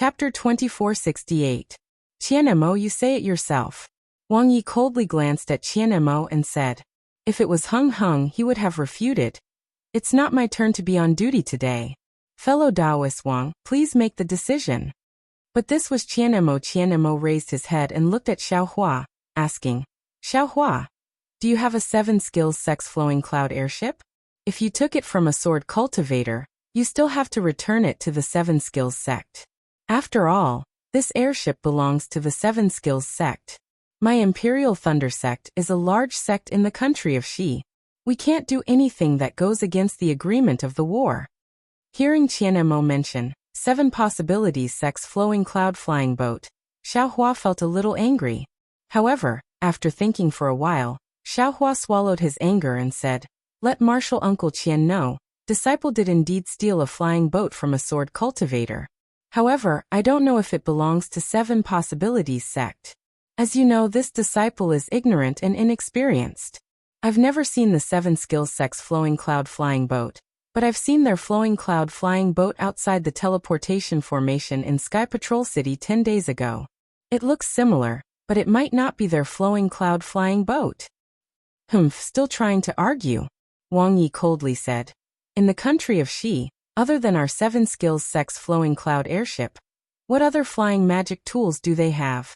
Chapter 2468. Qianemo, you say it yourself. Wang Yi coldly glanced at Qianemo and said, if it was Hung, he would have refuted. It's not my turn to be on duty today. Fellow Taoist Wang, please make the decision. But this was Qianemo. Qianemo raised his head and looked at Xiaohua, asking, Xiaohua, do you have a 7-skills sex-flowing cloud airship? If you took it from a sword cultivator, you still have to return it to the 7-skills sect. After all, this airship belongs to the 7-skills sect. My Imperial Thunder sect is a large sect in the country of Xi. We can't do anything that goes against the agreement of the war. Hearing Qianemo mention 7 possibilities sex-flowing cloud-flying boat, Xiaohua felt a little angry. However, after thinking for a while, Xiaohua swallowed his anger and said, let Marshal Uncle Qian know, disciple did indeed steal a flying boat from a sword cultivator. However, I don't know if it belongs to 7 possibilities sect. As you know, this disciple is ignorant and inexperienced. I've never seen the 7-skills sex-flowing cloud-flying boat, but I've seen their flowing cloud-flying boat outside the teleportation formation in Sky Patrol City 10 days ago. It looks similar, but it might not be their flowing cloud-flying boat. Still trying to argue, Wang Yi coldly said. In the country of Xi, other than our 7-skills sex-flowing cloud airship, what other flying magic tools do they have?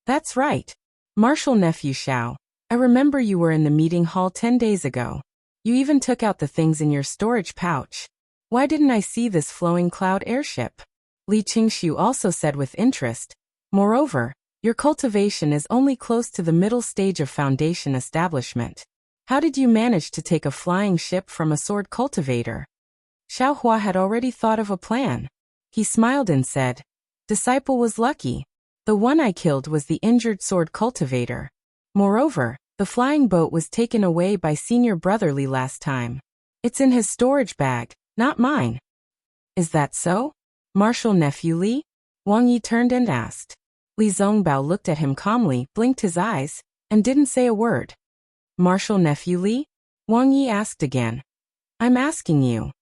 That's right. Marshal Nephew Xiao, I remember you were in the meeting hall 10 days ago. You even took out the things in your storage pouch. Why didn't I see this flowing cloud airship? Li Qingshu also said with interest. Moreover, your cultivation is only close to the middle stage of foundation establishment. How did you manage to take a flying ship from a sword cultivator? Xiaohua had already thought of a plan. He smiled and said, disciple was lucky. The one I killed was the injured sword cultivator. Moreover, the flying boat was taken away by senior brother Li last time. It's in his storage bag, not mine. Is that so? Marshal Nephew Li? Wang Yi turned and asked. Li Zongbao looked at him calmly, blinked his eyes, and didn't say a word. Marshal Nephew Li? Wang Yi asked again. I'm asking you.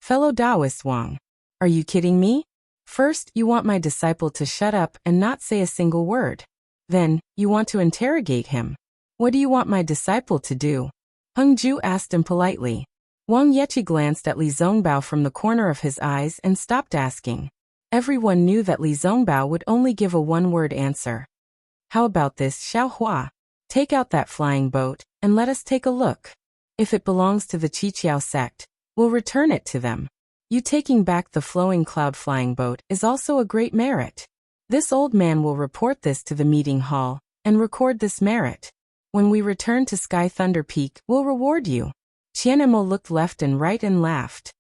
Fellow Taoist Wang. Are you kidding me? First, you want my disciple to shut up and not say a single word. Then, you want to interrogate him. What do you want my disciple to do? Heng Ju asked him politely. Wang Yechi glanced at Li Zongbao from the corner of his eyes and stopped asking. Everyone knew that Li Zongbao would only give a one-word answer. How about this, Xiaohua? Take out that flying boat, and let us take a look. If it belongs to the Qiqiao sect, we'll return it to them. You taking back the flowing cloud-flying boat is also a great merit. This old man will report this to the meeting hall, and record this merit. When we return to Sky Thunder Peak, we'll reward you. Qianemo looked left and right and laughed.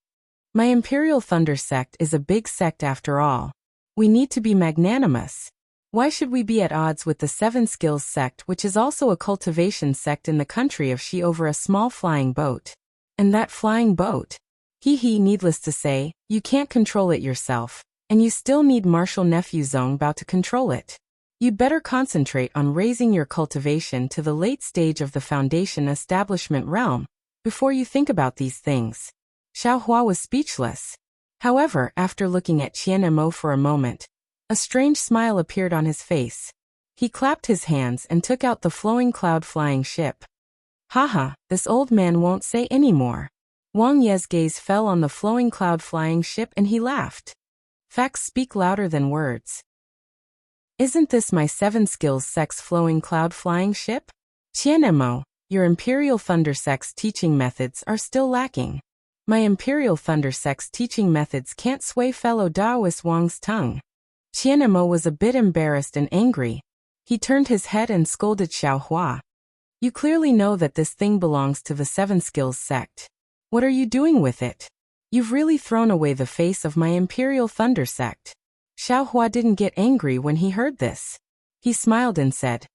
My Imperial Thunder sect is a big sect after all. We need to be magnanimous. Why should we be at odds with the 7-skills sect, which is also a cultivation sect in the country of Xi, over a small flying boat? And that flying boat? Needless to say, you can't control it yourself, and you still need Marshal Nephew Zongbao to control it. You'd better concentrate on raising your cultivation to the late stage of the foundation establishment realm, before you think about these things. Xiaohua was speechless. However, after looking at Qianemo for a moment, a strange smile appeared on his face. He clapped his hands and took out the flowing cloud-flying ship. Haha, this old man won't say any more. Wang Ye's gaze fell on the flowing cloud-flying ship and he laughed. Facts speak louder than words. Isn't this my 7-skills sex-flowing cloud-flying ship? Qianemo, your Imperial Thunder sect's teaching methods are still lacking. My Imperial Thunder sect's teaching methods can't sway fellow Taoist Wang's tongue. Qianemo was a bit embarrassed and angry. He turned his head and scolded Xiaohua. You clearly know that this thing belongs to the 7-skills sect. What are you doing with it? You've really thrown away the face of my Imperial Thunder sect. Xiaohua didn't get angry when he heard this. He smiled and said,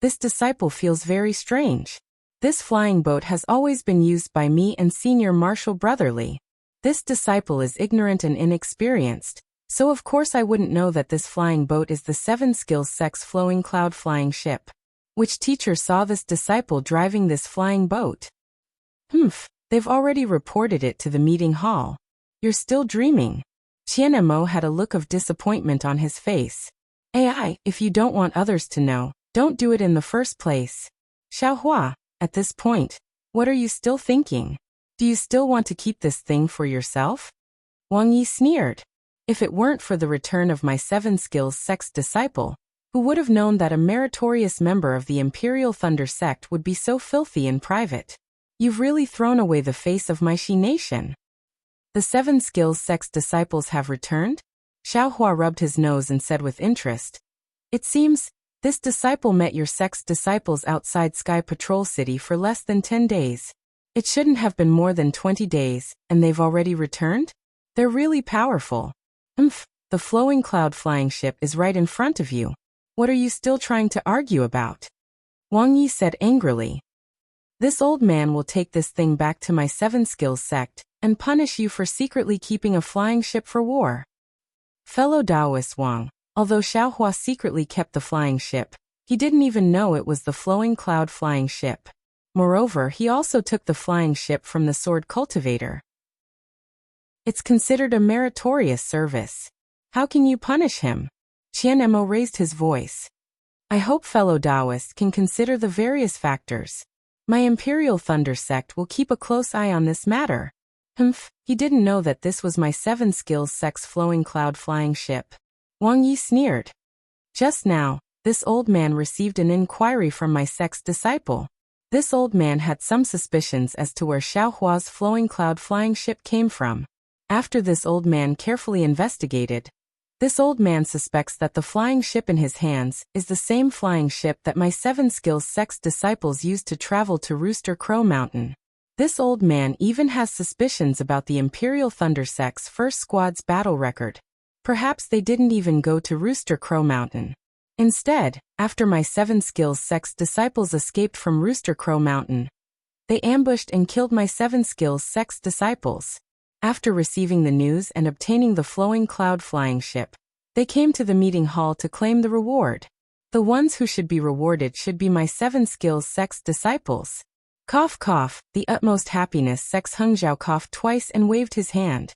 this disciple feels very strange. This flying boat has always been used by me and Senior Marshal Brotherly. This disciple is ignorant and inexperienced, so of course I wouldn't know that this flying boat is the 7-skills sex-flowing cloud-flying ship. Which teacher saw this disciple driving this flying boat? They've already reported it to the meeting hall. You're still dreaming. Qianemo had a look of disappointment on his face. "Ai, if you don't want others to know, don't do it in the first place." "Xiaohua, at this point, what are you still thinking? Do you still want to keep this thing for yourself?" Wang Yi sneered. "If it weren't for the return of my 7 skills sect disciple, who would have known that a meritorious member of the Imperial Thunder sect would be so filthy in private? You've really thrown away the face of my Shi nation." "The 7 skills sect disciples have returned?" Xiaohua rubbed his nose and said with interest. "It seems this disciple met your sect's disciples outside Sky Patrol City for less than 10 days. It shouldn't have been more than 20 days, and they've already returned? They're really powerful." The flowing cloud flying ship is right in front of you. What are you still trying to argue about?" Wang Yi said angrily. "This old man will take this thing back to my 7 skills sect and punish you for secretly keeping a flying ship for war." Fellow Taoist Wang, although Xiaohua secretly kept the flying ship, he didn't even know it was the flowing cloud flying ship. Moreover, he also took the flying ship from the sword cultivator. It's considered a meritorious service. How can you punish him? Qianemo raised his voice. "I hope fellow Taoists can consider the various factors. My Imperial Thunder sect will keep a close eye on this matter." He didn't know that this was my 7 skills sect's flowing cloud flying ship. Wang Yi sneered. "Just now, this old man received an inquiry from my sect's disciple. This old man had some suspicions as to where Xiaohua's flowing cloud flying ship came from. After this old man carefully investigated, this old man suspects that the flying ship in his hands is the same flying ship that my 7 skills sect's disciples used to travel to Rooster Crow Mountain. This old man even has suspicions about the Imperial Thunder sect's first squad's battle record. Perhaps they didn't even go to Rooster Crow Mountain. Instead, after my 7 skills sect's disciples escaped from Rooster Crow Mountain, they ambushed and killed my 7 skills sect's disciples. After receiving the news and obtaining the flowing cloud flying ship, they came to the meeting hall to claim the reward. The ones who should be rewarded should be my 7 skills sect's disciples." Cough cough, the utmost happiness Sex Hengzhao coughed twice and waved his hand.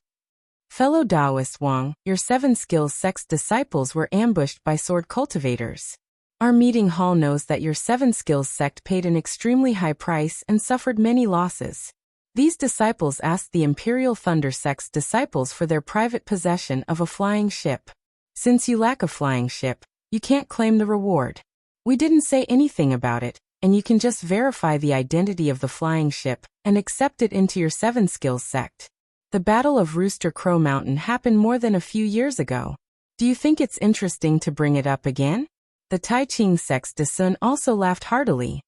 "Fellow Taoist Wang, your 7 skills sect's disciples were ambushed by sword cultivators. Our meeting hall knows that your 7 skills sect paid an extremely high price and suffered many losses. These disciples asked the Imperial Thunder sect's disciples for their private possession of a flying ship. Since you lack a flying ship, you can't claim the reward. We didn't say anything about it, and you can just verify the identity of the flying ship and accept it into your 7 skills sect. The Battle of Rooster Crow Mountain happened more than a few years ago. Do you think it's interesting to bring it up again?" The Tai Ching sect's Desun also laughed heartily.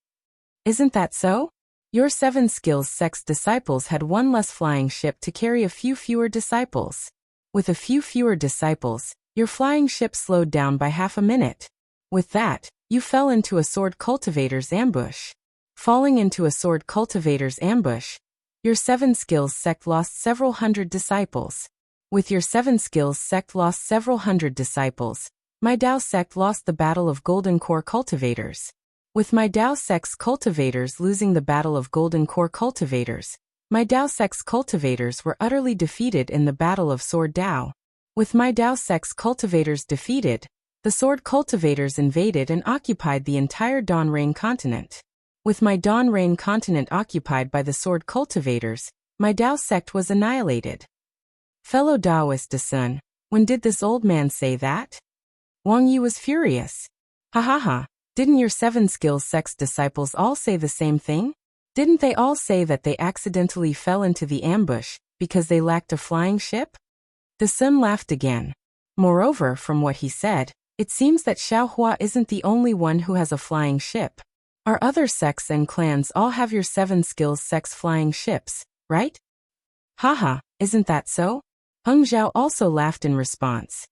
"Isn't that so? Your 7 skills sect's disciples had one less flying ship to carry a few fewer disciples. With a few fewer disciples, your flying ship slowed down by half a minute. With that, you fell into a sword cultivator's ambush. Falling into a sword cultivator's ambush, your 7 skills sect lost several hundred disciples. With your 7 skills sect lost several hundred disciples, my Dao sect lost the Battle of Golden Core Cultivators. With my Dao sect's cultivators losing the Battle of Golden Core Cultivators, my Dao sect's cultivators were utterly defeated in the Battle of Sword Dao. With my Dao sect's cultivators defeated, the sword cultivators invaded and occupied the entire Dawn Rain continent. With my Dawn Rain continent occupied by the sword cultivators, my Dao sect was annihilated." "Fellow Taoist Desun, when did this old man say that?" Wang Yi was furious. "Ha ha ha. Didn't your 7 skills sect's disciples all say the same thing? Didn't they all say that they accidentally fell into the ambush because they lacked a flying ship?" The sun laughed again. "Moreover, from what he said, it seems that Xiaohua isn't the only one who has a flying ship. Our other sects and clans all have your 7 skills sect's flying ships, right?" "Haha, isn't that so?" Heng Zhao also laughed in response.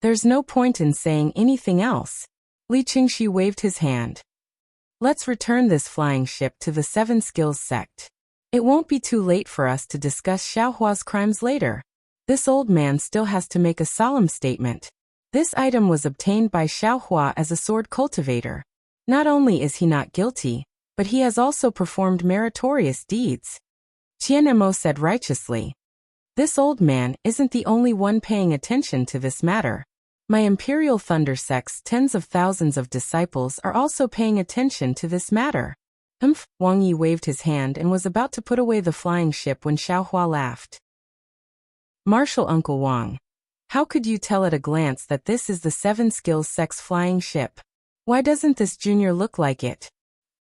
"There's no point in saying anything else." Li Qingxi waved his hand. "Let's return this flying ship to the 7 skills sect. It won't be too late for us to discuss Xiaohua's crimes later. This old man still has to make a solemn statement. This item was obtained by Xiaohua as a sword cultivator. Not only is he not guilty, but he has also performed meritorious deeds." Qianemo said righteously. This old man isn't the only one paying attention to this matter. My Imperial Thunder Sect's tens of thousands of disciples are also paying attention to this matter. Wang Yi waved his hand and was about to put away the flying ship when Xiaohua laughed. Martial Uncle Wang. How could you tell at a glance that this is the 7 Skills Sect's flying ship? Why doesn't this junior look like it?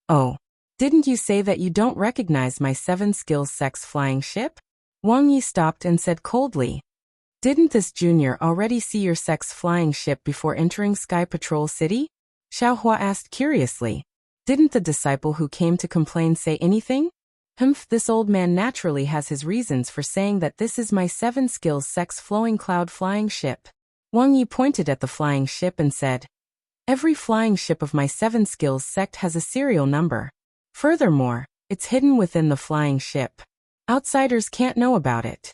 Oh, didn't you say that you don't recognize my 7 Skills Sect's flying ship? Wang Yi stopped and said coldly. Didn't this junior already see your sect's flying ship before entering Sky Patrol City? Xiaohua asked curiously. Didn't the disciple who came to complain say anything? This old man naturally has his reasons for saying that this is my 7 Skills Sect's flowing cloud flying ship. Wang Yi pointed at the flying ship and said, every flying ship of my 7 Skills Sect has a serial number. Furthermore, it's hidden within the flying ship. Outsiders can't know about it.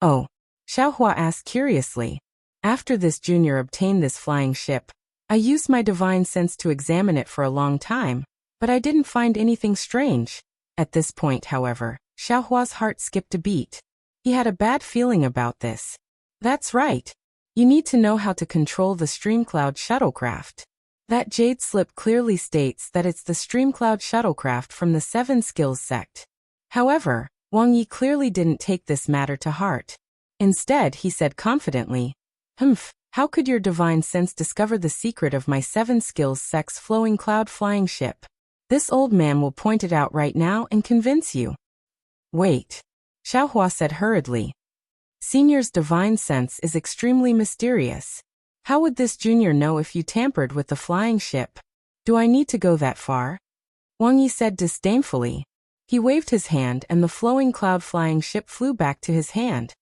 Oh, Xiaohua asked curiously. After this junior obtained this flying ship, I used my divine sense to examine it for a long time, but I didn't find anything strange. At this point, however, Xiaohua's heart skipped a beat. He had a bad feeling about this. That's right. You need to know how to control the Streamcloud shuttlecraft. That jade slip clearly states that it's the Streamcloud shuttlecraft from the 7 Skills Sect. However, Wang Yi clearly didn't take this matter to heart. Instead, he said confidently, how could your divine sense discover the secret of my 7 Skills Sect's flowing cloud flying ship? This old man will point it out right now and convince you. Wait, Xiaohua said hurriedly. Senior's divine sense is extremely mysterious. How would this junior know if you tampered with the flying ship? Do I need to go that far? Wang Yi said disdainfully. He waved his hand and the flowing cloud flying ship flew back to his hand.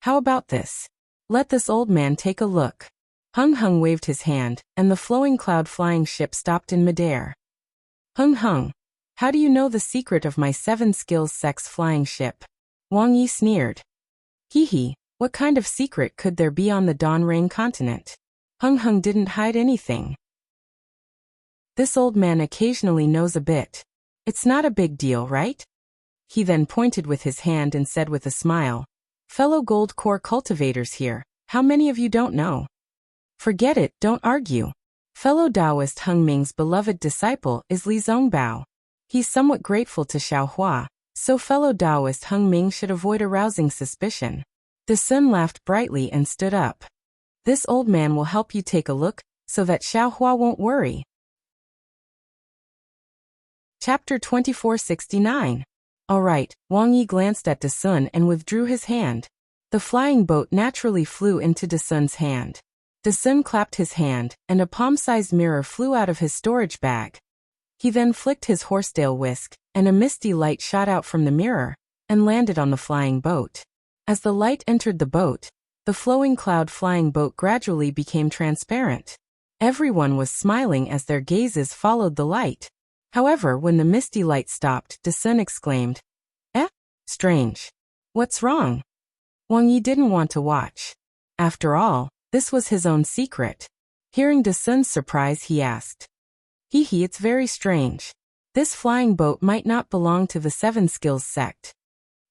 How about this? Let this old man take a look. Hung waved his hand, and the flowing cloud flying ship stopped in midair. Hung, how do you know the secret of my 7 Skills Sect's flying ship? Wang Yi sneered. Hee, what kind of secret could there be on the Dawn Rain continent? Hung didn't hide anything. This old man occasionally knows a bit. It's not a big deal, right? He then pointed with his hand and said with a smile, fellow gold core cultivators here, how many of you don't know? Forget it, don't argue. Fellow Taoist Hung Ming's beloved disciple is Li Zongbao. He's somewhat grateful to Xiaohua, so fellow Taoist Hung Ming should avoid arousing suspicion. The sun laughed brightly and stood up. This old man will help you take a look, so that Xiaohua won't worry. Chapter 2469. Alright, Wang Yi glanced at De Sun and withdrew his hand. The flying boat naturally flew into De Sun's hand. De Sun clapped his hand, and a palm-sized mirror flew out of his storage bag. He then flicked his horsetail whisk, and a misty light shot out from the mirror, and landed on the flying boat. As the light entered the boat, the flowing cloud flying boat gradually became transparent. Everyone was smiling as their gazes followed the light. However, when the misty light stopped, De Sun exclaimed, strange. What's wrong? Wang Yi didn't want to watch. After all, this was his own secret. Hearing De Sun's surprise, he asked, it's very strange. This flying boat might not belong to the 7 Skills Sect.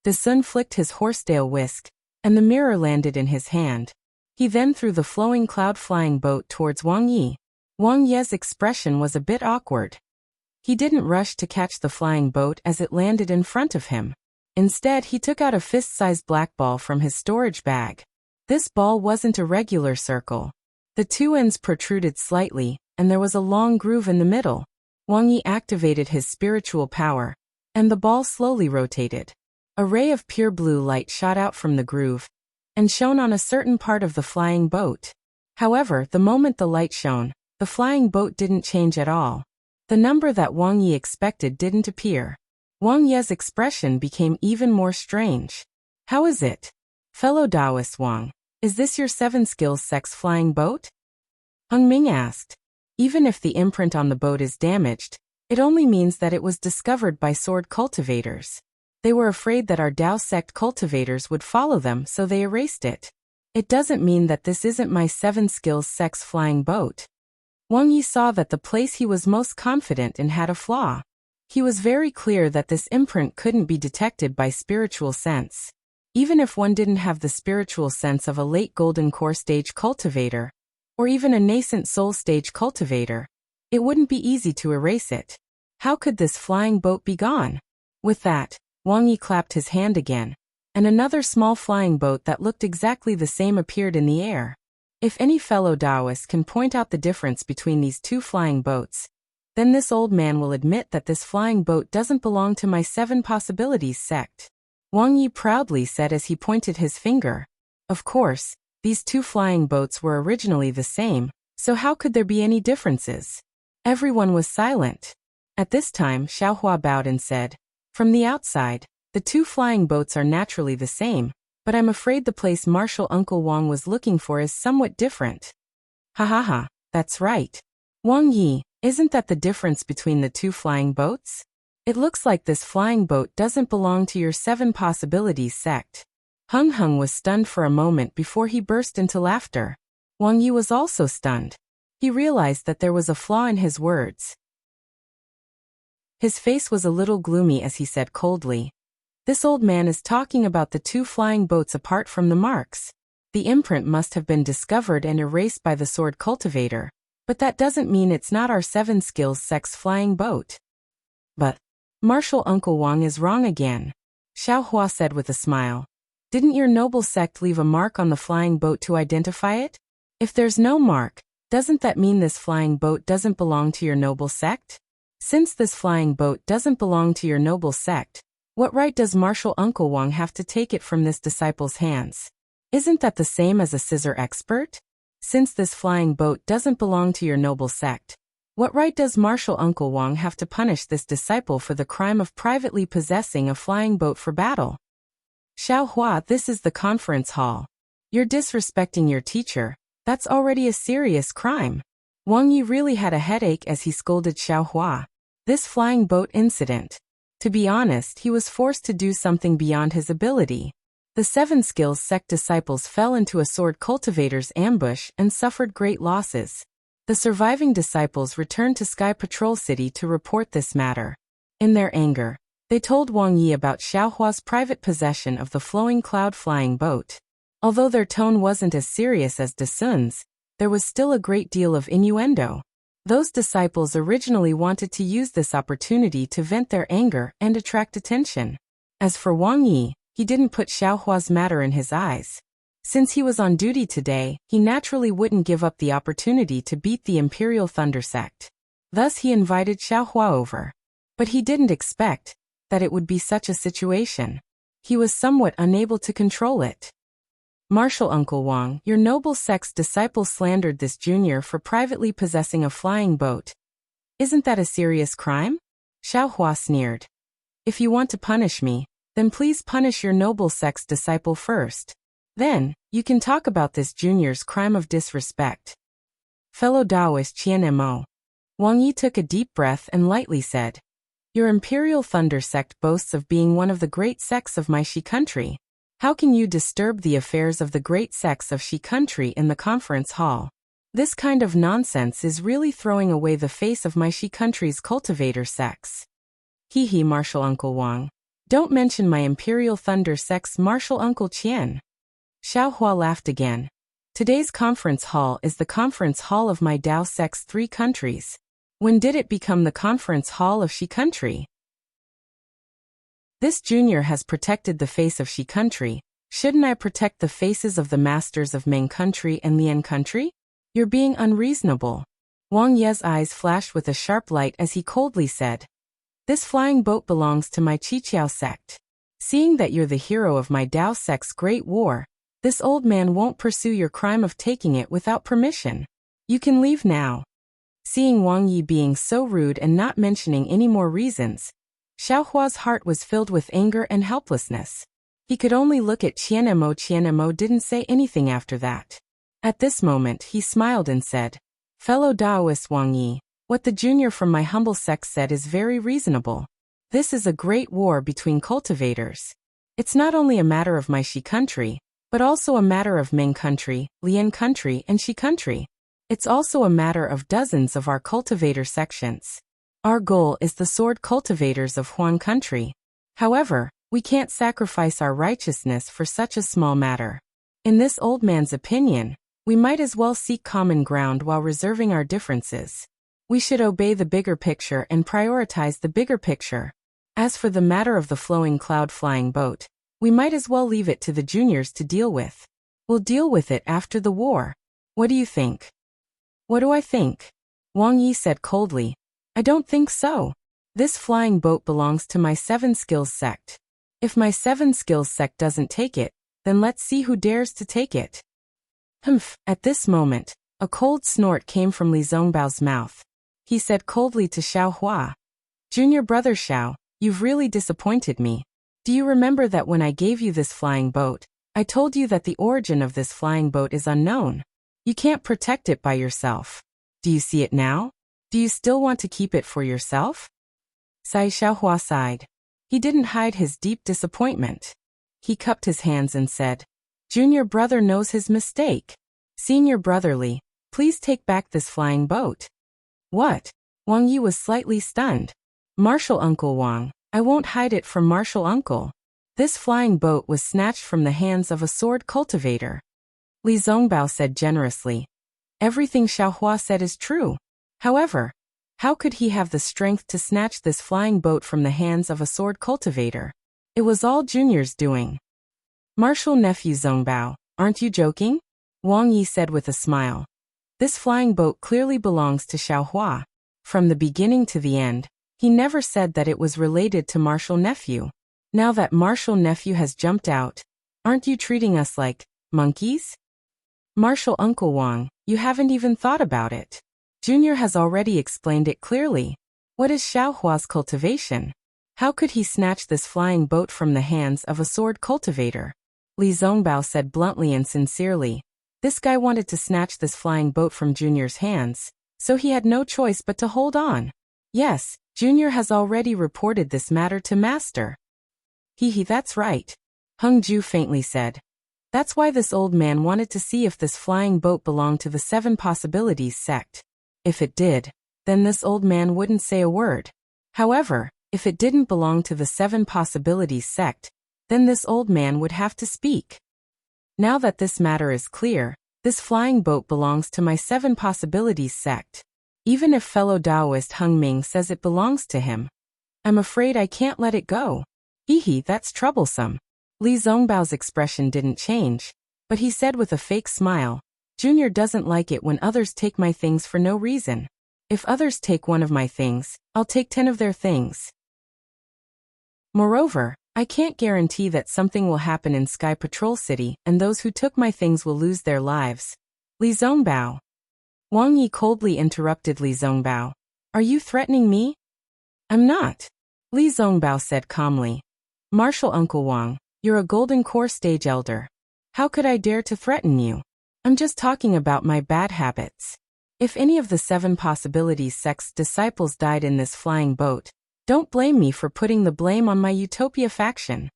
De Sun flicked his horsetail whisk, and the mirror landed in his hand. He then threw the flowing cloud flying boat towards Wang Yi. Wang Yi's expression was a bit awkward. He didn't rush to catch the flying boat as it landed in front of him. Instead, he took out a fist-sized black ball from his storage bag. This ball wasn't a regular circle. The two ends protruded slightly, and there was a long groove in the middle. Wang Yi activated his spiritual power, and the ball slowly rotated. A ray of pure blue light shot out from the groove, and shone on a certain part of the flying boat. However, the moment the light shone, the flying boat didn't change at all. The number that Wang Yi expected didn't appear. Wang Yi's expression became even more strange. How is it? Fellow Taoist Wang, is this your 7 Skills Sect's flying boat? Hung Ming asked. Even if the imprint on the boat is damaged, it only means that it was discovered by sword cultivators. They were afraid that our Tao sect cultivators would follow them, so they erased it. It doesn't mean that this isn't my 7 Skills Sect's flying boat. Wang Yi saw that the place he was most confident in had a flaw. He was very clear that this imprint couldn't be detected by spiritual sense. Even if one didn't have the spiritual sense of a late golden core stage cultivator, or even a nascent soul stage cultivator, it wouldn't be easy to erase it. How could this flying boat be gone? With that, Wang Yi clapped his hand again, and another small flying boat that looked exactly the same appeared in the air. If any fellow Taoist can point out the difference between these two flying boats, then this old man will admit that this flying boat doesn't belong to my 7 possibilities sect. Wang Yi proudly said as he pointed his finger. Of course, these two flying boats were originally the same, so how could there be any differences? Everyone was silent. At this time, Xiaohua bowed and said, "From the outside, the two flying boats are naturally the same, but I'm afraid the place Martial Uncle Wang was looking for is somewhat different." Ha ha ha, that's right. Wang Yi, isn't that the difference between the two flying boats? It looks like this flying boat doesn't belong to your 7 possibilities sect. Hung Hung was stunned for a moment before he burst into laughter. Wang Yi was also stunned. He realized that there was a flaw in his words. His face was a little gloomy as he said coldly, "This old man is talking about the two flying boats apart from the marks. The imprint must have been discovered and erased by the sword cultivator, but that doesn't mean it's not our 7 skills sect's flying boat." "But Martial Uncle Wang is wrong again," Xiaohua said with a smile. "Didn't your noble sect leave a mark on the flying boat to identify it? If there's no mark, doesn't that mean this flying boat doesn't belong to your noble sect? Since this flying boat doesn't belong to your noble sect, what right does Martial Uncle Wang have to take it from this disciple's hands? Isn't that the same as a scissor expert? Since this flying boat doesn't belong to your noble sect, what right does Martial Uncle Wang have to punish this disciple for the crime of privately possessing a flying boat for battle?" "Xiaohua, this is the conference hall. You're disrespecting your teacher. That's already a serious crime." Wang Yi really had a headache as he scolded Xiaohua. This flying boat incident. To be honest, he was forced to do something beyond his ability. The 7 skills sect disciples fell into a sword cultivator's ambush and suffered great losses. The surviving disciples returned to Sky Patrol City to report this matter. In their anger, they told Wang Yi about Xiaohua's private possession of the flowing cloud flying boat. Although their tone wasn't as serious as Desun's, there was still a great deal of innuendo. Those disciples originally wanted to use this opportunity to vent their anger and attract attention. As for Wang Yi, he didn't put Xiaohua's matter in his eyes. Since he was on duty today, he naturally wouldn't give up the opportunity to beat the Imperial Thunder sect. Thus he invited Xiaohua over. But he didn't expect that it would be such a situation. He was somewhat unable to control it. "Martial Uncle Wang, your noble sect's disciple slandered this junior for privately possessing a flying boat. Isn't that a serious crime?" Xiaohua sneered. "If you want to punish me, then please punish your noble sect's disciple first. Then, you can talk about this junior's crime of disrespect." Fellow Taoist Qian Mo. Wang Yi took a deep breath and lightly said, "Your Imperial Thunder sect boasts of being one of the great sects of my Shi country. How can you disturb the affairs of the great sects of Shi country in the conference hall? This kind of nonsense is really throwing away the face of my Shi country's cultivator sects." "Hee Martial Uncle Wang. Don't mention my Imperial Thunder sect's Martial Uncle Qian." Xiaohua laughed again. "Today's conference hall is the conference hall of my Dao sect's 3 countries. When did it become the conference hall of Shi country? This junior has protected the face of Shi country. Shouldn't I protect the faces of the masters of Ming country and Lian country? You're being unreasonable." Wang Ye's eyes flashed with a sharp light as he coldly said, "This flying boat belongs to my Qiqiao sect. Seeing that you're the hero of my Dao sect's great war, this old man won't pursue your crime of taking it without permission. You can leave now." Seeing Wang Yi being so rude and not mentioning any more reasons, Xiaohua's heart was filled with anger and helplessness. He could only look at Qian Mo. Qian Mo didn't say anything after that. At this moment he smiled and said, "Fellow Taoist Wang Yi, what the junior from my humble sect said is very reasonable. This is a great war between cultivators. It's not only a matter of my Shi country, but also a matter of Ming country, Lian country and Shi country. It's also a matter of dozens of our cultivator sections. Our goal is the sword cultivators of Huan country. However, We can't sacrifice our righteousness for such a small matter. In this old man's opinion, we might as well seek common ground while reserving our differences. We should obey the bigger picture and prioritize the bigger picture. As for the matter of the flowing cloud-flying boat, we might as well leave it to the juniors to deal with. We'll deal with it after the war. What do you think? What do I think? Wang Yi said coldly. I don't think so. This flying boat belongs to my 7 skills sect. If my 7 skills sect doesn't take it, then let's see who dares to take it. Humph. At this moment, a cold snort came from Li Zongbao's mouth. He said coldly to Xiao Hua, Junior brother Xiao, you've really disappointed me. Do you remember that when I gave you this flying boat, I told you that the origin of this flying boat is unknown? You can't protect it by yourself. Do you see it now? Do you still want to keep it for yourself? Xiao Hua sighed. He didn't hide his deep disappointment. He cupped his hands and said, Junior brother knows his mistake. Senior brotherly, please take back this flying boat. What? Wang Yi was slightly stunned. Martial Uncle Wang, I won't hide it from Martial Uncle. This flying boat was snatched from the hands of a sword cultivator. Li Zongbao said generously. Everything Xiao Hua said is true. However, how could he have the strength to snatch this flying boat from the hands of a sword cultivator? It was all Junior's doing. Martial nephew Zongbao, aren't you joking? Wang Yi said with a smile. This flying boat clearly belongs to Xiao Hua. From the beginning to the end, he never said that it was related to Martial nephew. Now that Martial nephew has jumped out, aren't you treating us like monkeys? Martial Uncle Wang, you haven't even thought about it. Junior has already explained it clearly. What is Xiao Hua's cultivation? How could he snatch this flying boat from the hands of a sword cultivator? Li Zongbao said bluntly and sincerely. This guy wanted to snatch this flying boat from Junior's hands, so he had no choice but to hold on. Yes, Junior has already reported this matter to Master. That's right. Hung Ju faintly said. That's why this old man wanted to see if this flying boat belonged to the 7 Possibilities sect. If it did, then this old man wouldn't say a word. However, if it didn't belong to the 7 Possibilities sect, then this old man would have to speak. Now that this matter is clear, this flying boat belongs to my 7 Possibilities sect. Even if fellow Taoist Hung Ming says it belongs to him, I'm afraid I can't let it go. That's troublesome. Li Zongbao's expression didn't change, but he said with a fake smile, Junior doesn't like it when others take my things for no reason. If others take one of my things, I'll take 10 of their things. Moreover, I can't guarantee that something will happen in Sky Patrol City and those who took my things will lose their lives. Li Zongbao. Wang Yi coldly interrupted Li Zongbao. Are you threatening me? I'm not. Li Zongbao said calmly. Martial Uncle Wang, you're a Golden Core stage elder. How could I dare to threaten you? I'm just talking about my bad habits. If any of the 7 Possibilities sect's disciples died in this flying boat, don't blame me for putting the blame on my Utopia faction.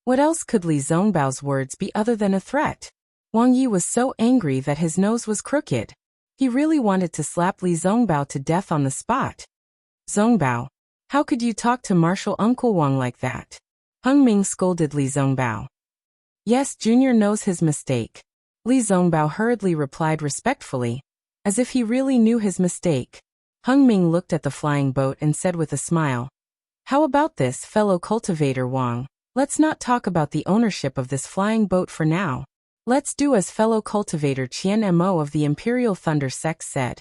What else could Li Zongbao's words be other than a threat? Wang Yi was so angry that his nose was crooked. He really wanted to slap Li Zongbao to death on the spot. Zongbao, how could you talk to Martial Uncle Wang like that? Hung Ming scolded Li Zongbao. Yes, Junior knows his mistake. Li Zongbao hurriedly replied respectfully, as if he really knew his mistake. Hung Ming looked at the flying boat and said with a smile, How about this, fellow cultivator Wang? Let's not talk about the ownership of this flying boat for now. Let's do as fellow cultivator Qian Mo of the Imperial Thunder sect said,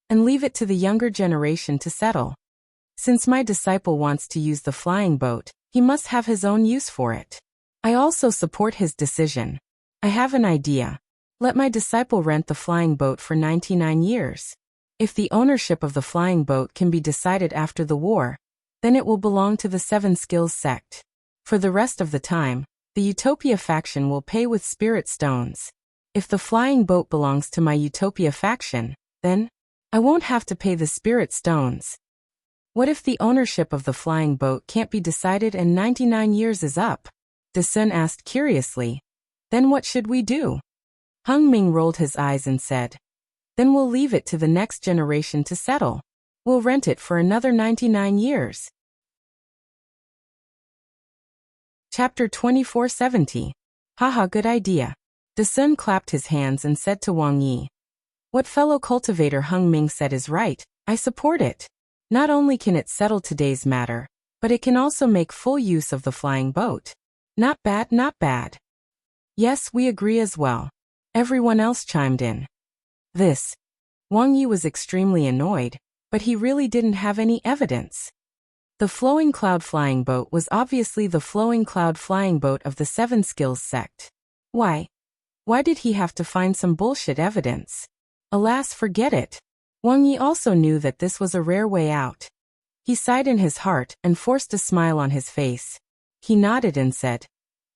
and leave it to the younger generation to settle. Since my disciple wants to use the flying boat, he must have his own use for it. I also support his decision. I have an idea. Let my disciple rent the flying boat for 99 years. If the ownership of the flying boat can be decided after the war, then it will belong to the 7 Skills sect. For the rest of the time, the Utopia faction will pay with spirit stones. If the flying boat belongs to my Utopia faction, then I won't have to pay the spirit stones. What if the ownership of the flying boat can't be decided and 99 years is up? De Sun asked curiously. Then what should we do? Hung Ming rolled his eyes and said, Then we'll leave it to the next generation to settle. We'll rent it for another 99 years. Chapter 2470. Haha, good idea. De Sun clapped his hands and said to Wang Yi. What fellow cultivator Hung Ming said is right, I support it. Not only can it settle today's matter, but it can also make full use of the flying boat. Not bad, not bad. Yes, we agree as well. Everyone else chimed in. Wang Yi was extremely annoyed, but he really didn't have any evidence. The flowing cloud flying boat was obviously the flowing cloud flying boat of the Seven Skills sect. Why did he have to find some bullshit evidence? Alas, forget it. Wang Yi also knew that this was a rare way out. He sighed in his heart and forced a smile on his face. He nodded and said,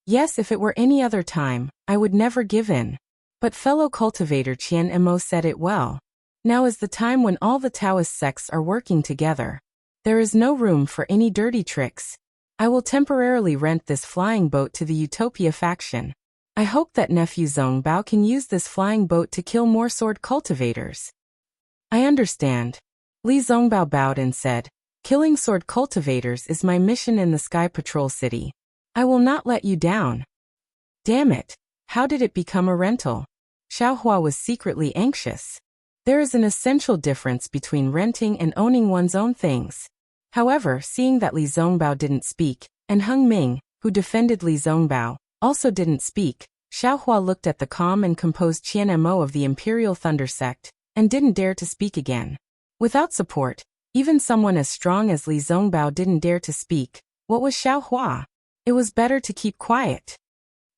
Yes, if it were any other time, I would never give in. But fellow cultivator Qian Mo said it well. Now is the time when all the Taoist sects are working together. There is no room for any dirty tricks. I will temporarily rent this flying boat to the Utopia faction. I hope that nephew Zongbao can use this flying boat to kill more sword cultivators. I understand. Li Zongbao bowed and said, Killing sword cultivators is my mission in the Sky Patrol City. I will not let you down. Damn it, how did it become a rental? Xiaohua was secretly anxious. There is an essential difference between renting and owning one's own things. However, seeing that Li Zongbao didn't speak, and Hung Ming, who defended Li Zongbao, also didn't speak, Xiaohua looked at the calm and composed Qian Mo of the Imperial Thunder sect, and didn't dare to speak again. Without support, even someone as strong as Li Zongbao didn't dare to speak. What was Xiaohua? It was better to keep quiet.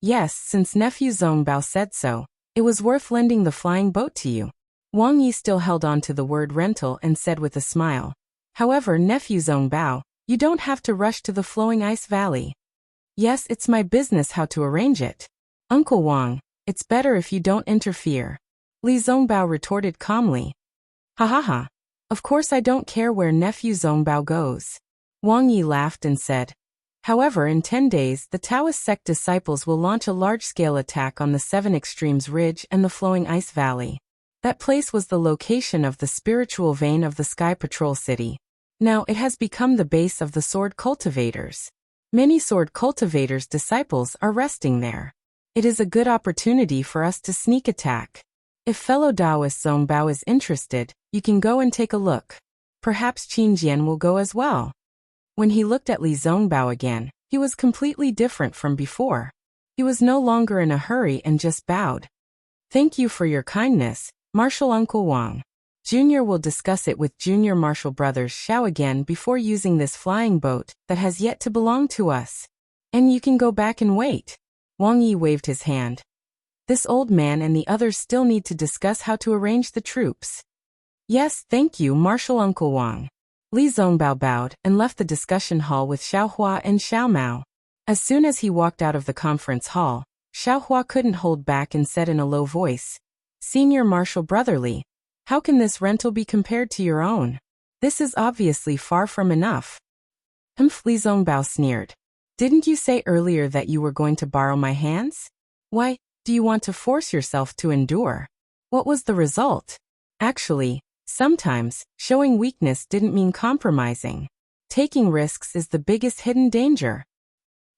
Yes, since nephew Zongbao said so, it was worth lending the flying boat to you. Wang Yi still held on to the word rental and said with a smile. However, nephew Zongbao, you don't have to rush to the flowing ice valley. Yes, it's my business how to arrange it. Uncle Wang, it's better if you don't interfere. Li Zongbao retorted calmly. Ha ha ha. Of course I don't care where nephew Zongbao goes. Wang Yi laughed and said. However, in 10 days, the Taoist sect disciples will launch a large-scale attack on the Seven Extremes Ridge and the flowing ice valley. That place was the location of the spiritual vein of the Sky Patrol City. Now it has become the base of the sword cultivators. Many sword cultivators' disciples are resting there. It is a good opportunity for us to sneak attack. If fellow Taoist Zongbao is interested, you can go and take a look. Perhaps Qinjian will go as well. When he looked at Li Zongbao again, he was completely different from before. He was no longer in a hurry and just bowed. Thank you for your kindness, Marshal Uncle Wang. Junior will discuss it with Junior Marshal Brothers Xiao again before using this flying boat that has yet to belong to us. And you can go back and wait. Wang Yi waved his hand. This old man and the others still need to discuss how to arrange the troops. Yes, thank you, Marshal Uncle Wang. Li Zongbao bowed and left the discussion hall with Xiaohua and Xiaomao. As soon as he walked out of the conference hall, Xiaohua couldn't hold back and said in a low voice, Senior Marshal Brotherly, how can this rental be compared to your own? This is obviously far from enough. Li Zongbao sneered. Didn't you say earlier that you were going to borrow my hands? Why, do you want to force yourself to endure? What was the result? Actually, sometimes, showing weakness didn't mean compromising. Taking risks is the biggest hidden danger.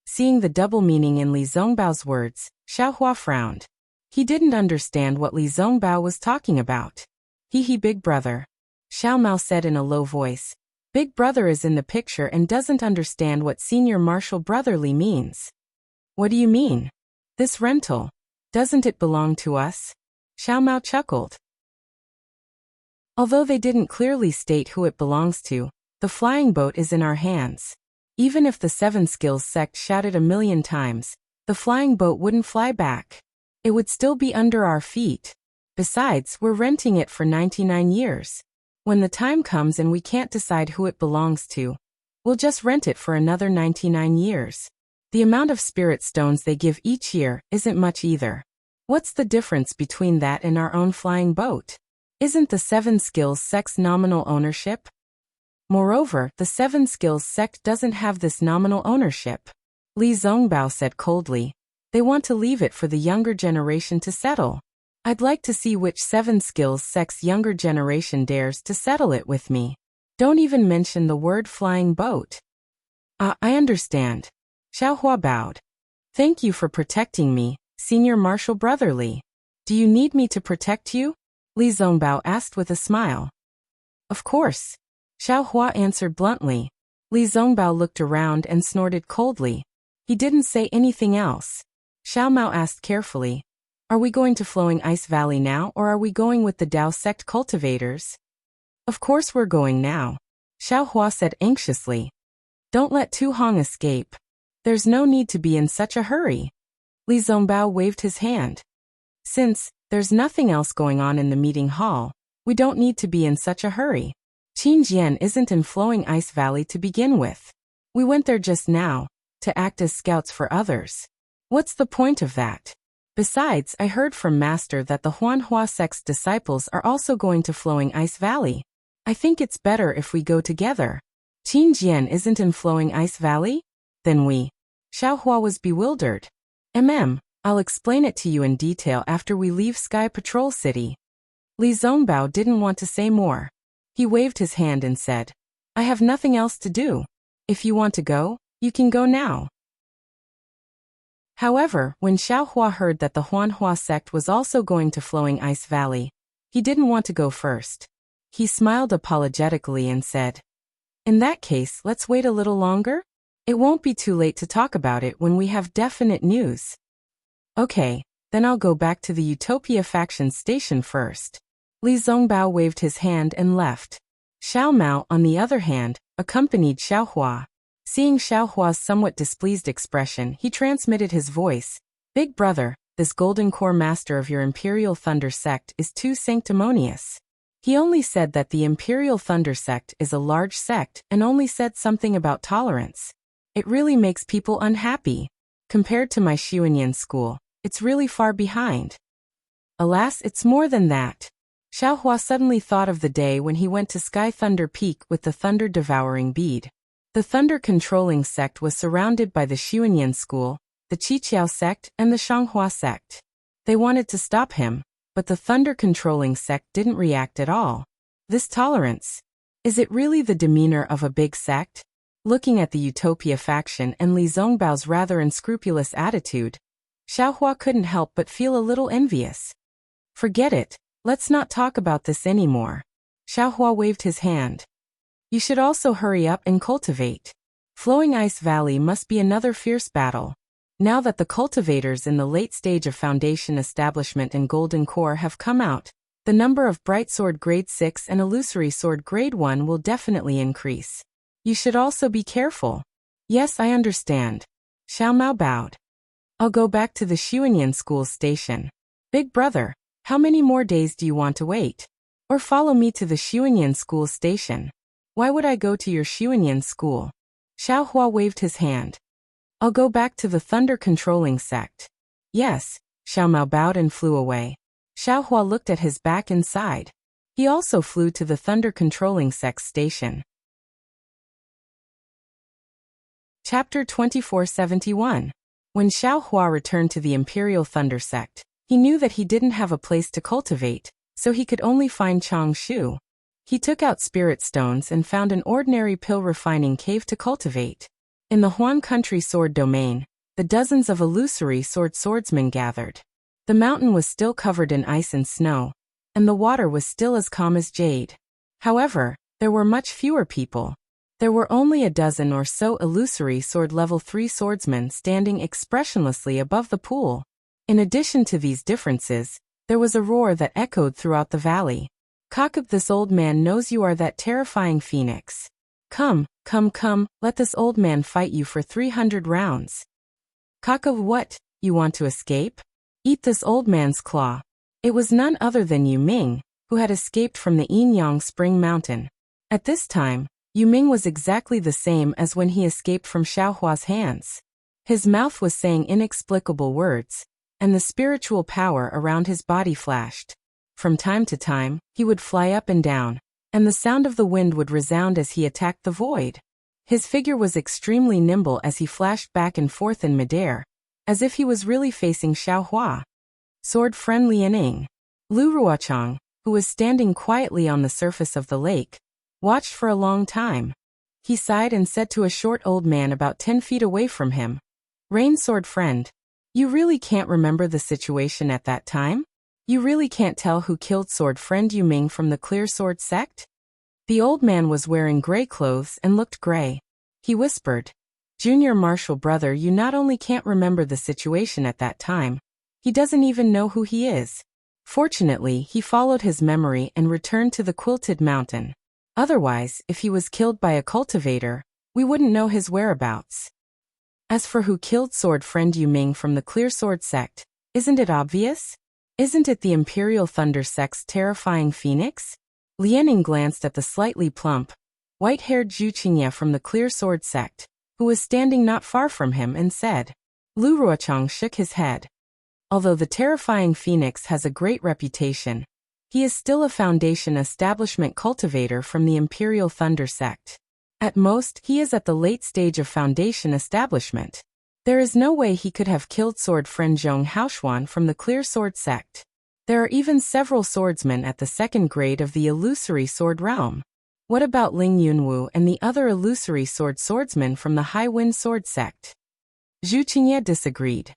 Seeing the double meaning in Li Zongbao's words, Xiaohua frowned. He didn't understand what Li Zongbao was talking about. He big brother. Xiaomao said in a low voice. Big brother is in the picture and doesn't understand what Senior Marshal Brotherly means. What do you mean? This rental. Doesn't it belong to us? Xiaomao chuckled. Although they didn't clearly state who it belongs to, the flying boat is in our hands. Even if the Seven Skills sect shouted 1,000,000 times, the flying boat wouldn't fly back. It would still be under our feet. Besides, we're renting it for 99 years. When the time comes and we can't decide who it belongs to, we'll just rent it for another 99 years. The amount of spirit stones they give each year isn't much either. What's the difference between that and our own flying boat? Isn't the Seven Skills sect's nominal ownership? Moreover, the Seven Skills sect doesn't have this nominal ownership. Li Zongbao said coldly. They want to leave it for the younger generation to settle. I'd like to see which Seven Skills sect's younger generation dares to settle it with me. Don't even mention the word flying boat. I understand. Xiao Hua bowed. Thank you for protecting me, Senior Marshal Brotherly. Do you need me to protect you? Li Zongbao asked with a smile. Of course. Xiao Hua answered bluntly. Li Zongbao looked around and snorted coldly. He didn't say anything else. Xiao Mao asked carefully, are we going to Flowing Ice Valley now, or are we going with the Dao sect cultivators? Of course we're going now. Xiao Hua said anxiously. Don't let Tu Hong escape. There's no need to be in such a hurry. Li Zongbao waved his hand. Since there's nothing else going on in the meeting hall, we don't need to be in such a hurry. Qin Jian isn't in Flowing Ice Valley to begin with. We went there just now, to act as scouts for others. What's the point of that? Besides, I heard from Master that the Huanhua sect's disciples are also going to Flowing Ice Valley. I think it's better if we go together. Qin Jian isn't in Flowing Ice Valley? Then we. Xiao Hua was bewildered. I'll explain it to you in detail after we leave Sky Patrol City. Li Zongbao didn't want to say more. He waved his hand and said, I have nothing else to do. If you want to go, you can go now. However, when Xiao Hua heard that the Huanhua sect was also going to Flowing Ice Valley, he didn't want to go first. He smiled apologetically and said, in that case, let's wait a little longer? It won't be too late to talk about it when we have definite news. Okay, then I'll go back to the Utopia faction station first. Li Zongbao waved his hand and left. Xiao Mao, on the other hand, accompanied Xiao Hua. Seeing Xiao Hua's somewhat displeased expression, he transmitted his voice. Big brother, this Golden Core master of your Imperial Thunder sect is too sanctimonious. He only said that the Imperial Thunder sect is a large sect and only said something about tolerance. It really makes people unhappy. Compared to my Xuanyan school, it's really far behind. Alas, it's more than that. Xiao Hua suddenly thought of the day when he went to Sky Thunder Peak with the thunder-devouring bead. The thunder-controlling sect was surrounded by the Xuanyan school, the Qiqiao sect, and the Shanghua sect. They wanted to stop him, but the thunder-controlling sect didn't react at all. This tolerance. Is it really the demeanor of a big sect? Looking at the Utopia faction and Li Zongbao's rather unscrupulous attitude, Xiao Hua couldn't help but feel a little envious. Forget it, let's not talk about this anymore. Xiao Hua waved his hand. You should also hurry up and cultivate. Flowing Ice Valley must be another fierce battle. Now that the cultivators in the late stage of Foundation Establishment and Golden Core have come out, the number of Bright Sword Grade 6 and Illusory Sword Grade 1 will definitely increase. You should also be careful. Yes, I understand. Xiao Mao bowed. I'll go back to the Xuanyan school station. Big brother, how many more days do you want to wait? Or follow me to the Xuanyan school station? Why would I go to your Xuanyan school? Xiao Hua waved his hand. I'll go back to the thunder-controlling sect. Yes, Xiao Mao bowed and flew away. Xiao Hua looked at his back and sighed. He also flew to the thunder-controlling sect station. Chapter 2471. When Xiao Hua returned to the Imperial Thunder sect, he knew that he didn't have a place to cultivate, so he could only find Changshu. He took out spirit stones and found an ordinary pill refining cave to cultivate. In the Huan Country Sword Domain, the dozens of illusory swordsmen gathered. The mountain was still covered in ice and snow, and the water was still as calm as jade. However, there were much fewer people. There were only a dozen or so illusory sword level 3 swordsmen standing expressionlessly above the pool. In addition to these differences, there was a roar that echoed throughout the valley. Cock-up, this old man knows you are that terrifying phoenix. Come, let this old man fight you for 300 rounds. Cock-up, what, you want to escape? Eat this old man's claw. It was none other than Yu Ming, who had escaped from the Yinyang Spring Mountain. At this time, Yu Ming was exactly the same as when he escaped from Xiao Hua's hands. His mouth was saying inexplicable words, and the spiritual power around his body flashed. From time to time, he would fly up and down, and the sound of the wind would resound as he attacked the void. His figure was extremely nimble as he flashed back and forth in midair, as if he was really facing Xiao Hua. Sword friend Lianing. Lu Ruochang, who was standing quietly on the surface of the lake, watched for a long time. He sighed and said to a short old man about 10 feet away from him, Rain sword friend. You really can't remember the situation at that time? You really can't tell who killed sword friend Yu Ming from the clear sword sect? The old man was wearing gray clothes and looked gray. He whispered, Junior Marshal brother, you not only can't remember the situation at that time, he doesn't even know who he is. Fortunately, he followed his memory and returned to the Quilted Mountain. Otherwise, if he was killed by a cultivator, we wouldn't know his whereabouts. As for who killed sword friend Yu Ming from the Clear Sword sect, isn't it obvious? Isn't it the Imperial Thunder sect's terrifying phoenix? Lianing glanced at the slightly plump, white-haired Zhu Qingye from the Clear Sword sect, who was standing not far from him, and said. Lu Ruochang shook his head. Although the terrifying phoenix has a great reputation, he is still a Foundation establishment cultivator from the Imperial Thunder sect. At most, he is at the late stage of Foundation establishment. There is no way he could have killed sword friend Zhong Haoshuan from the Clear Sword sect. There are even several swordsmen at the second grade of the illusory sword realm. What about Ling Yunwu and the other illusory swordsmen from the High Wind Sword sect? Zhu Qingye disagreed.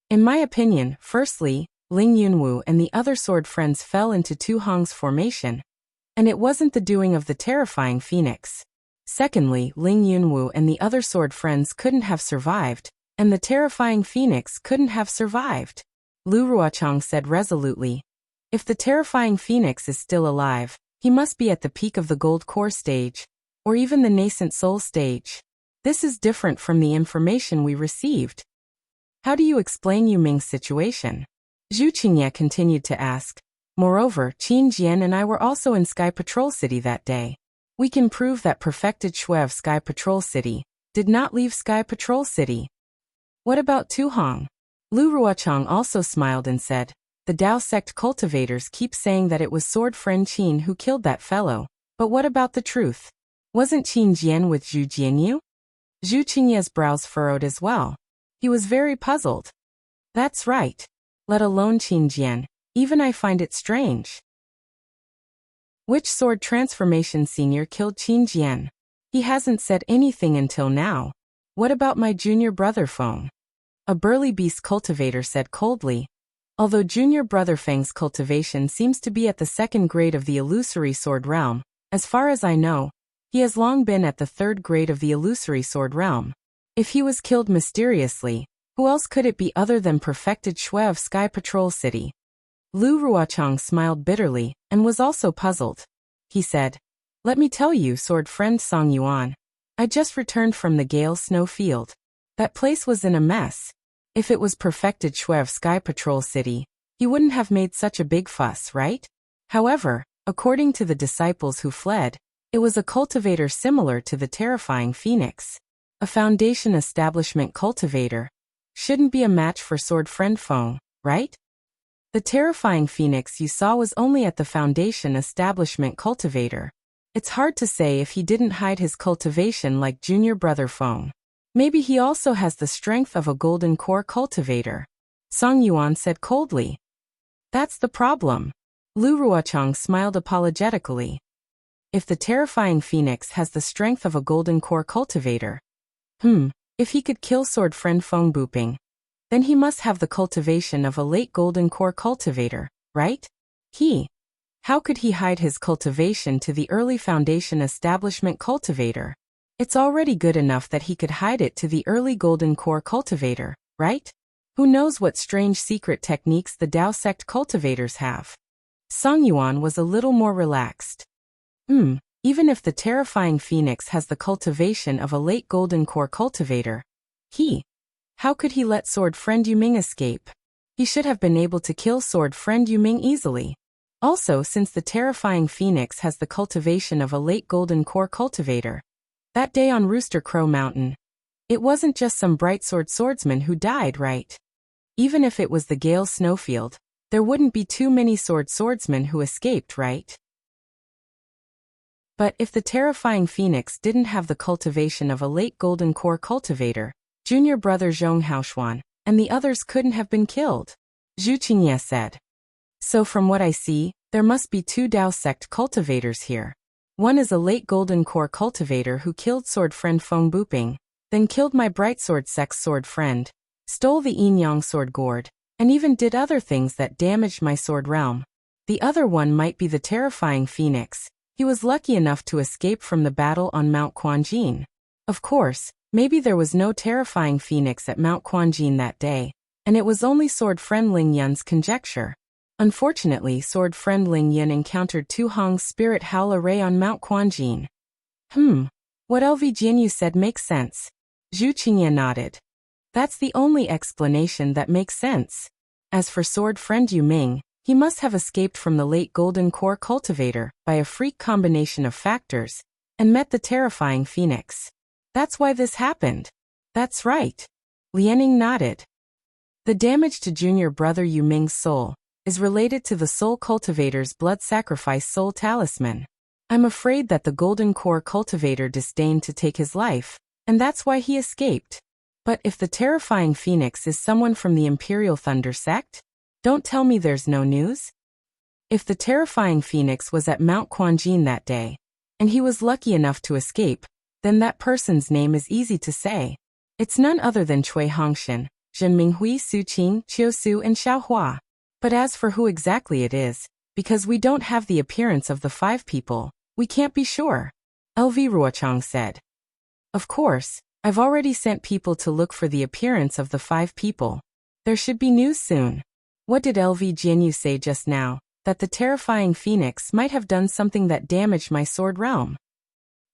In my opinion, firstly, Ling Yunwu and the other sword friends fell into Tu Hong's formation, and it wasn't the doing of the terrifying phoenix. Secondly, Ling Yunwu and the other sword friends couldn't have survived, and the terrifying phoenix couldn't have survived. Lu Ruochang said resolutely. If the terrifying phoenix is still alive, he must be at the peak of the gold core stage, or even the nascent soul stage. This is different from the information we received. How do you explain Yu Ming's situation? Zhu Qingye continued to ask. Moreover, Qin Jian and I were also in Sky Patrol City that day. We can prove that perfected Shui of Sky Patrol City did not leave Sky Patrol City. What about Tu Hong? Lu Ruochang also smiled and said, the Dao sect cultivators keep saying that it was sword friend Qin who killed that fellow, but what about the truth? Wasn't Qin Jian with Zhu Jianyu? Zhu Qingye's brows furrowed as well. He was very puzzled. That's right. Let alone Qin Jian, even I find it strange. Which sword transformation senior killed Qin Jian? He hasn't said anything until now. What about my junior brother Feng? A burly beast cultivator said coldly. Although junior brother Feng's cultivation seems to be at the second grade of the illusory sword realm, as far as I know, he has long been at the third grade of the illusory sword realm. If he was killed mysteriously, who else could it be other than perfected Shui of Sky Patrol City? Lu Ruochang smiled bitterly, and was also puzzled. He said, let me tell you, sword friend Song Yuan, I just returned from the Gale Snow Field. That place was in a mess. If it was perfected Shui of Sky Patrol City, he wouldn't have made such a big fuss, right? However, according to the disciples who fled, it was a cultivator similar to the terrifying phoenix. A Foundation establishment cultivator shouldn't be a match for sword friend Feng, right? The terrifying phoenix you saw was only at the Foundation establishment cultivator. It's hard to say if he didn't hide his cultivation like junior brother Feng. Maybe he also has the strength of a golden core cultivator. Song Yuan said coldly. That's the problem. Lu Ruochang smiled apologetically. If the terrifying phoenix has the strength of a golden core cultivator, if he could kill sword friend Feng Buping, then he must have the cultivation of a late golden core cultivator, right? How could he hide his cultivation to the early Foundation establishment cultivator? It's already good enough that he could hide it to the early golden core cultivator, right? Who knows what strange secret techniques the Dao sect cultivators have? Song Yuan was a little more relaxed. Even if the terrifying phoenix has the cultivation of a late golden core cultivator, how could he let sword friend Yu Ming escape? He should have been able to kill sword friend Yu Ming easily. Also, since the terrifying phoenix has the cultivation of a late golden core cultivator, that day on Rooster Crow Mountain, it wasn't just some bright swordsman who died, right? Even if it was the Gale Snowfield, there wouldn't be too many swordsmen who escaped, right? But if the terrifying phoenix didn't have the cultivation of a late golden core cultivator, junior brother Zhong Haoshuan and the others couldn't have been killed, Zhu Qingye said. So from what I see, there must be two Dao sect cultivators here. One is a late golden core cultivator who killed sword friend Feng Buping, then killed my bright sword sex sword friend, stole the yin yang sword gourd, and even did other things that damaged my sword realm. The other one might be the terrifying phoenix. He was lucky enough to escape from the battle on Mount Quanjin. Of course, maybe there was no terrifying phoenix at Mount Quanjin that day, and it was only sword friend Ling Yun's conjecture. Unfortunately, sword friend Ling Yun encountered Tu Hong's spirit Howl Array on Mount Quanjin. What LV Jianyu said makes sense. Zhu Qingye nodded. That's the only explanation that makes sense. As for sword friend Yu Ming, he must have escaped from the late Golden Core cultivator by a freak combination of factors, and met the terrifying phoenix. That's why this happened. That's right. Lianing nodded. The damage to junior brother Yu Ming's soul is related to the soul cultivator's blood sacrifice soul talisman. I'm afraid that the Golden Core cultivator disdained to take his life, and that's why he escaped. But if the terrifying phoenix is someone from the Imperial Thunder sect? Don't tell me there's no news? If the terrifying phoenix was at Mount Quanjin that day, and he was lucky enough to escape, then that person's name is easy to say. It's none other than Cui Hongxian, Zhen Minghui, Su Qing, Qiu Su, and Xiao Hua. But as for who exactly it is, because we don't have the appearance of the 5 people, we can't be sure. LV Ruochang said. Of course, I've already sent people to look for the appearance of the 5 people. There should be news soon. What did LV Jianyu say just now? That the terrifying phoenix might have done something that damaged my sword realm.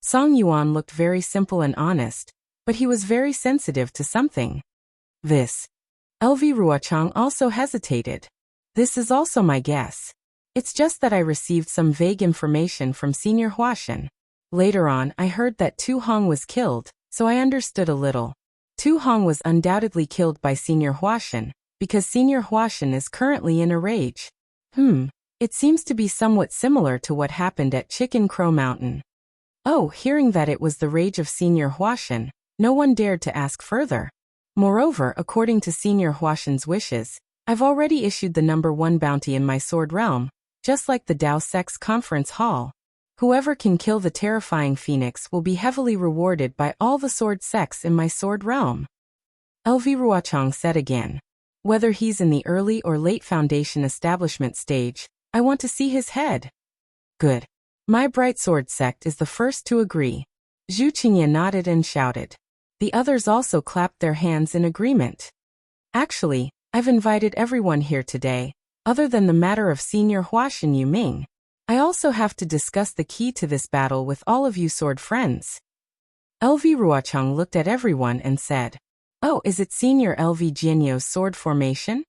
Song Yuan looked very simple and honest, but he was very sensitive to something. This. LV Ruochang also hesitated. This is also my guess. It's just that I received some vague information from Senior Huashan. Later on, I heard that Tu Hong was killed, so I understood a little. Tu Hong was undoubtedly killed by Senior Huashan, because Senior Huashan is currently in a rage. It seems to be somewhat similar to what happened at Chicken Crow Mountain. Oh, hearing that it was the rage of Senior Huashan, no one dared to ask further. Moreover, according to Senior Huashan's wishes, I've already issued the #1 bounty in my sword realm, just like the Dao Sex Conference Hall. Whoever can kill the terrifying phoenix will be heavily rewarded by all the sword sects in my sword realm. LV Ruochang said again. Whether he's in the early or late foundation establishment stage, I want to see his head. Good. My bright sword sect is the first to agree. Zhu Qingye nodded and shouted. The others also clapped their hands in agreement. Actually, I've invited everyone here today, other than the matter of Senior Huashan Yu Ming. I also have to discuss the key to this battle with all of you sword friends. LV Ruochang looked at everyone and said, Oh, is it Senior LV Jianyu's sword formation?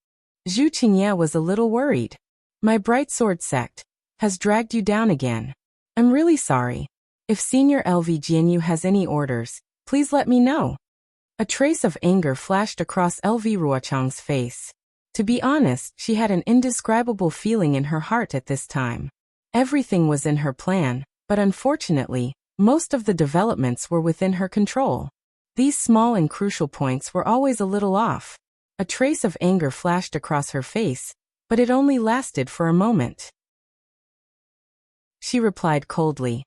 Zhu Qingye was a little worried. My bright sword sect has dragged you down again. I'm really sorry. If Senior LV Jianyu has any orders, please let me know. A trace of anger flashed across LV Ruochang's face. To be honest, she had an indescribable feeling in her heart at this time. Everything was in her plan, but unfortunately, most of the developments were within her control. These small and crucial points were always a little off. A trace of anger flashed across her face, but it only lasted for a moment. She replied coldly.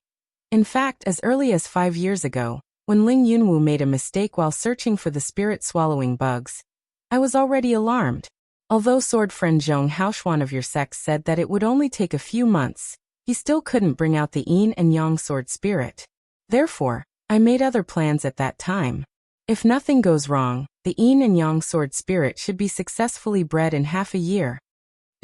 In fact, as early as 5 years ago, when Ling Yunwu made a mistake while searching for the spirit-swallowing bugs, I was already alarmed. Although sword friend Zhong Haoshuan of your sex said that it would only take a few months, he still couldn't bring out the yin and yang sword spirit. Therefore, I made other plans at that time. If nothing goes wrong, the yin and yang sword spirit should be successfully bred in half a year.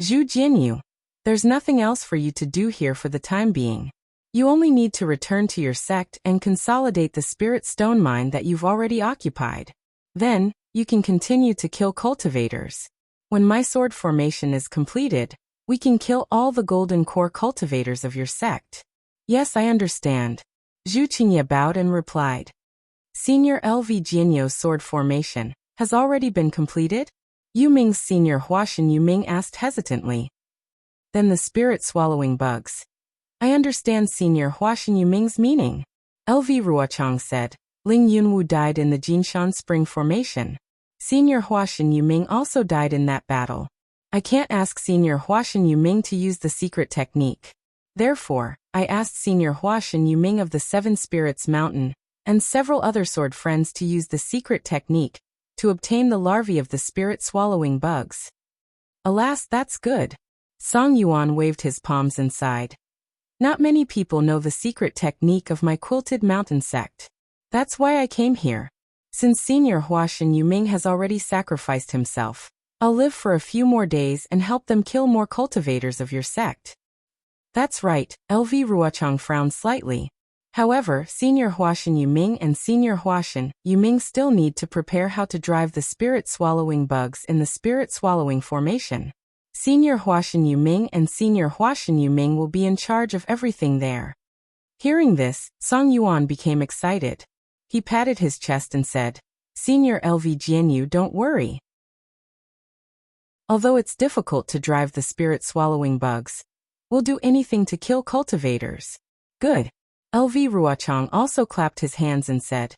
Zhu Jianyu, there's nothing else for you to do here for the time being. You only need to return to your sect and consolidate the spirit stone mine that you've already occupied. Then, you can continue to kill cultivators. When my sword formation is completed, we can kill all the golden core cultivators of your sect. Yes, I understand. Zhu Qingye bowed and replied. Senior LV Jianyu's sword formation has already been completed? Yu Ming's Senior Huashan Yu Ming asked hesitantly. Then the spirit-swallowing bugs. I understand Senior Huashan Yu Ming's meaning. LV Ruochang said. Ling Yunwu died in the Jinshan Spring Formation. Senior Huashan Yu Ming also died in that battle. I can't ask Senior Huashan Yu Ming to use the secret technique. Therefore, I asked Senior Huashan Yu Ming of the Seven Spirits Mountain and several other sword friends to use the secret technique to obtain the larvae of the spirit-swallowing bugs. Alas, that's good. Song Yuan waved his palms and sighed. Not many people know the secret technique of my quilted mountain sect. That's why I came here. Since Senior Huashan Yuming has already sacrificed himself, I'll live for a few more days and help them kill more cultivators of your sect. That's right, LV Ruochang frowned slightly. However, Senior Huashan Yuming and Senior Huashan Yuming still need to prepare how to drive the spirit-swallowing bugs in the spirit-swallowing formation. Senior Huashan Yuming and Senior Huashan Yuming will be in charge of everything there. Hearing this, Song Yuan became excited. He patted his chest and said, Senior LV Jianyu, don't worry. Although it's difficult to drive the spirit-swallowing bugs, we'll do anything to kill cultivators. Good. LV Ruochang also clapped his hands and said,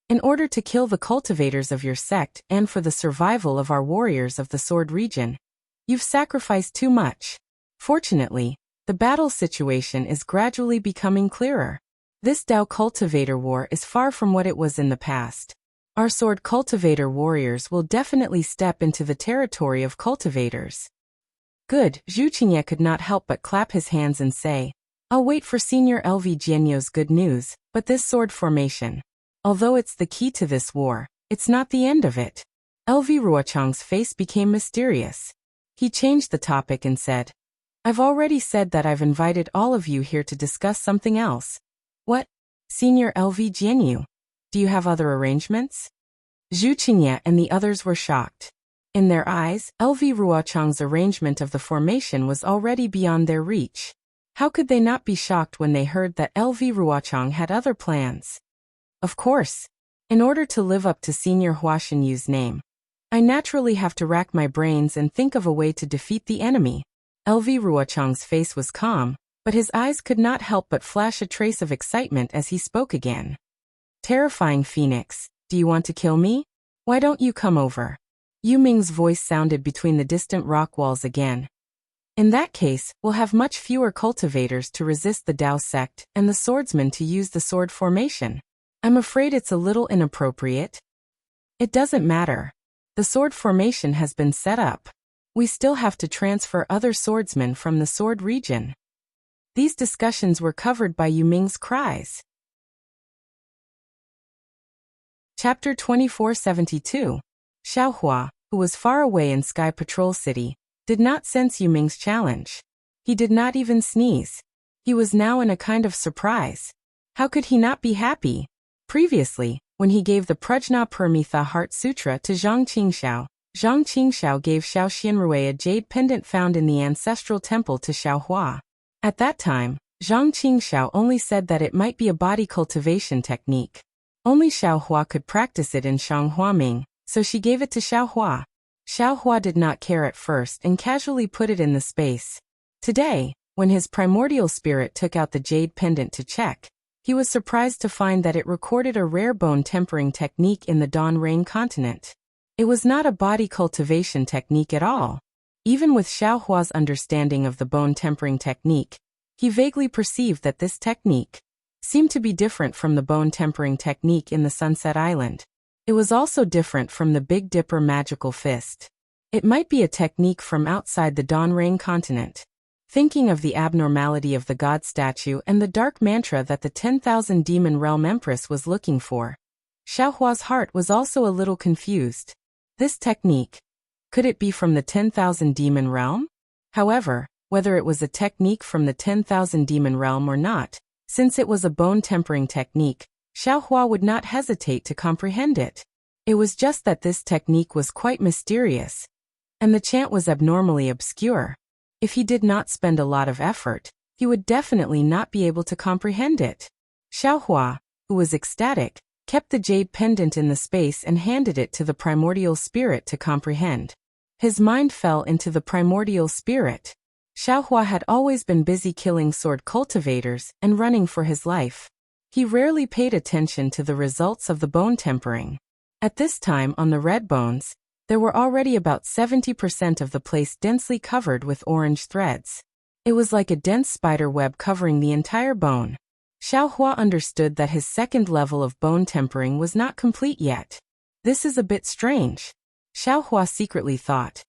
in order to kill the cultivators of your sect and for the survival of our warriors of the Sword region, you've sacrificed too much. Fortunately, the battle situation is gradually becoming clearer. This Dao cultivator war is far from what it was in the past. Our sword cultivator warriors will definitely step into the territory of cultivators. Good, Zhu Qingye could not help but clap his hands and say, I'll wait for Senior LV Jianyo's good news, but this sword formation, although it's the key to this war, it's not the end of it. LV Ruochang's face became mysterious. He changed the topic and said, I've already said that I've invited all of you here to discuss something else. What? Senior LV Jianyu? Do you have other arrangements? Zhu Qingye and the others were shocked. In their eyes, LV Ruochang's arrangement of the formation was already beyond their reach. How could they not be shocked when they heard that LV Ruochang had other plans? Of course. In order to live up to Senior Huashan Yu's name, I naturally have to rack my brains and think of a way to defeat the enemy. LV Ruochang's face was calm, but his eyes could not help but flash a trace of excitement as he spoke again. Terrifying Phoenix, do you want to kill me? Why don't you come over? Yu Ming's voice sounded between the distant rock walls again. In that case, we'll have much fewer cultivators to resist the Dao sect and the swordsmen to use the sword formation. I'm afraid it's a little inappropriate. It doesn't matter. The sword formation has been set up. We still have to transfer other swordsmen from the sword region. These discussions were covered by Yu Ming's cries. Chapter 2472. Xiaohua, who was far away in Sky Patrol City, did not sense Yu Ming's challenge. He did not even sneeze. He was now in a kind of surprise. How could he not be happy? Previously, when he gave the Prajna Paramitha Heart Sutra to Zhang Qingxiao gave Xiao Xianrui a jade pendant found in the ancestral temple to Xiaohua. At that time, Zhang Qingxiao only said that it might be a body cultivation technique. Only Xiaohua could practice it in Shanghuaming, so she gave it to Xiaohua. Xiaohua did not care at first and casually put it in the space. Today, when his primordial spirit took out the jade pendant to check, he was surprised to find that it recorded a rare bone tempering technique in the Dan Rain continent. It was not a body cultivation technique at all. Even with Xiaohua's understanding of the bone tempering technique, he vaguely perceived that this technique seemed to be different from the bone tempering technique in the Sunset Island. It was also different from the Big Dipper magical fist. It might be a technique from outside the Dan Rain continent. Thinking of the abnormality of the god statue and the dark mantra that the 10,000 Demon Realm Empress was looking for, Xiaohua's heart was also a little confused. This technique, could it be from the 10,000 Demon Realm? However, whether it was a technique from the 10,000 Demon Realm or not, since it was a bone tempering technique, Xiaohua would not hesitate to comprehend it. It was just that this technique was quite mysterious, and the chant was abnormally obscure. If he did not spend a lot of effort, he would definitely not be able to comprehend it. Xiaohua, who was ecstatic, kept the jade pendant in the space and handed it to the primordial spirit to comprehend. His mind fell into the primordial spirit. Xiaohua had always been busy killing sword cultivators and running for his life. He rarely paid attention to the results of the bone tempering. At this time on the red bones, there were already about 70% of the place densely covered with orange threads. It was like a dense spider web covering the entire bone. Xiaohua understood that his second level of bone tempering was not complete yet. This is a bit strange. Xiaohua secretly thought.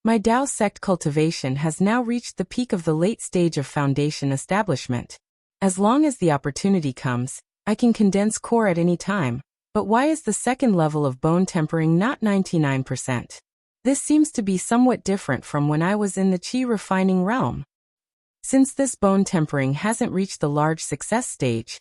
My Dao sect cultivation has now reached the peak of the late stage of foundation establishment. As long as the opportunity comes, I can condense core at any time. But why is the second level of bone tempering not 99%? This seems to be somewhat different from when I was in the qi refining realm. Since this bone tempering hasn't reached the large success stage,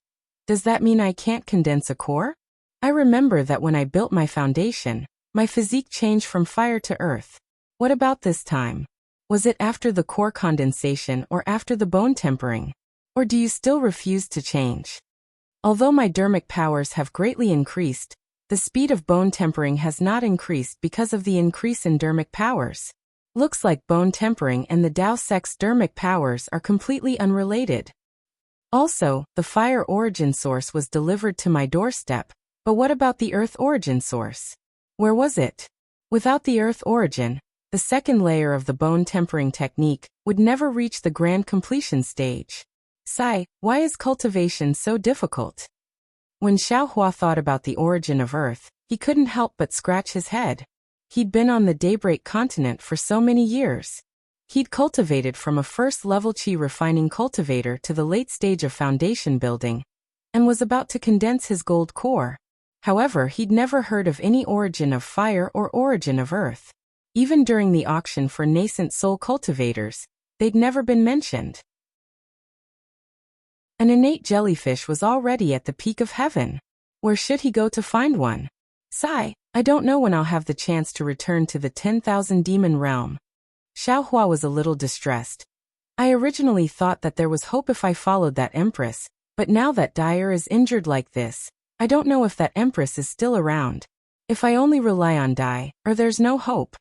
does that mean I can't condense a core? I remember that when I built my foundation, my physique changed from fire to earth. What about this time? Was it after the core condensation or after the bone tempering? Or do you still refuse to change? Although my dermic powers have greatly increased, the speed of bone tempering has not increased because of the increase in dermic powers. Looks like bone tempering and the Dao sect's dermic powers are completely unrelated. Also, the fire origin source was delivered to my doorstep, but what about the earth origin source? Where was it? Without the earth origin, the second layer of the bone tempering technique would never reach the grand completion stage. Sai, why is cultivation so difficult? When Xiaohua thought about the origin of earth, he couldn't help but scratch his head. He'd been on the Daybreak continent for so many years. He'd cultivated from a first-level qi refining cultivator to the late stage of foundation building, and was about to condense his gold core. However, he'd never heard of any origin of fire or origin of earth. Even during the auction for nascent soul cultivators, they'd never been mentioned. An innate jellyfish was already at the peak of heaven. Where should he go to find one? Sigh, I don't know when I'll have the chance to return to the 10,000 demon realm. Xiaohua was a little distressed. I originally thought that there was hope if I followed that empress, but now that Dyer is injured like this, I don't know if that empress is still around. If I only rely on Dai, or there's no hope.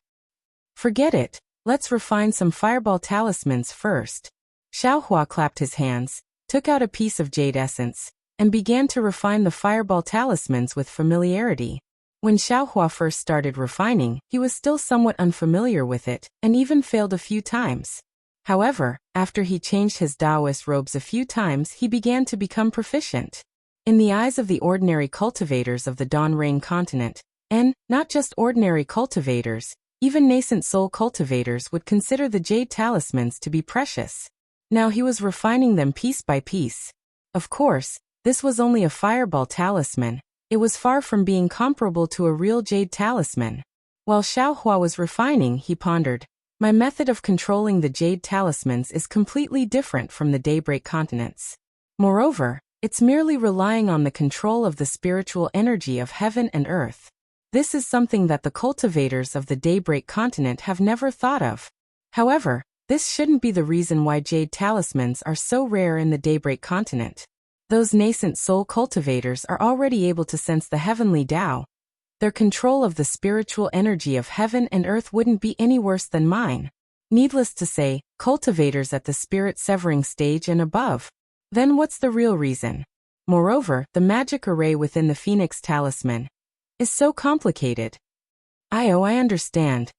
Forget it, let's refine some fireball talismans first. Xiaohua clapped his hands, took out a piece of jade essence, and began to refine the fireball talismans with familiarity. When Xiaohua first started refining, he was still somewhat unfamiliar with it, and even failed a few times. However, after he changed his Taoist robes a few times, he began to become proficient. In the eyes of the ordinary cultivators of the Dawn Rain continent, and not just ordinary cultivators, even nascent soul cultivators would consider the jade talismans to be precious. Now he was refining them piece by piece. Of course, this was only a fireball talisman. It was far from being comparable to a real jade talisman. While Xiaohua was refining, he pondered, my method of controlling the jade talismans is completely different from the Daybreak continents. Moreover, it's merely relying on the control of the spiritual energy of heaven and earth. This is something that the cultivators of the Daybreak continent have never thought of. However, this shouldn't be the reason why jade talismans are so rare in the Daybreak continent. Those nascent soul cultivators are already able to sense the heavenly Tao. Their control of the spiritual energy of heaven and earth wouldn't be any worse than mine. Needless to say, cultivators at the spirit severing stage and above. Then what's the real reason? Moreover, the magic array within the Phoenix talisman is so complicated. I understand.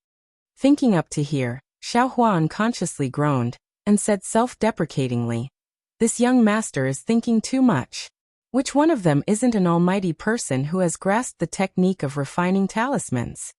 Thinking up to here, Xiaohua unconsciously groaned, and said self-deprecatingly, this young master is thinking too much. Which one of them isn't an almighty person who has grasped the technique of refining talismans?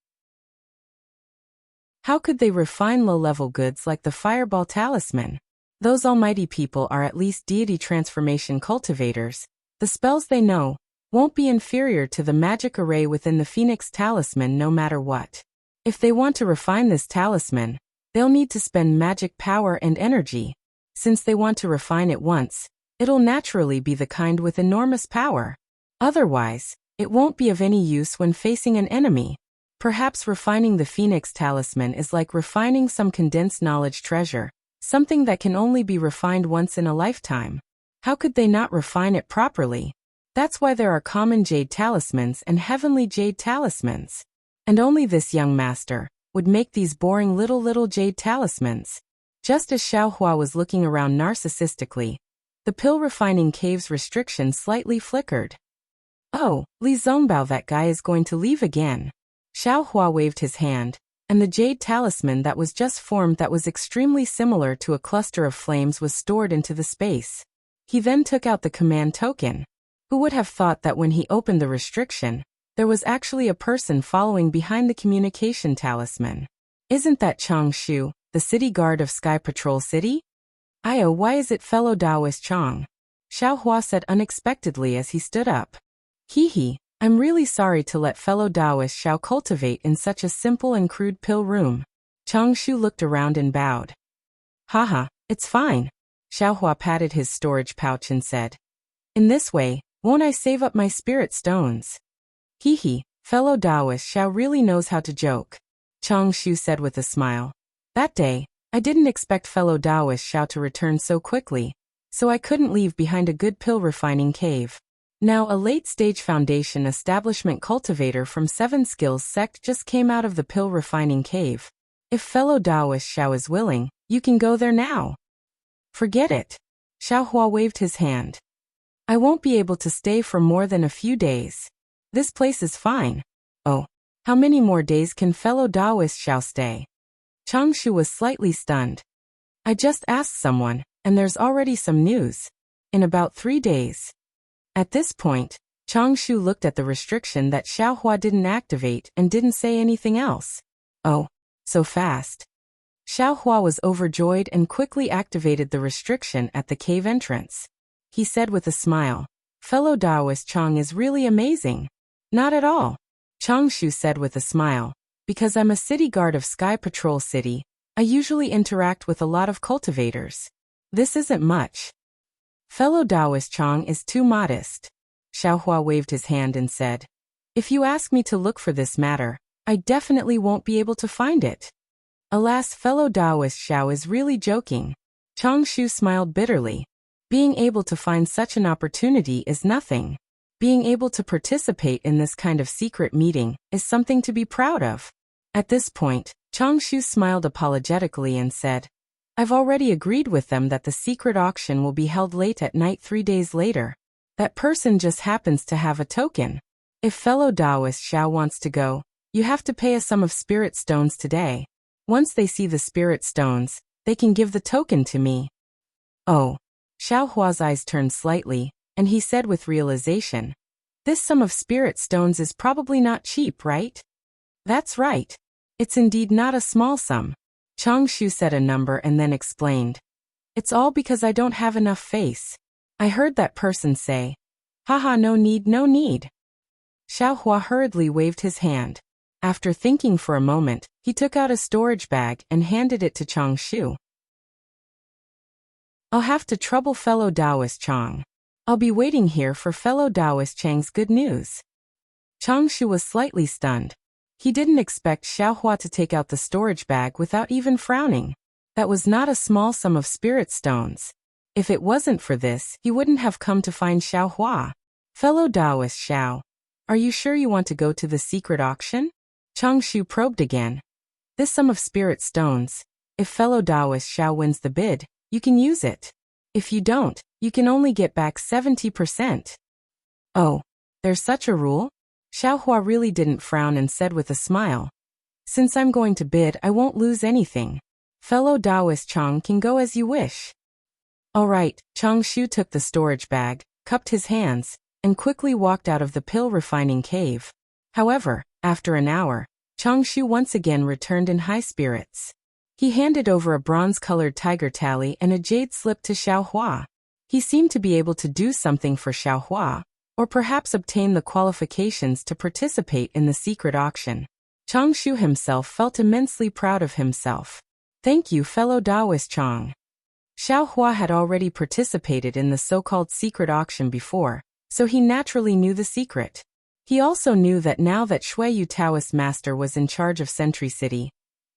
How could they refine low-level goods like the fireball talisman? Those almighty people are at least deity transformation cultivators. The spells they know won't be inferior to the magic array within the Phoenix talisman no matter what. If they want to refine this talisman, they'll need to spend magic power and energy. Since they want to refine it once, it'll naturally be the kind with enormous power. Otherwise, it won't be of any use when facing an enemy. Perhaps refining the Phoenix talisman is like refining some condensed knowledge treasure, something that can only be refined once in a lifetime. How could they not refine it properly? That's why there are common jade talismans and heavenly jade talismans. And only this young master would make these boring little jade talismans. Just as Xiaohua was looking around narcissistically, the pill refining cave's restriction slightly flickered. Oh, Li Zongbao, that guy is going to leave again. Xiaohua waved his hand, and the jade talisman that was just formed that was extremely similar to a cluster of flames was stored into the space. He then took out the command token. Who would have thought that when he opened the restriction, there was actually a person following behind the communication talisman? Isn't that Chang Shu, the city guard of Sky Patrol City? Why is it fellow Taoist Chang? Xiao Hua said unexpectedly as he stood up. I'm really sorry to let fellow Taoist Xiao cultivate in such a simple and crude pill room. Chang Shu looked around and bowed. Haha, it's fine. Xiao Hua patted his storage pouch and said. In this way, won't I save up my spirit stones? Fellow Taoist Xiao really knows how to joke. Chang Shu said with a smile. That day, I didn't expect fellow Taoist Xiao to return so quickly, so I couldn't leave behind a good pill refining cave. Now a late-stage foundation establishment cultivator from 7 Skills sect just came out of the pill refining cave. If fellow Taoist Xiao is willing, you can go there now. Forget it. Xiao Hua waved his hand. I won't be able to stay for more than a few days. This place is fine. Oh, how many more days can fellow Taoist Xiao stay? Chang Shu was slightly stunned. I just asked someone, and there's already some news. In about 3 days. At this point, Chang Shu looked at the restriction that Xiao Hua didn't activate and didn't say anything else. Oh, so fast. Xiao Hua was overjoyed and quickly activated the restriction at the cave entrance. He said with a smile, fellow Taoist Chang is really amazing. Not at all. Chang Shu said with a smile. Because I'm a city guard of Sky Patrol City, I usually interact with a lot of cultivators. This isn't much. Fellow Taoist Chang is too modest. Xiao Hua waved his hand and said. If you ask me to look for this matter, I definitely won't be able to find it. Alas, fellow Taoist Xiao is really joking. Chang Shu smiled bitterly. Being able to find such an opportunity is nothing. Being able to participate in this kind of secret meeting is something to be proud of. At this point, Chang Shu smiled apologetically and said, I've already agreed with them that the secret auction will be held late at night 3 days later. That person just happens to have a token. If fellow Taoist Xiao wants to go, you have to pay a sum of spirit stones today. Once they see the spirit stones, they can give the token to me. Oh. Xiao Hua's eyes turned slightly, and he said with realization, this sum of spirit stones is probably not cheap, right? That's right. It's indeed not a small sum. Chang Shu said a number and then explained. It's all because I don't have enough face. I heard that person say, haha, no need, no need. Xiao Hua hurriedly waved his hand. After thinking for a moment, he took out a storage bag and handed it to Chang Shu. I'll have to trouble fellow Taoist Chang. I'll be waiting here for fellow Taoist Chang's good news. Chang Shu was slightly stunned. He didn't expect Xiao Hua to take out the storage bag without even frowning. That was not a small sum of spirit stones. If it wasn't for this, he wouldn't have come to find Xiao Hua. Fellow Taoist Xiao, are you sure you want to go to the secret auction? Chang Shu probed again. This sum of spirit stones, if fellow Taoist Xiao wins the bid, you can use it. If you don't, you can only get back 70%. Oh, there's such a rule? Xiao Hua really didn't frown and said with a smile. Since I'm going to bid, I won't lose anything. Fellow Taoist Chang can go as you wish. All right, Chang Shu took the storage bag, cupped his hands, and quickly walked out of the pill refining cave. However, after an hour, Chang Shu once again returned in high spirits. He handed over a bronze-colored tiger tally and a jade slip to Xiao Hua. He seemed to be able to do something for Xiao Hua, or perhaps obtain the qualifications to participate in the secret auction. Chang Shu himself felt immensely proud of himself. Thank you, fellow Taoist Chang. Xiao Hua had already participated in the so-called secret auction before, so he naturally knew the secret. He also knew that now that Shuiyu Taoist Master was in charge of Sentry City,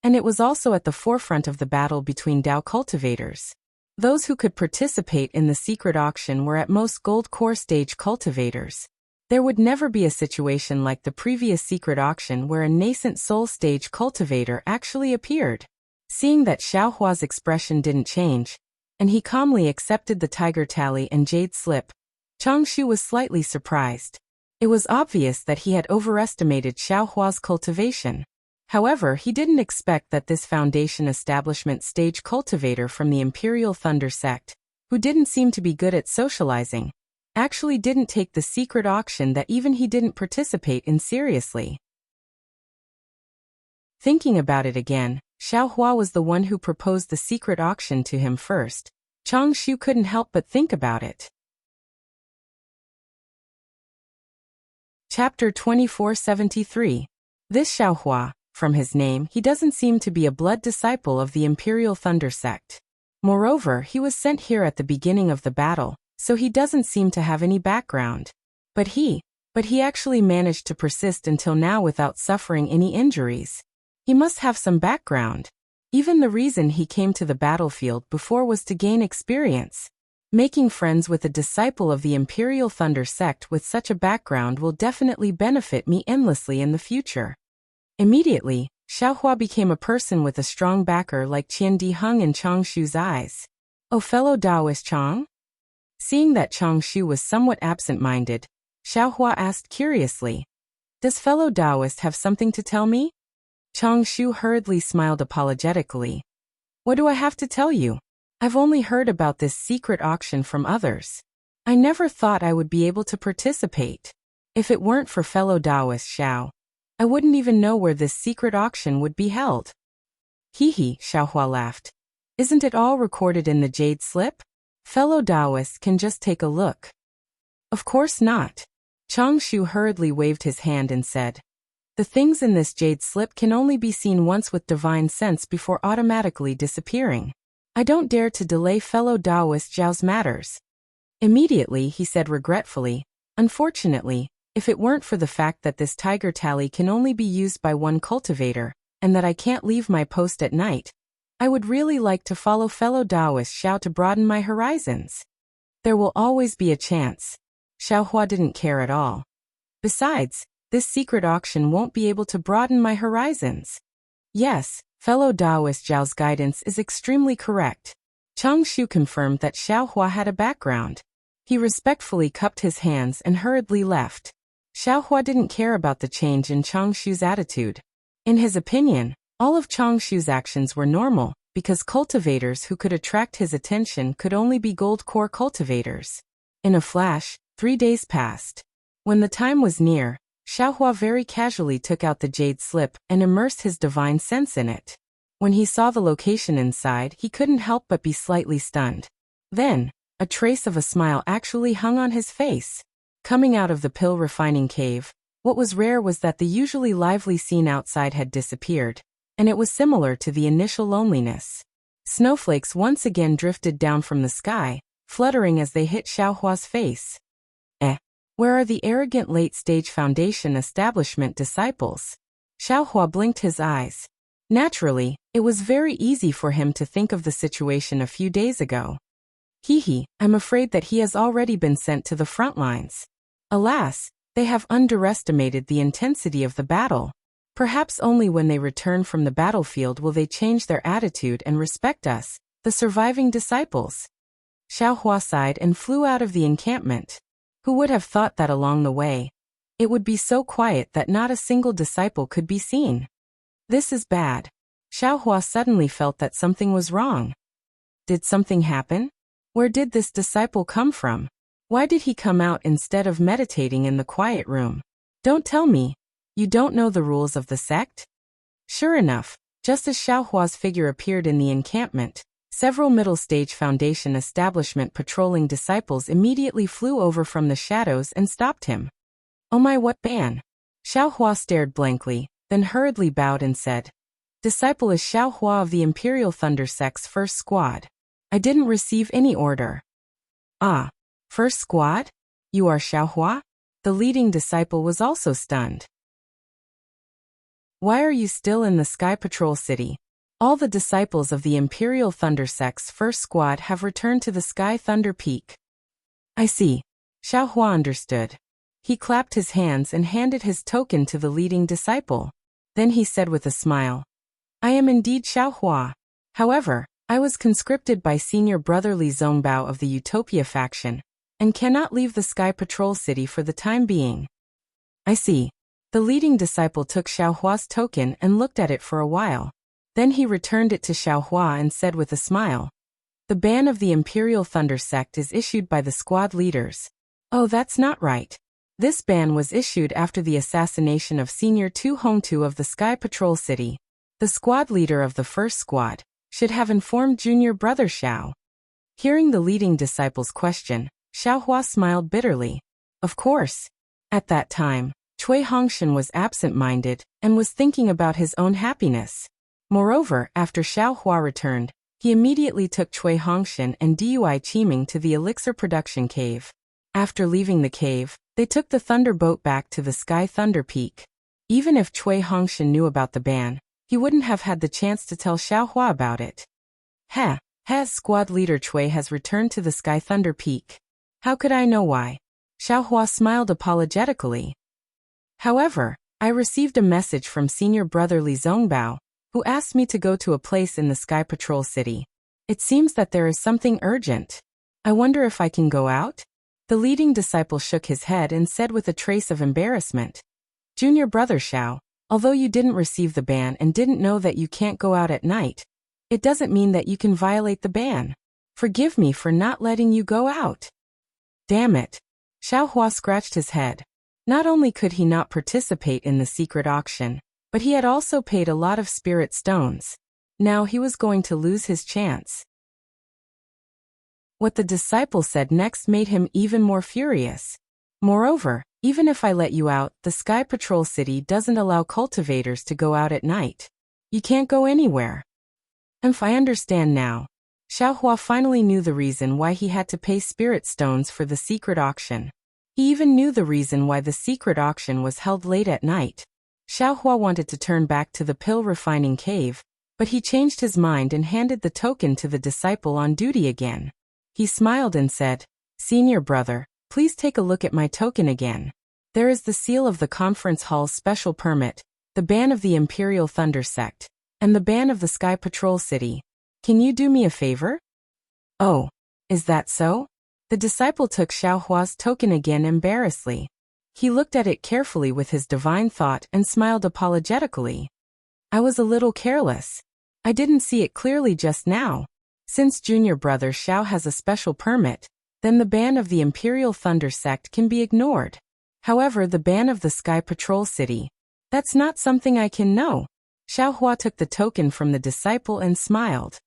and it was also at the forefront of the battle between Tao cultivators. Those who could participate in the secret auction were at most gold core stage cultivators. There would never be a situation like the previous secret auction where a nascent soul stage cultivator actually appeared. Seeing that Xiao Hua's expression didn't change, and he calmly accepted the tiger tally and jade slip, Chang Shu was slightly surprised. It was obvious that he had overestimated Xiao Hua's cultivation. However, he didn't expect that this foundation establishment stage cultivator from the Imperial Thunder sect who didn't seem to be good at socializing, actually didn't take the secret auction that even he didn't participate in seriously. Thinking about it again, Xiaohua was the one who proposed the secret auction to him first. Changshu couldn't help but think about it. Chapter 2473. This Xiaohua, from his name, he doesn't seem to be a blood disciple of the Imperial Thunder sect. Moreover, he was sent here at the beginning of the battle, so he doesn't seem to have any background. But he actually managed to persist until now without suffering any injuries. He must have some background. Even the reason he came to the battlefield before was to gain experience. Making friends with a disciple of the Imperial Thunder sect with such a background will definitely benefit me endlessly in the future. Immediately, Xiaohua became a person with a strong backer like Qian Diheng in Changshu's eyes. "Oh, fellow Taoist Chang?" Seeing that Changshu was somewhat absent-minded, Xiaohua asked curiously, "Does fellow Taoist have something to tell me?" Changshu hurriedly smiled apologetically. "What do I have to tell you? I've only heard about this secret auction from others. I never thought I would be able to participate. If it weren't for fellow Taoist Xiao, I wouldn't even know where this secret auction would be held." "Hee," Xiaohua laughed. "Isn't it all recorded in the jade slip? Fellow Taoists can just take a look." "Of course not." Changshu hurriedly waved his hand and said, "The things in this jade slip can only be seen once with divine sense before automatically disappearing. I don't dare to delay fellow Taoist Zhao's matters." Immediately he said regretfully, "Unfortunately, if it weren't for the fact that this tiger tally can only be used by one cultivator, and that I can't leave my post at night, I would really like to follow fellow Taoist Xiao to broaden my horizons. There will always be a chance." Xiaohua didn't care at all. "Besides, this secret auction won't be able to broaden my horizons." "Yes, fellow Taoist Zhao's guidance is extremely correct." Changshu confirmed that Xiaohua had a background. He respectfully cupped his hands and hurriedly left. Xiaohua didn't care about the change in Changshu's attitude. In his opinion, all of Changshu's actions were normal, because cultivators who could attract his attention could only be gold core cultivators. In a flash, 3 days passed. When the time was near, Xiaohua very casually took out the jade slip and immersed his divine sense in it. When he saw the location inside, he couldn't help but be slightly stunned. Then, a trace of a smile actually hung on his face. Coming out of the pill refining cave, what was rare was that the usually lively scene outside had disappeared, and it was similar to the initial loneliness. Snowflakes once again drifted down from the sky, fluttering as they hit Xiaohua's face. Where are the arrogant late-stage foundation establishment disciples? Xiaohua blinked his eyes. Naturally, it was very easy for him to think of the situation a few days ago. I'm afraid that he has already been sent to the front lines. Alas, they have underestimated the intensity of the battle. Perhaps only when they return from the battlefield will they change their attitude and respect us, the surviving disciples." Xiaohua sighed and flew out of the encampment. Who would have thought that along the way, it would be so quiet that not a single disciple could be seen? This is bad. Xiaohua suddenly felt that something was wrong. Did something happen? Where did this disciple come from? Why did he come out instead of meditating in the quiet room? Don't tell me, you don't know the rules of the sect? Sure enough, just as Xiaohua's figure appeared in the encampment, several middle-stage Foundation establishment patrolling disciples immediately flew over from the shadows and stopped him. "Oh my, what ban?" Xiaohua stared blankly, then hurriedly bowed and said, "Disciple is Xiaohua of the Imperial Thunder Sect's first squad. I didn't receive any order." "Ah, first squad? You are Xiaohua?" The leading disciple was also stunned. "Why are you still in the Sky Patrol City? All the disciples of the Imperial Thunder Sect's first squad have returned to the Sky Thunder Peak." "I see." Xiaohua understood. He clapped his hands and handed his token to the leading disciple. Then he said with a smile, "I am indeed Xiaohua. However, I was conscripted by Senior Brother Li Zongbao of the Utopia faction, and cannot leave the Sky Patrol City for the time being." "I see." The leading disciple took Xiaohua's token and looked at it for a while. Then he returned it to Xiaohua and said with a smile, The ban of the Imperial Thunder sect is issued by the squad leaders. Oh, that's not right. This ban was issued after the assassination of Senior Tu Hongtu of the Sky Patrol City. The squad leader of the first squad should have informed junior brother Xiao. Hearing the leading disciple's question, Xiaohua smiled bitterly. Of course. At that time, Cui Hongshan was absent-minded and was thinking about his own happiness. Moreover, after Xiaohua returned, he immediately took Cui Hongshan and Dui Qiming to the elixir production cave. After leaving the cave, they took the thunder boat back to the Sky Thunder Peak. Even if Cui Hongshan knew about the ban, he wouldn't have had the chance to tell Xiaohua about it. Squad leader Cui has returned to the Sky Thunder Peak. How could I know why? Xiaohua smiled apologetically. However, I received a message from senior brother Li Zongbao, who asked me to go to a place in the Sky Patrol City. It seems that there is something urgent. I wonder if I can go out? The leading disciple shook his head and said with a trace of embarrassment, Junior brother Xiao, although you didn't receive the ban and didn't know that you can't go out at night, it doesn't mean that you can violate the ban. Forgive me for not letting you go out. Damn it. Xiaohua scratched his head. Not only could he not participate in the secret auction, but he had also paid a lot of spirit stones. Now he was going to lose his chance. What the disciple said next made him even more furious. Moreover, even if I let you out, the Sky Patrol City doesn't allow cultivators to go out at night. You can't go anywhere. If I understand now. Xiaohua finally knew the reason why he had to pay spirit stones for the secret auction. He even knew the reason why the secret auction was held late at night. Xiaohua wanted to turn back to the pill refining cave, but he changed his mind and handed the token to the disciple on duty again. He smiled and said, Senior brother, please take a look at my token again. There is the seal of the conference hall's special permit, the ban of the Imperial Thunder sect, and the ban of the Sky Patrol City. Can you do me a favor? Oh, is that so? The disciple took Xiaohua's token again embarrassedly. He looked at it carefully with his divine thought and smiled apologetically. I was a little careless. I didn't see it clearly just now. Since junior brother Xiao has a special permit, then the ban of the Imperial Thunder sect can be ignored. However, the ban of the Sky Patrol City, that's not something I can know. Xiaohua took the token from the disciple and smiled.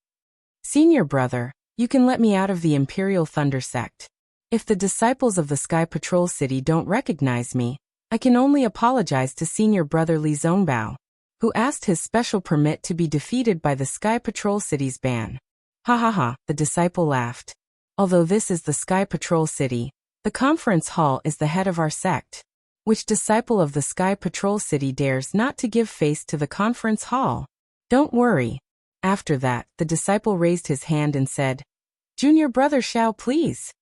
Senior brother, you can let me out of the Imperial Thunder sect. If the disciples of the Sky Patrol City don't recognize me, I can only apologize to senior brother Li Zongbao, who asked his special permit to be defeated by the Sky Patrol City's ban. Ha ha ha, the disciple laughed. Although this is the Sky Patrol City, the conference hall is the head of our sect. Which disciple of the Sky Patrol City dares not to give face to the conference hall? Don't worry. After that, the disciple raised his hand and said, Junior brother Xiao, please.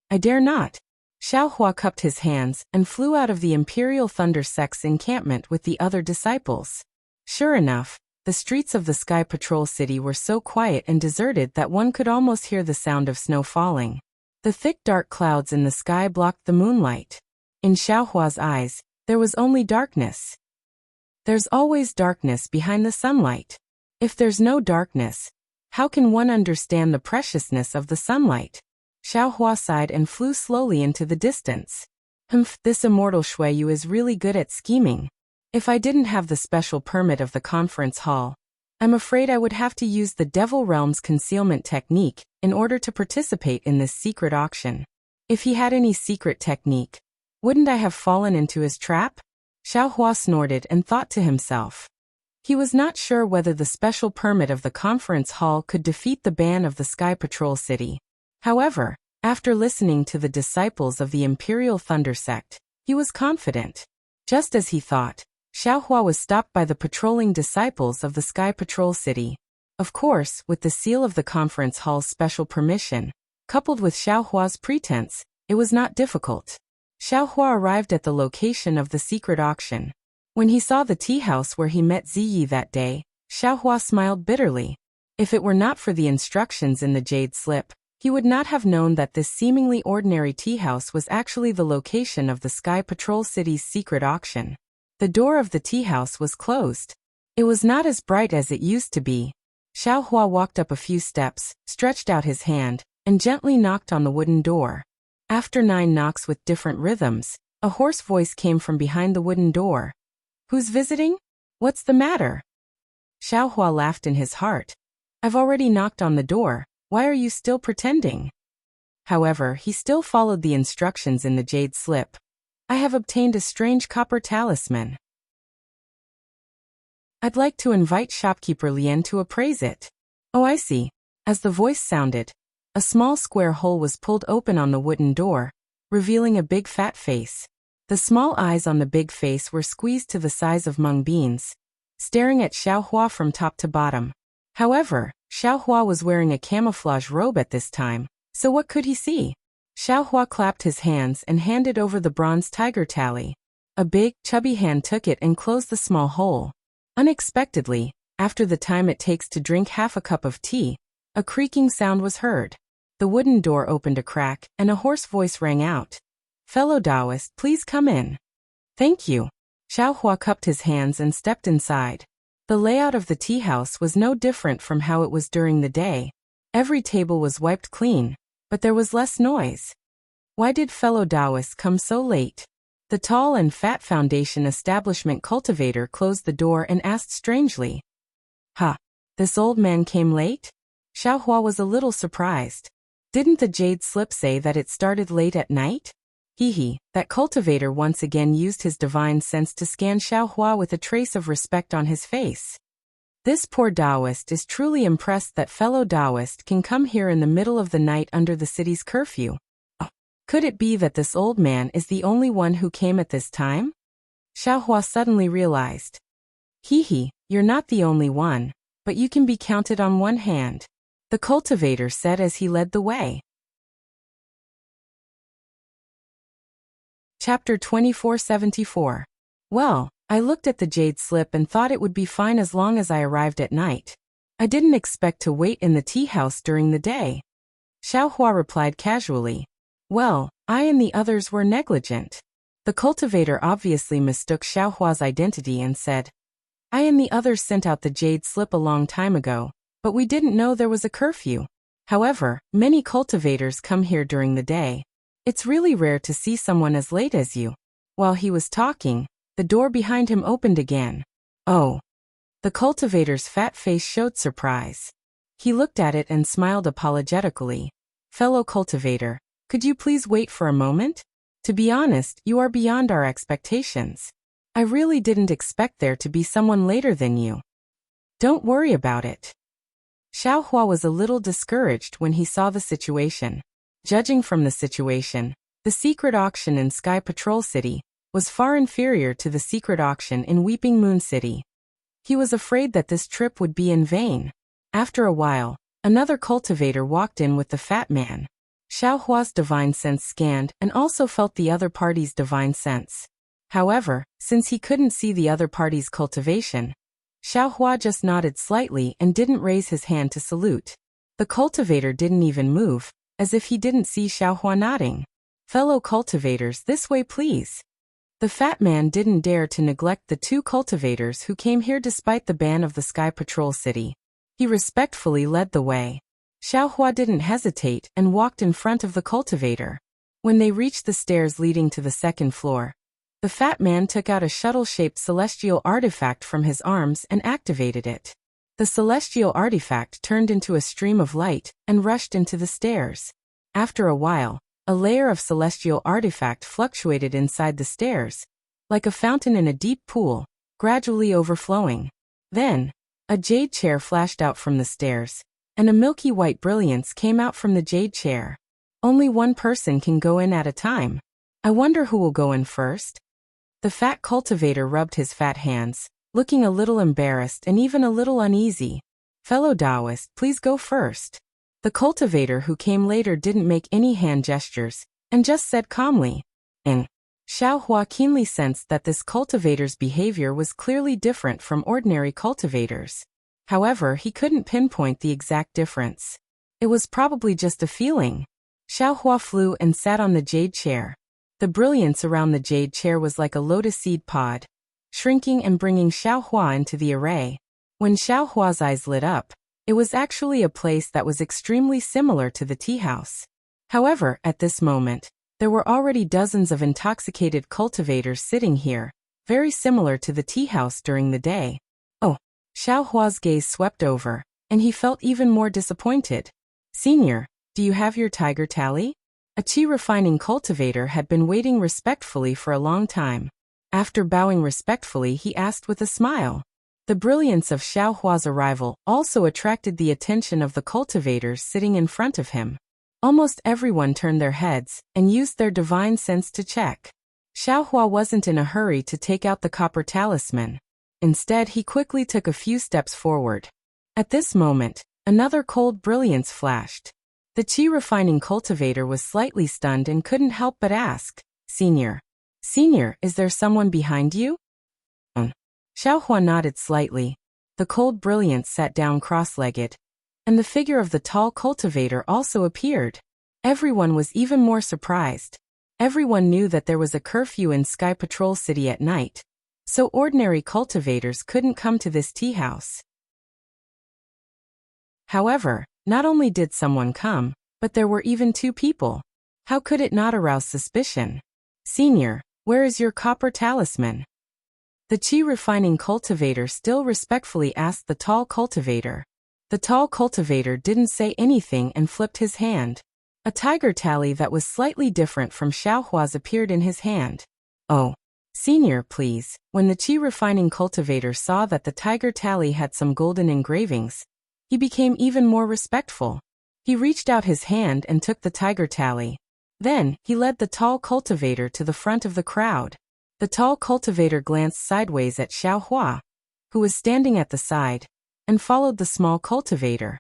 I dare not. Xiaohua cupped his hands and flew out of the Imperial Thunder sect's encampment with the other disciples. Sure enough, the streets of the Sky Patrol City were so quiet and deserted that one could almost hear the sound of snow falling. The thick dark clouds in the sky blocked the moonlight. In Xiaohua's eyes, there was only darkness. There's always darkness behind the sunlight. If there's no darkness, how can one understand the preciousness of the sunlight? Xiaohua sighed and flew slowly into the distance. This immortal Shuiyu is really good at scheming. If I didn't have the special permit of the conference hall, I'm afraid I would have to use the Devil Realm's concealment technique in order to participate in this secret auction. If he had any secret technique, wouldn't I have fallen into his trap? Xiaohua snorted and thought to himself. He was not sure whether the special permit of the conference hall could defeat the ban of the Sky Patrol City. However, after listening to the disciples of the Imperial Thunder sect, he was confident. Just as he thought, Xiaohua was stopped by the patrolling disciples of the Sky Patrol City. Of course, with the seal of the conference hall's special permission, coupled with Xiaohua's pretense, it was not difficult. Xiaohua arrived at the location of the secret auction. When he saw the tea house where he met Ziyi that day, Xiaohua smiled bitterly. If it were not for the instructions in the jade slip, he would not have known that this seemingly ordinary tea house was actually the location of the Sky Patrol City's secret auction. The door of the tea house was closed. It was not as bright as it used to be. Xiaohua walked up a few steps, stretched out his hand, and gently knocked on the wooden door. After 9 knocks with different rhythms, a hoarse voice came from behind the wooden door. "Who's visiting? What's the matter?" Xiaohua laughed in his heart. "I've already knocked on the door, why are you still pretending?" However, he still followed the instructions in the jade slip. "I have obtained a strange copper talisman. I'd like to invite shopkeeper Lian to appraise it." "Oh, I see." As the voice sounded, a small square hole was pulled open on the wooden door, revealing a big fat face. The small eyes on the big face were squeezed to the size of mung beans, staring at Xiaohua from top to bottom. However, Xiaohua was wearing a camouflage robe at this time, so what could he see? Xiaohua clapped his hands and handed over the bronze tiger tally. A big, chubby hand took it and closed the small hole. Unexpectedly, after the time it takes to drink half a cup of tea, a creaking sound was heard. The wooden door opened a crack, and a hoarse voice rang out. "Fellow Taoist, please come in." "Thank you." Xiaohua cupped his hands and stepped inside. The layout of the tea house was no different from how it was during the day. Every table was wiped clean, but there was less noise. Why did fellow Taoists come so late? The tall and fat foundation establishment cultivator closed the door and asked strangely. "Ha, this old man came late?" Xiaohua was a little surprised. Didn't the jade slip say that it started late at night? That cultivator once again used his divine sense to scan Xiaohua with a trace of respect on his face. This poor Taoist is truly impressed that fellow Taoist can come here in the middle of the night under the city's curfew. Could it be that this old man is the only one who came at this time? Xiaohua suddenly realized. You're not the only one, but you can be counted on one hand, the cultivator said as he led the way. Chapter 2474. Well, I looked at the jade slip and thought it would be fine as long as I arrived at night. I didn't expect to wait in the tea house during the day. Xiaohua replied casually. Well, I and the others were negligent. The cultivator obviously mistook Xiaohua's identity and said, I and the others sent out the jade slip a long time ago, but we didn't know there was a curfew. However, many cultivators come here during the day. It's really rare to see someone as late as you. While he was talking, the door behind him opened again. Oh. The cultivator's fat face showed surprise. He looked at it and smiled apologetically. Fellow cultivator, could you please wait for a moment? To be honest, you are beyond our expectations. I really didn't expect there to be someone later than you. Don't worry about it. Xiaohua was a little discouraged when he saw the situation. Judging from the situation, the secret auction in Sky Patrol City was far inferior to the secret auction in Weeping Moon City. He was afraid that this trip would be in vain. After a while, another cultivator walked in with the fat man. Xiaohua's divine sense scanned and also felt the other party's divine sense. However, since he couldn't see the other party's cultivation, Xiaohua just nodded slightly and didn't raise his hand to salute. The cultivator didn't even move, as if he didn't see Xiaohua nodding. Fellow cultivators, this way please. The fat man didn't dare to neglect the two cultivators who came here despite the ban of the Sky Patrol City. He respectfully led the way. Xiaohua didn't hesitate and walked in front of the cultivator. When they reached the stairs leading to the second floor, the fat man took out a shuttle-shaped celestial artifact from his arms and activated it. The celestial artifact turned into a stream of light and rushed into the stairs. After a while, a layer of celestial artifact fluctuated inside the stairs, like a fountain in a deep pool, gradually overflowing. Then, a jade chair flashed out from the stairs, and a milky white brilliance came out from the jade chair. Only one person can go in at a time. I wonder who will go in first. The fat cultivator rubbed his fat hands, looking a little embarrassed and even a little uneasy. Fellow Taoist, please go first. The cultivator who came later didn't make any hand gestures, and just said calmly. And Xiaohua keenly sensed that this cultivator's behavior was clearly different from ordinary cultivators. However, he couldn't pinpoint the exact difference. It was probably just a feeling. Xiaohua flew and sat on the jade chair. The brilliance around the jade chair was like a lotus seed pod, shrinking and bringing Xiaohua into the array. When Xiaohua's eyes lit up, It was actually a place that was extremely similar to the tea house. However, at this moment, there were already dozens of intoxicated cultivators sitting here, very similar to the tea house during the day. Oh, Xiao Hua's gaze swept over, and he felt even more disappointed. Senior, do you have your tiger tally? A tea refining cultivator had been waiting respectfully for a long time. After bowing respectfully, he asked with a smile. The brilliance of Xiao Hua's arrival also attracted the attention of the cultivators sitting in front of him. Almost everyone turned their heads and used their divine sense to check. Xiao Hua wasn't in a hurry to take out the copper talisman. Instead, he quickly took a few steps forward. At this moment, another cold brilliance flashed. The tea refining cultivator was slightly stunned and couldn't help but ask, Senior, is there someone behind you? Xiao Hua nodded slightly. The cold brilliance sat down cross-legged, and the figure of the tall cultivator also appeared. Everyone was even more surprised. Everyone knew that there was a curfew in Sky Patrol City at night, so ordinary cultivators couldn't come to this tea house. However, not only did someone come, but there were even two people. How could it not arouse suspicion? Senior, where is your copper talisman? The tea refining cultivator still respectfully asked the tall cultivator. The tall cultivator didn't say anything and flipped his hand. A tiger tally that was slightly different from Xiao Hua's appeared in his hand. Oh, Senior, please. When the tea refining cultivator saw that the tiger tally had some golden engravings, he became even more respectful. He reached out his hand and took the tiger tally. Then, he led the tall cultivator to the front of the crowd. The tall cultivator glanced sideways at Xiao Hua, who was standing at the side, and followed the small cultivator.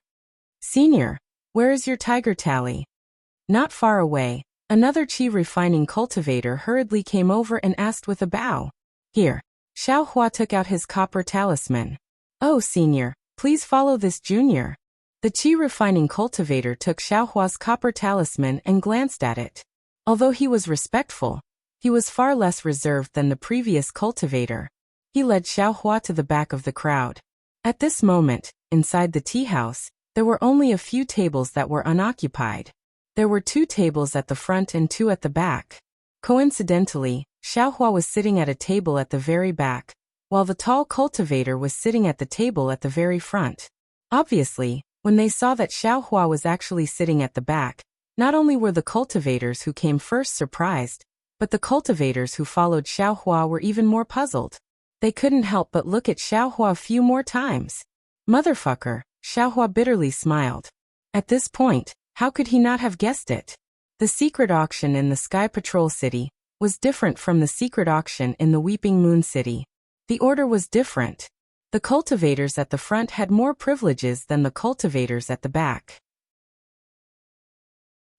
Senior, where is your tiger tally? Not far away, another tea refining cultivator hurriedly came over and asked with a bow. Here. Xiao Hua took out his copper talisman. Oh, Senior, please follow this junior. The tea refining cultivator took Xiao Hua's copper talisman and glanced at it. Although he was respectful, he was far less reserved than the previous cultivator. He led Xiao Hua to the back of the crowd. At this moment, inside the tea house, there were only a few tables that were unoccupied. There were 2 tables at the front and 2 at the back. Coincidentally, Xiao Hua was sitting at a table at the very back, while the tall cultivator was sitting at the table at the very front. Obviously, when they saw that Xiao Hua was actually sitting at the back, not only were the cultivators who came first surprised, but the cultivators who followed Xiao Hua were even more puzzled. They couldn't help but look at Xiao Hua a few more times. Motherfucker, Xiao Hua bitterly smiled. At this point, how could he not have guessed it? The secret auction in the Sky Patrol City was different from the secret auction in the Weeping Moon City. The order was different. The cultivators at the front had more privileges than the cultivators at the back.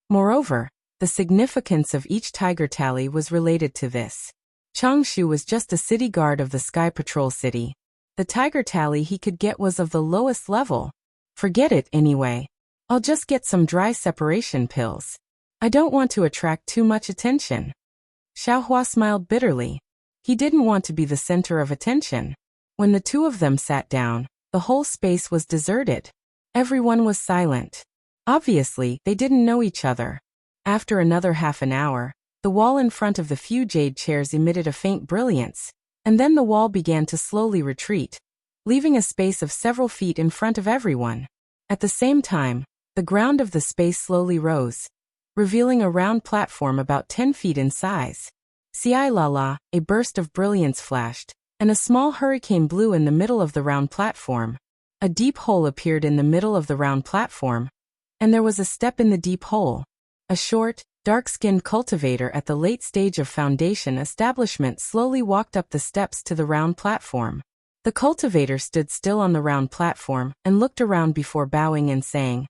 Moreover, the significance of each tiger tally was related to this. Changshu was just a city guard of the Sky Patrol City. The tiger tally he could get was of the lowest level. Forget it anyway. I'll just get some dry separation pills. I don't want to attract too much attention. Xiao Hua smiled bitterly. He didn't want to be the center of attention. When the two of them sat down, the whole space was deserted. Everyone was silent. Obviously, they didn't know each other. After another half an hour, the wall in front of the few jade chairs emitted a faint brilliance, and then the wall began to slowly retreat, leaving a space of several feet in front of everyone. At the same time, the ground of the space slowly rose, revealing a round platform about 10 feet in size. Xiai la la, a burst of brilliance flashed, and a small hurricane blew in the middle of the round platform. A deep hole appeared in the middle of the round platform, and there was a step in the deep hole. A short, dark-skinned cultivator at the late stage of foundation establishment slowly walked up the steps to the round platform. The cultivator stood still on the round platform and looked around before bowing and saying,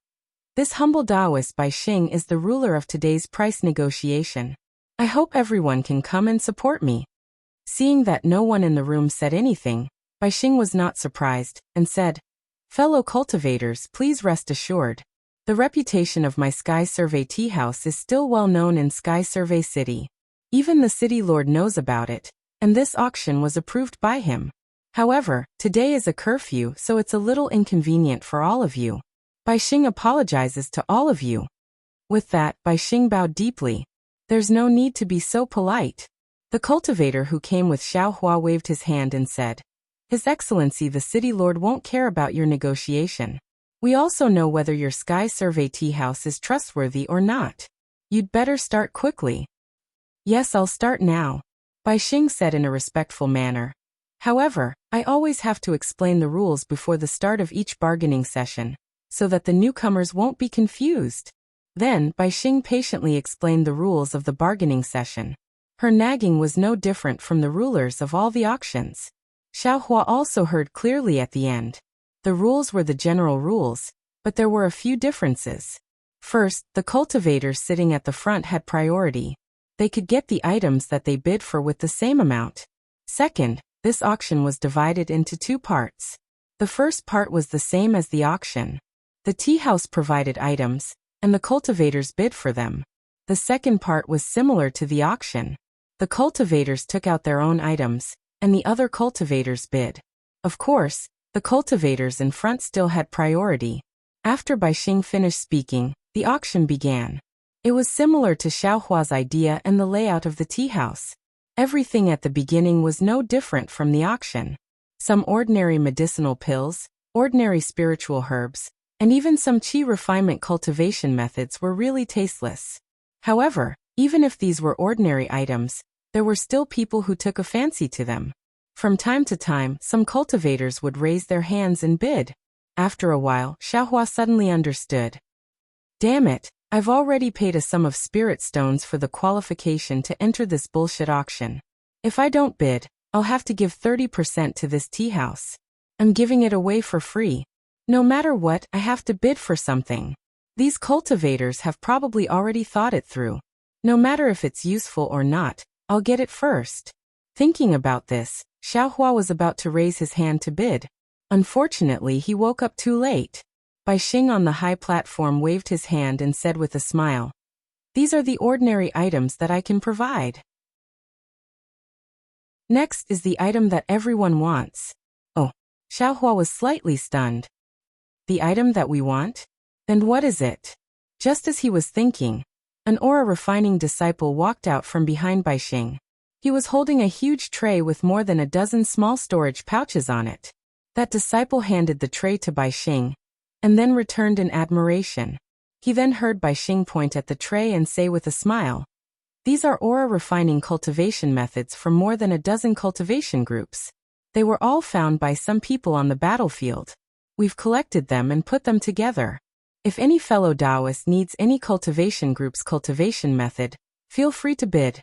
"This humble Taoist Bai Xing is the ruler of today's price negotiation. I hope everyone can come and support me." Seeing that no one in the room said anything, Bai Xing was not surprised, and said, "Fellow cultivators, please rest assured. The reputation of my Sky Survey tea house is still well known in Sky Survey City. Even the city lord knows about it, and this auction was approved by him. However, today is a curfew, so it's a little inconvenient for all of you. Bai Xing apologizes to all of you. With that, Bai Xing bowed deeply. There's no need to be so polite. The cultivator who came with Xiao Hua waved his hand and said, His Excellency the City Lord won't care about your negotiation. We also know whether your Sky Survey tea house is trustworthy or not. You'd better start quickly. Yes, I'll start now, Bai Xing said in a respectful manner. However, I always have to explain the rules before the start of each bargaining session, so that the newcomers won't be confused. Then, Bai Xing patiently explained the rules of the bargaining session. Her nagging was no different from the rulers of all the auctions. Xiao Hua also heard clearly at the end. The rules were the general rules, but there were a few differences. First, the cultivators sitting at the front had priority. They could get the items that they bid for with the same amount. Second, this auction was divided into two parts. The first part was the same as the auction. The tea house provided items, and the cultivators bid for them. The second part was similar to the auction. The cultivators took out their own items, and the other cultivators bid. Of course, the cultivators in front still had priority. After Bai Xing finished speaking, the auction began. It was similar to Xiao Hua's idea and the layout of the tea house. Everything at the beginning was no different from the auction. Some ordinary medicinal pills, ordinary spiritual herbs, and even some qi refinement cultivation methods were really tasteless. However, even if these were ordinary items, there were still people who took a fancy to them. From time to time, some cultivators would raise their hands and bid. After a while, Xiao Hua suddenly understood. Damn it, I've already paid a sum of spirit stones for the qualification to enter this bullshit auction. If I don't bid, I'll have to give 30% to this tea house. I'm giving it away for free. No matter what, I have to bid for something. These cultivators have probably already thought it through. No matter if it's useful or not, I'll get it first. Thinking about this, Xiao Hua was about to raise his hand to bid. Unfortunately, he woke up too late. Bai Xing on the high platform waved his hand and said with a smile, These are the ordinary items that I can provide. Next is the item that everyone wants. Oh, Xiao Hua was slightly stunned. The item that we want? Then what is it? Just as he was thinking, an aura refining disciple walked out from behind Bai Xing. He was holding a huge tray with more than a dozen small storage pouches on it. That disciple handed the tray to Bai Xing, and then returned in admiration. He then heard Bai Xing point at the tray and say with a smile, These are aura refining cultivation methods from more than a dozen cultivation groups. They were all found by some people on the battlefield. We've collected them and put them together. If any fellow Taoist needs any cultivation group's cultivation method, feel free to bid.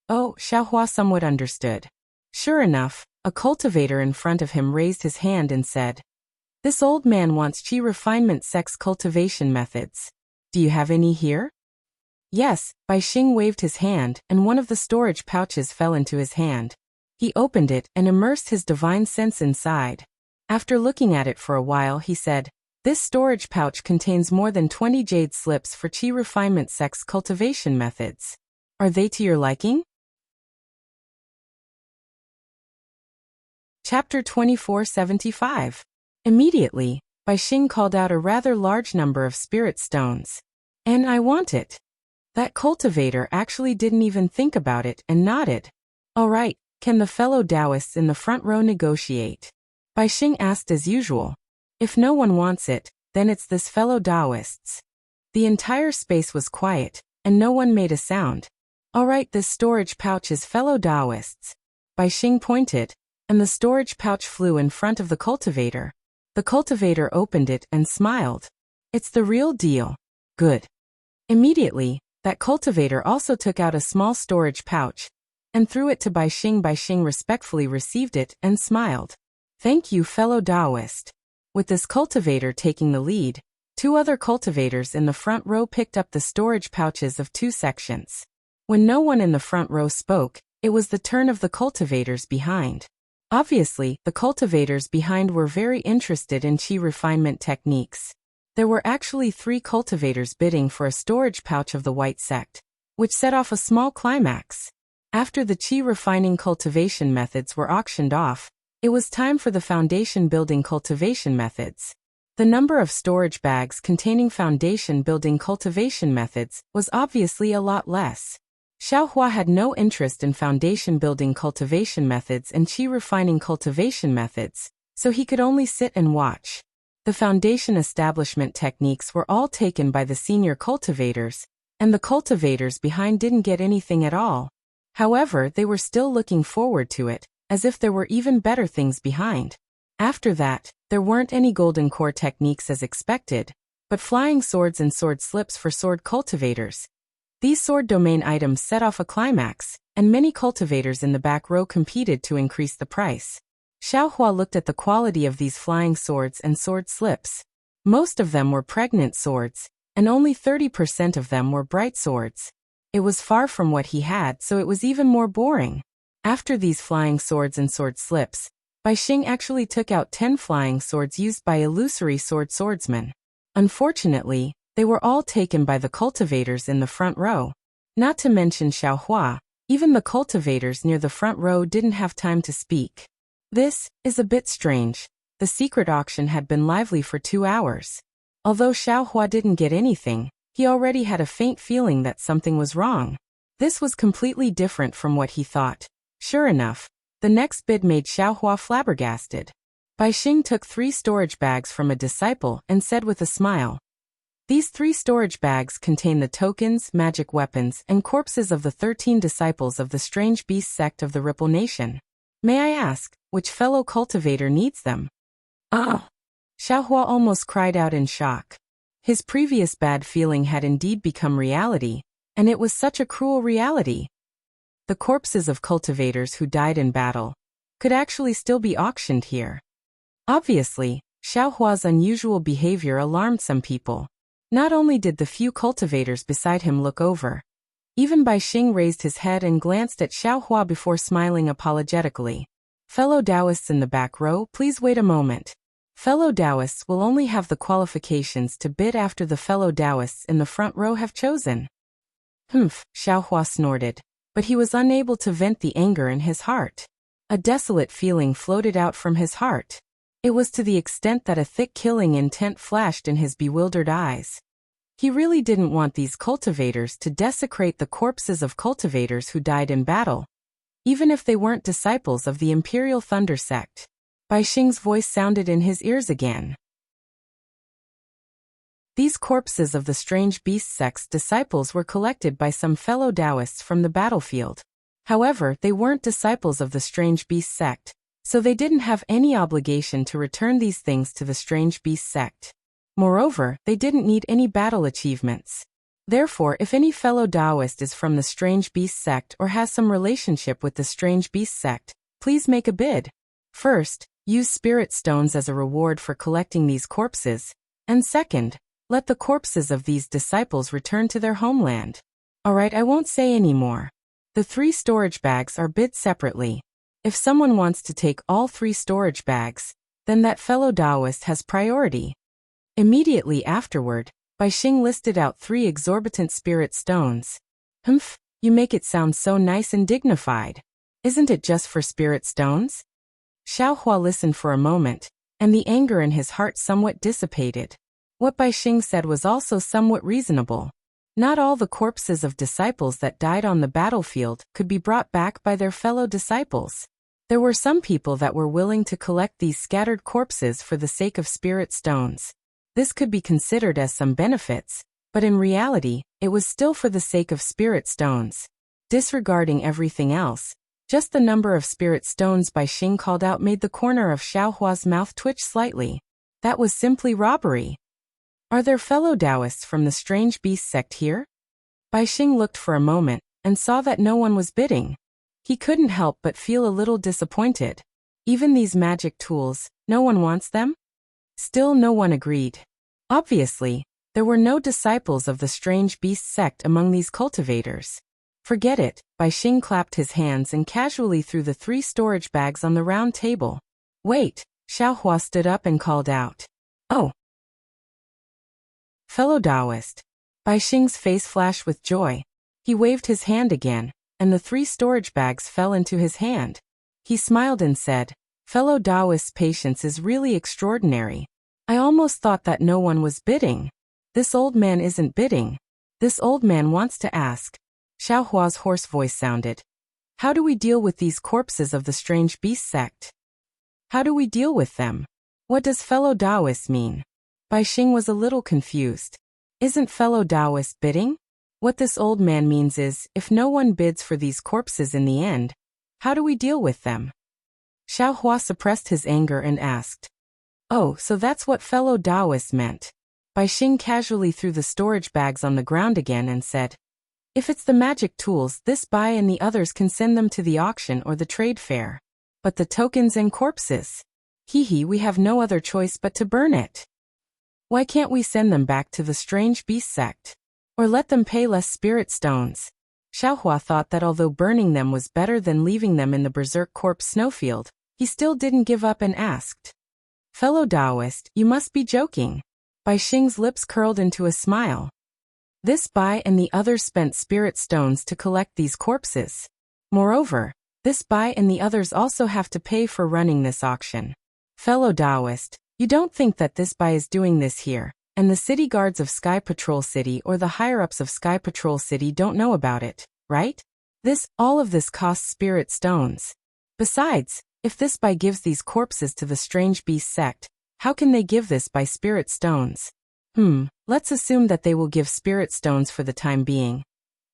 Oh, Xiao Hua somewhat understood. Sure enough, a cultivator in front of him raised his hand and said, This old man wants qi refinement sex cultivation methods. Do you have any here? Yes, Bai Xing waved his hand and one of the storage pouches fell into his hand. He opened it and immersed his divine sense inside. After looking at it for a while he said, This storage pouch contains more than 20 jade slips for qi refinement sex cultivation methods. Are they to your liking? Chapter 2475. Immediately, Bai Xing called out a rather large number of spirit stones. And I want it. That cultivator actually didn't even think about it and nodded. All right, can the fellow Taoists in the front row negotiate? Bai Xing asked as usual. If no one wants it, then it's this fellow Taoists. The entire space was quiet, and no one made a sound. All right, this storage pouch is fellow Taoists. Bai Xing pointed, and the storage pouch flew in front of the cultivator. The cultivator opened it and smiled. It's the real deal. Good. Immediately, that cultivator also took out a small storage pouch and threw it to Bai Xing. Bai Xing respectfully received it and smiled. Thank you, fellow Taoist. With this cultivator taking the lead, two other cultivators in the front row picked up the storage pouches of two sections. When no one in the front row spoke, it was the turn of the cultivators behind. Obviously, the cultivators behind were very interested in qi refinement techniques. There were actually 3 cultivators bidding for a storage pouch of the white sect, which set off a small climax. After the qi refining cultivation methods were auctioned off, It was time for the foundation building cultivation methods. The number of storage bags containing foundation building cultivation methods was obviously a lot less. Xiaohua had no interest in foundation building cultivation methods and qi refining cultivation methods, so he could only sit and watch. The foundation establishment techniques were all taken by the senior cultivators, and the cultivators behind didn't get anything at all. However, they were still looking forward to it, as if there were even better things behind. After that, there weren't any golden core techniques as expected, but flying swords and sword slips for sword cultivators. These sword domain items set off a climax, and many cultivators in the back row competed to increase the price. Xiaohua looked at the quality of these flying swords and sword slips. Most of them were pregnant swords, and only 30% of them were bright swords. It was far from what he had, so it was even more boring. After these flying swords and sword slips, Baixing actually took out 10 flying swords used by illusory sword swordsmen. Unfortunately, they were all taken by the cultivators in the front row. Not to mention Xiaohua, even the cultivators near the front row didn't have time to speak. This is a bit strange. The secret auction had been lively for 2 hours. Although Xiaohua didn't get anything, he already had a faint feeling that something was wrong. This was completely different from what he thought. Sure enough, the next bid made Xiaohua flabbergasted. Baixing took 3 storage bags from a disciple and said with a smile, "These 3 storage bags contain the tokens, magic weapons, and corpses of the 13 disciples of the strange beast sect of the Ripple Nation. May I ask, which fellow cultivator needs them?" "Ah!" Xiaohua almost cried out in shock. His previous bad feeling had indeed become reality, and it was such a cruel reality. The corpses of cultivators who died in battle could actually still be auctioned here. Obviously, Xiaohua's unusual behavior alarmed some people. Not only did the few cultivators beside him look over, even Baixing raised his head and glanced at Xiaohua before smiling apologetically. "Fellow Taoists in the back row, please wait a moment. Fellow Taoists will only have the qualifications to bid after the fellow Taoists in the front row have chosen." "Humph," Xiaohua snorted, but he was unable to vent the anger in his heart. A desolate feeling floated out from his heart. It was to the extent that a thick killing intent flashed in his bewildered eyes. He really didn't want these cultivators to desecrate the corpses of cultivators who died in battle, even if they weren't disciples of the Imperial Thunder Sect. Baixing's voice sounded in his ears again. These corpses of the strange beast sect's disciples were collected by some fellow Taoists from the battlefield. However, they weren't disciples of the strange beast sect, so they didn't have any obligation to return these things to the strange beast sect. Moreover, they didn't need any battle achievements. Therefore, if any fellow Taoist is from the strange beast sect or has some relationship with the strange beast sect, please make a bid. First, use spirit stones as a reward for collecting these corpses, and second, let the corpses of these disciples return to their homeland. Alright, I won't say any more. The 3 storage bags are bid separately. If someone wants to take all 3 storage bags, then that fellow Taoist has priority. Immediately afterward, Baixing listed out 3 exorbitant spirit stones. "Humph, you make it sound so nice and dignified. Isn't it just for spirit stones?" Xiaohua listened for a moment, and the anger in his heart somewhat dissipated. What Baixing said was also somewhat reasonable. Not all the corpses of disciples that died on the battlefield could be brought back by their fellow disciples. There were some people that were willing to collect these scattered corpses for the sake of spirit stones. This could be considered as some benefits, but in reality, it was still for the sake of spirit stones. Disregarding everything else, just the number of spirit stones Baixing called out made the corner of Xiaohua's mouth twitch slightly. That was simply robbery. "Are there fellow Taoists from the strange beast sect here?" Baixing looked for a moment, and saw that no one was bidding. He couldn't help but feel a little disappointed. Even these magic tools, no one wants them? Still no one agreed. Obviously, there were no disciples of the strange beast sect among these cultivators. Forget it, Baixing clapped his hands and casually threw the 3 storage bags on the round table. "Wait," Xiaohua stood up and called out. "Oh! Fellow Taoist." Baixing's face flashed with joy. He waved his hand again, and the 3 storage bags fell into his hand. He smiled and said, Fellow Taoist's patience is really extraordinary. I almost thought that no one was bidding. This old man isn't bidding. This old man wants to ask. Xiao Hua's hoarse voice sounded. How do we deal with these corpses of the strange beast sect? How do we deal with them? What does fellow Taoist mean? Bai Xing was a little confused. Isn't fellow Taoist bidding? What this old man means is, if no one bids for these corpses in the end, how do we deal with them? Xiao Hua suppressed his anger and asked. Oh, so that's what fellow Taoist meant. Bai Xing casually threw the storage bags on the ground again and said, if it's the magic tools, this Bai and the others can send them to the auction or the trade fair. But the tokens and corpses? We have no other choice but to burn it. Why can't we send them back to the strange beast sect? Or let them pay less spirit stones? Xiao Hua thought that although burning them was better than leaving them in the berserk corpse snowfield, he still didn't give up and asked. Fellow Taoist, you must be joking. Bai Xing's lips curled into a smile. This Bai and the others spent spirit stones to collect these corpses. Moreover, this Bai and the others also have to pay for running this auction. Fellow Taoist, you don't think that this Bai is doing this here, and the city guards of Sky Patrol City or the higher-ups of Sky Patrol City don't know about it, right? All of this costs spirit stones. Besides, if this Bai gives these corpses to the strange beast sect, how can they give this Bai spirit stones? Let's assume that they will give spirit stones for the time being.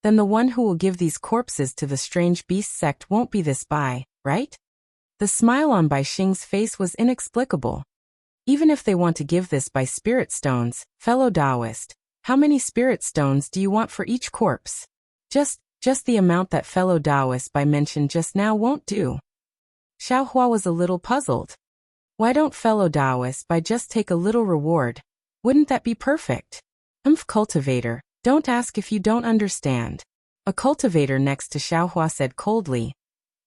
Then the one who will give these corpses to the strange beast sect won't be this Bai, right? The smile on Bai Xing's face was inexplicable. Even if they want to give this Bai spirit stones, fellow Taoist, how many spirit stones do you want for each corpse? Just the amount that fellow Taoist Bai mentioned just now won't do. Xiao Hua was a little puzzled. Why don't fellow Taoist Bai just take a little reward? Wouldn't that be perfect? Cultivator, don't ask if you don't understand. A cultivator next to Xiao Hua said coldly.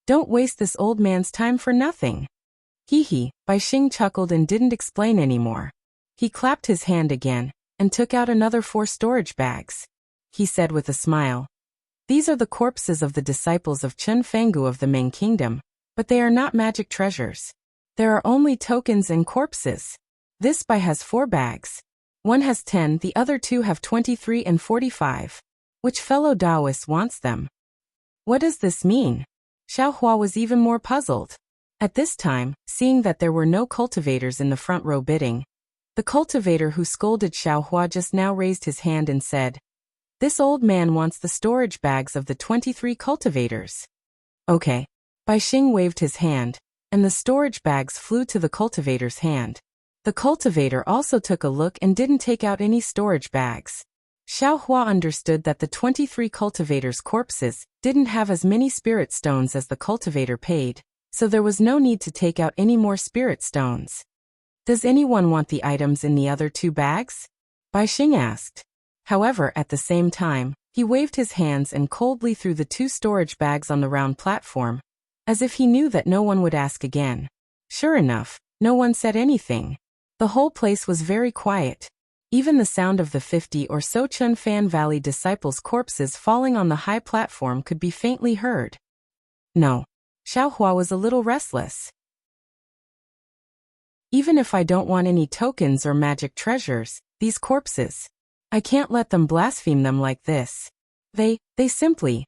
Don't waste this old man's time for nothing. Bai Xing chuckled and didn't explain anymore. He clapped his hand again, and took out another 4 storage bags. He said with a smile. These are the corpses of the disciples of Chen Fanggu of the Ming Kingdom, but they are not magic treasures. There are only tokens and corpses. This Bai has 4 bags. One has 10, the other 2 have 23 and 45. Which fellow Taoist wants them? What does this mean? Xiao Hua was even more puzzled. At this time, seeing that there were no cultivators in the front row bidding, the cultivator who scolded Xiao Hua just now raised his hand and said, this old man wants the storage bags of the 23 cultivators. Okay. Bai Xing waved his hand, and the storage bags flew to the cultivator's hand. The cultivator also took a look and didn't take out any storage bags. Xiao Hua understood that the 23 cultivators' corpses didn't have as many spirit stones as the cultivator paid, so there was no need to take out any more spirit stones. Does anyone want the items in the other 2 bags? Bai Xing asked. However, at the same time, he waved his hands and coldly threw the 2 storage bags on the round platform, as if he knew that no one would ask again. Sure enough, no one said anything. The whole place was very quiet. Even the sound of the 50 or so Chun Fan Valley disciples' corpses falling on the high platform could be faintly heard. No. Xiao Hua was a little restless. Even if I don't want any tokens or magic treasures, these corpses, I can't let them blaspheme them like this. They simply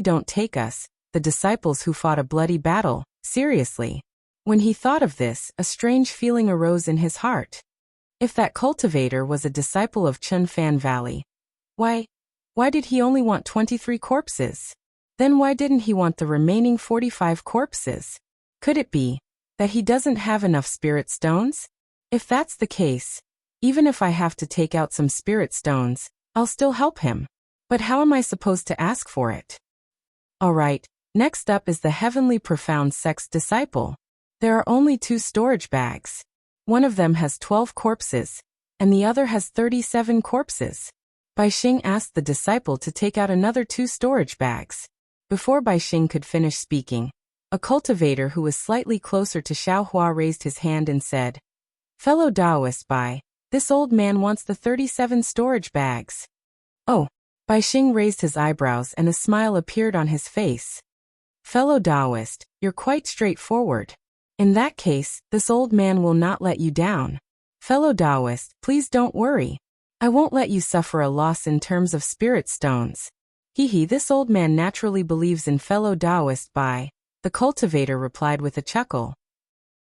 don't take us, the disciples who fought a bloody battle, seriously. When he thought of this, a strange feeling arose in his heart. If that cultivator was a disciple of Chun Fan Valley, why did he only want 23 corpses? Then why didn't he want the remaining 45 corpses? Could it be that he doesn't have enough spirit stones? If that's the case, even if I have to take out some spirit stones, I'll still help him. But how am I supposed to ask for it? Alright, next up is the Heavenly Profound Sect's disciple. There are only 2 storage bags. One of them has 12 corpses, and the other has 37 corpses. Bai Xing asked the disciple to take out another 2 storage bags. Before Bai Xing could finish speaking, a cultivator who was slightly closer to Xiao Hua raised his hand and said, Fellow Taoist Bai, this old man wants the 37 storage bags. Oh, Bai Xing raised his eyebrows and a smile appeared on his face. Fellow Taoist, you're quite straightforward. In that case, this old man will not let you down. Fellow Taoist, please don't worry. I won't let you suffer a loss in terms of spirit stones. This old man naturally believes in fellow Taoist Bai, the cultivator replied with a chuckle.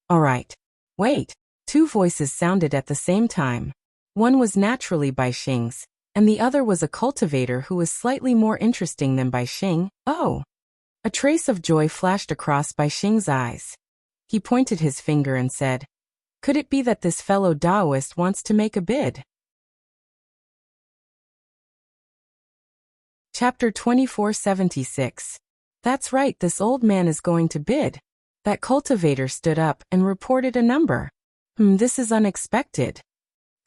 All right. Wait. Two voices sounded at the same time. One was naturally Bai Xing's, and the other was a cultivator who was slightly more interesting than Bai Xing. Oh! A trace of joy flashed across Bai Xing's eyes. He pointed his finger and said, could it be that this fellow Taoist wants to make a bid? Chapter 2476. That's right, this old man is going to bid. That cultivator stood up and reported a number. This is unexpected.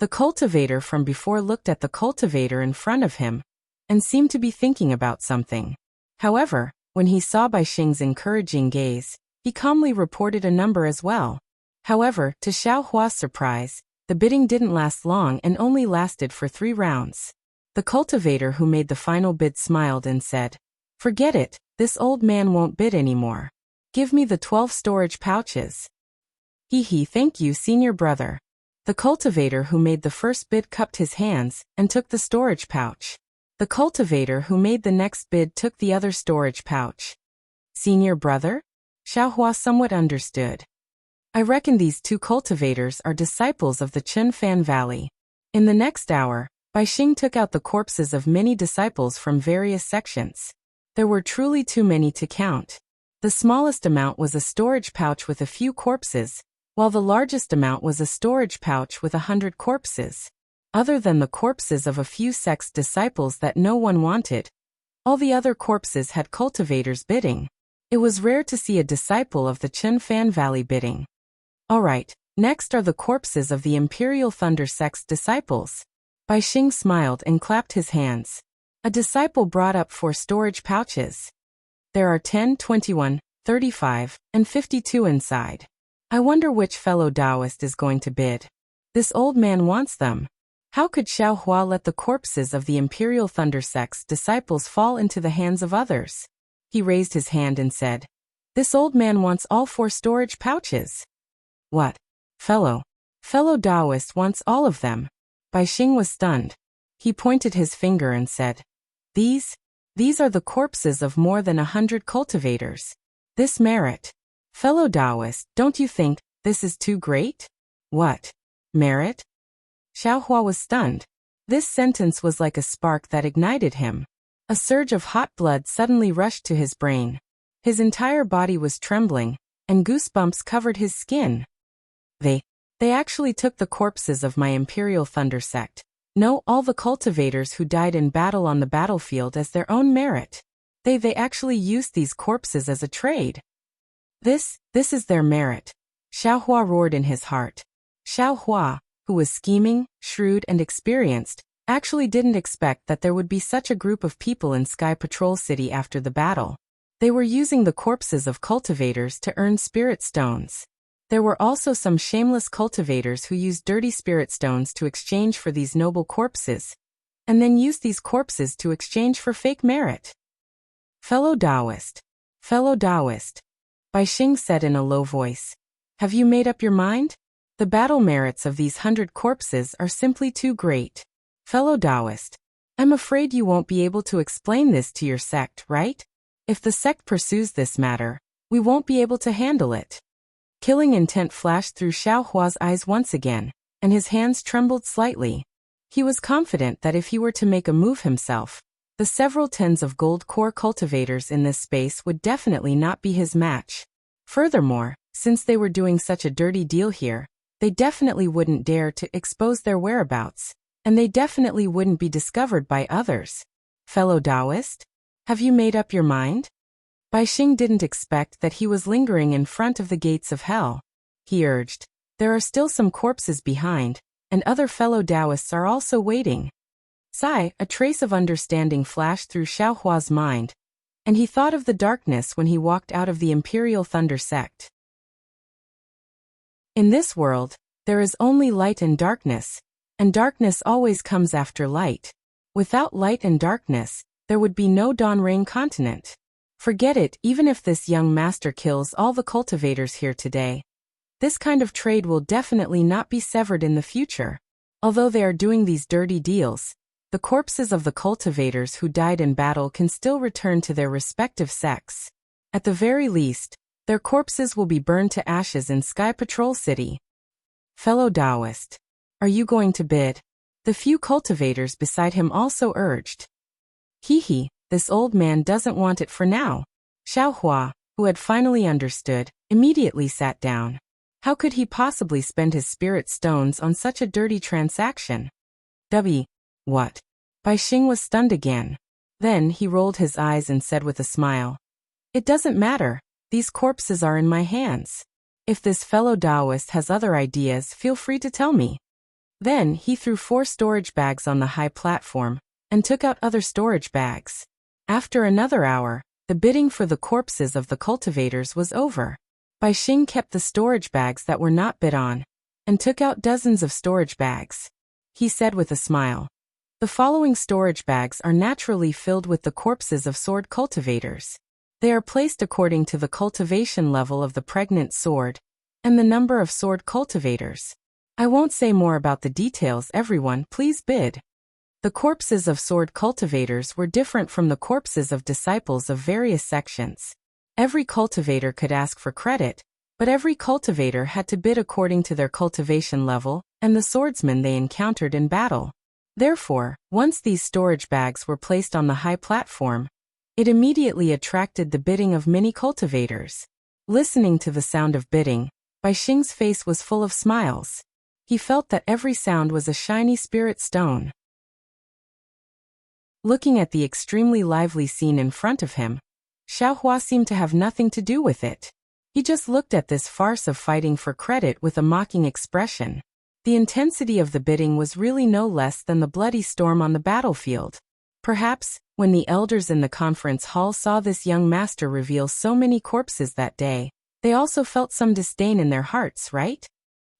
The cultivator from before looked at the cultivator in front of him and seemed to be thinking about something. However, when he saw Bai Xing's encouraging gaze, he calmly reported a number as well. However, to Xiao Hua's surprise, the bidding didn't last long and only lasted for 3 rounds. The cultivator who made the final bid smiled and said, forget it, this old man won't bid anymore. Give me the 12 storage pouches. Thank you, senior brother. The cultivator who made the first bid cupped his hands and took the storage pouch. The cultivator who made the next bid took the other storage pouch. Senior brother? Xiao Hua somewhat understood. I reckon these 2 cultivators are disciples of the Chunfan Valley. In the next hour, Bai Xing took out the corpses of many disciples from various sections. There were truly too many to count. The smallest amount was a storage pouch with a few corpses, while the largest amount was a storage pouch with 100 corpses. Other than the corpses of a few sect's disciples that no one wanted, all the other corpses had cultivators bidding. It was rare to see a disciple of the Chunfan Valley bidding. Alright, next are the corpses of the Imperial Thunder sect's disciples. Bai Xing smiled and clapped his hands. A disciple brought up 4 storage pouches. There are 10, 21, 35, and 52 inside. I wonder which fellow Taoist is going to bid. This old man wants them. How could Xiao Hua let the corpses of the Imperial Thunder sect's disciples fall into the hands of others? He raised his hand and said, this old man wants all 4 storage pouches. What? Fellow Taoist wants all of them. Bai Xing was stunned. He pointed his finger and said, These are the corpses of more than 100 cultivators. This merit. Fellow Taoist, don't you think this is too great? What? Merit? Xiao Hua was stunned. This sentence was like a spark that ignited him. A surge of hot blood suddenly rushed to his brain. His entire body was trembling, and goosebumps covered his skin. They actually took the corpses of my Imperial Thunder sect. No, all the cultivators who died in battle on the battlefield as their own merit. They actually used these corpses as a trade. This is their merit. Xiao Hua roared in his heart. Xiao Hua, who was scheming, shrewd and experienced, actually didn't expect that there would be such a group of people in Sky Patrol City after the battle. They were using the corpses of cultivators to earn spirit stones. There were also some shameless cultivators who used dirty spirit stones to exchange for these noble corpses, and then used these corpses to exchange for fake merit. Fellow Taoist, Bai Xing said in a low voice, have you made up your mind? The battle merits of these 100 corpses are simply too great. Fellow Taoist, I'm afraid you won't be able to explain this to your sect, right? If the sect pursues this matter, we won't be able to handle it. Killing intent flashed through Xiao Hua's eyes once again, and his hands trembled slightly. He was confident that if he were to make a move himself, the several tens of gold core cultivators in this space would definitely not be his match. Furthermore, since they were doing such a dirty deal here, they definitely wouldn't dare to expose their whereabouts, and they definitely wouldn't be discovered by others. Fellow Taoist? Have you made up your mind? Bai Xing didn't expect that he was lingering in front of the gates of hell. He urged, there are still some corpses behind, and other fellow Taoists are also waiting. Sigh, a trace of understanding flashed through Xiao Hua's mind, and he thought of the darkness when he walked out of the Imperial Thunder sect. In this world, there is only light and darkness always comes after light. Without light and darkness, there would be no Dawn Rain continent. Forget it, even if this young master kills all the cultivators here today, This kind of trade will definitely not be severed in the future. Although they are doing these dirty deals, the corpses of the cultivators who died in battle can still return to their respective sects. At the very least, their corpses will be burned to ashes in Sky Patrol City. Fellow Taoist, are you going to bid? The few cultivators beside him also urged. Hee, this old man doesn't want it for now. Xiaohua, who had finally understood, immediately sat down. How could he possibly spend his spirit stones on such a dirty transaction? What? Bai Xing was stunned again. Then he rolled his eyes and said with a smile. It doesn't matter, these corpses are in my hands. If this fellow Taoist has other ideas, feel free to tell me. Then he threw 4 storage bags on the high platform, and took out other storage bags. After another hour, the bidding for the corpses of the cultivators was over. Bai Xing kept the storage bags that were not bid on, and took out dozens of storage bags. He said with a smile. The following storage bags are naturally filled with the corpses of sword cultivators. They are placed according to the cultivation level of the pregnant sword, and the number of sword cultivators. I won't say more about the details, everyone, please bid. The corpses of sword cultivators were different from the corpses of disciples of various sections. Every cultivator could ask for credit, but every cultivator had to bid according to their cultivation level and the swordsmen they encountered in battle. Therefore, once these storage bags were placed on the high platform, it immediately attracted the bidding of many cultivators. Listening to the sound of bidding, Bai Xing's face was full of smiles. He felt that every sound was a shiny spirit stone. Looking at the extremely lively scene in front of him, Xiaohua seemed to have nothing to do with it. He just looked at this farce of fighting for credit with a mocking expression. The intensity of the bidding was really no less than the bloody storm on the battlefield. Perhaps, when the elders in the conference hall saw this young master reveal so many corpses that day, they also felt some disdain in their hearts, right?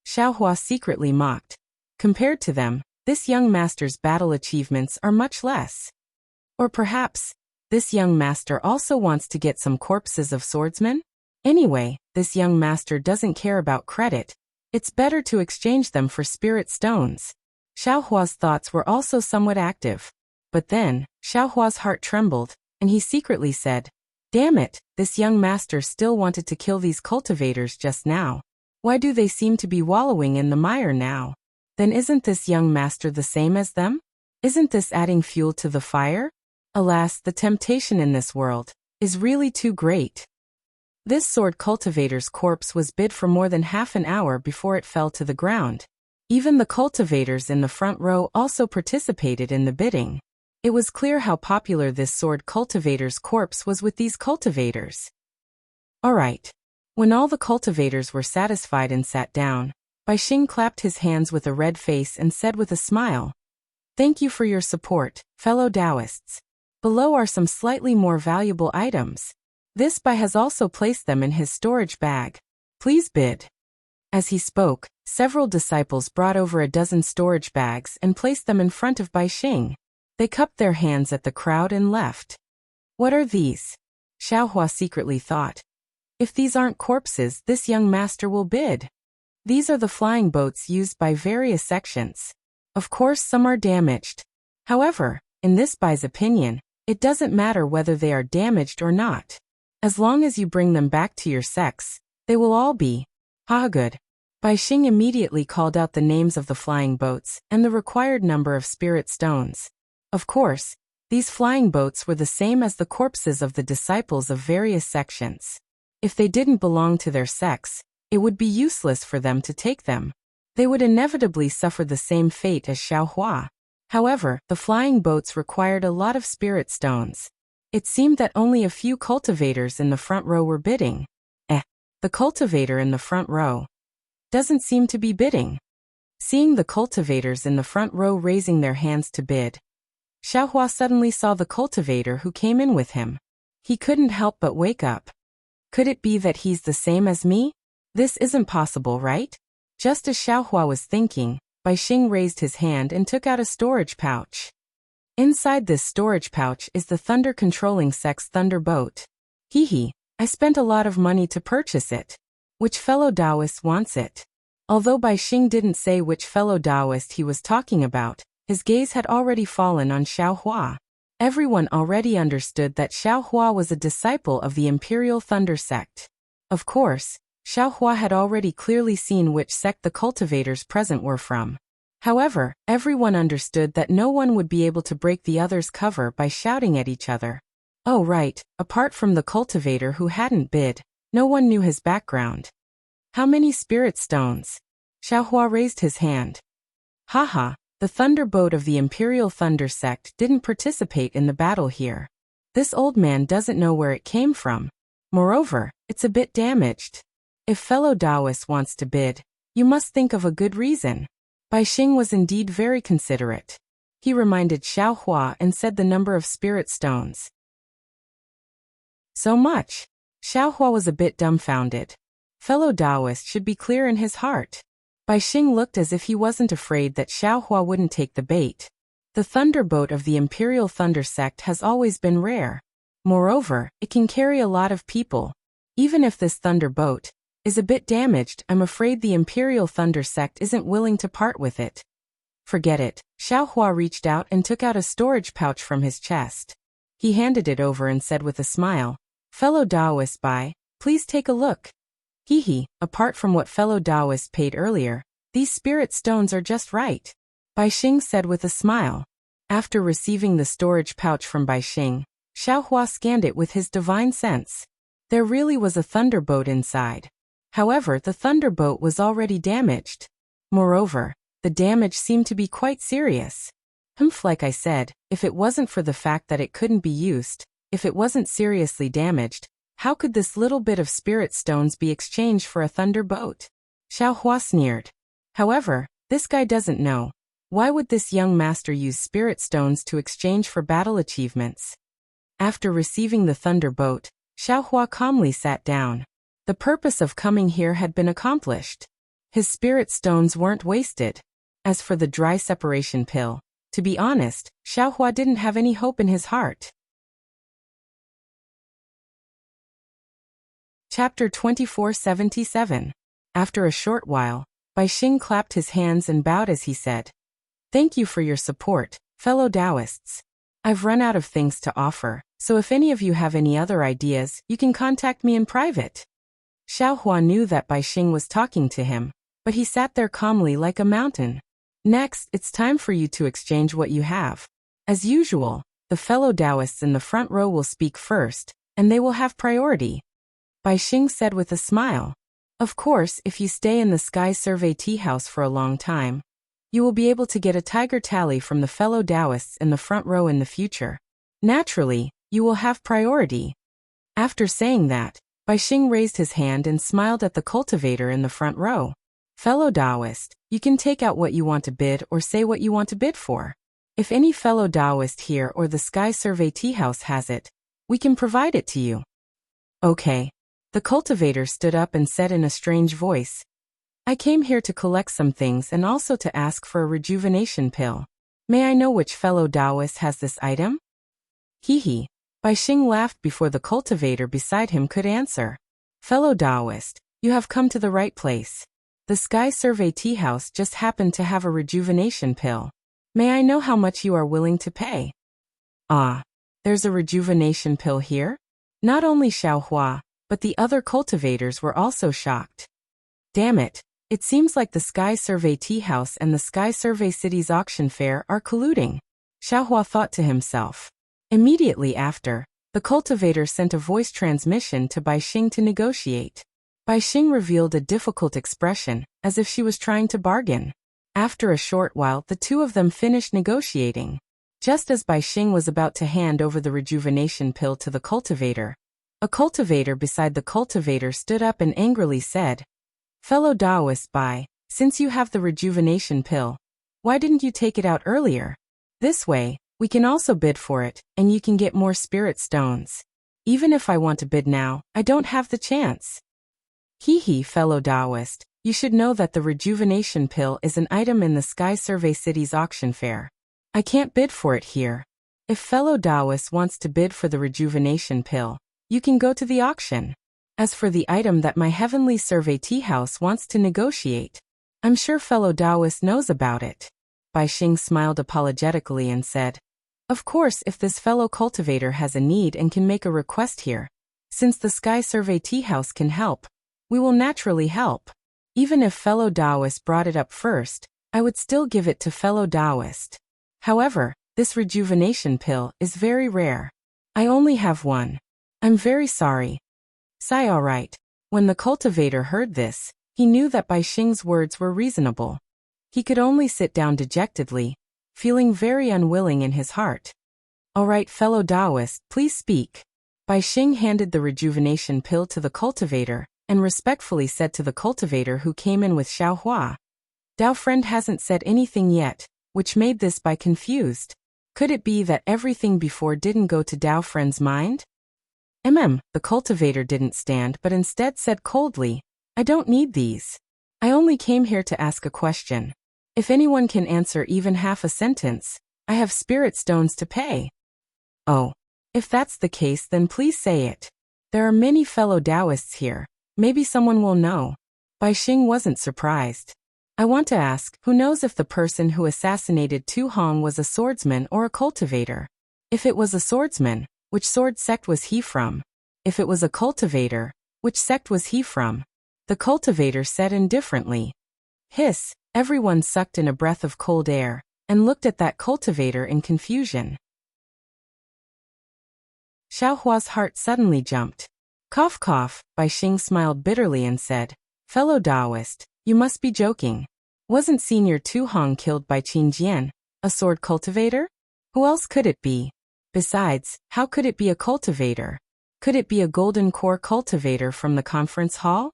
Xiaohua secretly mocked. Compared to them, this young master's battle achievements are much less. Or perhaps, this young master also wants to get some corpses of swordsmen? Anyway, this young master doesn't care about credit. It's better to exchange them for spirit stones. Xiaohua's thoughts were also somewhat active. But then, Xiaohua's heart trembled, and he secretly said, Damn it, this young master still wanted to kill these cultivators just now. Why do they seem to be wallowing in the mire now? Then isn't this young master the same as them? Isn't this adding fuel to the fire? Alas, the temptation in this world is really too great. This sword cultivator's corpse was bid for more than half an hour before it fell to the ground. Even the cultivators in the front row also participated in the bidding. It was clear how popular this sword cultivator's corpse was with these cultivators. Alright. When all the cultivators were satisfied and sat down, Bai Xing clapped his hands with a red face and said with a smile, Thank you for your support, fellow Taoists. Below are some slightly more valuable items. This Bai has also placed them in his storage bag. Please bid. As he spoke, several disciples brought over a dozen storage bags and placed them in front of Bai Xing. They cupped their hands at the crowd and left. What are these? Xiaohua secretly thought. If these aren't corpses, this young master will bid. These are the flying boats used by various sections. Of course, some are damaged. However, in this Bai's opinion, it doesn't matter whether they are damaged or not. As long as you bring them back to your sects, they will all be. Good. Bai Xing immediately called out the names of the flying boats and the required number of spirit stones. Of course, these flying boats were the same as the corpses of the disciples of various sections. If they didn't belong to their sects, it would be useless for them to take them. They would inevitably suffer the same fate as Xiaohua. However, the flying boats required a lot of spirit stones. It seemed that only a few cultivators in the front row were bidding. The cultivator in the front row doesn't seem to be bidding. Seeing the cultivators in the front row raising their hands to bid, Xiaohua suddenly saw the cultivator who came in with him. He couldn't help but wake up. Could it be that he's the same as me? This isn't possible, right? Just as Xiaohua was thinking, Bai Xing raised his hand and took out a storage pouch. Inside this storage pouch is the Thunder Controlling Sect's Thunder Boat. I spent a lot of money to purchase it. Which fellow Taoist wants it? Although Bai Xing didn't say which fellow Taoist he was talking about, his gaze had already fallen on Xiao Hua. Everyone already understood that Xiao Hua was a disciple of the Imperial Thunder sect. Of course, Xiao Hua had already clearly seen which sect the cultivators present were from. However, everyone understood that no one would be able to break the other's cover by shouting at each other. Oh right, apart from the cultivator who hadn't bid, no one knew his background. How many spirit stones? Xiao Hua raised his hand. Haha, the thunderboat of the Imperial Thunder sect didn't participate in the battle here. This old man doesn't know where it came from. Moreover, it's a bit damaged. If fellow Taoist wants to bid, you must think of a good reason. Bai Xing was indeed very considerate. He reminded Xiao Hua and said the number of spirit stones. So much. Xiao Hua was a bit dumbfounded. Fellow Taoist should be clear in his heart. Bai Xing looked as if he wasn't afraid that Xiao Hua wouldn't take the bait. The thunderboat of the Imperial Thunder sect has always been rare. Moreover, it can carry a lot of people. Even if this thunderboat is a bit damaged, I'm afraid the Imperial Thunder sect isn't willing to part with it. Forget it. Xiao Hua reached out and took out a storage pouch from his chest. He handed it over and said with a smile, Fellow Taoist Bai, please take a look. Hee, apart from what fellow Taoist paid earlier, these spirit stones are just right. Bai Xing said with a smile. After receiving the storage pouch from Bai Xing, Xiao Hua scanned it with his divine sense. There really was a thunderboat inside. However, the thunderboat was already damaged. Moreover, the damage seemed to be quite serious. Like I said, if it wasn't for the fact that it couldn't be used, if it wasn't seriously damaged, how could this little bit of spirit stones be exchanged for a thunderboat? Xiao Hua sneered. However, this guy doesn't know. Why would this young master use spirit stones to exchange for battle achievements? After receiving the thunderboat, Xiao Hua calmly sat down. The purpose of coming here had been accomplished. His spirit stones weren't wasted. As for the dry separation pill, to be honest, Xiao Hua didn't have any hope in his heart. Chapter 2477. After a short while, Bai Xing clapped his hands and bowed as he said, Thank you for your support, fellow Taoists. I've run out of things to offer, so if any of you have any other ideas, you can contact me in private. Xiao Hua knew that Bai Xing was talking to him, but he sat there calmly like a mountain. Next, it's time for you to exchange what you have. As usual, the fellow Taoists in the front row will speak first, and they will have priority. Bai Xing said with a smile. Of course, if you stay in the Sky Survey Tea House for a long time, you will be able to get a tiger tally from the fellow Taoists in the front row in the future. Naturally, you will have priority. After saying that, Bai Xing raised his hand and smiled at the cultivator in the front row. Fellow Taoist, you can take out what you want to bid or say what you want to bid for. If any fellow Taoist here or the Sky Survey Tea House has it, we can provide it to you. Okay. The cultivator stood up and said in a strange voice, I came here to collect some things and also to ask for a rejuvenation pill. May I know which fellow Taoist has this item? Hee. Bai Xing laughed before the cultivator beside him could answer. Fellow Taoist, you have come to the right place. The Sky Survey Tea House just happened to have a rejuvenation pill. May I know how much you are willing to pay? Ah, there's a rejuvenation pill here? Not only Xiao Hua, but the other cultivators were also shocked. Damn it, it seems like the Sky Survey Tea House and the Sky Survey City's auction fair are colluding. Xiao Hua thought to himself. Immediately after, the cultivator sent a voice transmission to Bai Xing to negotiate. Bai Xing revealed a difficult expression, as if she was trying to bargain. After a short while, the two of them finished negotiating. Just as Bai Xing was about to hand over the rejuvenation pill to the cultivator, a cultivator beside the cultivator stood up and angrily said, Fellow Taoist Bai, since you have the rejuvenation pill, why didn't you take it out earlier? This way, we can also bid for it, and you can get more spirit stones. Even if I want to bid now, I don't have the chance. Hee, fellow Taoist, you should know that the rejuvenation pill is an item in the Sky Survey City's auction fair. I can't bid for it here. If fellow Taoist wants to bid for the rejuvenation pill, you can go to the auction. As for the item that my heavenly survey tea house wants to negotiate, I'm sure fellow Taoist knows about it. Bai Xing smiled apologetically and said, of course, if this fellow cultivator has a need and can make a request here, since the Sky Survey Tea House can help, we will naturally help. Even if fellow Taoist brought it up first, I would still give it to fellow Taoist. However, this rejuvenation pill is very rare. I only have one. I'm very sorry. Sigh. All right. When the cultivator heard this, he knew that Bai Xing's words were reasonable. He could only sit down dejectedly, feeling very unwilling in his heart. All right, fellow Taoist, please speak. Bai Xing handed the rejuvenation pill to the cultivator and respectfully said to the cultivator who came in with Xiaohua, Dao friend hasn't said anything yet, which made this Bai confused. Could it be that everything before didn't go to Dao friend's mind? The cultivator didn't stand but instead said coldly, I don't need these. I only came here to ask a question. If anyone can answer even half a sentence, I have spirit stones to pay. Oh. If that's the case, then please say it. There are many fellow Taoists here. Maybe someone will know. Bai Xing wasn't surprised. I want to ask, who knows if the person who assassinated Tu Hong was a swordsman or a cultivator? If it was a swordsman, which sword sect was he from? If it was a cultivator, which sect was he from? The cultivator said indifferently. Hiss. Everyone sucked in a breath of cold air and looked at that cultivator in confusion. Xiaohua's heart suddenly jumped. Cough cough, Bai Xing smiled bitterly and said, fellow Taoist, you must be joking. Wasn't Senior Tu Hong killed by Qin Jian, a sword cultivator? Who else could it be? Besides, how could it be a cultivator? Could it be a golden core cultivator from the conference hall?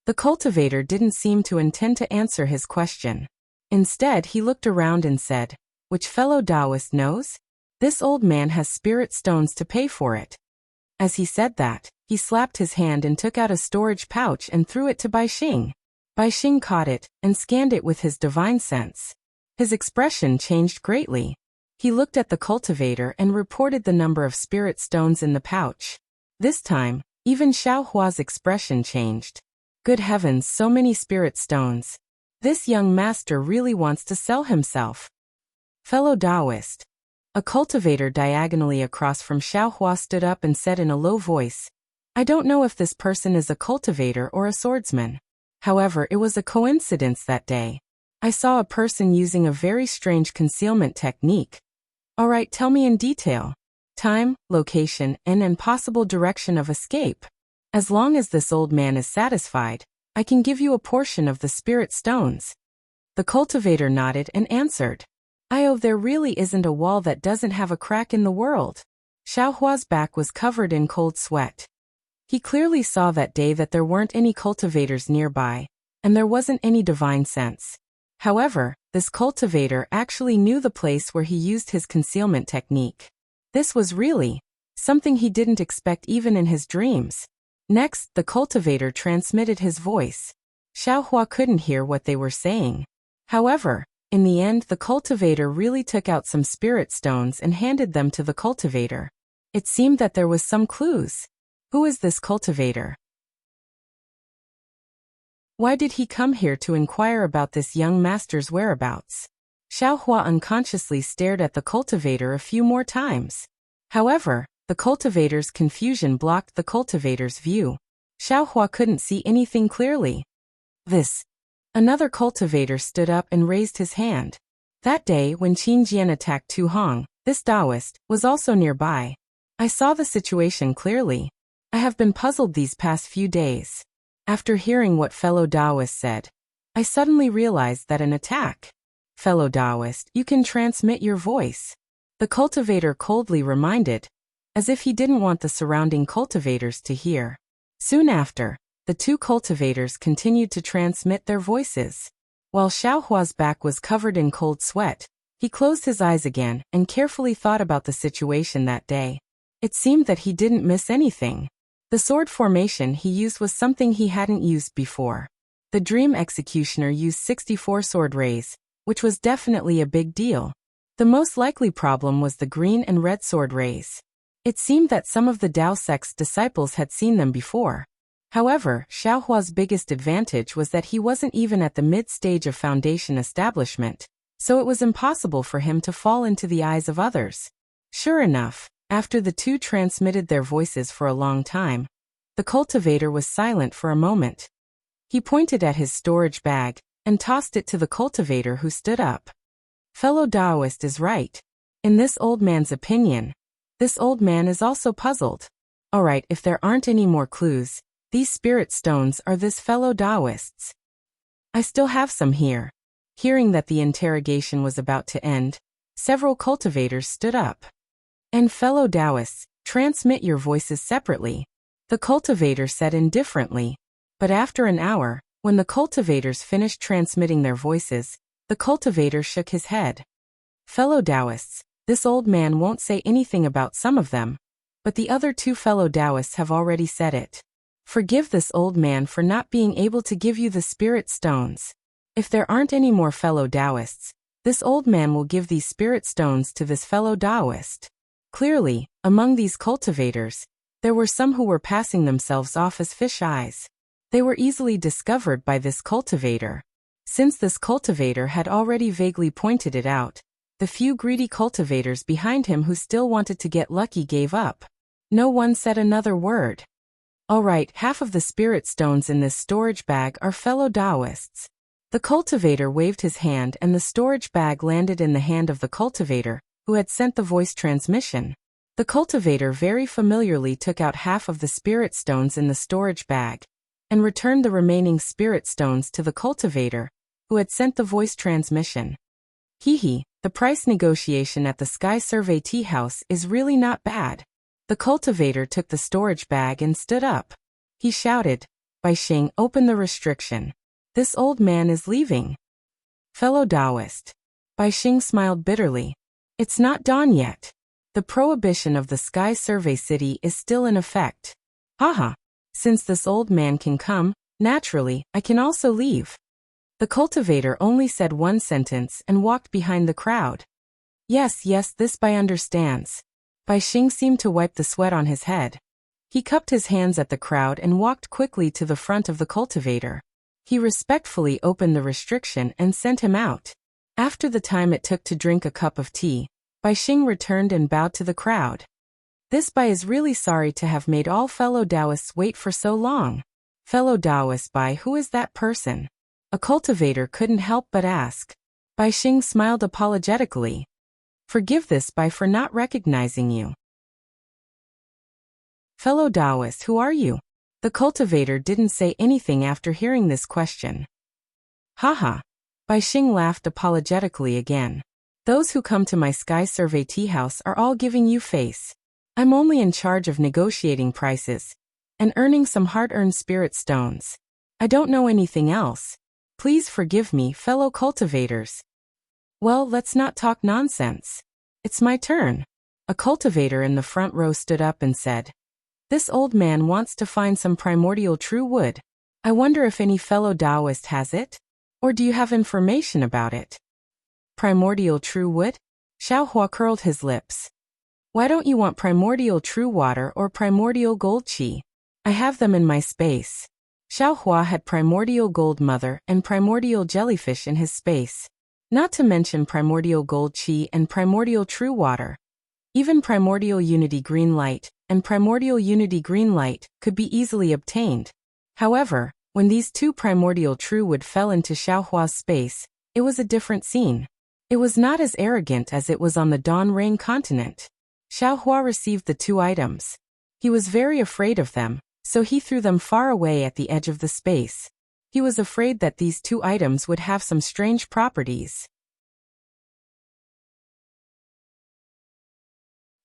The cultivator didn't seem to intend to answer his question. Instead, he looked around and said, which fellow Taoist knows? This old man has spirit stones to pay for it. As he said that, he slapped his hand and took out a storage pouch and threw it to Bai Xing. Bai Xing caught it and scanned it with his divine sense. His expression changed greatly. He looked at the cultivator and reported the number of spirit stones in the pouch. This time, even Xiaohua's expression changed. Good heavens, so many spirit stones. This young master really wants to sell himself. Fellow Taoist. A cultivator diagonally across from Xiaohua stood up and said in a low voice, I don't know if this person is a cultivator or a swordsman. However, it was a coincidence that day. I saw a person using a very strange concealment technique. All right, tell me in detail. Time, location, and possible direction of escape. As long as this old man is satisfied, I can give you a portion of the spirit stones. The cultivator nodded and answered. There really isn't a wall that doesn't have a crack in the world. Xiaohua's back was covered in cold sweat. He clearly saw that day that there weren't any cultivators nearby, and there wasn't any divine sense. However, this cultivator actually knew the place where he used his concealment technique. This was really something he didn't expect even in his dreams. Next, the cultivator transmitted his voice. Xiaohua couldn't hear what they were saying. However, in the end, the cultivator really took out some spirit stones and handed them to the cultivator. It seemed that there was some clues. Who is this cultivator? Why did he come here to inquire about this young master's whereabouts? Xiaohua unconsciously stared at the cultivator a few more times. However, the cultivator's confusion blocked the cultivator's view. Xiaohua couldn't see anything clearly. Another cultivator stood up and raised his hand. That day when Qin Jian attacked Tu Hong, this Taoist was also nearby. I saw the situation clearly. I have been puzzled these past few days. After hearing what fellow Taoist said, I suddenly realized that an attack. Fellow Taoist, you can transmit your voice. The cultivator coldly reminded, as if he didn't want the surrounding cultivators to hear. Soon after, the two cultivators continued to transmit their voices. While Xiaohua's back was covered in cold sweat, he closed his eyes again and carefully thought about the situation that day. It seemed that he didn't miss anything. The sword formation he used was something he hadn't used before. The Dream Executioner used 64 sword rays, which was definitely a big deal. The most likely problem was the green and red sword rays. It seemed that some of the Dao sect's disciples had seen them before. However, Xiaohua's biggest advantage was that he wasn't even at the mid-stage of foundation establishment, so it was impossible for him to fall into the eyes of others. Sure enough, after the two transmitted their voices for a long time, the cultivator was silent for a moment. He pointed at his storage bag and tossed it to the cultivator, who stood up. Fellow Taoist is right. In this old man's opinion, this old man is also puzzled. Alright, if there aren't any more clues, these spirit stones are this fellow Taoist's. I still have some here. Hearing that the interrogation was about to end, several cultivators stood up. And fellow Taoists, transmit your voices separately, the cultivator said indifferently. But after an hour, when the cultivators finished transmitting their voices, the cultivator shook his head. Fellow Taoists, this old man won't say anything about some of them, but the other two fellow Taoists have already said it. Forgive this old man for not being able to give you the spirit stones. If there aren't any more fellow Taoists, this old man will give these spirit stones to this fellow Taoist. Clearly, among these cultivators, there were some who were passing themselves off as fish eyes. They were easily discovered by this cultivator. Since this cultivator had already vaguely pointed it out, the few greedy cultivators behind him who still wanted to get lucky gave up. No one said another word. Alright, half of the spirit stones in this storage bag are fellow Taoists. The cultivator waved his hand and the storage bag landed in the hand of the cultivator, who had sent the voice transmission. The cultivator very familiarly took out half of the spirit stones in the storage bag, and returned the remaining spirit stones to the cultivator, who had sent the voice transmission. Hee, the price negotiation at the Sky Survey Tea House is really not bad. The cultivator took the storage bag and stood up. He shouted, Bai Xing, open the restriction. This old man is leaving. Fellow Taoist. Bai Xing smiled bitterly. It's not dawn yet. The prohibition of the Sky Survey City is still in effect. Haha. Since this old man can come, naturally, I can also leave. The cultivator only said one sentence and walked behind the crowd. Yes, this Bai understands. Bai Xing seemed to wipe the sweat on his head. He cupped his hands at the crowd and walked quickly to the front of the cultivator. He respectfully opened the restriction and sent him out. After the time it took to drink a cup of tea, Bai Xing returned and bowed to the crowd. This Bai is really sorry to have made all fellow Taoists wait for so long. Fellow Taoist Bai, who is that person? A cultivator couldn't help but ask. Bai Xing smiled apologetically. Forgive this Bai for not recognizing you. Fellow Taoist, who are you? The cultivator didn't say anything after hearing this question. Haha. Bai Xing laughed apologetically again. Those who come to my Sky Survey Tea House are all giving you face. I'm only in charge of negotiating prices and earning some hard-earned spirit stones. I don't know anything else. Please forgive me, fellow cultivators. Well, let's not talk nonsense. It's my turn. A cultivator in the front row stood up and said, This old man wants to find some primordial true wood. I wonder if any fellow Taoist has it? Or do you have information about it? Primordial true wood? Xiaohua curled his lips. Why don't you want primordial true water or primordial gold qi? I have them in my space. Xiaohua had primordial gold mother and primordial jellyfish in his space. Not to mention primordial gold qi and primordial true water. Even primordial unity green light and primordial unity green light could be easily obtained. However, when these two primordial true wood fell into Xiaohua's space, it was a different scene. It was not as arrogant as it was on the Dawn Rain continent. Xiaohua received the two items. He was very afraid of them, so he threw them far away at the edge of the space. He was afraid that these two items would have some strange properties.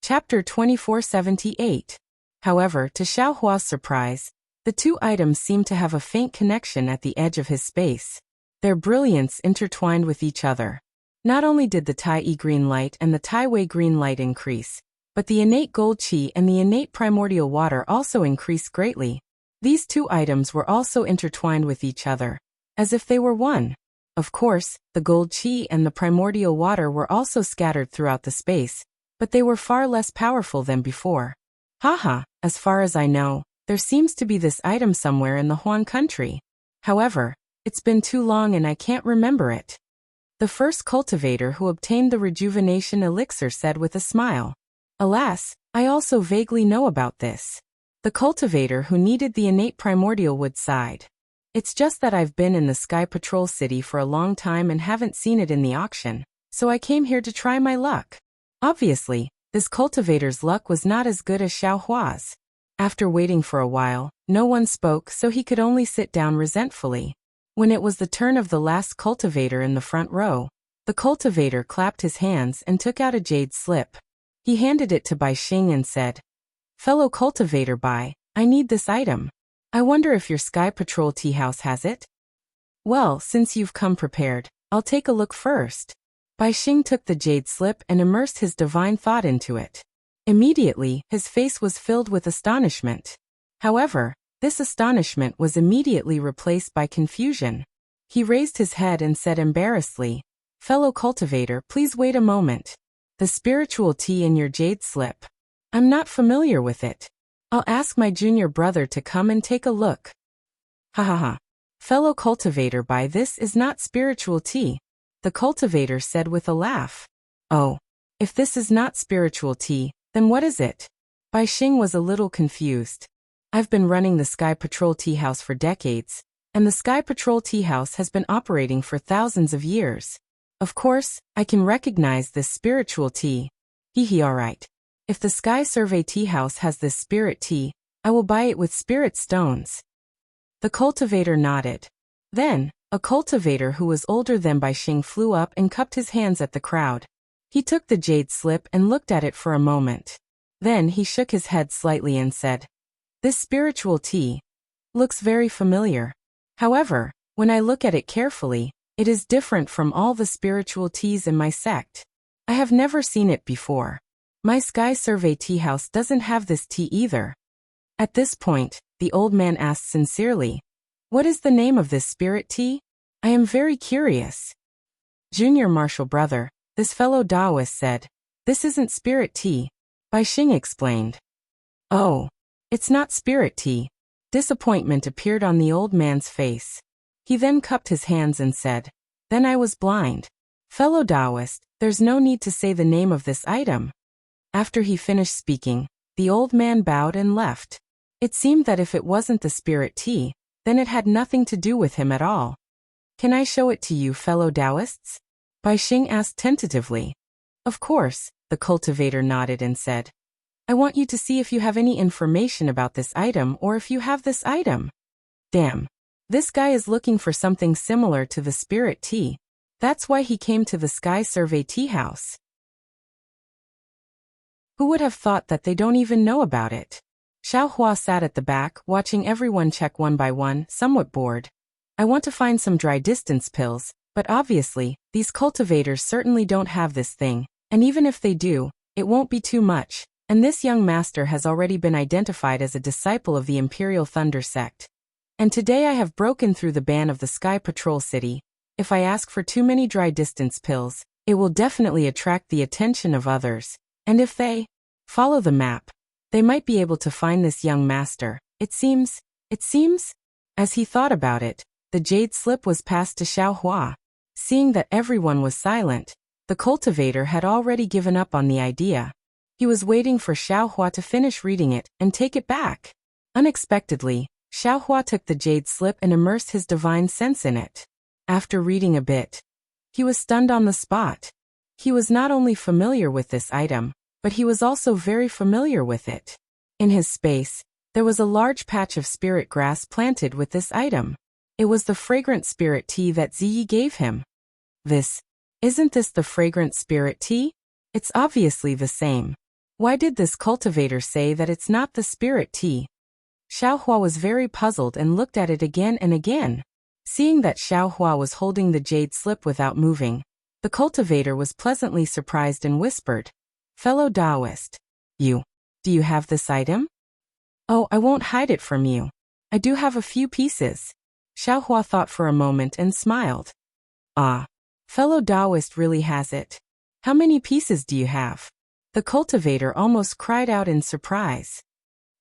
Chapter 2478. However, to Xiaohua's surprise, the two items seemed to have a faint connection at the edge of his space. Their brilliance intertwined with each other. Not only did the Tai Yi green light and the Tai Wei green light increase, but the innate gold qi and the innate primordial water also increased greatly. These two items were also intertwined with each other, as if they were one. Of course, the gold qi and the primordial water were also scattered throughout the space, but they were far less powerful than before. Haha, as far as I know, There seems to be this item somewhere in the Huan country. However, it's been too long and I can't remember it. The first cultivator who obtained the rejuvenation elixir said with a smile. Alas, I also vaguely know about this. The cultivator who needed the innate primordial wood sighed. It's just that I've been in the Sky Patrol City for a long time and haven't seen it in the auction, so I came here to try my luck. Obviously, this cultivator's luck was not as good as Xiaohua's. After waiting for a while, no one spoke, so he could only sit down resentfully. When it was the turn of the last cultivator in the front row, the cultivator clapped his hands and took out a jade slip. He handed it to Bai Xing and said, "Fellow cultivator Bai, I need this item. I wonder if your Sky Patrol tea house has it?" "Well, since you've come prepared, I'll take a look first." Bai Xing took the jade slip and immersed his divine thought into it. Immediately, his face was filled with astonishment. However, this astonishment was immediately replaced by confusion. He raised his head and said embarrassedly, "Fellow cultivator, please wait a moment. The spiritual tea in your jade slip. I'm not familiar with it. I'll ask my junior brother to come and take a look." Ha ha ha. "Fellow cultivator Bai, this is not spiritual tea," the cultivator said with a laugh. "Oh, if this is not spiritual tea, then what is it?" Bai Xing was a little confused. "I've been running the Sky Patrol Tea House for decades, and the Sky Patrol Tea House has been operating for thousands of years. Of course, I can recognize this spiritual tea. Hee alright. If the Sky Survey Tea House has this spirit tea, I will buy it with spirit stones." The cultivator nodded. Then, a cultivator who was older than Bai Xing flew up and cupped his hands at the crowd. He took the jade slip and looked at it for a moment. Then he shook his head slightly and said, "This spiritual tea looks very familiar. However, when I look at it carefully, it is different from all the spiritual teas in my sect. I have never seen it before. My Sky Survey tea house doesn't have this tea either." At this point, the old man asked sincerely, "What is the name of this spirit tea? I am very curious." "Junior Martial Brother," this fellow Taoist said, "this isn't spirit tea," Bai Xing explained. "Oh, it's not spirit tea." Disappointment appeared on the old man's face. He then cupped his hands and said, "Then I was blind. Fellow Taoist, there's no need to say the name of this item." After he finished speaking, the old man bowed and left. It seemed that if it wasn't the spirit tea, then it had nothing to do with him at all. "Can I show it to you, fellow Taoists?" Bai Xing asked tentatively. "Of course," the cultivator nodded and said, "I want you to see if you have any information about this item or if you have this item." Damn. This guy is looking for something similar to the spirit tea. That's why he came to the Sky Survey Tea House. Who would have thought that they don't even know about it? Xiaohua sat at the back, watching everyone check one by one, somewhat bored. "I want to find some dry distance pills, but obviously, these cultivators certainly don't have this thing, and even if they do, it won't be too much, and this young master has already been identified as a disciple of the Imperial Thunder sect. And today I have broken through the ban of the Sky Patrol City. If I ask for too many dry distance pills, it will definitely attract the attention of others, and if they follow the map, they might be able to find this young master. It seems. As he thought about it, the jade slip was passed to Xiaohua. Seeing that everyone was silent, the cultivator had already given up on the idea. He was waiting for Xiaohua to finish reading it and take it back. Unexpectedly, Xiaohua took the jade slip and immersed his divine sense in it. After reading a bit, he was stunned on the spot. He was not only familiar with this item, but he was also very familiar with it. In his space, there was a large patch of spirit grass planted with this item. It was the fragrant spirit tea that Ziyi gave him. Isn't this the fragrant spirit tea? It's obviously the same. Why did this cultivator say that it's not the spirit tea? Xiaohua was very puzzled and looked at it again and again. Seeing that Xiaohua was holding the jade slip without moving, the cultivator was pleasantly surprised and whispered, "Fellow Taoist, do you have this item?" "Oh, I won't hide it from you. I do have a few pieces." Xiaohua thought for a moment and smiled. "Ah, fellow Taoist really has it. How many pieces do you have?" The cultivator almost cried out in surprise.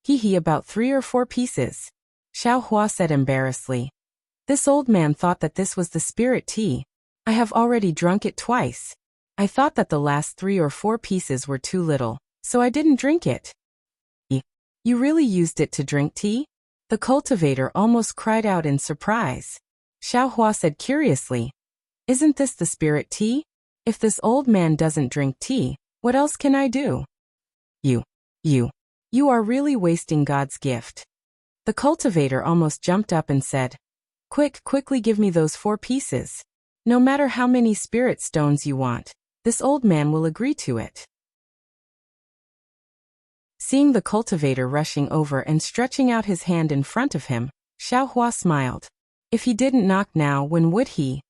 Hee, about 3 or 4 pieces. Xiao Hua said embarrassedly. This old man thought that this was the spirit tea. I have already drunk it twice. I thought that the last 3 or 4 pieces were too little, so I didn't drink it. You really used it to drink tea? The cultivator almost cried out in surprise. Xiao Hua said curiously, Isn't this the spirit tea? If this old man doesn't drink tea, what else can I do? You are really wasting God's gift. The cultivator almost jumped up and said, Quickly give me those 4 pieces. No matter how many spirit stones you want, this old man will agree to it. Seeing the cultivator rushing over and stretching out his hand in front of him, Xiao Hua smiled. If he didn't knock now, when would he?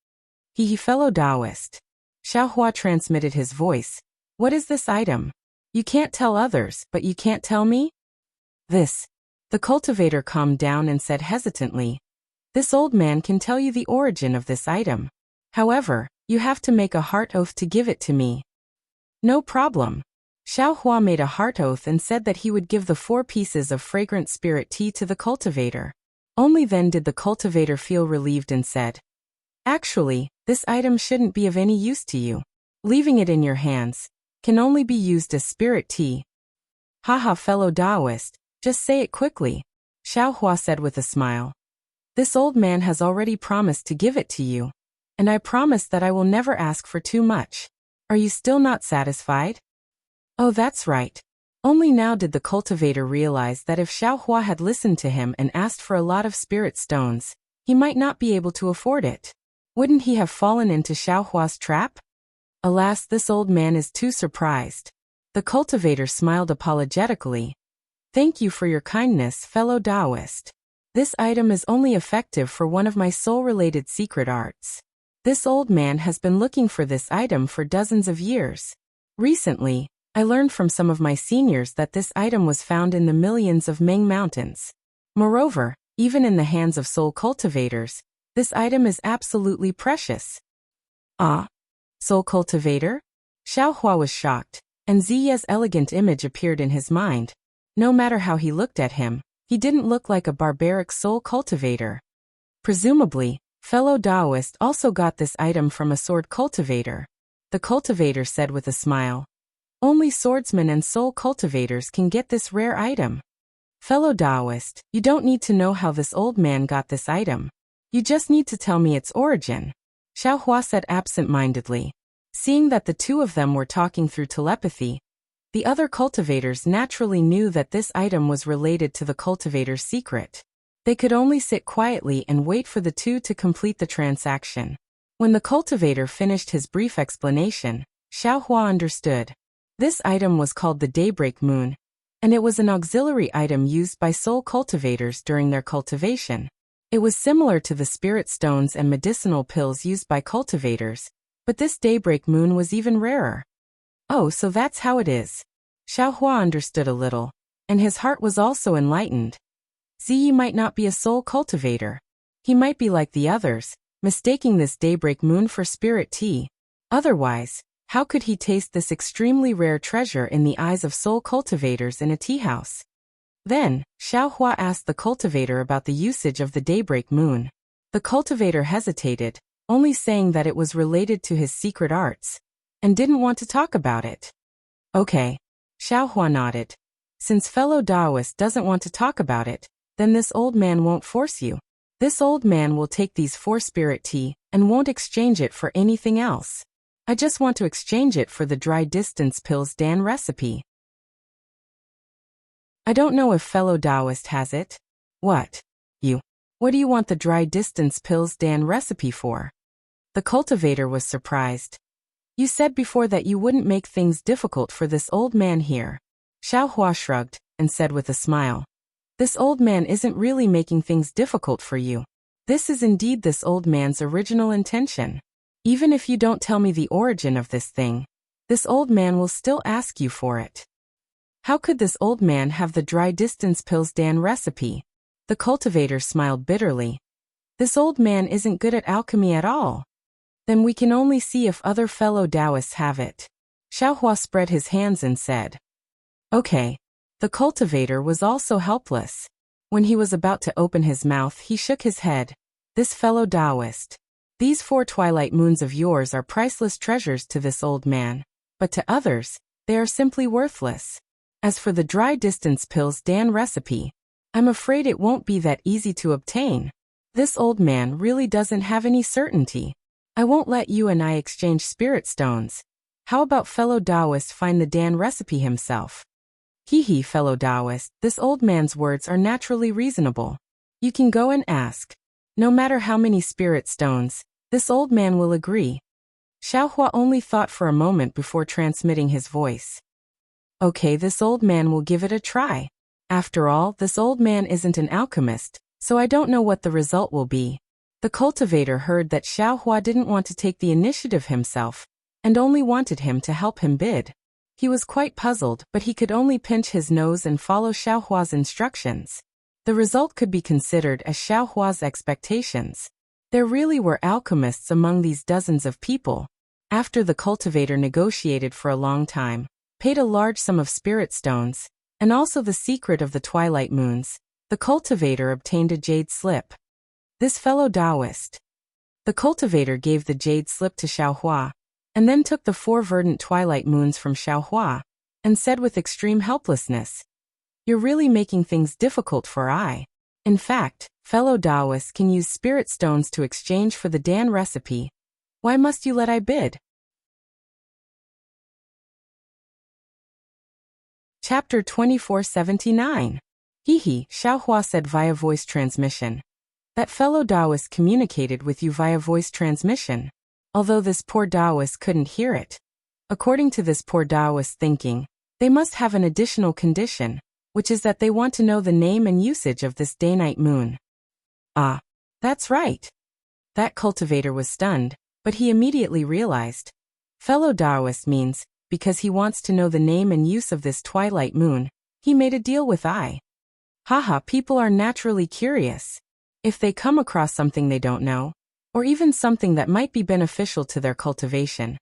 He fellow Taoist. Xiao Hua transmitted his voice. What is this item? You can't tell others, but you can't tell me? This. The cultivator calmed down and said hesitantly, This old man can tell you the origin of this item. However, you have to make a heart oath to give it to me. No problem. Xiao Hua made a heart oath and said that he would give the 4 pieces of fragrant spirit tea to the cultivator. Only then did the cultivator feel relieved and said, Actually, this item shouldn't be of any use to you. Leaving it in your hands can only be used as spirit tea. Haha, fellow Taoist, just say it quickly, Xiao Hua said with a smile. This old man has already promised to give it to you, and I promise that I will never ask for too much. Are you still not satisfied? Oh, that's right. Only now did the cultivator realize that if Xiao Hua had listened to him and asked for a lot of spirit stones, he might not be able to afford it. Wouldn't he have fallen into Xiao Hua's trap? Alas, this old man is too surprised. The cultivator smiled apologetically. Thank you for your kindness, fellow Taoist. This item is only effective for one of my soul-related secret arts. This old man has been looking for this item for dozens of years. Recently, I learned from some of my seniors that this item was found in the millions of Ming Mountains. Moreover, even in the hands of soul cultivators, this item is absolutely precious. Ah, soul cultivator? Xiao Hua was shocked, and Ziya's elegant image appeared in his mind. No matter how he looked at him, he didn't look like a barbaric soul cultivator. Presumably, fellow Taoist also got this item from a sword cultivator. The cultivator said with a smile. Only swordsmen and soul cultivators can get this rare item. Fellow Taoist, you don't need to know how this old man got this item. You just need to tell me its origin, Xiao Hua said absent-mindedly. Seeing that the two of them were talking through telepathy, the other cultivators naturally knew that this item was related to the cultivator's secret. They could only sit quietly and wait for the two to complete the transaction. When the cultivator finished his brief explanation, Xiao Hua understood. This item was called the Daybreak Moon, and it was an auxiliary item used by soul cultivators during their cultivation. It was similar to the spirit stones and medicinal pills used by cultivators, but this Daybreak Moon was even rarer. Oh, so that's how it is. Xiao Hua understood a little, and his heart was also enlightened. Ziyi might not be a soul cultivator. He might be like the others, mistaking this Daybreak Moon for spirit tea. Otherwise, how could he taste this extremely rare treasure in the eyes of soul cultivators in a tea house? Then, Xiao Hua asked the cultivator about the usage of the Daybreak Moon. The cultivator hesitated, only saying that it was related to his secret arts, and didn't want to talk about it. Okay. Xiao Hua nodded. Since fellow Taoist doesn't want to talk about it, then this old man won't force you. This old man will take these 4 spirit tea and won't exchange it for anything else. I just want to exchange it for the dry distance pills Dan recipe. I don't know if fellow Taoist has it. What do you want the dry distance pills Dan recipe for? The cultivator was surprised. You said before that you wouldn't make things difficult for this old man here. Xiao Hua shrugged and said with a smile. This old man isn't really making things difficult for you. This is indeed this old man's original intention. Even if you don't tell me the origin of this thing, this old man will still ask you for it. How could this old man have the dry distance pills Dan recipe? The cultivator smiled bitterly. This old man isn't good at alchemy at all. Then we can only see if other fellow Taoists have it. Xiao Hua spread his hands and said. Okay. The cultivator was also helpless. When he was about to open his mouth, he shook his head. This fellow Taoist. These 4 twilight moons of yours are priceless treasures to this old man. But to others, they are simply worthless. As for the dry distance pills Dan recipe, I'm afraid it won't be that easy to obtain. This old man really doesn't have any certainty. I won't let you and I exchange spirit stones. How about fellow Taoist find the Dan recipe himself? Hee fellow Taoist, this old man's words are naturally reasonable. You can go and ask. No matter how many spirit stones, this old man will agree. Xiaohua only thought for a moment before transmitting his voice. Okay, this old man will give it a try. After all, this old man isn't an alchemist, so I don't know what the result will be. The cultivator heard that Xiaohua didn't want to take the initiative himself, and only wanted him to help him bid. He was quite puzzled, but he could only pinch his nose and follow Xiaohua's instructions. The result could be considered as Xiaohua's expectations. There really were alchemists among these dozens of people. After the cultivator negotiated for a long time, paid a large sum of spirit stones, and also the secret of the twilight moons, the cultivator obtained a jade slip. This fellow Taoist. The cultivator gave the jade slip to Xiaohua, and then took the 4 verdant twilight moons from Xiaohua, and said with extreme helplessness, "You're really making things difficult for I. In fact, fellow Taoists can use spirit stones to exchange for the Dan recipe. Why must you let I bid?" Chapter 2479. Xiaohua said via voice transmission. That fellow Taoist communicated with you via voice transmission, although this poor Taoist couldn't hear it. According to this poor Taoist thinking, they must have an additional condition, which is that they want to know the name and usage of this day-night moon. Ah, that's right. That cultivator was stunned, but he immediately realized. Fellow Taoist means, because he wants to know the name and use of this twilight moon, he made a deal with I. Haha, people are naturally curious. If they come across something they don't know, or even something that might be beneficial to their cultivation,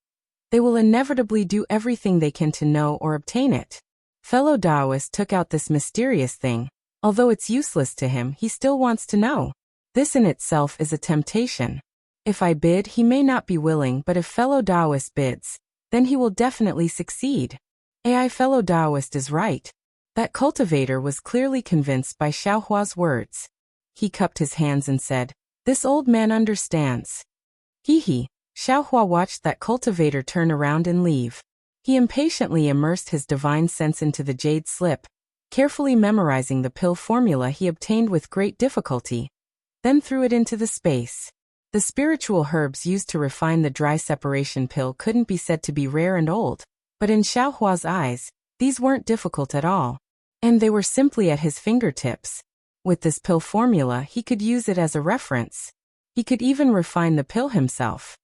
they will inevitably do everything they can to know or obtain it. Fellow Taoist took out this mysterious thing. Although it's useless to him, he still wants to know. This in itself is a temptation. If I bid, he may not be willing, but if fellow Taoist bids, then he will definitely succeed. AI fellow Taoist is right. That cultivator was clearly convinced by Xiaohua's words. He cupped his hands and said, "This old man understands." Xiaohua watched that cultivator turn around and leave. He impatiently immersed his divine sense into the jade slip, carefully memorizing the pill formula he obtained with great difficulty, then threw it into the space. The spiritual herbs used to refine the dry separation pill couldn't be said to be rare and old, but in Xiaohua's eyes, these weren't difficult at all, and they were simply at his fingertips. With this pill formula, he could use it as a reference. He could even refine the pill himself.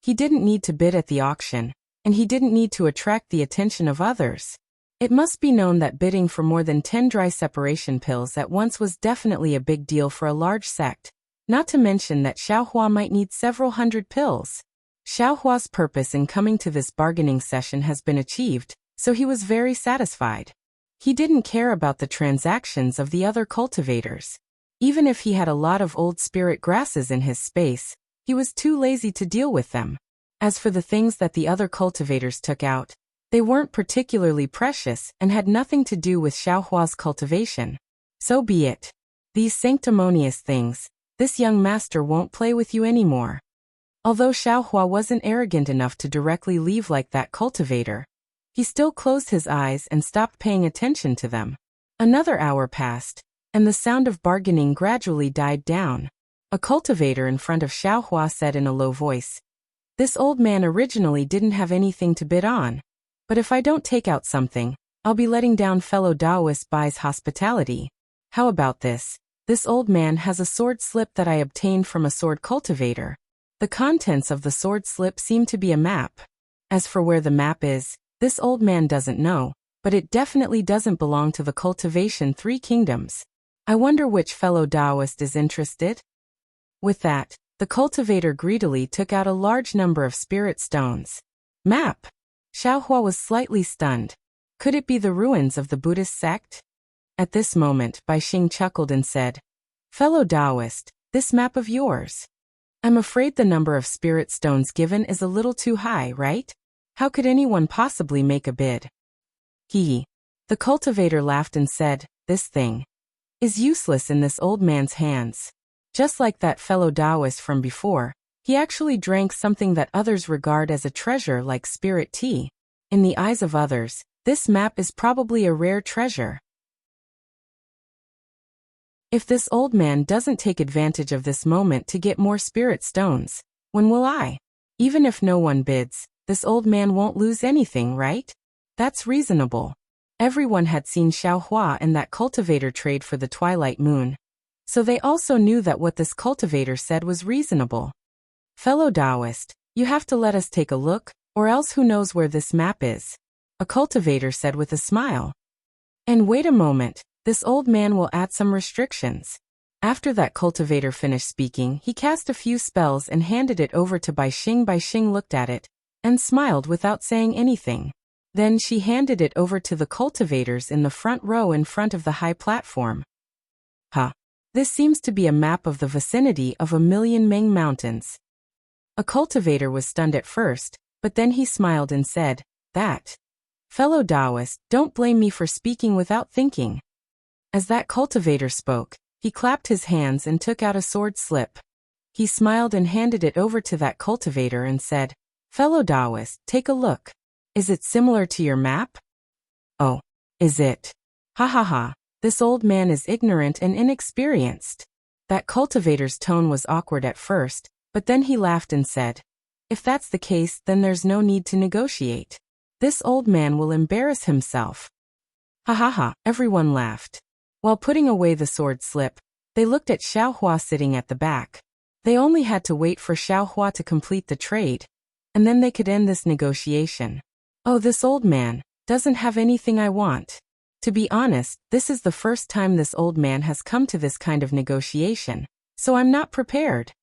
He didn't need to bid at the auction, and he didn't need to attract the attention of others. It must be known that bidding for more than 10 dry separation pills at once was definitely a big deal for a large sect, not to mention that Xiaohua might need several hundred pills. Xiaohua's purpose in coming to this bargaining session has been achieved, so he was very satisfied. He didn't care about the transactions of the other cultivators. Even if he had a lot of old spirit grasses in his space, he was too lazy to deal with them. As for the things that the other cultivators took out, they weren't particularly precious and had nothing to do with Xiaohua's cultivation. So be it. These sanctimonious things, this young master won't play with you anymore. Although Xiaohua wasn't arrogant enough to directly leave like that cultivator, he still closed his eyes and stopped paying attention to them. Another hour passed, and the sound of bargaining gradually died down. A cultivator in front of Xiaohua said in a low voice, "This old man originally didn't have anything to bid on, but if I don't take out something, I'll be letting down fellow Taoist Bai's hospitality. How about this? This old man has a sword slip that I obtained from a sword cultivator." The contents of the sword slip seem to be a map. As for where the map is, this old man doesn't know, but it definitely doesn't belong to the cultivation 3 kingdoms. I wonder which fellow Taoist is interested? With that, the cultivator greedily took out a large number of spirit stones. Map! Xiaohua was slightly stunned. Could it be the ruins of the Buddhist sect? At this moment, Bai Xing chuckled and said, "Fellow Taoist, this map of yours. I'm afraid the number of spirit stones given is a little too high, right? How could anyone possibly make a bid?" He. The cultivator laughed and said, "This thing is useless in this old man's hands." Just like that fellow Taoist from before, he actually drank something that others regard as a treasure like spirit tea. In the eyes of others, this map is probably a rare treasure. If this old man doesn't take advantage of this moment to get more spirit stones, when will I? Even if no one bids, this old man won't lose anything, right? That's reasonable. Everyone had seen Xiao Hua and that cultivator trade for the twilight moon. So they also knew that what this cultivator said was reasonable. "Fellow Taoist, you have to let us take a look, or else who knows where this map is," a cultivator said with a smile. "And wait a moment. This old man will add some restrictions." After that cultivator finished speaking, he cast a few spells and handed it over to Bai Xing. Bai Xing looked at it and smiled without saying anything. Then she handed it over to the cultivators in the front row in front of the high platform. "Huh. This seems to be a map of the vicinity of 1,000,000 Meng Mountains." A cultivator was stunned at first, but then he smiled and said, "That. Fellow Taoist, don't blame me for speaking without thinking." As that cultivator spoke, he clapped his hands and took out a sword slip. He smiled and handed it over to that cultivator and said, "Fellow Taoist, take a look. Is it similar to your map?" "Oh, is it? Ha ha ha, this old man is ignorant and inexperienced." That cultivator's tone was awkward at first, but then he laughed and said, "If that's the case, then there's no need to negotiate. This old man will embarrass himself." Ha ha ha, everyone laughed. While putting away the sword slip, they looked at Xiao Hua sitting at the back. They only had to wait for Xiao Hua to complete the trade, and then they could end this negotiation. "Oh, this old man doesn't have anything I want. To be honest, this is the first time this old man has come to this kind of negotiation, so I'm not prepared."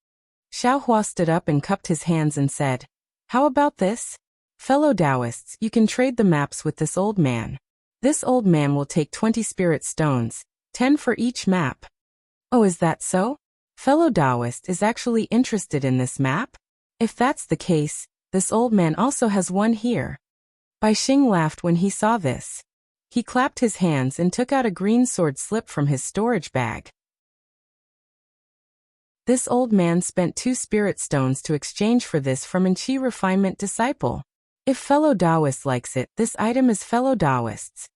Xiao Hua stood up and cupped his hands and said, "How about this? Fellow Taoists, you can trade the maps with this old man. This old man will take 20 spirit stones, 10 for each map." "Oh, is that so? Fellow Taoist is actually interested in this map? If that's the case, this old man also has one here." Bai Xing laughed when he saw this. He clapped his hands and took out a green sword slip from his storage bag. This old man spent 2 spirit stones to exchange for this from Enchi Refinement Disciple. If fellow Taoist likes it, this item is fellow Taoist's.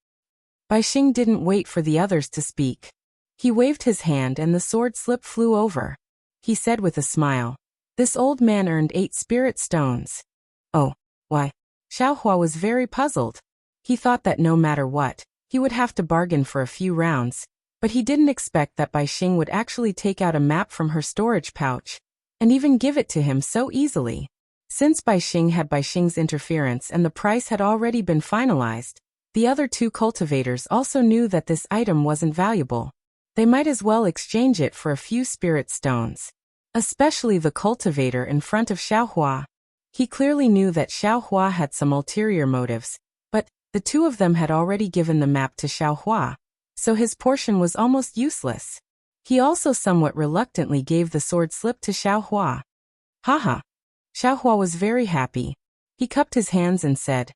Bai Xing didn't wait for the others to speak. He waved his hand and the sword slip flew over. He said with a smile, "This old man earned 8 spirit stones." "Oh, why?" Xiao Hua was very puzzled. He thought that no matter what, he would have to bargain for a few rounds, but he didn't expect that Bai Xing would actually take out a map from her storage pouch and even give it to him so easily. Since Bai Xing had Bai Xing's interference and the price had already been finalized, the other 2 cultivators also knew that this item wasn't valuable. They might as well exchange it for a few spirit stones. Especially the cultivator in front of Xiao Hua. He clearly knew that Xiao Hua had some ulterior motives, but the 2 of them had already given the map to Xiao Hua, so his portion was almost useless. He also somewhat reluctantly gave the sword slip to Xiao Hua. Haha. Xiao Hua was very happy. He cupped his hands and said,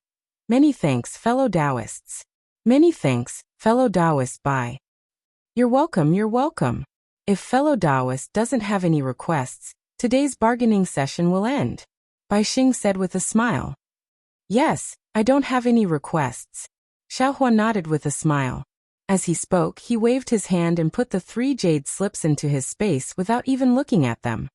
"Many thanks, fellow Taoists." "Many thanks, fellow Taoist Bai." You're welcome. If fellow Taoist doesn't have any requests, today's bargaining session will end," Bai Xing said with a smile. "Yes, I don't have any requests." Xiao Hua nodded with a smile. As he spoke, he waved his hand and put the 3 jade slips into his space without even looking at them.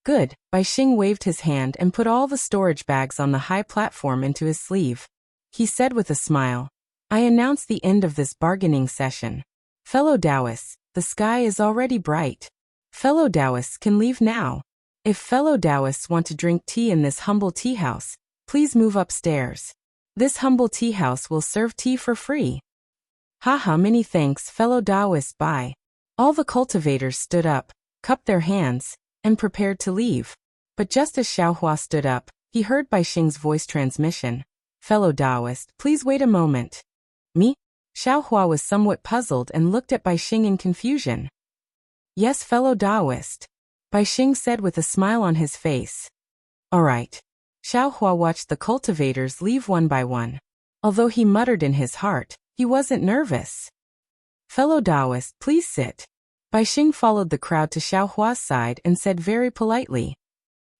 "Good." Bai Xing waved his hand and put all the storage bags on the high platform into his sleeve. He said with a smile, "I announce the end of this bargaining session. Fellow Taoists, the sky is already bright. Fellow Taoists can leave now. If fellow Taoists want to drink tea in this humble tea house, please move upstairs. This humble tea house will serve tea for free." Haha, many thanks, fellow Taoist Bai. All the cultivators stood up, cupped their hands, and prepared to leave. But just as Xiao Hua stood up, he heard Bai Xing's voice transmission. "Fellow Taoist, please wait a moment." Me? Xiao Hua was somewhat puzzled and looked at Bai Xing in confusion. Yes, fellow Taoist, Bai Xing said with a smile on his face. All right. Xiao Hua watched the cultivators leave one by one. Although he muttered in his heart, he wasn't nervous. Fellow Taoist, please sit. Bai Xing followed the crowd to Xiao Hua's side and said very politely.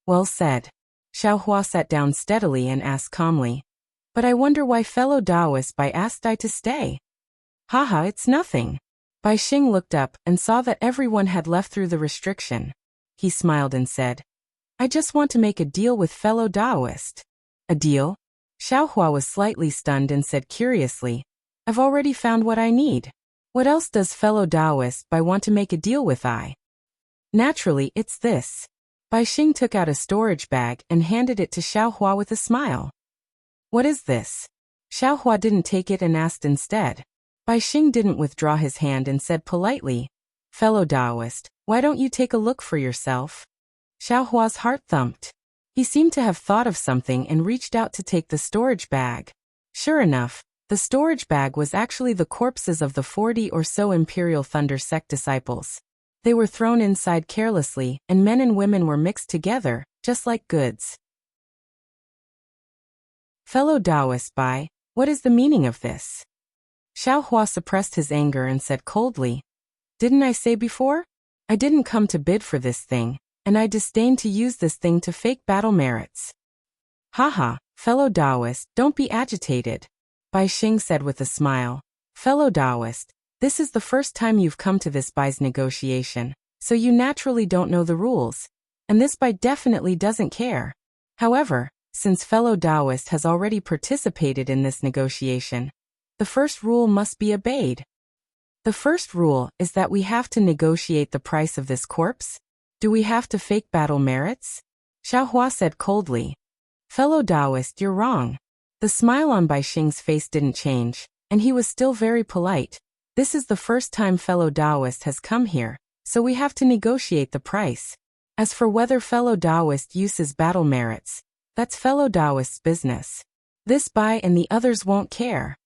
Well said. Xiao Hua sat down steadily and asked calmly. But I wonder why fellow Taoist Bai asked I to stay. Haha, it's nothing. Bai Xing looked up and saw that everyone had left through the restriction. He smiled and said, I just want to make a deal with fellow Taoist. A deal? Xiao Hua was slightly stunned and said curiously, I've already found what I need. What else does fellow Taoist Bai want to make a deal with I? Naturally, it's this. Bai Xing took out a storage bag and handed it to Xiao Hua with a smile. What is this? Xiao Hua didn't take it and asked instead. Bai Xing didn't withdraw his hand and said politely, Fellow Taoist, why don't you take a look for yourself? Xiao Hua's heart thumped. He seemed to have thought of something and reached out to take the storage bag. Sure enough, the storage bag was actually the corpses of the 40 or so Imperial Thunder Sect disciples. They were thrown inside carelessly, and men and women were mixed together, just like goods. Fellow Taoist Bai, what is the meaning of this? Xiao Hua suppressed his anger and said coldly, Didn't I say before? I didn't come to bid for this thing, and I disdain to use this thing to fake battle merits. Haha, fellow Taoist, don't be agitated. Bai Xing said with a smile. Fellow Taoist, this is the first time you've come to this Bai's negotiation, so you naturally don't know the rules. And this Bai definitely doesn't care. However, since fellow Taoist has already participated in this negotiation, the first rule must be obeyed. The first rule is that we have to negotiate the price of this corpse. Do we have to fake battle merits? Xiao Hua said coldly. Fellow Taoist, you're wrong. The smile on Bai Xing's face didn't change, and he was still very polite. This is the first time fellow Taoist has come here, so we have to negotiate the price. As for whether fellow Taoist uses battle merits, that's fellow Taoist's business. This Bai and the others won't care.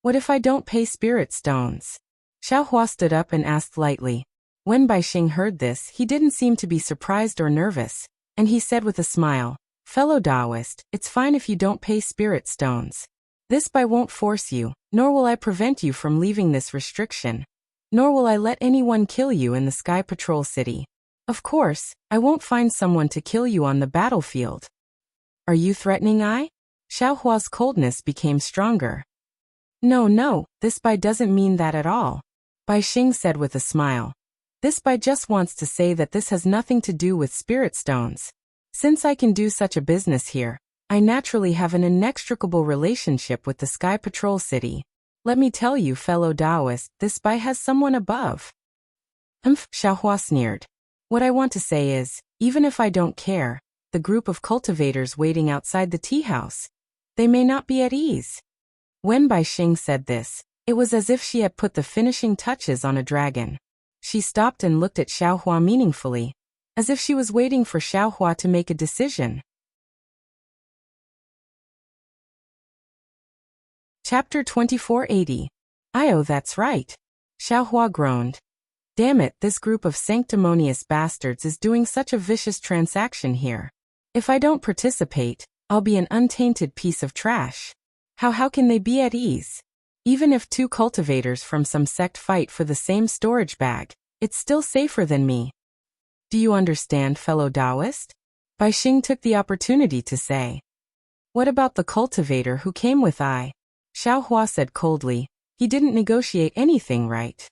What if I don't pay spirit stones? Xiao Hua stood up and asked lightly. When Bai Xing heard this, he didn't seem to be surprised or nervous, and he said with a smile, Fellow Taoist, it's fine if you don't pay spirit stones. This Bai won't force you, nor will I prevent you from leaving this restriction. Nor will I let anyone kill you in the Sky Patrol City. Of course, I won't find someone to kill you on the battlefield. Are you threatening I? Xiao Hua's coldness became stronger. No, this Bai doesn't mean that at all. Bai Xing said with a smile. This Bai just wants to say that this has nothing to do with spirit stones. Since I can do such a business here, I naturally have an inextricable relationship with the Sky Patrol City. Let me tell you, fellow Taoist, this Bai has someone above. Xiao Hua sneered. What I want to say is, even if I don't care, the group of cultivators waiting outside the tea house, they may not be at ease. When Bai Xing said this, it was as if she had put the finishing touches on a dragon. She stopped and looked at Xiao Hua meaningfully, as if she was waiting for Xiao Hua to make a decision. Chapter 2480. Oh, that's right. Xiao Hua groaned. Damn it, this group of sanctimonious bastards is doing such a vicious transaction here. If I don't participate, I'll be an untainted piece of trash. How can they be at ease? Even if two cultivators from some sect fight for the same storage bag, it's still safer than me. Do you understand, fellow Taoist? Bai Xing took the opportunity to say. What about the cultivator who came with I? Xiao Hua said coldly. He didn't negotiate anything, right?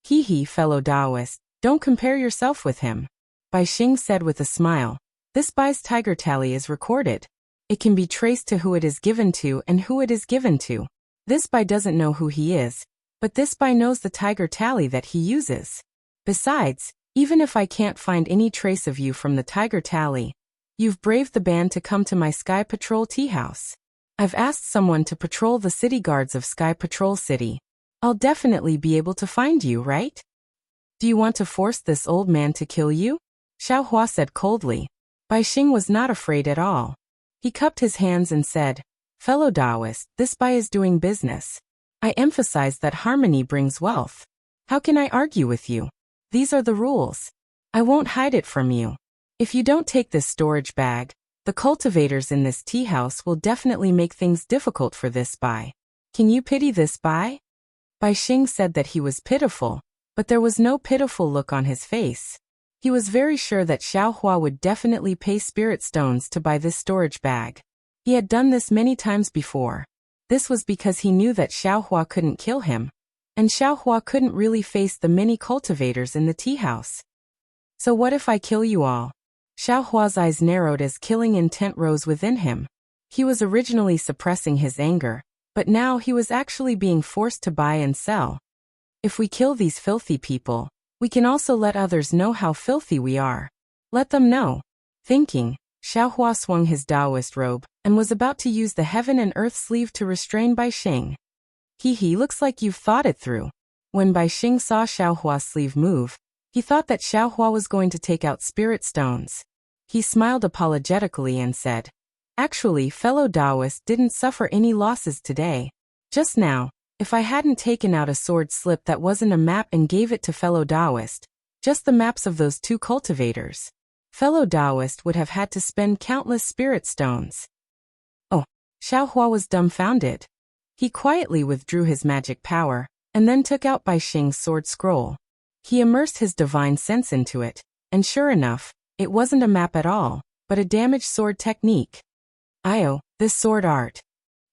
Hee, fellow Taoist, don't compare yourself with him. Bai Xing said with a smile. This Bai's tiger tally is recorded. It can be traced to who it is given to and who it is given to. This Bai doesn't know who he is, but this Bai knows the tiger tally that he uses. Besides, even if I can't find any trace of you from the tiger tally, you've braved the ban to come to my Sky Patrol tea house. I've asked someone to patrol the city guards of Sky Patrol City. I'll definitely be able to find you, right? Do you want to force this old man to kill you? Xiao Hua said coldly. Bai Xing was not afraid at all. He cupped his hands and said, Fellow Taoist, this Bai is doing business. I emphasize that harmony brings wealth. How can I argue with you? These are the rules. I won't hide it from you. If you don't take this storage bag, the cultivators in this tea house will definitely make things difficult for this Bai. Can you pity this Bai? Bai Xing said that he was pitiful, but there was no pitiful look on his face. He was very sure that Xiaohua would definitely pay spirit stones to buy this storage bag. He had done this many times before. This was because he knew that Xiaohua couldn't kill him, and Xiaohua couldn't really face the many cultivators in the tea house. So what if I kill you all? Xiaohua's eyes narrowed as killing intent rose within him. He was originally suppressing his anger, but now he was actually being forced to buy and sell. If we kill these filthy people, we can also let others know how filthy we are. Let them know. Thinking, Xiaohua swung his Taoist robe and was about to use the heaven and earth sleeve to restrain Bai Xing. He looks like you've thought it through. When Bai Xing saw Xiaohua's sleeve move, he thought that Xiaohua was going to take out spirit stones. He smiled apologetically and said, "Actually, fellow Taoist didn't suffer any losses today. Just now, if I hadn't taken out a sword slip that wasn't a map and gave it to fellow Taoist, just the maps of those two cultivators, fellow Taoist would have had to spend countless spirit stones." Oh, Xiaohua was dumbfounded. He quietly withdrew his magic power, and then took out Bai Xing's sword scroll. He immersed his divine sense into it, and sure enough, it wasn't a map at all, but a damaged sword technique. This sword art.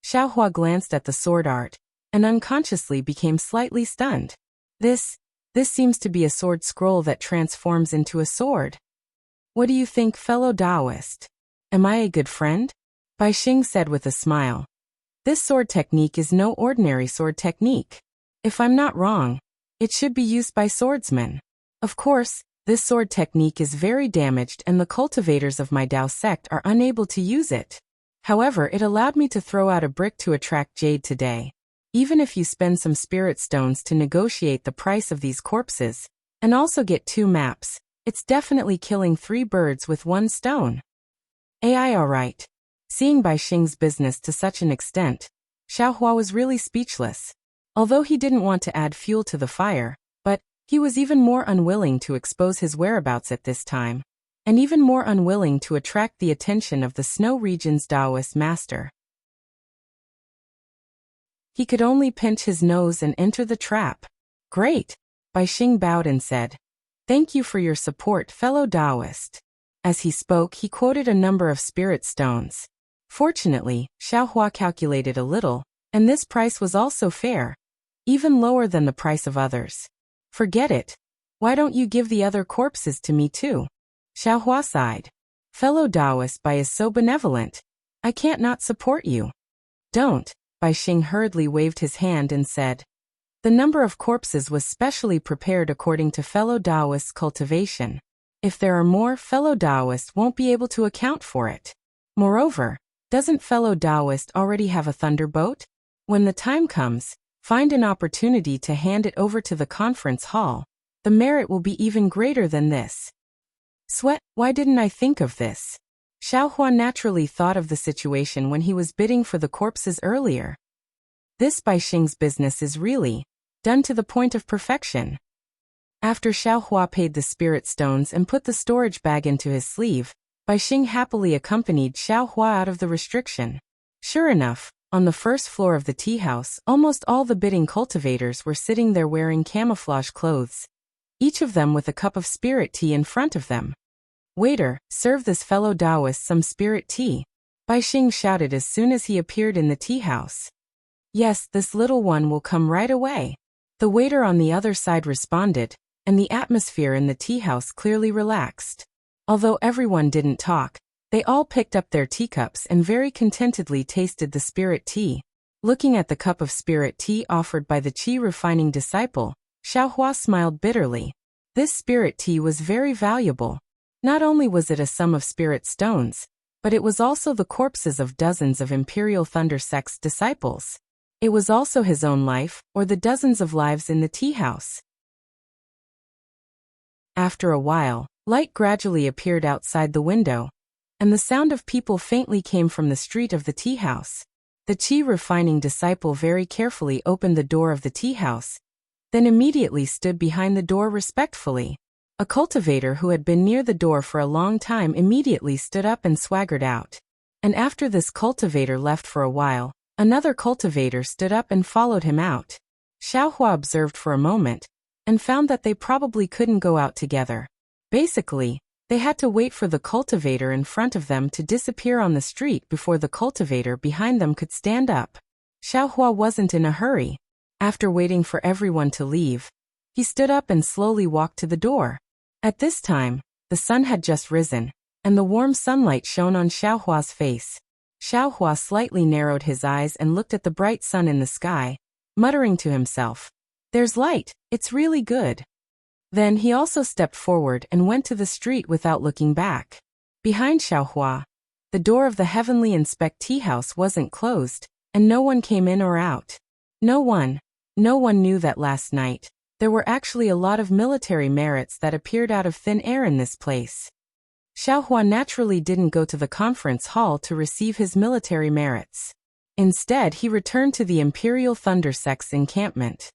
Xiaohua glanced at the sword art, and unconsciously became slightly stunned. This seems to be a sword scroll that transforms into a sword. What do you think, fellow Taoist? Am I a good friend? Bai Xing said with a smile. This sword technique is no ordinary sword technique. If I'm not wrong, it should be used by swordsmen. Of course, this sword technique is very damaged and the cultivators of my Dao sect are unable to use it. However, it allowed me to throw out a brick to attract jade today. Even if you spend some spirit stones to negotiate the price of these corpses, and also get 2 maps, it's definitely killing 3 birds with 1 stone. Alright. Seeing Bai Xing's business to such an extent, Xiaohua was really speechless. Although he didn't want to add fuel to the fire, but he was even more unwilling to expose his whereabouts at this time, and even more unwilling to attract the attention of the Snow Region's Taoist master. He could only pinch his nose and enter the trap. Great! Bai Xing bowed and said, "Thank you for your support, fellow Taoist." As he spoke, he quoted a number of spirit stones. Fortunately, Xiaohua calculated a little, and this price was also fair, even lower than the price of others. Forget it. Why don't you give the other corpses to me too? Xiaohua sighed. Fellow Taoist Bai is so benevolent. I can't not support you. Don't. Bai Xing hurriedly waved his hand and said. The number of corpses was specially prepared according to fellow Taoist's cultivation. If there are more, fellow Taoist won't be able to account for it. Moreover, doesn't fellow Taoist already have a thunderbolt? When the time comes, find an opportunity to hand it over to the conference hall. The merit will be even greater than this. Sweat, why didn't I think of this? Xiaohua naturally thought of the situation when he was bidding for the corpses earlier. This Bai Xing's business is really done to the point of perfection. After Xiaohua paid the spirit stones and put the storage bag into his sleeve, Bai Xing happily accompanied Xiaohua out of the restriction. Sure enough, on the first floor of the tea house, almost all the bidding cultivators were sitting there wearing camouflage clothes, each of them with a cup of spirit tea in front of them. Waiter, serve this fellow Taoist some spirit tea, Bai Xing shouted as soon as he appeared in the tea house. Yes, this little one will come right away. The waiter on the other side responded, and the atmosphere in the tea house clearly relaxed. Although everyone didn't talk, they all picked up their teacups and very contentedly tasted the spirit tea. Looking at the cup of spirit tea offered by the qi refining disciple, Xiaohua smiled bitterly. This spirit tea was very valuable. Not only was it a sum of spirit stones, but it was also the corpses of dozens of Imperial Thunder Sect's disciples. It was also his own life, or the dozens of lives in the tea house. After a while, light gradually appeared outside the window, and the sound of people faintly came from the street of the tea house. The tea refining disciple very carefully opened the door of the tea house, then immediately stood behind the door respectfully. A cultivator who had been near the door for a long time immediately stood up and swaggered out. And after this cultivator left for a while, another cultivator stood up and followed him out. Xiaohua observed for a moment, and found that they probably couldn't go out together. Basically, they had to wait for the cultivator in front of them to disappear on the street before the cultivator behind them could stand up. Xiaohua wasn't in a hurry. After waiting for everyone to leave, he stood up and slowly walked to the door. At this time, the sun had just risen, and the warm sunlight shone on Xiaohua's face. Xiaohua slightly narrowed his eyes and looked at the bright sun in the sky, muttering to himself, "There's light, it's really good." Then he also stepped forward and went to the street without looking back. Behind Xiaohua, the door of the Heavenly Inspect tea house wasn't closed, and no one came in or out. No one knew that last night, there were actually a lot of military merits that appeared out of thin air in this place. Xiaohua naturally didn't go to the conference hall to receive his military merits. Instead, he returned to the Imperial Thundersect's encampment.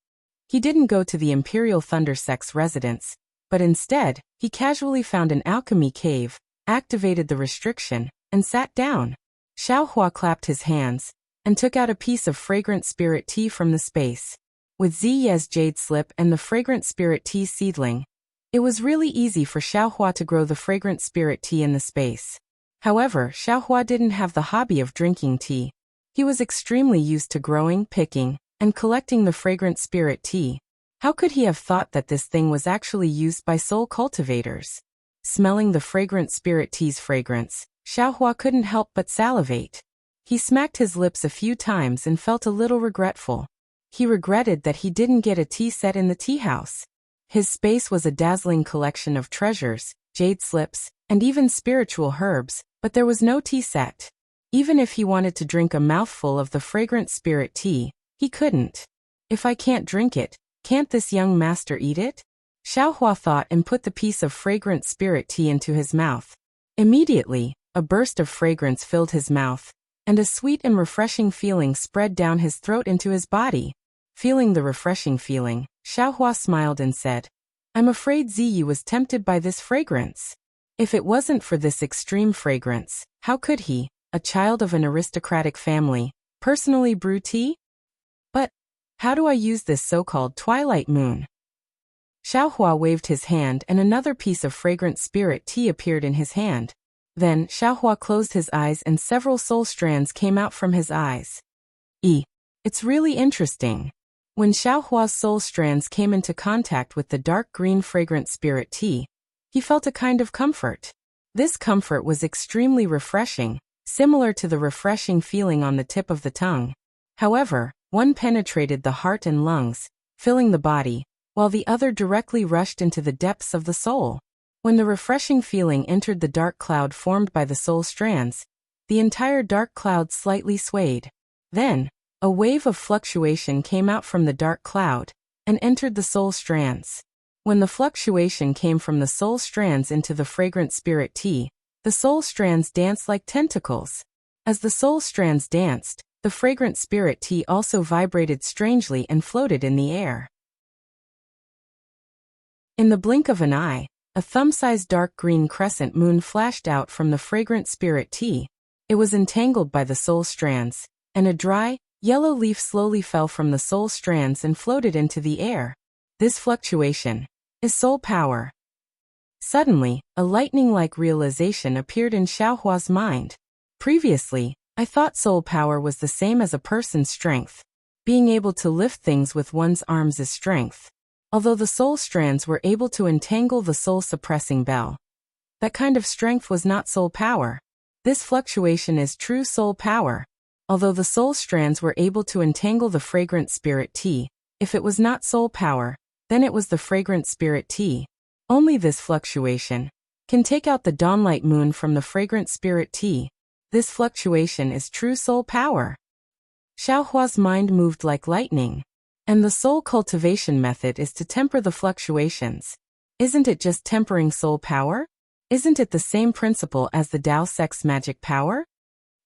He didn't go to the Imperial Thundersect's residence, but instead, he casually found an alchemy cave, activated the restriction, and sat down. Xiaohua clapped his hands, and took out a piece of fragrant spirit tea from the space. With Ziye's jade slip and the fragrant spirit tea seedling, it was really easy for Xiaohua to grow the fragrant spirit tea in the space. However, Xiaohua didn't have the hobby of drinking tea. He was extremely used to growing, picking, and collecting the fragrant spirit tea. How could he have thought that this thing was actually used by soul cultivators? Smelling the fragrant spirit tea's fragrance, Xiaohua couldn't help but salivate. He smacked his lips a few times and felt a little regretful. He regretted that he didn't get a tea set in the tea house. His space was a dazzling collection of treasures, jade slips, and even spiritual herbs, but there was no tea set. Even if he wanted to drink a mouthful of the fragrant spirit tea, he couldn't. If I can't drink it, can't this young master eat it? Xiaohua thought and put the piece of fragrant spirit tea into his mouth. Immediately, a burst of fragrance filled his mouth, and a sweet and refreshing feeling spread down his throat into his body. Feeling the refreshing feeling, Xiaohua smiled and said, "I'm afraid Ziyi was tempted by this fragrance. If it wasn't for this extreme fragrance, how could he, a child of an aristocratic family, personally brew tea? But how do I use this so-called twilight moon?" Xiaohua waved his hand and another piece of fragrant spirit tea appeared in his hand. Then Xiaohua closed his eyes and several soul strands came out from his eyes. It's really interesting. When Xiaohua's soul strands came into contact with the dark green fragrant spirit tea, he felt a kind of comfort. This comfort was extremely refreshing, similar to the refreshing feeling on the tip of the tongue. However, one penetrated the heart and lungs, filling the body, while the other directly rushed into the depths of the soul. When the refreshing feeling entered the dark cloud formed by the soul strands, the entire dark cloud slightly swayed. Then, a wave of fluctuation came out from the dark cloud, and entered the soul strands. When the fluctuation came from the soul strands into the fragrant spirit tea, the soul strands danced like tentacles. As the soul strands danced, the fragrant spirit tea also vibrated strangely and floated in the air. In the blink of an eye, a thumb-sized dark green crescent moon flashed out from the fragrant spirit tea. It was entangled by the soul strands, and a dry, yellow leaf slowly fell from the soul strands and floated into the air. This fluctuation is soul power. Suddenly, a lightning-like realization appeared in Xiaohua's mind. Previously, I thought soul power was the same as a person's strength. Being able to lift things with one's arms is strength. Although the soul strands were able to entangle the soul-suppressing bell, that kind of strength was not soul power. This fluctuation is true soul power. Although the soul strands were able to entangle the fragrant spirit tea, if it was not soul power, then it was the fragrant spirit tea. Only this fluctuation can take out the dawnlight moon from the fragrant spirit tea. This fluctuation is true soul power. Xiaohua's mind moved like lightning. And the soul cultivation method is to temper the fluctuations. Isn't it just tempering soul power? Isn't it the same principle as the Dao Sect's magic power?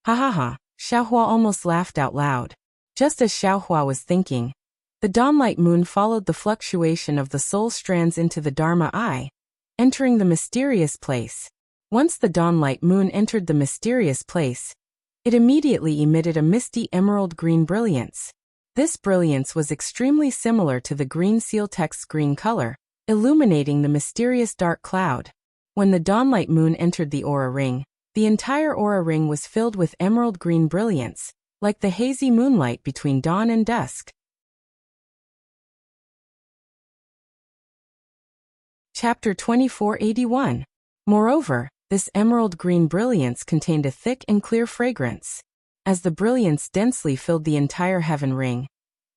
Ha ha ha, Xiaohua almost laughed out loud. Just as Xiaohua was thinking, the dawnlight moon followed the fluctuation of the soul strands into the Dharma eye, entering the mysterious place. Once the dawnlight moon entered the mysterious place, it immediately emitted a misty emerald green brilliance. This brilliance was extremely similar to the green seal text's green color, illuminating the mysterious dark cloud. When the dawnlight moon entered the aura ring, the entire aura ring was filled with emerald green brilliance, like the hazy moonlight between dawn and dusk. Chapter 2481. Moreover, this emerald green brilliance contained a thick and clear fragrance. As the brilliance densely filled the entire heaven ring,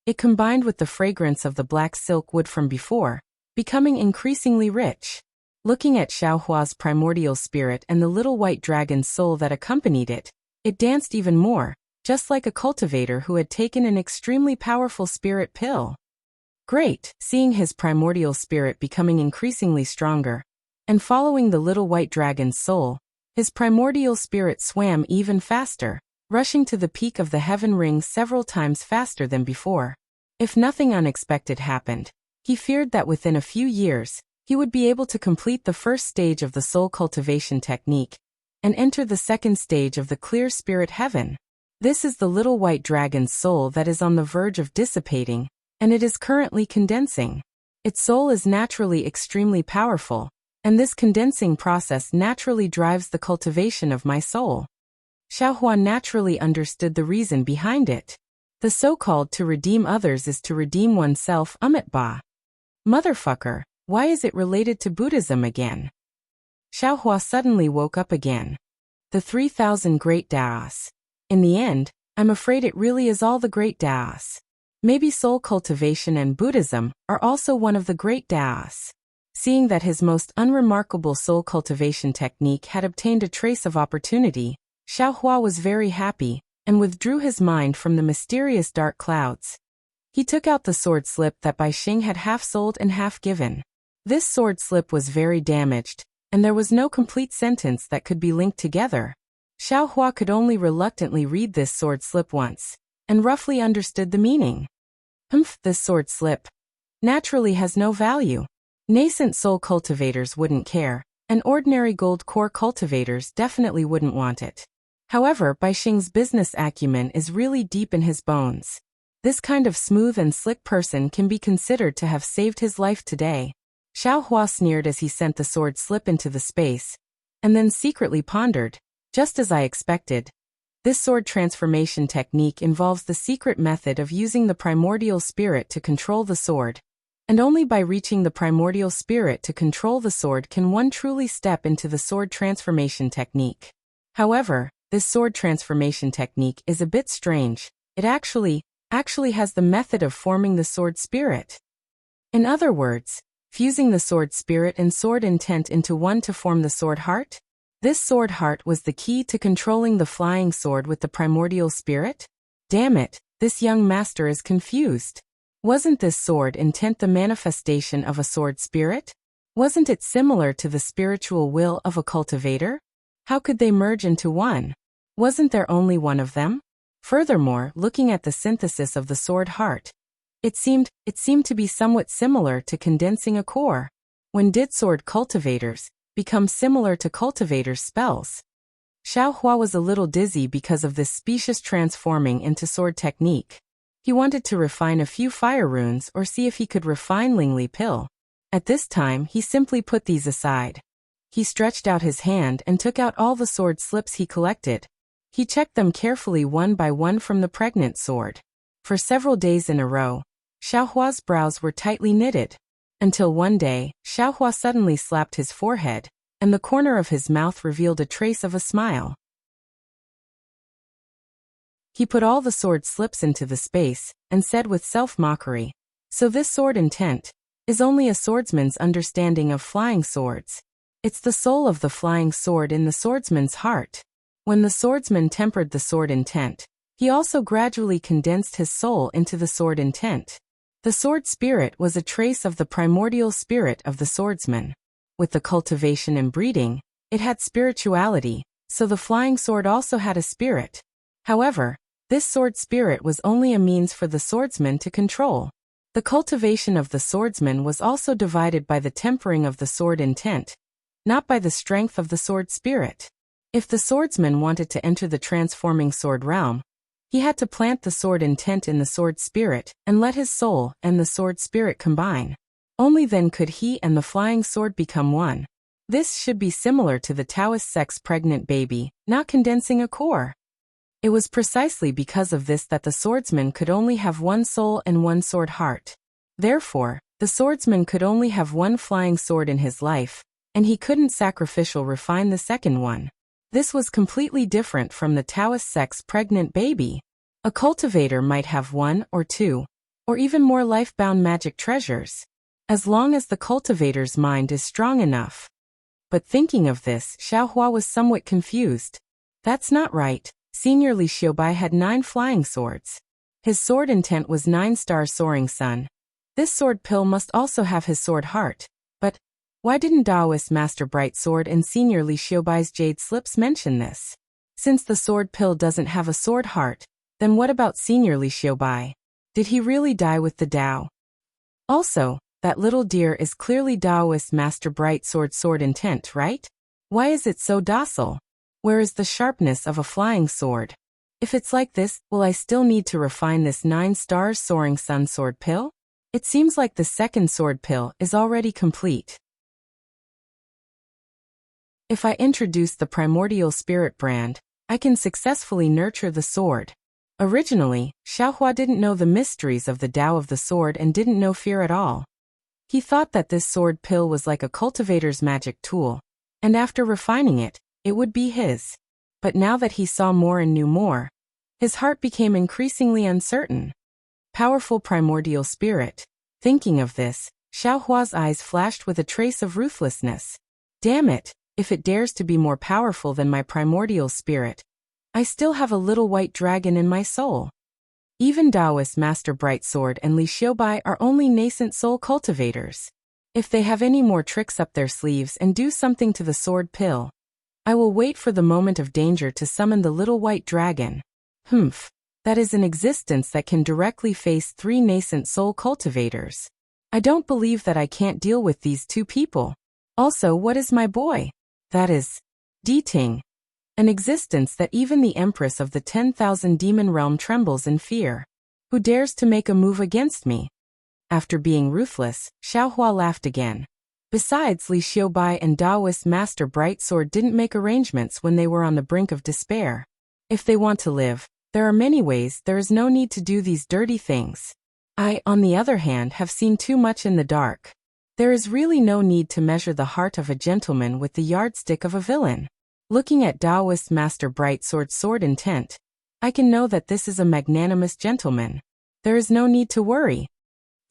it combined with the fragrance of the black silk wood from before, becoming increasingly rich. Looking at Xiaohua's primordial spirit and the little white dragon's soul that accompanied it, it danced even more, just like a cultivator who had taken an extremely powerful spirit pill. Great, seeing his primordial spirit becoming increasingly stronger, and following the little white dragon's soul, his primordial spirit swam even faster, rushing to the peak of the heaven ring several times faster than before. If nothing unexpected happened, he feared that within a few years, he would be able to complete the first stage of the soul cultivation technique, and enter the second stage of the clear spirit heaven. This is the little white dragon's soul that is on the verge of dissipating, and it is currently condensing. Its soul is naturally extremely powerful, and this condensing process naturally drives the cultivation of my soul. Xiaohua naturally understood the reason behind it. The so-called to redeem others is to redeem oneself. Ba. Motherfucker, why is it related to Buddhism again? Xiaohua suddenly woke up again. The 3,000 great Daos. In the end, I'm afraid it really is all the great Daos. Maybe soul cultivation and Buddhism are also one of the great Daos. Seeing that his most unremarkable soul cultivation technique had obtained a trace of opportunity, Xiaohua was very happy, and withdrew his mind from the mysterious dark clouds. He took out the sword slip that Bai Xing had half sold and half given. This sword slip was very damaged, and there was no complete sentence that could be linked together. Xiaohua could only reluctantly read this sword slip once, and roughly understood the meaning. This sword slip naturally has no value. Nascent soul cultivators wouldn't care, and ordinary gold core cultivators definitely wouldn't want it. However, Bai Xing's business acumen is really deep in his bones. This kind of smooth and slick person can be considered to have saved his life today. Xiaohua sneered as he sent the sword slip into the space, and then secretly pondered, just as I expected. This sword transformation technique involves the secret method of using the primordial spirit to control the sword, and only by reaching the primordial spirit to control the sword can one truly step into the sword transformation technique. However, this sword transformation technique is a bit strange. It actually has the method of forming the sword spirit. In other words, fusing the sword spirit and sword intent into one to form the sword heart? This sword heart was the key to controlling the flying sword with the primordial spirit? Damn it, this young master is confused. Wasn't this sword intent the manifestation of a sword spirit? Wasn't it similar to the spiritual will of a cultivator? How could they merge into one? Wasn't there only one of them? Furthermore, looking at the synthesis of the sword heart, it seemed to be somewhat similar to condensing a core. When did sword cultivators become similar to cultivators' spells? Xiaohua was a little dizzy because of this specious transforming into sword technique. He wanted to refine a few fire runes or see if he could refine Lingli pill. At this time, he simply put these aside. He stretched out his hand and took out all the sword slips he collected. He checked them carefully one by one from the pregnant sword. For several days in a row, Xiaohua's brows were tightly knitted. Until one day, Xiaohua suddenly slapped his forehead, and the corner of his mouth revealed a trace of a smile. He put all the sword slips into the space, and said with self-mockery, "So this sword intent is only a swordsman's understanding of flying swords. It's the soul of the flying sword in the swordsman's heart." When the swordsman tempered the sword intent, he also gradually condensed his soul into the sword intent. The sword spirit was a trace of the primordial spirit of the swordsman. With the cultivation and breeding, it had spirituality, so the flying sword also had a spirit. However, this sword spirit was only a means for the swordsman to control. The cultivation of the swordsman was also divided by the tempering of the sword intent, not by the strength of the sword spirit. If the swordsman wanted to enter the transforming sword realm, he had to plant the sword intent in the sword spirit and let his soul and the sword spirit combine. Only then could he and the flying sword become one. This should be similar to the Taoist sex pregnant baby, not condensing a core. It was precisely because of this that the swordsman could only have one soul and one sword heart. Therefore, the swordsman could only have one flying sword in his life, and he couldn't sacrificial refine the second one. This was completely different from the Taoist sex pregnant baby. A cultivator might have one or two, or even more life-bound magic treasures, as long as the cultivator's mind is strong enough. But thinking of this, Xiaohua was somewhat confused. That's not right. Senior Li Xiaobai had 9 flying swords. His sword intent was 9-star soaring sun. This sword pill must also have his sword heart. But why didn't Taoist Master Bright Sword and Senior Li Xiaobai's jade slips mention this? Since the sword pill doesn't have a sword heart, then what about Senior Li Xiaobai? Did he really die with the Tao? Also, that little deer is clearly Taoist Master Bright sword intent, right? Why is it so docile? Where is the sharpness of a flying sword? If it's like this, will I still need to refine this 9-star soaring sun sword pill? It seems like the second sword pill is already complete. If I introduce the primordial spirit brand, I can successfully nurture the sword. Originally, Xiaohua didn't know the mysteries of the Tao of the sword and didn't know fear at all. He thought that this sword pill was like a cultivator's magic tool, and after refining it, it would be his. But now that he saw more and knew more, his heart became increasingly uncertain. Powerful primordial spirit. Thinking of this, Xiaohua's eyes flashed with a trace of ruthlessness. Damn it, if it dares to be more powerful than my primordial spirit, I still have a little white dragon in my soul. Even Taoist Master Bright Sword and Li Xiaobai are only nascent soul cultivators. If they have any more tricks up their sleeves and do something to the sword pill, I will wait for the moment of danger to summon the little white dragon. Humph. That is an existence that can directly face 3 nascent soul cultivators. I don't believe that I can't deal with these 2 people. Also, what is my boy? That is Ting. An existence that even the Empress of the 10,000 demon realm trembles in fear. Who dares to make a move against me? After being ruthless, Xiaohua laughed again. Besides, Li Xiaobai and Taoist Master Bright Sword didn't make arrangements when they were on the brink of despair. If they want to live, there are many ways. There is no need to do these dirty things. I, on the other hand, have seen too much in the dark. There is really no need to measure the heart of a gentleman with the yardstick of a villain. Looking at Taoist Master Bright Sword's sword intent, I can know that this is a magnanimous gentleman. There is no need to worry.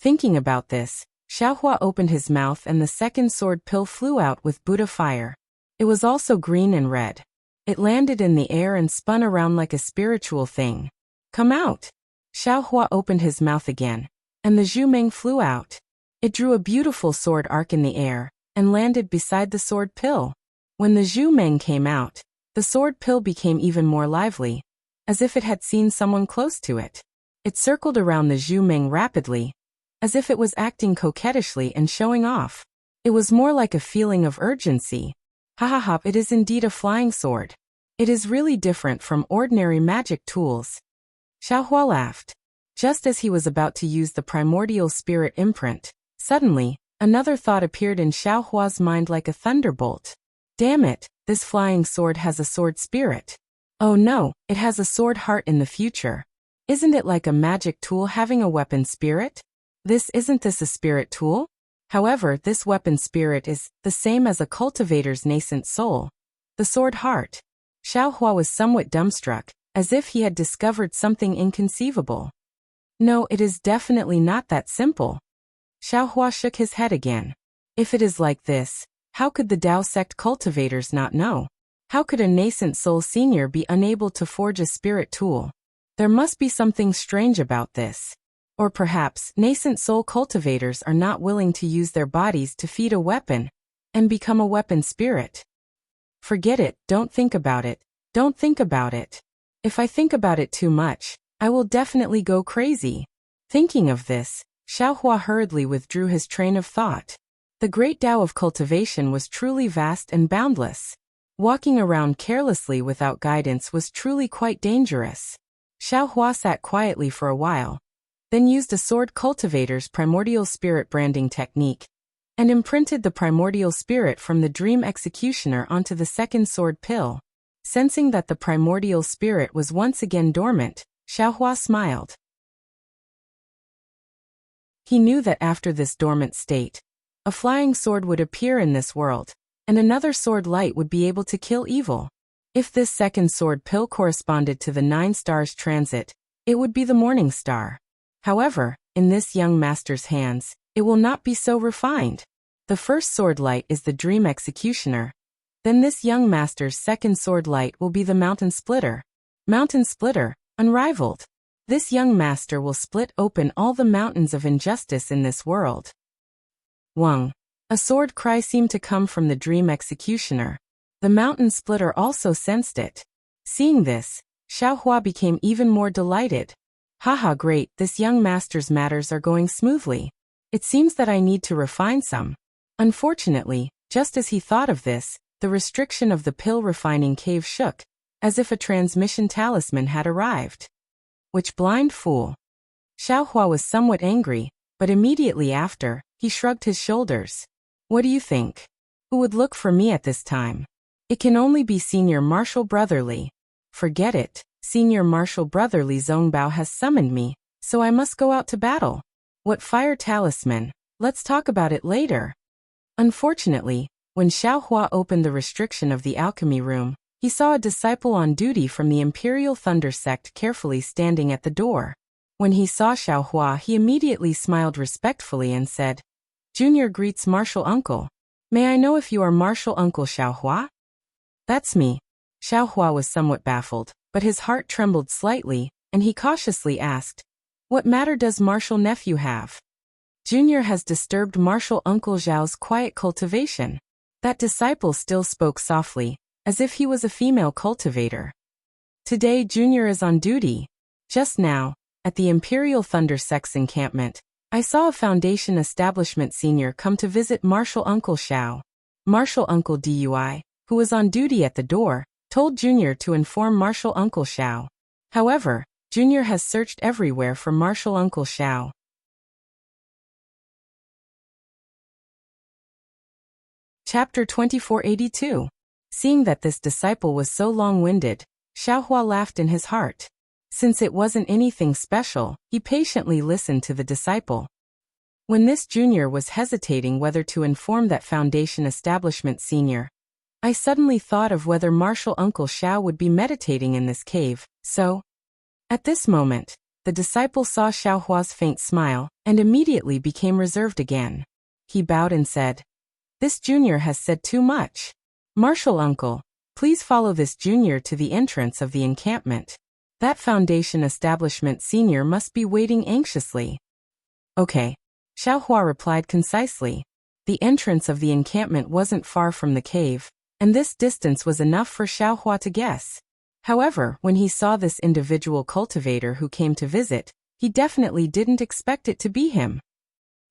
Thinking about this, Xiaohua opened his mouth and the second sword pill flew out with Buddha fire. It was also green and red. It landed in the air and spun around like a spiritual thing. Come out! Xiaohua opened his mouth again, and the Zhumeng flew out. It drew a beautiful sword arc in the air, and landed beside the sword pill. When the Zhumeng came out, the sword pill became even more lively, as if it had seen someone close to it. It circled around the Zhumeng rapidly, as if it was acting coquettishly and showing off. It was more like a feeling of urgency. Ha ha ha, it is indeed a flying sword. It is really different from ordinary magic tools. Xiaohua laughed. Just as he was about to use the primordial spirit imprint, suddenly, another thought appeared in Xiaohua's mind like a thunderbolt. Damn it, this flying sword has a sword spirit. Oh no, it has a sword heart in the future. Isn't it like a magic tool having a weapon spirit? Isn't this a spirit tool? However, this weapon spirit is the same as a cultivator's nascent soul. The sword heart. Xiaohua was somewhat dumbstruck, as if he had discovered something inconceivable. No, it is definitely not that simple. Xiaohua shook his head again. If it is like this, how could the Tao sect cultivators not know? How could a nascent soul senior be unable to forge a spirit tool? There must be something strange about this. Or perhaps, nascent soul cultivators are not willing to use their bodies to feed a weapon, and become a weapon spirit. Forget it, don't think about it, don't think about it. If I think about it too much, I will definitely go crazy. Thinking of this, Xiaohua hurriedly withdrew his train of thought. The great Tao of cultivation was truly vast and boundless. Walking around carelessly without guidance was truly quite dangerous. Xiaohua sat quietly for a while, then used a sword cultivator's primordial spirit branding technique, and imprinted the primordial spirit from the dream executioner onto the second sword pill. Sensing that the primordial spirit was once again dormant, Xiaohua smiled. He knew that after this dormant state, a flying sword would appear in this world, and another sword light would be able to kill evil. If this second sword pill corresponded to the 9 stars transit, it would be the morning star. However, in this young master's hands, it will not be so refined. The first sword light is the dream executioner. Then this young master's second sword light will be the mountain splitter. Mountain splitter, unrivaled. This young master will split open all the mountains of injustice in this world. Wang. A sword cry seemed to come from the dream executioner. The mountain splitter also sensed it. Seeing this, Xiaohua became even more delighted. Haha, great, this young master's matters are going smoothly. It seems that I need to refine some. Unfortunately, just as he thought of this, the restriction of the pill refining cave shook, as if a transmission talisman had arrived. Which blind fool! Xiaohua was somewhat angry, but immediately after, he shrugged his shoulders. What do you think? Who would look for me at this time? It can only be Senior Marshal Brotherly. Forget it, Senior Marshal Brotherly Zongbao has summoned me, so I must go out to battle. What fire talisman? Let's talk about it later. Unfortunately, when Xiaohua opened the restriction of the alchemy room, he saw a disciple on duty from the Imperial Thunder Sect carefully standing at the door. When he saw Xiaohua, he immediately smiled respectfully and said, Junior greets Marshal Uncle. May I know if you are Marshal Uncle Xiaohua? That's me. Xiaohua was somewhat baffled, but his heart trembled slightly, and he cautiously asked, What matter does Marshal Nephew have? Junior has disturbed Marshal Uncle Zhao's quiet cultivation. That disciple still spoke softly, as if he was a female cultivator. Today Junior is on duty. Just now, at the Imperial Thunder Sect's encampment, I saw a Foundation Establishment senior come to visit Marshal Uncle Xiao. Marshal Uncle Dui, who was on duty at the door, told Junior to inform Marshal Uncle Xiao. However, Junior has searched everywhere for Marshal Uncle Xiao. Chapter 2482. Seeing that this disciple was so long-winded, Xiaohua laughed in his heart. Since it wasn't anything special, he patiently listened to the disciple. When this junior was hesitating whether to inform that Foundation Establishment senior, I suddenly thought of whether Marshal Uncle Xiao would be meditating in this cave, so... At this moment, the disciple saw Xiaohua's faint smile, and immediately became reserved again. He bowed and said, This junior has said too much. Marshal Uncle, please follow this junior to the entrance of the encampment. That Foundation Establishment senior must be waiting anxiously. Okay. Xiaohua replied concisely. The entrance of the encampment wasn't far from the cave, and this distance was enough for Xiaohua to guess. However, when he saw this individual cultivator who came to visit, he definitely didn't expect it to be him.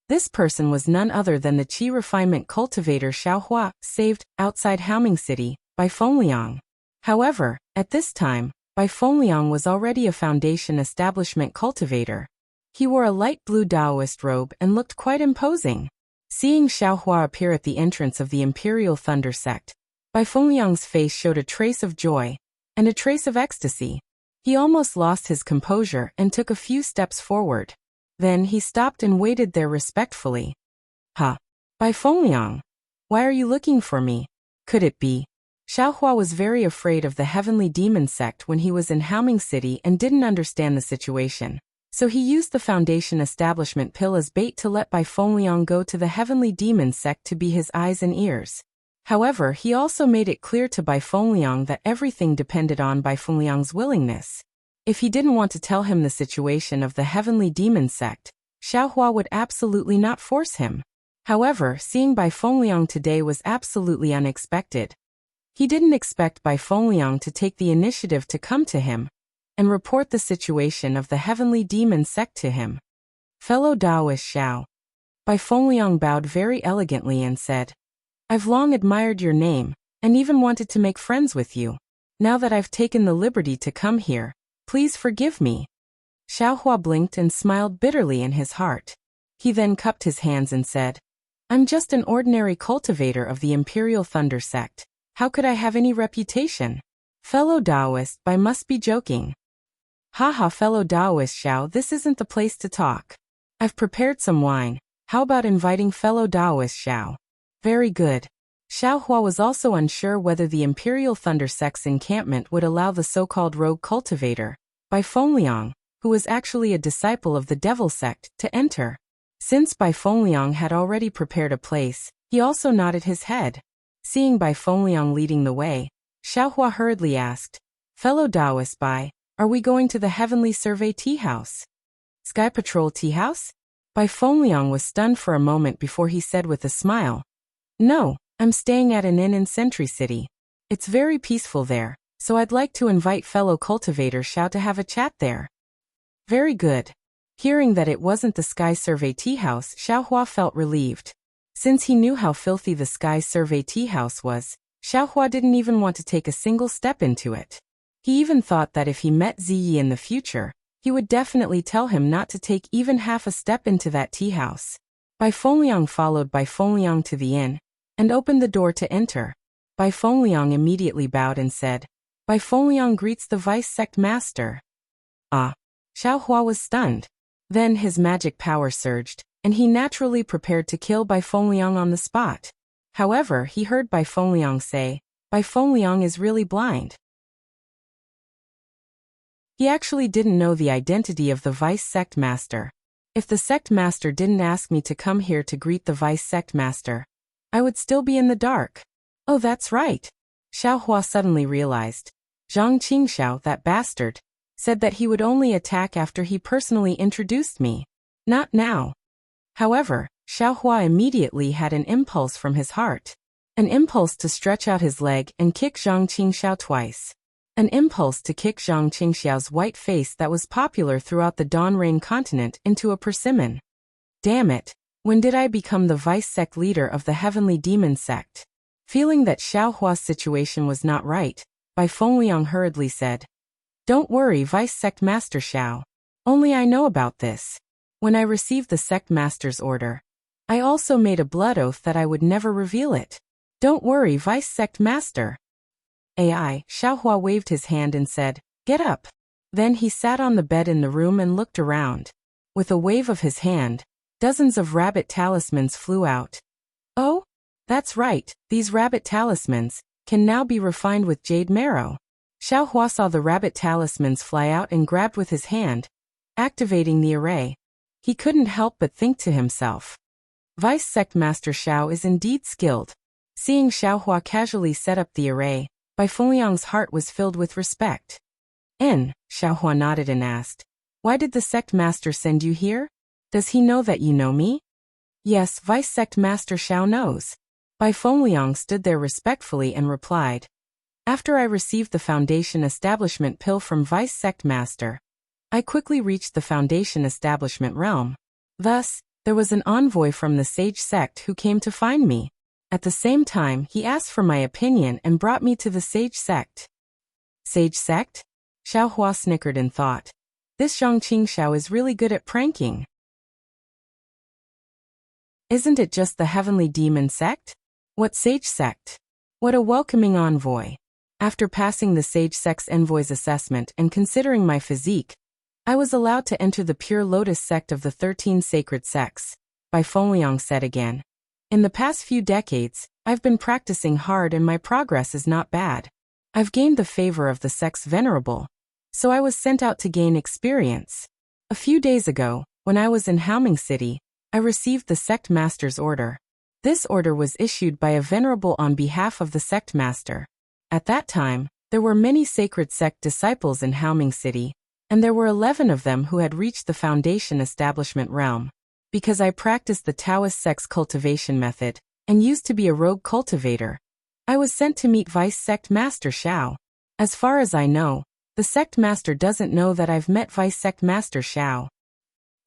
This person was none other than the Qi refinement cultivator Xiaohua, saved, outside Haoming City, by Fengliang. However, at this time, Bai Fengliang was already a Foundation Establishment cultivator. He wore a light blue Daoist robe and looked quite imposing. Seeing Xiaohua appear at the entrance of the Imperial Thunder Sect, Bai Fengliang's face showed a trace of joy, and a trace of ecstasy. He almost lost his composure and took a few steps forward. Then he stopped and waited there respectfully. Huh? Bai Fengliang? Why are you looking for me? Could it be? Xiaohua was very afraid of the Heavenly Demon Sect when he was in Haoming City and didn't understand the situation. So he used the Foundation Establishment pill as bait to let Bai Fengliang go to the Heavenly Demon Sect to be his eyes and ears. However, he also made it clear to Bai Fengliang that everything depended on Bai Fengliang's willingness. If he didn't want to tell him the situation of the Heavenly Demon Sect, Xiaohua would absolutely not force him. However, seeing Bai Fengliang today was absolutely unexpected. He didn't expect Bai Fengliang to take the initiative to come to him, and report the situation of the heavenly demon sect to him. Fellow Taoist Xiao. Bai Fengliang bowed very elegantly and said, I've long admired your name, and even wanted to make friends with you. Now that I've taken the liberty to come here, please forgive me. Xiaohua blinked and smiled bitterly in his heart. He then cupped his hands and said, I'm just an ordinary cultivator of the Imperial Thunder sect. How could I have any reputation? Fellow Taoist, Bai must be joking. Haha, fellow Taoist Xiao, this isn't the place to talk. I've prepared some wine. How about inviting fellow Taoist Xiao? Very good. Xiaohua was also unsure whether the Imperial Thunder sect's encampment would allow the so-called rogue cultivator, Bai Fengliang, who was actually a disciple of the Devil sect, to enter. Since Bai Fengliang had already prepared a place, he also nodded his head. Seeing Bai Fengliang leading the way, Xiaohua hurriedly asked, Fellow Taoist Bai, are we going to the Heavenly Survey Tea House? Sky Patrol Tea House? Bai Fengliang was stunned for a moment before he said with a smile, No, I'm staying at an inn in Sentry City. It's very peaceful there, so I'd like to invite fellow cultivator Xiao to have a chat there. Very good. Hearing that it wasn't the Sky Survey Tea House, Xiaohua felt relieved. Since he knew how filthy the Sky Survey Tea House was, Xiaohua didn't even want to take a single step into it. He even thought that if he met Ziyi in the future, he would definitely tell him not to take even half a step into that tea house. Bai Fengliang followed Bai Fengliang to the inn, and opened the door to enter. Bai Fengliang immediately bowed and said, Bai Fengliang greets the Vice Sect Master. Ah! Xiaohua was stunned. Then his magic power surged, and he naturally prepared to kill Bai Fengliang on the spot. However, he heard Bai Fengliang say, Bai Fengliang is really blind. He actually didn't know the identity of the Vice Sect Master. If the Sect Master didn't ask me to come here to greet the Vice Sect Master, I would still be in the dark. Oh, that's right. Xiaohua suddenly realized. Zhang Qingxiao, that bastard, said that he would only attack after he personally introduced me. Not now. However, Xiaohua immediately had an impulse from his heart. An impulse to stretch out his leg and kick Zhang Qingxiao twice. An impulse to kick Zhang Qingxiao's white face that was popular throughout the Dawn Rain continent into a persimmon. Damn it, when did I become the vice sect leader of the Heavenly Demon sect? Feeling that Xiaohua's situation was not right, Bai Fengliang hurriedly said, Don't worry, Vice Sect Master Xiao. Only I know about this. When I received the Sect Master's order, I also made a blood oath that I would never reveal it. Don't worry, Vice Sect Master. AI, Xiaohua waved his hand and said, Get up. Then he sat on the bed in the room and looked around. With a wave of his hand, dozens of rabbit talismans flew out. Oh? That's right, these rabbit talismans can now be refined with jade marrow. Xiaohua saw the rabbit talismans fly out and grabbed with his hand, activating the array. He couldn't help but think to himself, Vice Sect Master Xiao is indeed skilled. Seeing Xiaohua casually set up the array, Bai Fengliang's heart was filled with respect. Xiaohua nodded and asked, Why did the Sect Master send you here? Does he know that you know me? Yes, Vice Sect Master Xiao knows. Bai Fengliang stood there respectfully and replied, After I received the Foundation Establishment pill from Vice Sect Master, I quickly reached the Foundation Establishment realm. Thus, there was an envoy from the Sage Sect who came to find me. At the same time, he asked for my opinion and brought me to the Sage Sect. Sage Sect? Xiaohua snickered and thought, This Zhang Qingxiao is really good at pranking. Isn't it just the Heavenly Demon Sect? What Sage Sect? What a welcoming envoy. After passing the Sage Sect's envoy's assessment and considering my physique, I was allowed to enter the Pure Lotus sect of the 13 sacred sects, Bai Fengliang said again. In the past few decades, I've been practicing hard and my progress is not bad. I've gained the favor of the sect's venerable, so I was sent out to gain experience. A few days ago, when I was in Haoming City, I received the sect master's order. This order was issued by a venerable on behalf of the sect master. At that time, there were many sacred sect disciples in Haoming City, and there were 11 of them who had reached the Foundation Establishment realm. Because I practiced the Taoist sect's cultivation method, and used to be a rogue cultivator, I was sent to meet Vice Sect Master Xiao. As far as I know, The sect master doesn't know that I've met Vice Sect Master Xiao.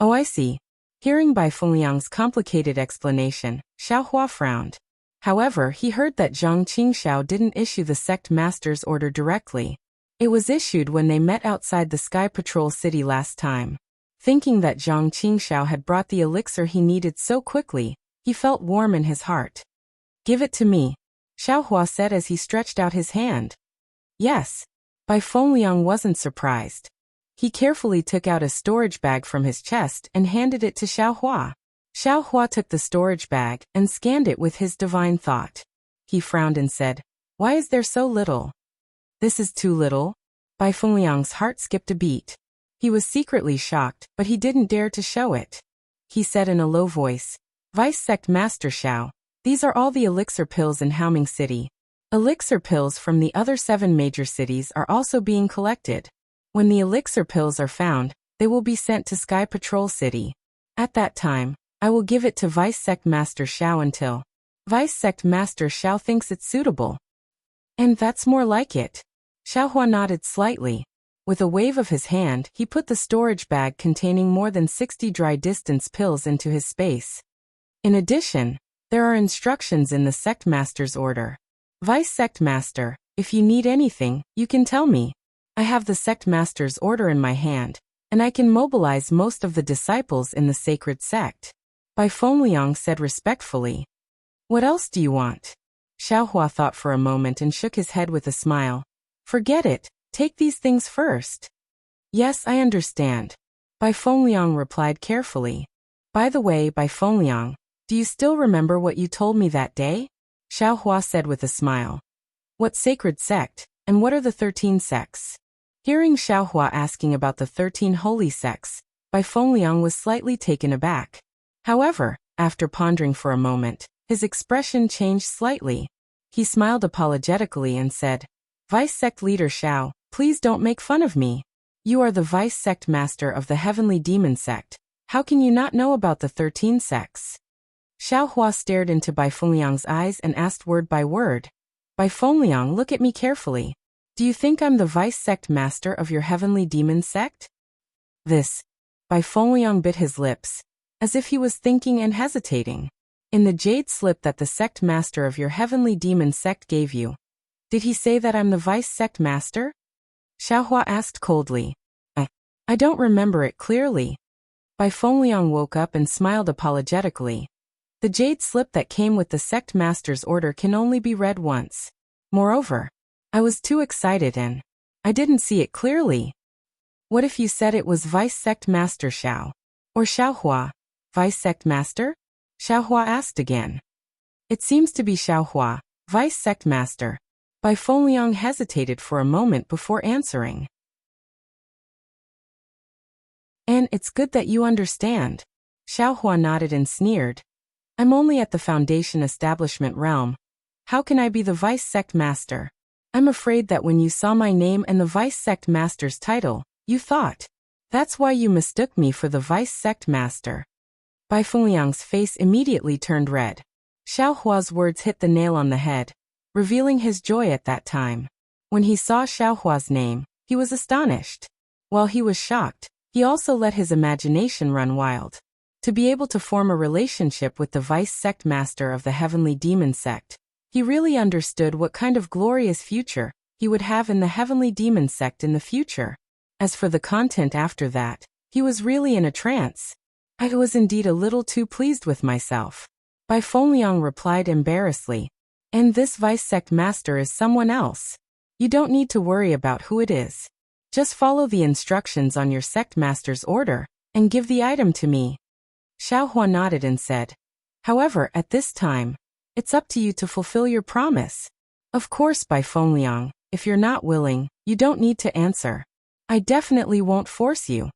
Oh, I see. Hearing Bai Fengliang's complicated explanation, Xiao Hua frowned. However, he heard that Zhang Qingxiao didn't issue the sect master's order directly. It was issued when they met outside the Sky Patrol City last time. Thinking that Zhang Qingxiao had brought the elixir he needed so quickly, he felt warm in his heart. Give it to me, Xiao Hua said as he stretched out his hand. Yes. Bai Fengliang wasn't surprised. He carefully took out a storage bag from his chest and handed it to Xiao Hua. Xiao Hua took the storage bag and scanned it with his divine thought. He frowned and said, "Why is there so little?" "This is too little." Bai Fengliang's heart skipped a beat. He was secretly shocked, but he didn't dare to show it. He said in a low voice, "Vice Sect Master Xiao, these are all the elixir pills in Haoming City. Elixir pills from the other 7 major cities are also being collected. When the elixir pills are found, they will be sent to Sky Patrol City. At that time, I will give it to Vice Sect Master Xiao until Vice Sect Master Xiao thinks it's suitable." "And that's more like it." Xiao Hua nodded slightly. With a wave of his hand, he put the storage bag containing more than 60 dry distance pills into his space. In addition, there are instructions in the Sect Master's order. "Vice Sect Master, if you need anything, you can tell me. I have the Sect Master's order in my hand, and I can mobilize most of the disciples in the sacred sect." Bai Fengliang said respectfully. "What else do you want?" Xiao Hua thought for a moment and shook his head with a smile. "Forget it, take these things first." "Yes, I understand," Bai Fengliang replied carefully. "By the way, Bai Fengliang, do you still remember what you told me that day?" Xiao Hua said with a smile. "What sacred sect, and what are the 13 sects?" Hearing Xiao Hua asking about the 13 holy sects, Bai Fengliang was slightly taken aback. However, after pondering for a moment, his expression changed slightly. He smiled apologetically and said, "Vice Sect Leader Xiao, please don't make fun of me. You are the Vice Sect Master of the Heavenly Demon Sect. How can you not know about the 13 sects?" Xiao Hua stared into Bai Fengliang's eyes and asked word by word. "Bai Fengliang, look at me carefully. Do you think I'm the Vice Sect Master of your Heavenly Demon Sect?" This. Bai Fengliang bit his lips, as if he was thinking and hesitating. "In the jade slip that the Sect Master of your Heavenly Demon Sect gave you, did he say that I'm the Vice Sect Master?" Xiao Hua asked coldly. I don't remember it clearly." Bai Fengliang woke up and smiled apologetically. The jade slip that came with the Sect Master's order can only be read once. Moreover, I was too excited and I didn't see it clearly. "What if you said it was Vice Sect Master Xiao? Or Xiao Hua, Vice Sect Master?" Xiao Hua asked again. "It seems to be Xiao Hua, Vice Sect Master." Bai Fengliang hesitated for a moment before answering. "And it's good that you understand." Xiao Hua nodded and sneered. "I'm only at the Foundation Establishment realm. How can I be the Vice Sect Master? I'm afraid that when you saw my name and the Vice Sect Master's title, you thought. That's why you mistook me for the Vice Sect Master." Bai Fengliang's face immediately turned red. Xiao Hua's words hit the nail on the head, revealing his joy at that time. When he saw Xiao Hua's name, he was astonished. While he was shocked, he also let his imagination run wild. To be able to form a relationship with the Vice Sect Master of the Heavenly Demon Sect, he really understood what kind of glorious future he would have in the Heavenly Demon Sect in the future. As for the content after that, he was really in a trance. "I was indeed a little too pleased with myself." Bai Fengliang replied embarrassedly. "And this Vice Sect Master is someone else. You don't need to worry about who it is. Just follow the instructions on your Sect Master's order, and give the item to me." Xiao Hua nodded and said, "However, at this time, it's up to you to fulfill your promise." "Of course, Bai Fengliang, if you're not willing, you don't need to answer. I definitely won't force you."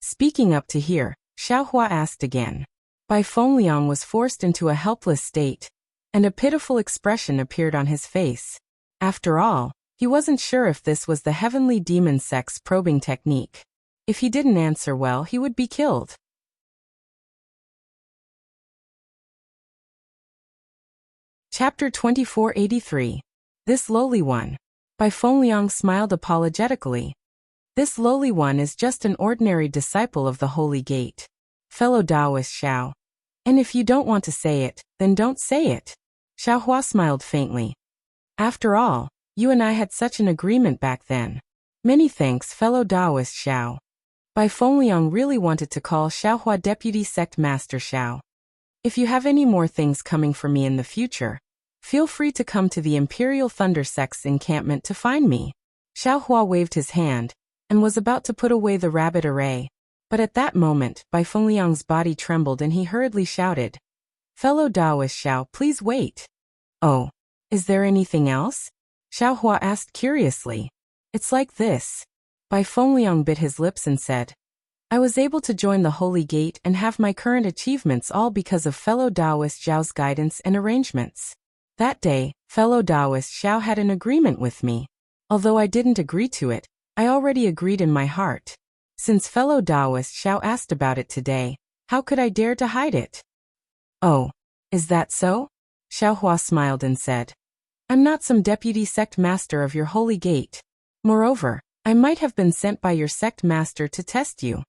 Speaking up to here, Xiao Hua asked again. Bai Fengliang was forced into a helpless state, and a pitiful expression appeared on his face. After all, he wasn't sure if this was the Heavenly Demon Sect's probing technique. If he didn't answer well, he would be killed. Chapter 2483. This lowly one. Bai Fengliang smiled apologetically. This lowly one is just an ordinary disciple of the Holy Gate. Fellow Taoist Xiao. And if you don't want to say it, then don't say it. Xiaohua smiled faintly. After all, you and I had such an agreement back then. Many thanks, fellow Taoist Xiao. Bai Fengliang really wanted to call Xiaohua Deputy Sect Master Xiao. If you have any more things coming for me in the future, feel free to come to the Imperial Thunder Sect's encampment to find me. Xiaohua waved his hand, and was about to put away the rabbit array. But at that moment, Bai Fengliang's body trembled and he hurriedly shouted, Fellow Taoist Xiao, please wait. Oh, is there anything else? Xiaohua asked curiously. It's like this. Bai Fengliang bit his lips and said, I was able to join the Holy Gate and have my current achievements all because of fellow Taoist Xiao's guidance and arrangements. That day, fellow Taoist Xiao had an agreement with me. Although I didn't agree to it, I already agreed in my heart. Since fellow Taoist Xiao asked about it today, how could I dare to hide it? Oh, is that so? Xiaohua smiled and said, I'm not some deputy sect master of your Holy Gate. Moreover, I might have been sent by your sect master to test you.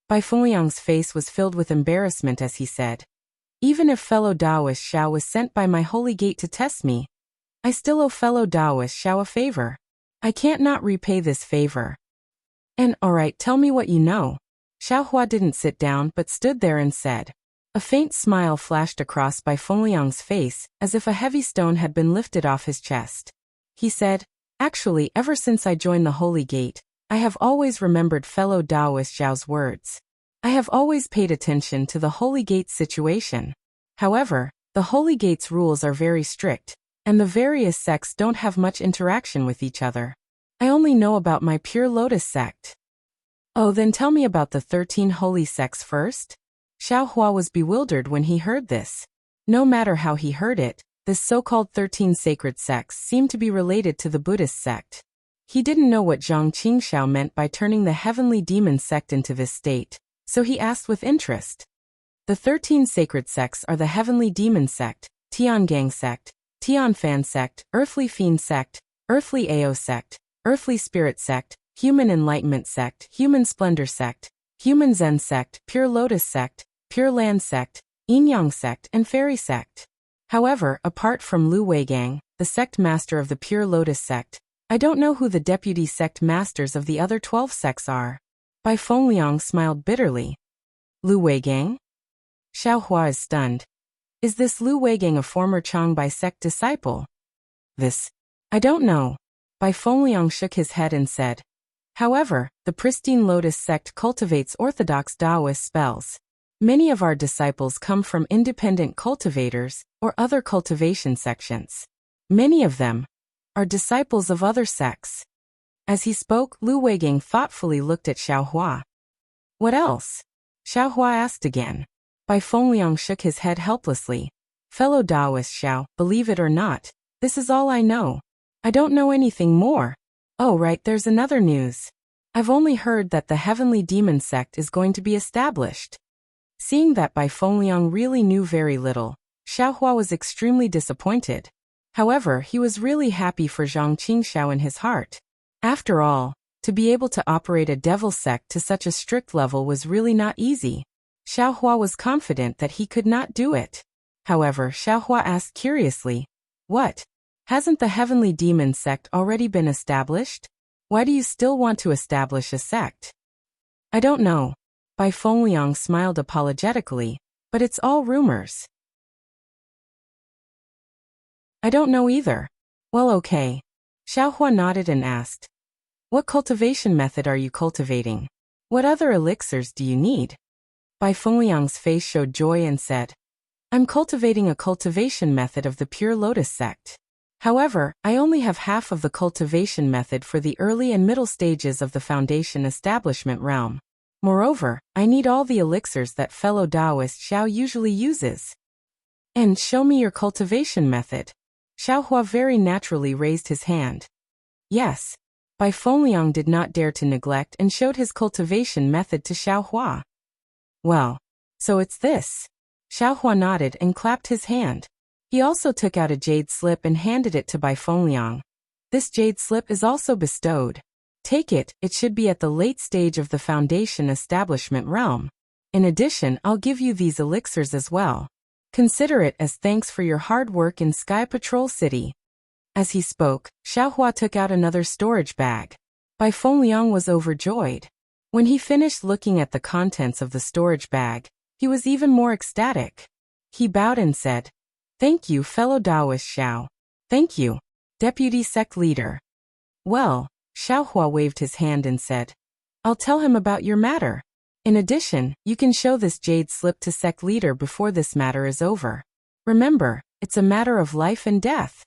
Bai Fengliang's face was filled with embarrassment as he said, Even if fellow Taoist Xiao was sent by my Holy Gate to test me, I still owe fellow Taoist Xiao a favor. I can't not repay this favor. And alright, tell me what you know. Xiaohua didn't sit down but stood there and said. A faint smile flashed across Bai Fengliang's face, as if a heavy stone had been lifted off his chest. He said, Actually, ever since I joined the Holy Gate, I have always remembered fellow Taoist Xiao's words. I have always paid attention to the Holy Gate's situation. However, the Holy Gate's rules are very strict, and the various sects don't have much interaction with each other. I only know about my Pure Lotus sect. Oh, then tell me about the 13 holy sects first? Xiaohua was bewildered when he heard this. No matter how he heard it, this so-called 13 sacred sects seemed to be related to the Buddhist sect. He didn't know what Zhang Qingxiao meant by turning the heavenly demon sect into this state, so he asked with interest. The 13 sacred sects are the heavenly demon sect, Tiangang sect, Tianfan sect, earthly fiend sect, earthly Ao sect, earthly spirit sect, human enlightenment sect, human splendor sect, human Zen sect, pure lotus sect, Pure Land sect, Yin-Yang sect, and Fairy sect. However, apart from Lu Weigang, the sect master of the Pure Lotus sect, I don't know who the deputy sect masters of the other 12 sects are. Bai Fengliang smiled bitterly. Lu Weigang? Xiaohua is stunned. Is this Lu Weigang a former Changbai sect disciple? I don't know. Bai Fengliang shook his head and said. However, the pristine Lotus sect cultivates orthodox Taoist spells. Many of our disciples come from independent cultivators or other cultivation sections. Many of them are disciples of other sects. As he spoke, Lu Weigang thoughtfully looked at Xiaohua. What else? Xiaohua asked again. Bai Fengliang shook his head helplessly. Fellow Taoist Xiao, believe it or not, this is all I know. I don't know anything more. Oh right, there's another news. I've only heard that the heavenly demon sect is going to be established. Seeing that Bai Fengliang really knew very little, Xiaohua was extremely disappointed. However, he was really happy for Zhang Qingxiao in his heart. After all, to be able to operate a devil sect to such a strict level was really not easy. Xiaohua was confident that he could not do it. However, Xiaohua asked curiously, What? Hasn't the heavenly demon sect already been established? Why do you still want to establish a sect? I don't know. Bai Fengliang smiled apologetically, but it's all rumors. I don't know either. Well, okay. Xiaohua nodded and asked, What cultivation method are you cultivating? What other elixirs do you need? Bai Fengliang's face showed joy and said, I'm cultivating a cultivation method of the Pure Lotus sect. However, I only have half of the cultivation method for the early and middle stages of the foundation establishment realm. Moreover, I need all the elixirs that fellow Taoist Xiao usually uses. And show me your cultivation method. Xiaohua very naturally raised his hand. Yes. Bai Fengliang did not dare to neglect and showed his cultivation method to Xiaohua. Well, so it's this. Xiaohua nodded and clapped his hand. He also took out a jade slip and handed it to Bai Fengliang. This jade slip is also bestowed. Take it, it should be at the late stage of the foundation establishment realm. In addition, I'll give you these elixirs as well. Consider it as thanks for your hard work in Sky Patrol City. As he spoke, Xiaohua took out another storage bag. Bai Fengliang was overjoyed. When he finished looking at the contents of the storage bag, he was even more ecstatic. He bowed and said, "Thank you, fellow Taoist Xiao. Thank you, Deputy Sect Leader." "Well," Xiaohua waved his hand and said, "I'll tell him about your matter. In addition, you can show this jade slip to Sect Leader before this matter is over. Remember, it's a matter of life and death."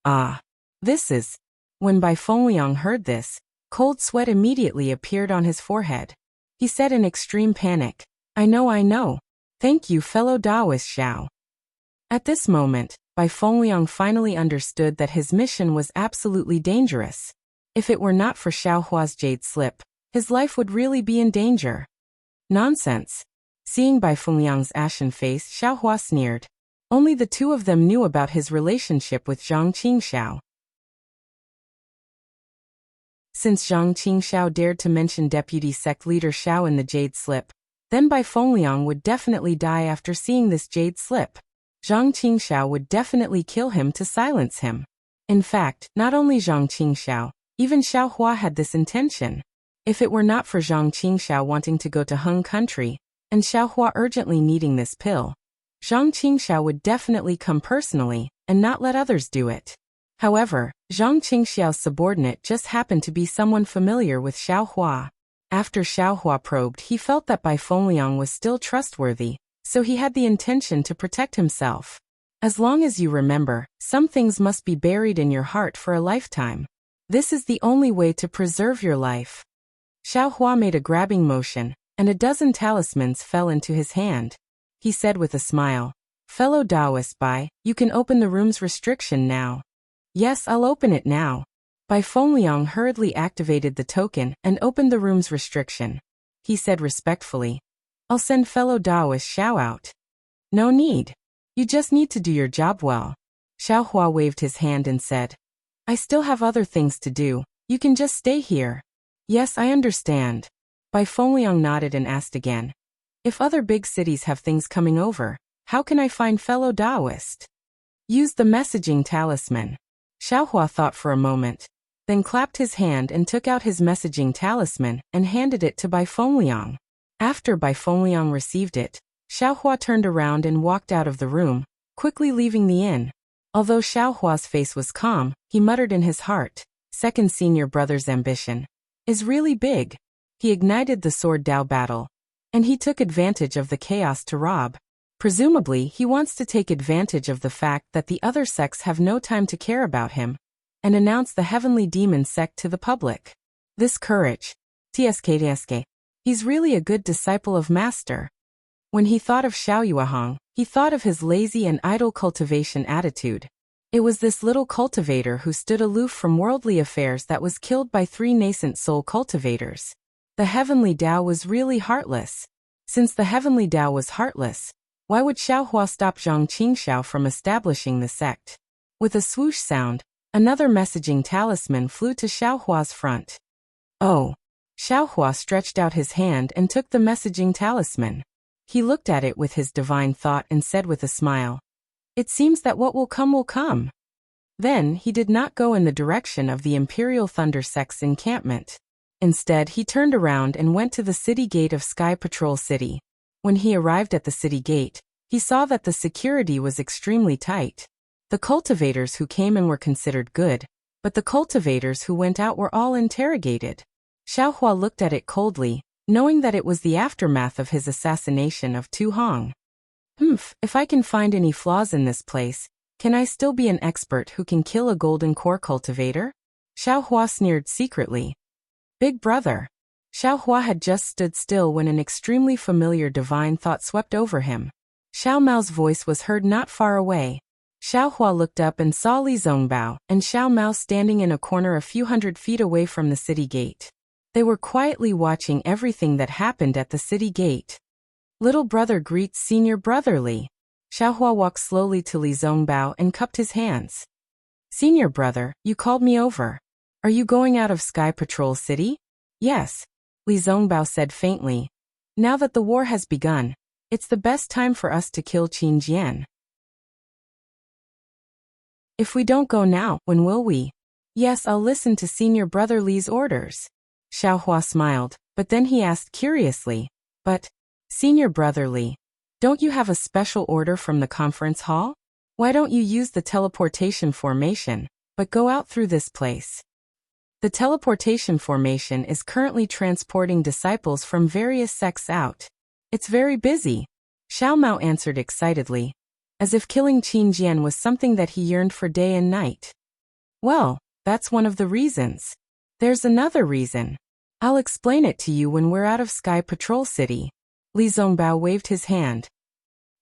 Ah, this is... When Bai Fengliang heard this, cold sweat immediately appeared on his forehead. He said in extreme panic, I know. Thank you, fellow Taoist Xiao." At this moment, Bai Fengliang finally understood that his mission was absolutely dangerous. If it were not for Xiaohua's jade slip, his life would really be in danger. Nonsense. Seeing Bai Fengliang's ashen face, Xiaohua sneered. Only the two of them knew about his relationship with Zhang Qingxiao. Since Zhang Qingxiao dared to mention Deputy Sect Leader Xiao in the jade slip, then Bai Fengliang would definitely die after seeing this jade slip. Zhang Qingxiao would definitely kill him to silence him. In fact, not only Zhang Qingxiao, even Xiaohua had this intention. If it were not for Zhang Qingxiao wanting to go to Heng Country, and Xiaohua urgently needing this pill, Zhang Qingxiao would definitely come personally, and not let others do it. However, Zhang Qingxiao's subordinate just happened to be someone familiar with Xiaohua. After Xiaohua probed, he felt that Bai Fengliang was still trustworthy, so he had the intention to protect himself. As long as you remember, some things must be buried in your heart for a lifetime. This is the only way to preserve your life. Xiaohua made a grabbing motion, and a dozen talismans fell into his hand. He said with a smile, "Fellow Taoist Bai, you can open the room's restriction now." "Yes, I'll open it now." Bai Fengliang hurriedly activated the token and opened the room's restriction. He said respectfully, "I'll send fellow Taoist Xiao out." "No need. You just need to do your job well." Xiaohua waved his hand and said, "I still have other things to do. You can just stay here." "Yes, I understand." Bai Fengliang nodded and asked again, "If other big cities have things coming over, how can I find fellow Taoist?" "Use the messaging talisman." Xiaohua thought for a moment, then clapped his hand and took out his messaging talisman and handed it to Bai Fengliang. After Bai Fengliang received it, Xiaohua turned around and walked out of the room, quickly leaving the inn. Although Xiaohua's face was calm, he muttered in his heart, "Second senior brother's ambition is really big." He ignited the sword Dao battle, and he took advantage of the chaos to rob. Presumably, he wants to take advantage of the fact that the other sects have no time to care about him, and announce the Heavenly Demon sect to the public. This courage. TSK. He's really a good disciple of Master. When he thought of Xiao Yuehang, he thought of his lazy and idle cultivation attitude. It was this little cultivator who stood aloof from worldly affairs that was killed by 3 nascent soul cultivators. The Heavenly Tao was really heartless. Since the Heavenly Tao was heartless, why would Xiaohua stop Zhang Qingxiao from establishing the sect? With a swoosh sound, another messaging talisman flew to Xiaohua's front. Oh! Xiaohua stretched out his hand and took the messaging talisman. He looked at it with his divine thought and said with a smile, "It seems that what will come will come." Then he did not go in the direction of the Imperial Thunder Sect's encampment. Instead, he turned around and went to the city gate of Sky Patrol City. When he arrived at the city gate, he saw that the security was extremely tight. The cultivators who came in were considered good, but the cultivators who went out were all interrogated. Xiaohua looked at it coldly, knowing that it was the aftermath of his assassination of Tu Hong. If I can find any flaws in this place, can I still be an expert who can kill a golden core cultivator? Xiaohua sneered secretly. Big brother. Xiaohua had just stood still when an extremely familiar divine thought swept over him. Xiao Mao's voice was heard not far away. Xiaohua looked up and saw Li Zongbao and Xiao Mao standing in a corner a few hundred feet away from the city gate. They were quietly watching everything that happened at the city gate. Little brother greets senior brotherly. Xiaohua walked slowly to Li Zongbao and cupped his hands. Senior brother, you called me over. Are you going out of Sky Patrol City? Yes, Li Zongbao said faintly. Now that the war has begun, it's the best time for us to kill Qin Jian. If we don't go now, when will we? Yes, I'll listen to Senior Brother Li's orders. Xiaohua smiled, but then he asked curiously, But, Senior Brother Li, don't you have a special order from the conference hall? Why don't you use the teleportation formation, but go out through this place? The teleportation formation is currently transporting disciples from various sects out. It's very busy. Xiao Mao answered excitedly, as if killing Qin Jian was something that he yearned for day and night. Well, that's one of the reasons. There's another reason. I'll explain it to you when we're out of Sky Patrol City. Li Zongbao waved his hand.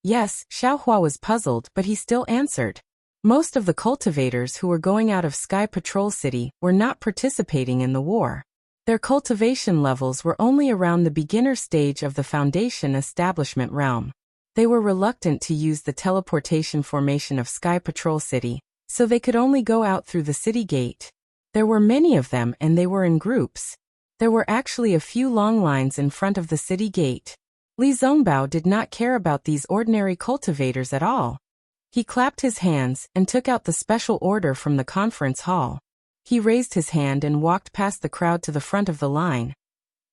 Yes, Xiaohua was puzzled, but he still answered. Most of the cultivators who were going out of Sky Patrol City were not participating in the war. Their cultivation levels were only around the beginner stage of the Foundation establishment realm. They were reluctant to use the teleportation formation of Sky Patrol City, so they could only go out through the city gate. There were many of them and they were in groups. There were actually a few long lines in front of the city gate. Li Zongbao did not care about these ordinary cultivators at all. He clapped his hands and took out the special order from the conference hall. He raised his hand and walked past the crowd to the front of the line.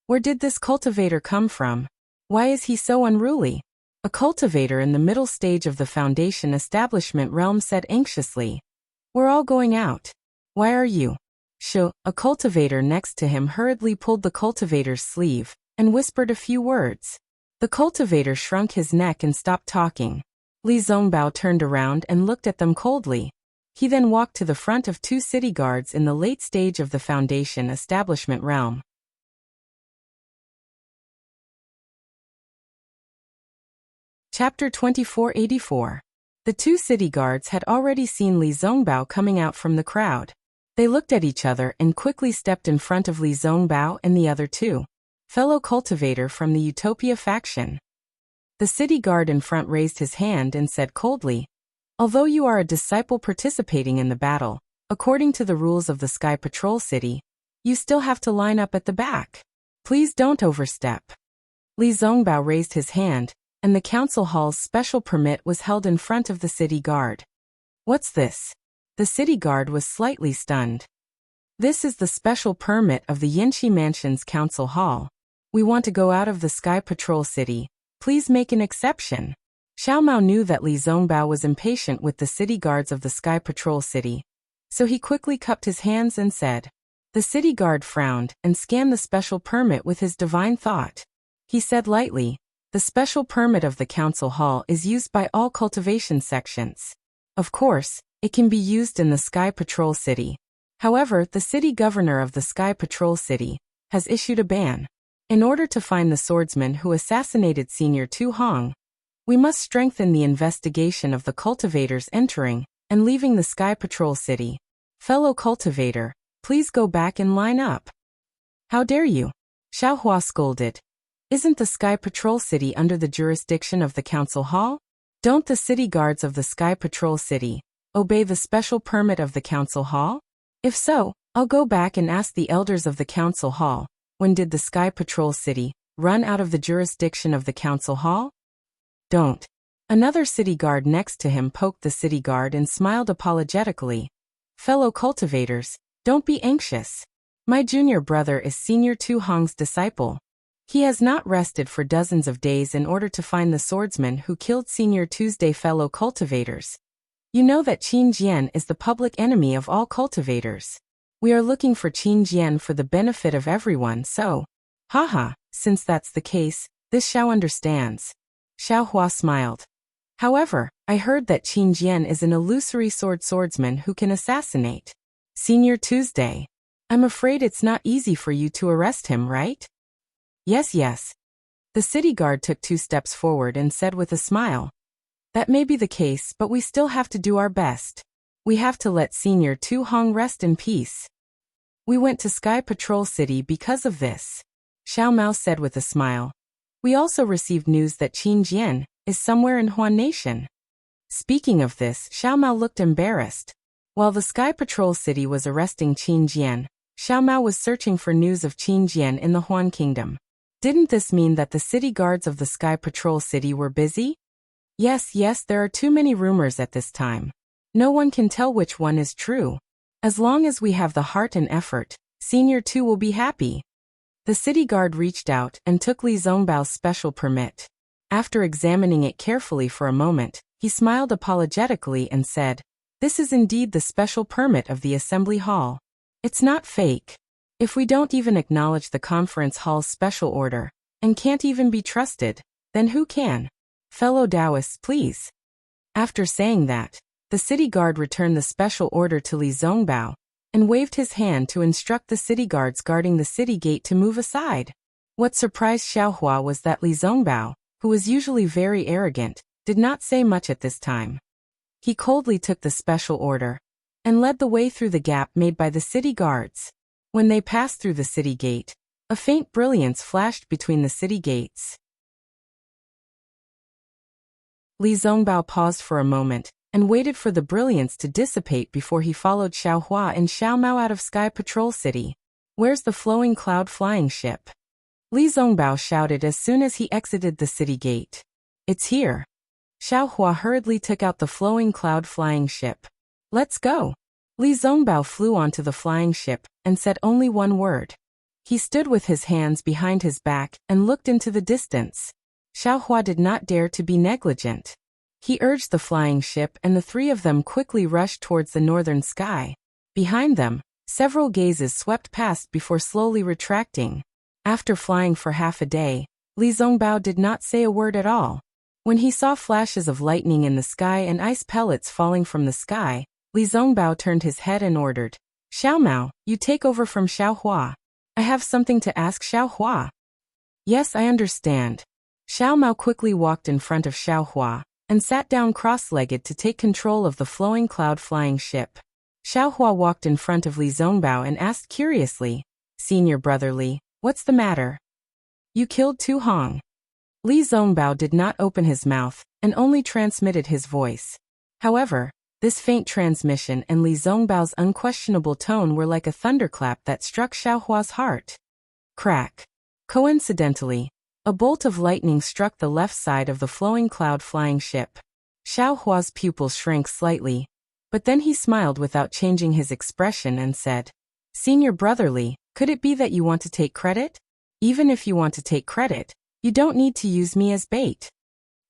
Where did this cultivator come from? Why is he so unruly? A cultivator in the middle stage of the Foundation establishment realm said anxiously. We're all going out. Why are you? A cultivator next to him hurriedly pulled the cultivator's sleeve and whispered a few words. The cultivator shrunk his neck and stopped talking. Li Zongbao turned around and looked at them coldly. He then walked to the front of two city guards in the late stage of the Foundation establishment realm. Chapter 2484. The two city guards had already seen Li Zongbao coming out from the crowd. They looked at each other and quickly stepped in front of Li Zongbao and the other two, fellow cultivator from the Utopia faction. The city guard in front raised his hand and said coldly, Although you are a disciple participating in the battle, according to the rules of the Sky Patrol City, you still have to line up at the back. Please don't overstep. Li Zongbao raised his hand, and the council hall's special permit was held in front of the city guard. What's this? The city guard was slightly stunned. This is the special permit of the Yinshi Mansion's council hall. We want to go out of the Sky Patrol City. Please make an exception. Xiao Mao knew that Li Zongbao was impatient with the city guards of the Sky Patrol City, so he quickly cupped his hands and said. The city guard frowned and scanned the special permit with his divine thought. He said lightly, The special permit of the council hall is used by all cultivation sections. Of course, it can be used in the Sky Patrol City. However, the city governor of the Sky Patrol City has issued a ban. In order to find the swordsman who assassinated Senior Tu Hong, we must strengthen the investigation of the cultivators entering and leaving the Sky Patrol City. Fellow cultivator, please go back and line up. How dare you? Xiaohua scolded. Isn't the Sky Patrol City under the jurisdiction of the council hall? Don't the city guards of the Sky Patrol City obey the special permit of the council hall? If so, I'll go back and ask the elders of the council hall. When did the Sky Patrol City run out of the jurisdiction of the council hall? Don't. Another city guard next to him poked the city guard and smiled apologetically. Fellow cultivators, don't be anxious. My junior brother is Senior Tu Hong's disciple. He has not rested for dozens of days in order to find the swordsman who killed Senior Tuesday. Fellow cultivators. You know that Qin Jian is the public enemy of all cultivators. We are looking for Qin Jian for the benefit of everyone, so. Haha, since that's the case, this Xiao understands. Xiaohua smiled. However, I heard that Qin Jian is an illusory swordsman who can assassinate Senior Tuesday. I'm afraid it's not easy for you to arrest him, right? Yes. The city guard took 2 steps forward and said with a smile. That may be the case, but we still have to do our best. We have to let Senior Tu Hong rest in peace. We went to Sky Patrol City because of this, Xiao Mao said with a smile. We also received news that Qin Jian is somewhere in Huan Nation. Speaking of this, Xiao Mao looked embarrassed. While the Sky Patrol City was arresting Qin Jian, Xiao Mao was searching for news of Qin Jian in the Huan Kingdom. Didn't this mean that the city guards of the Sky Patrol City were busy? Yes, there are too many rumors at this time. No one can tell which one is true. As long as we have the heart and effort, Senior 2 will be happy. The city guard reached out and took Li Zongbao's special permit. After examining it carefully for a moment, he smiled apologetically and said, "This is indeed the special permit of the assembly hall. It's not fake. If we don't even acknowledge the conference hall's special order, and can't even be trusted, then who can? Fellow Taoists, please." After saying that, the city guard returned the special order to Li Zongbao, and waved his hand to instruct the city guards guarding the city gate to move aside. What surprised Xiaohua was that Li Zongbao, who was usually very arrogant, did not say much at this time. He coldly took the special order, and led the way through the gap made by the city guards. When they passed through the city gate, a faint brilliance flashed between the city gates. Li Zongbao paused for a moment, and waited for the brilliance to dissipate before he followed Xiaohua and Xiao Mao out of Sky Patrol City. "Where's the flowing cloud flying ship?" Li Zongbao shouted as soon as he exited the city gate. "It's here." Xiaohua hurriedly took out the flowing cloud flying ship. "Let's go." Li Zongbao flew onto the flying ship, and said only one word. He stood with his hands behind his back, and looked into the distance. Xiaohua did not dare to be negligent. He urged the flying ship and the three of them quickly rushed towards the northern sky. Behind them, several gazes swept past before slowly retracting. After flying for half a day, Li Zongbao did not say a word at all. When he saw flashes of lightning in the sky and ice pellets falling from the sky, Li Zongbao turned his head and ordered, "Xiao Mao, you take over from Xiaohua. I have something to ask Xiaohua." "Yes, I understand." Xiao Mao quickly walked in front of Xiaohua, and sat down cross-legged to take control of the flowing cloud flying ship. Xiaohua walked in front of Li Zongbao and asked curiously, "Senior brother Li, what's the matter?" "You killed Tu Hong." Li Zongbao did not open his mouth, and only transmitted his voice. However, this faint transmission and Li Zongbao's unquestionable tone were like a thunderclap that struck Xiaohua's heart. Crack. Coincidentally, a bolt of lightning struck the left side of the flowing cloud flying ship. Xiaohua's pupils shrank slightly, but then he smiled without changing his expression and said, "Senior brother Li, could it be that you want to take credit? Even if you want to take credit, you don't need to use me as bait."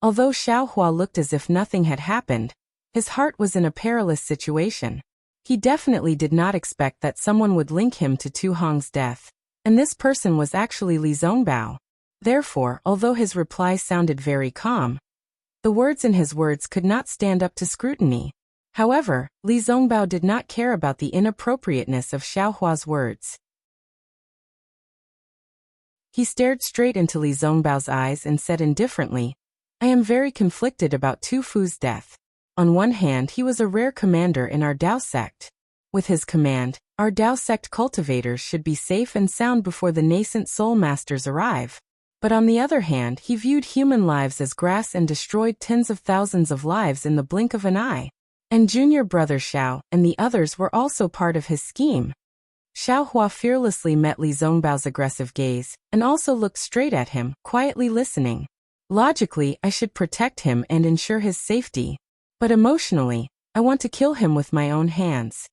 Although Xiaohua looked as if nothing had happened, his heart was in a perilous situation. He definitely did not expect that someone would link him to Tu Hong's death, and this person was actually Li Zongbao. Therefore, although his reply sounded very calm, the words in his words could not stand up to scrutiny. However, Li Zongbao did not care about the inappropriateness of Xiaohua's words. He stared straight into Li Zongbao's eyes and said indifferently, "I am very conflicted about Tu Fu's death. On one hand, he was a rare commander in our Dao sect. With his command, our Dao sect cultivators should be safe and sound before the nascent soul masters arrive. But on the other hand, he viewed human lives as grass and destroyed tens of thousands of lives in the blink of an eye. And junior brother Xiao and the others were also part of his scheme." Xiaohua fearlessly met Li Zongbao's aggressive gaze, and also looked straight at him, quietly listening. Logically, I should protect him and ensure his safety. But emotionally, I want to kill him with my own hands.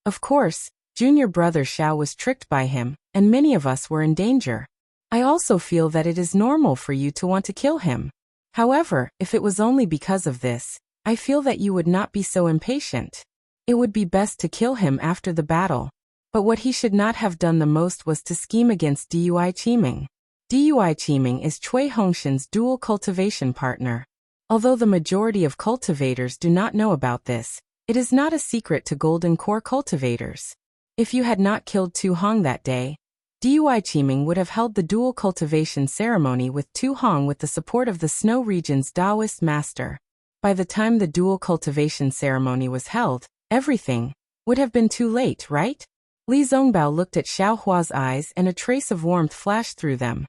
Of course, junior brother Xiao was tricked by him, and many of us were in danger. I also feel that it is normal for you to want to kill him. However, if it was only because of this, I feel that you would not be so impatient. It would be best to kill him after the battle. But what he should not have done the most was to scheme against Dui Qiming. Dui Qiming is Cui Hongshan's dual cultivation partner. Although the majority of cultivators do not know about this, it is not a secret to Golden Core cultivators. If you had not killed Tu Hong that day, Dui Qiming would have held the dual cultivation ceremony with Tu Hong with the support of the Snow region's Taoist master. By the time the dual cultivation ceremony was held, everything would have been too late, right? Li Zongbao looked at Xiaohua's eyes and a trace of warmth flashed through them.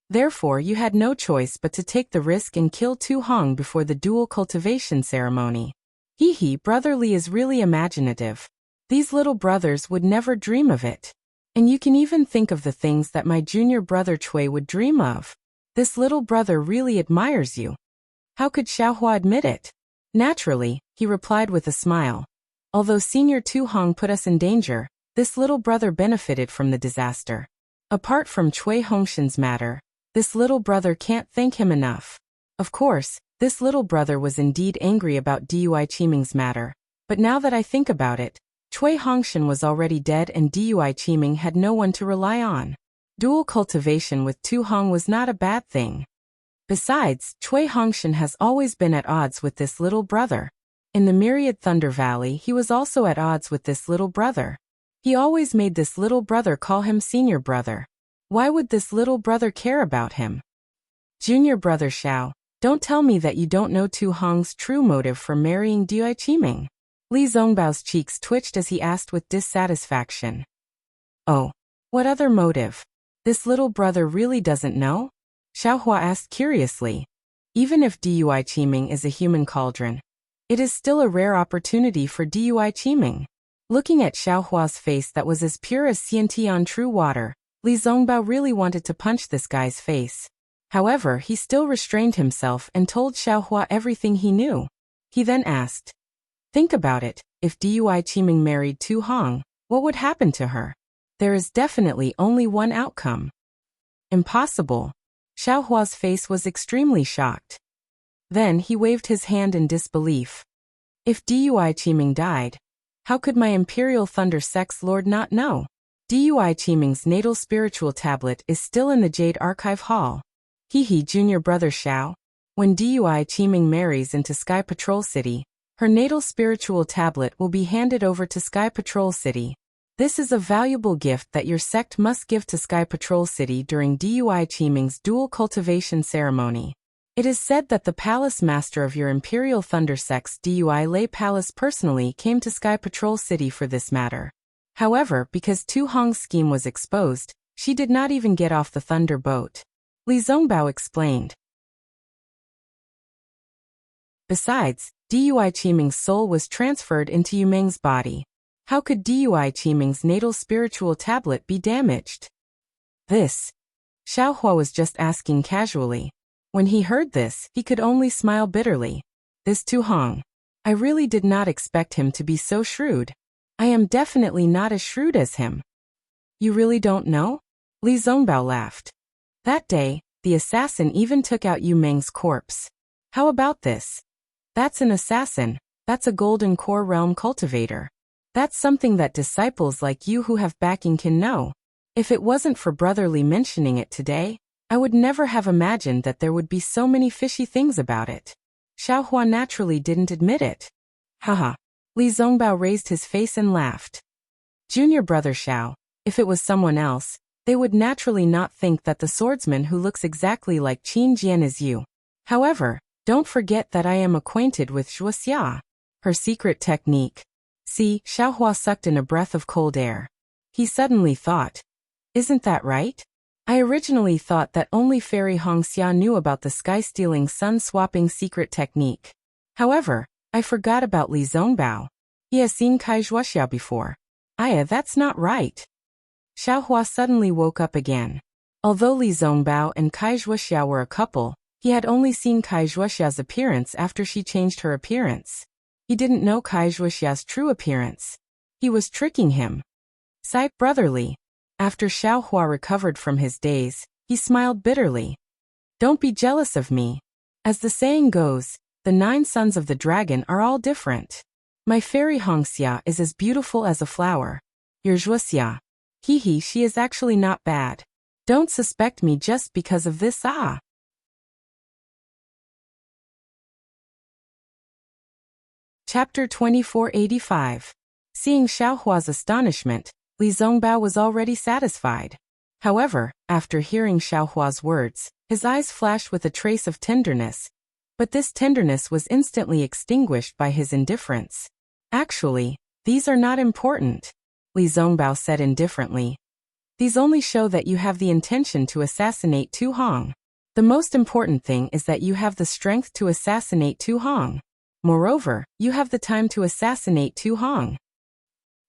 Therefore you had no choice but to take the risk and kill Tu Hong before the dual cultivation ceremony. Brother Li is really imaginative. These little brothers would never dream of it. And you can even think of the things that my junior brother Chui would dream of. This little brother really admires you. How could Xiaohua admit it? Naturally, he replied with a smile. Although Senior Tu Hong put us in danger, this little brother benefited from the disaster. Apart from Chui Hongshan's matter, this little brother can't thank him enough. Of course, this little brother was indeed angry about Dui Qiming's matter, but now that I think about it, Chui Hongshan was already dead and Dui Qiming had no one to rely on. Dual cultivation with Tu Hong was not a bad thing. Besides, Chui Hongshan has always been at odds with this little brother. In the Myriad Thunder Valley, he was also at odds with this little brother. He always made this little brother call him senior brother. Why would this little brother care about him? Junior brother Xiao, don't tell me that you don't know Tu Hong's true motive for marrying Dui Qiming. Li Zongbao's cheeks twitched as he asked with dissatisfaction. Oh, what other motive? This little brother really doesn't know? Xiaohua asked curiously. Even if Dui Qiming is a human cauldron, it is still a rare opportunity for Dui Qiming. Looking at Xiaohua's face that was as pure as Xiantian true water, Li Zongbao really wanted to punch this guy's face. However, he still restrained himself and told Xiaohua everything he knew. He then asked, think about it, if Dui Qiming married Tu Hong, what would happen to her? There is definitely only one outcome. Impossible. Xiaohua's face was extremely shocked. Then he waved his hand in disbelief. If Dui Qiming died, how could my Imperial Thunder Sex Lord not know? Dui Qiming's natal spiritual tablet is still in the Jade Archive Hall. Junior brother Xiao. When Dui Qiming marries into Sky Patrol City, her natal spiritual tablet will be handed over to Sky Patrol City. This is a valuable gift that your sect must give to Sky Patrol City during Dui Qiming's dual cultivation ceremony. It is said that the palace master of your Imperial Thunder Sect's Dui Lei Palace personally came to Sky Patrol City for this matter. However, because Tu Hong's scheme was exposed, she did not even get off the Thunder boat. Li Zongbao explained. Besides, Dui Qiming's soul was transferred into Yumeng's body. How could Dui Qiming's natal spiritual tablet be damaged? This. Xiaohua was just asking casually. When he heard this, he could only smile bitterly. This Tu Hong. I really did not expect him to be so shrewd. I am definitely not as shrewd as him. You really don't know? Li Zongbao laughed. That day, the assassin even took out Yu Meng's corpse. How about this? That's an assassin, that's a golden core realm cultivator. That's something that disciples like you who have backing can know. If it wasn't for Brother Li mentioning it today, I would never have imagined that there would be so many fishy things about it. Xiaohua naturally didn't admit it. Haha. Li Zongbao raised his face and laughed. Junior brother Xiao, if it was someone else, they would naturally not think that the swordsman who looks exactly like Qin Jian is you. However, don't forget that I am acquainted with Zhuoxia, her secret technique. See, Xiaohua sucked in a breath of cold air. He suddenly thought, isn't that right? I originally thought that only Fairy Hongxia knew about the sky-stealing sun-swapping secret technique. However, I forgot about Li Zongbao. He has seen Kai Zhuoxia before. That's not right. Xiaohua suddenly woke up again. Although Li Zongbao and Kai Zhuoxia were a couple, he had only seen Kai Zhuoxia's appearance after she changed her appearance. He didn't know Kai Zhuoxia's true appearance. He was tricking him. Sigh, brotherly. After Xiaohua recovered from his daze, he smiled bitterly. Don't be jealous of me. As the saying goes, the 9 sons of the dragon are all different. My fairy Hongxia is as beautiful as a flower. Your Zhuoxia. She is actually not bad. Don't suspect me just because of this. Chapter 2485. Seeing Xiaohua's astonishment, Li Zongbao was already satisfied. However, after hearing Xiaohua's words, his eyes flashed with a trace of tenderness. But this tenderness was instantly extinguished by his indifference. Actually, these are not important, Li Zongbao said indifferently. These only show that you have the intention to assassinate Tu Hong. The most important thing is that you have the strength to assassinate Tu Hong. Moreover, you have the time to assassinate Tu Hong.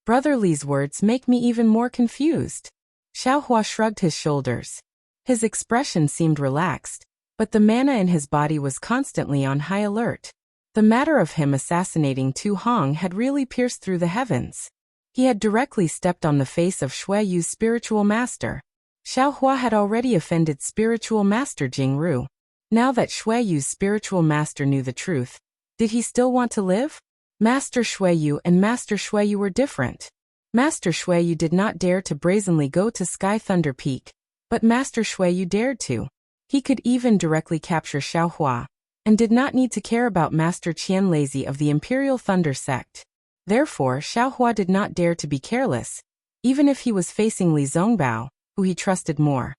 Brother Li's words make me even more confused. Xiaohua shrugged his shoulders. His expression seemed relaxed, but the mana in his body was constantly on high alert. The matter of him assassinating Tu Hong had really pierced through the heavens. He had directly stepped on the face of Shui Yu's spiritual master. Xiaohua had already offended spiritual master Jing Ru. Now that Shui Yu's spiritual master knew the truth, did he still want to live? Master Shui Yu and Master Shui Yu were different. Master Shui Yu did not dare to brazenly go to Sky Thunder Peak, but Master Shui Yu dared to. He could even directly capture Xiaohua, and did not need to care about Master Qian Lazy of the Imperial Thunder Sect. Therefore, Xiaohua did not dare to be careless, even if he was facing Li Zongbao, who he trusted more.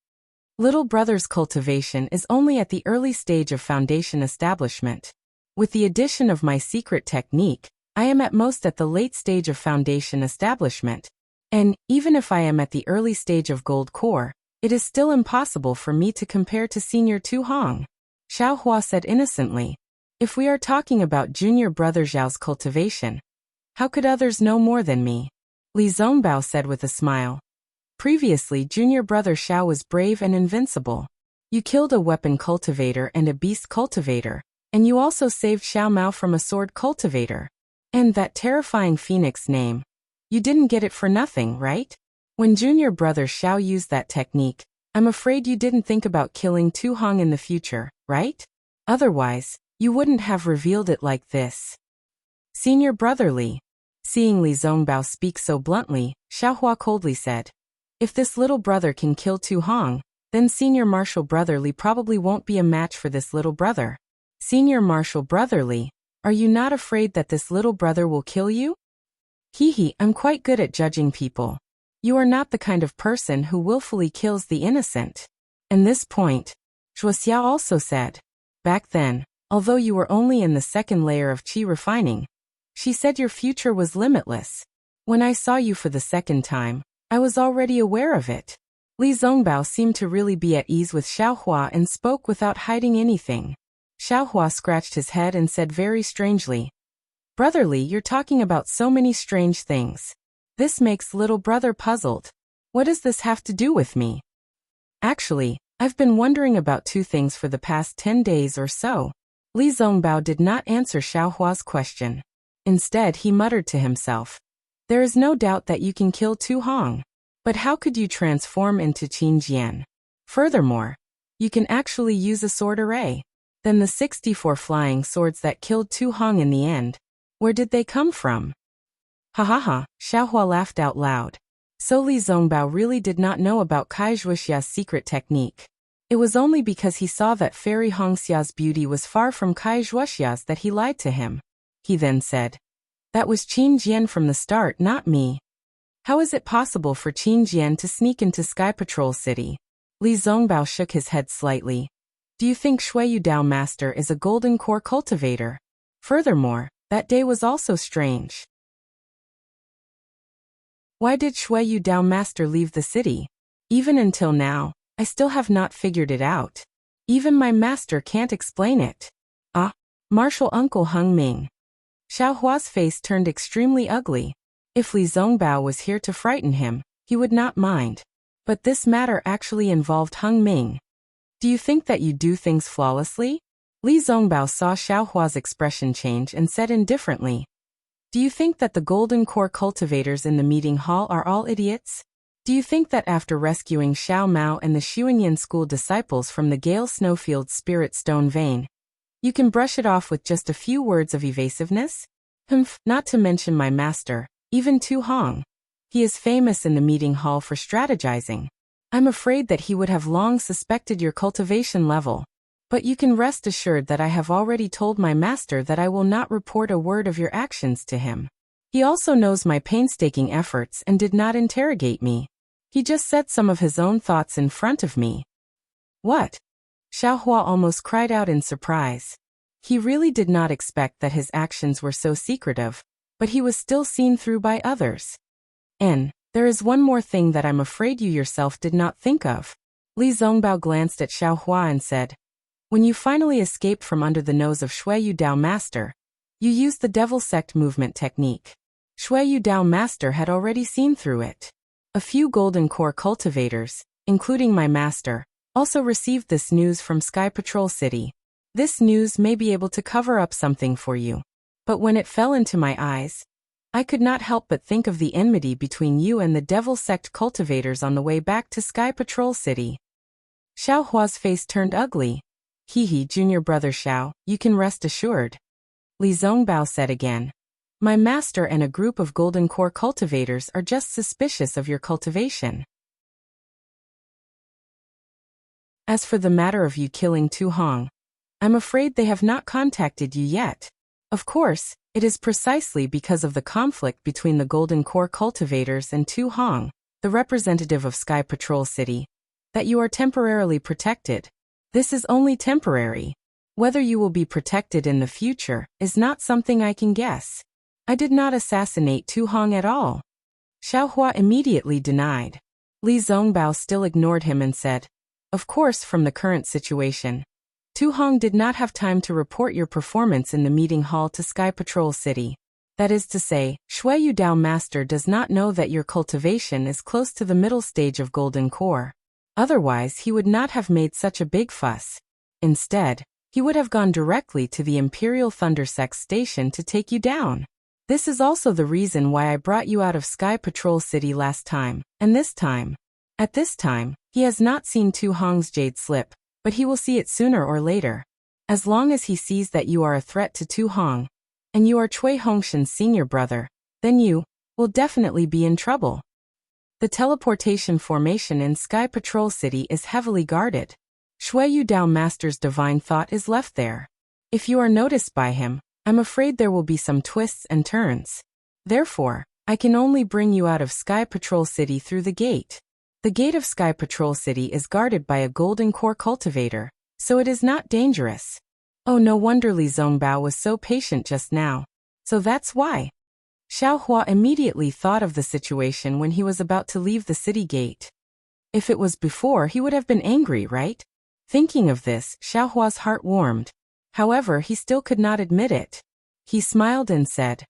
Little brother's cultivation is only at the early stage of foundation establishment. With the addition of my secret technique, I am at most at the late stage of foundation establishment. And, even if I am at the early stage of gold core, it is still impossible for me to compare to Senior Tu Hong. Xiaohua said innocently. If we are talking about junior brother Zhao's cultivation, how could others know more than me? Li Zongbao said with a smile. Previously, junior brother Xiao was brave and invincible. You killed a weapon cultivator and a beast cultivator, and you also saved Xiao Mao from a sword cultivator. And that terrifying phoenix name. You didn't get it for nothing, right? When junior brother Xiao used that technique, I'm afraid you didn't think about killing Tu Hong in the future, right? Otherwise, you wouldn't have revealed it like this. Senior brother Li. Seeing Li Zongbao speak so bluntly, Xiaohua coldly said, if this little brother can kill Tu Hong, then senior martial brother Li probably won't be a match for this little brother. Senior martial brother Li, are you not afraid that this little brother will kill you? Hee, I'm quite good at judging people. You are not the kind of person who willfully kills the innocent. And this point, Zhuo Xiao also said. Back then, although you were only in the second layer of qi refining, she said your future was limitless. When I saw you for the second time, I was already aware of it. Li Zongbao seemed to really be at ease with Xiaohua and spoke without hiding anything. Xiaohua scratched his head and said very strangely, Brother Li, you're talking about so many strange things. This makes little brother puzzled. What does this have to do with me? Actually, I've been wondering about two things for the past 10 days or so. Li Zongbao did not answer Xiaohua's question. Instead, he muttered to himself. There is no doubt that you can kill Tu Hong. But how could you transform into Qin Jian? Furthermore, you can actually use a sword array. Then the 64 flying swords that killed Tu Hong in the end, where did they come from? Ha ha ha, Xiaohua laughed out loud. So Li Zongbao really did not know about Kai Zhuoxia's secret technique. It was only because he saw that Fairy Hongxia's beauty was far from Kai Zhuoxia's that he lied to him. He then said, that was Qin Jian from the start, not me. How is it possible for Qin Jian to sneak into Sky Patrol City? Li Zongbao shook his head slightly. Do you think Shui Yu Dao Master is a golden core cultivator? Furthermore, that day was also strange. Why did Shui Yu Dao Master leave the city? Even until now, I still have not figured it out. Even my master can't explain it. Martial Uncle Hung Ming. Xiaohua's face turned extremely ugly. If Li Zongbao was here to frighten him, he would not mind. But this matter actually involved Hung Ming. Do you think that you do things flawlessly? Li Zongbao saw Xiaohua's expression change and said indifferently. Do you think that the Golden Core cultivators in the meeting hall are all idiots? Do you think that after rescuing Xiao Mao and the Xuanyan school disciples from the Gale Snowfield Spirit Stone vein, you can brush it off with just a few words of evasiveness? Not to mention my master, even Tu Hong. He is famous in the meeting hall for strategizing. I'm afraid that he would have long suspected your cultivation level. But you can rest assured that I have already told my master that I will not report a word of your actions to him. He also knows my painstaking efforts and did not interrogate me. He just said some of his own thoughts in front of me. What? Xiaohua almost cried out in surprise. He really did not expect that his actions were so secretive, but he was still seen through by others. And there is one more thing that I'm afraid you yourself did not think of. Li Zongbao glanced at Xiaohua and said, when you finally escaped from under the nose of Shui Yu Dao Master, you used the Devil Sect movement technique. Shui Yudao Master had already seen through it. A few Golden Core cultivators, including my master, also received this news from Sky Patrol City. This news may be able to cover up something for you. But when it fell into my eyes, I could not help but think of the enmity between you and the Devil Sect cultivators on the way back to Sky Patrol City. Xiao Hua's face turned ugly. Hehe, junior brother Xiao, you can rest assured. Li Zongbao said again. My master and a group of Golden Core cultivators are just suspicious of your cultivation. As for the matter of you killing Tu Hong, I'm afraid they have not contacted you yet. Of course, it is precisely because of the conflict between the Golden Core cultivators and Tu Hong, the representative of Sky Patrol City, that you are temporarily protected. This is only temporary. Whether you will be protected in the future is not something I can guess. I did not assassinate Tu Hong at all. Xiao Hua immediately denied. Li Zongbao still ignored him and said, of course, from the current situation, Tu Hong did not have time to report your performance in the meeting hall to Sky Patrol City. That is to say, Shui Yudao Master does not know that your cultivation is close to the middle stage of Golden Core. Otherwise, he would not have made such a big fuss. Instead, he would have gone directly to the Imperial Thundersect station to take you down. This is also the reason why I brought you out of Sky Patrol City last time, and this time. At this time, he has not seen Tu Hong's jade slip, but he will see it sooner or later. As long as he sees that you are a threat to Tu Hong, and you are Cui Hongshan's senior brother, then you will definitely be in trouble. The teleportation formation in Sky Patrol City is heavily guarded. Shui Yudao Master's divine thought is left there. If you are noticed by him, I'm afraid there will be some twists and turns. Therefore, I can only bring you out of Sky Patrol City through the gate. The gate of Sky Patrol City is guarded by a Golden Core cultivator, so it is not dangerous. Oh, no wonder Li Zongbao was so patient just now. So that's why. Xiao Hua immediately thought of the situation when he was about to leave the city gate. If it was before, he would have been angry, right? Thinking of this, Xiao Hua's heart warmed. However, he still could not admit it. He smiled and said,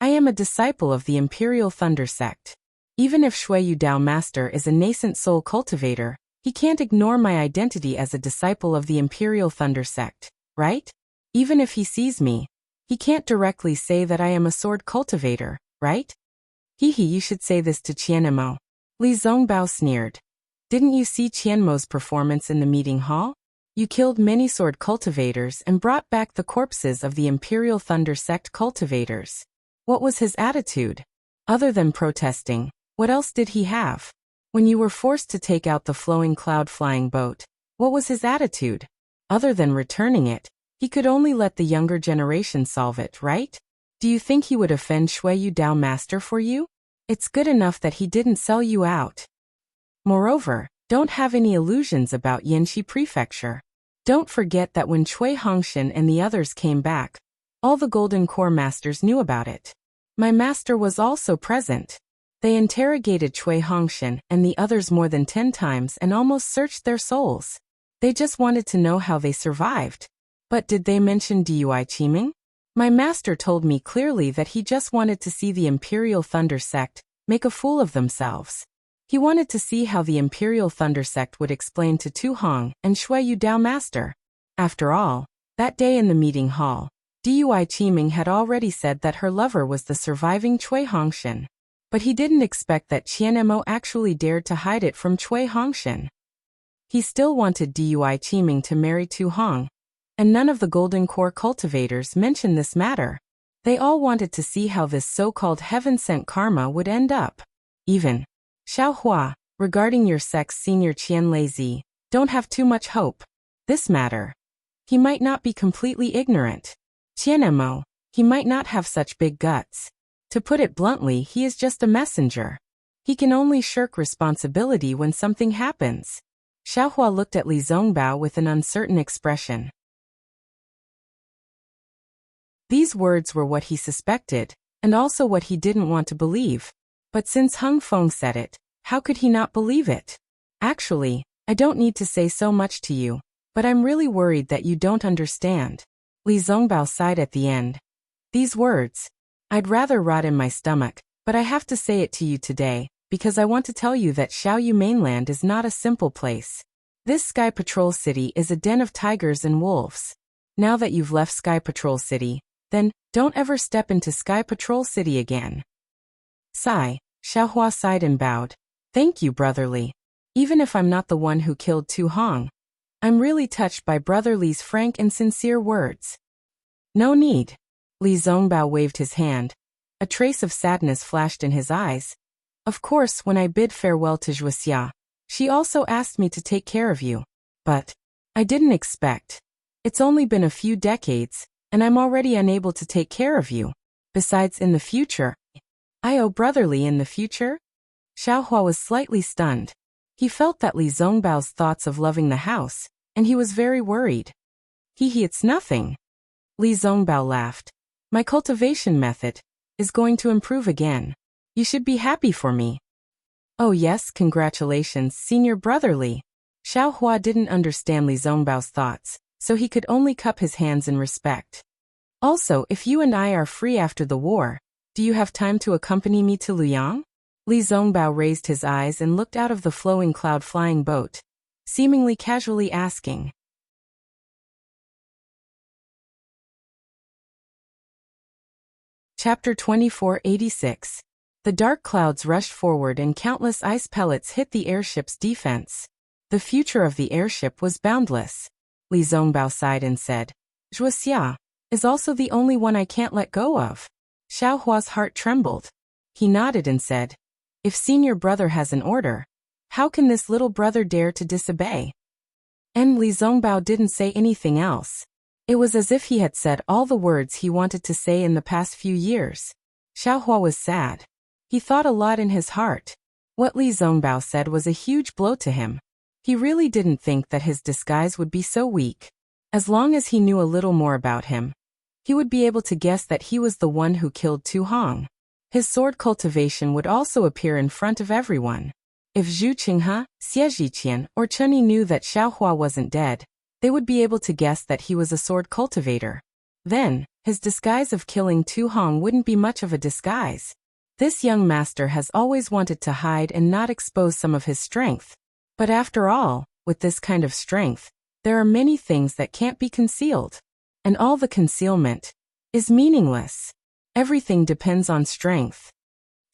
I am a disciple of the Imperial Thunder Sect. Even if Shui Yudao Master is a nascent soul cultivator, he can't ignore my identity as a disciple of the Imperial Thunder Sect, right? Even if he sees me, he can't directly say that I am a sword cultivator, right? Hehe, you should say this to Qianmo. Li Zongbao sneered. Didn't you see Qianmo's performance in the meeting hall? You killed many sword cultivators and brought back the corpses of the Imperial Thunder Sect cultivators. What was his attitude? Other than protesting, what else did he have? When you were forced to take out the flowing cloud flying boat, what was his attitude? Other than returning it, he could only let the younger generation solve it, right? Do you think he would offend Shui Yudao Master for you? It's good enough that he didn't sell you out. Moreover, don't have any illusions about Yanxi Prefecture. Don't forget that when Cui Hongshan and the others came back, all the Golden Core Masters knew about it. My master was also present. They interrogated Cui Hongshan and the others more than 10 times and almost searched their souls. They just wanted to know how they survived. But did they mention Dui Qiming? My master told me clearly that he just wanted to see the Imperial Thunder Sect make a fool of themselves. He wanted to see how the Imperial Thunder Sect would explain to Tu Hong and Shui Yudao Master. After all, that day in the meeting hall, Dui Qiming had already said that her lover was the surviving Cui Hongshan. But he didn't expect that Qianmo actually dared to hide it from Cui Hongshan. He still wanted Dui Qiming to marry Tu Hong, and none of the Golden Core cultivators mentioned this matter. They all wanted to see how this so-called heaven-sent karma would end up. Even Xiao Hua, regarding your sect's senior Qian Leizi, don't have too much hope. This matter, he might not be completely ignorant. Qianmo, he might not have such big guts. To put it bluntly, he is just a messenger. He can only shirk responsibility when something happens. Xiao Hua looked at Li Zongbao with an uncertain expression. These words were what he suspected, and also what he didn't want to believe. But since Hung Feng said it, how could he not believe it? Actually, I don't need to say so much to you, but I'm really worried that you don't understand. Li Zongbao sighed at the end. These words, I'd rather rot in my stomach, but I have to say it to you today, because I want to tell you that Xiaoyu mainland is not a simple place. This Sky Patrol City is a den of tigers and wolves. Now that you've left Sky Patrol City, then, don't ever step into Sky Patrol City again. Sigh, Xiaohua sighed and bowed. Thank you, brotherly. Even if I'm not the one who killed Tu Hong, I'm really touched by Brother Li's frank and sincere words. No need. Li Zongbao waved his hand. A trace of sadness flashed in his eyes. Of course, when I bid farewell to Zhuoxia, she also asked me to take care of you. But I didn't expect. It's only been a few decades, and I'm already unable to take care of you. Besides, in the future, I owe brotherly in the future? Xiaohua was slightly stunned. He felt that Li Zongbao's thoughts of loving the house, and he was very worried. It's nothing. Li Zongbao laughed. My cultivation method is going to improve again. You should be happy for me. Oh yes, congratulations, senior brotherly. Xiaohua didn't understand Li Zongbao's thoughts, so he could only cup his hands in respect. Also, if you and I are free after the war, do you have time to accompany me to Luoyang? Li Zongbao raised his eyes and looked out of the flowing cloud-flying boat, seemingly casually asking. Chapter 2486. The dark clouds rushed forward and countless ice pellets hit the airship's defense. The future of the airship was boundless. Li Zongbao sighed and said, Zhuoxia is also the only one I can't let go of. Xiaohua's heart trembled. He nodded and said, if senior brother has an order, how can this little brother dare to disobey? And Li Zongbao didn't say anything else. It was as if he had said all the words he wanted to say in the past few years. Xiaohua was sad. He thought a lot in his heart. What Li Zongbao said was a huge blow to him. He really didn't think that his disguise would be so weak. As long as he knew a little more about him, he would be able to guess that he was the one who killed Tu Hong. His sword cultivation would also appear in front of everyone. If Zhu Qinghe, Xie Zhiqian, or Chunyi knew that Xiaohua wasn't dead, they would be able to guess that he was a sword cultivator. Then, his disguise of killing Tu Hong wouldn't be much of a disguise. This young master has always wanted to hide and not expose some of his strength. But after all, with this kind of strength, there are many things that can't be concealed. And all the concealment is meaningless. Everything depends on strength.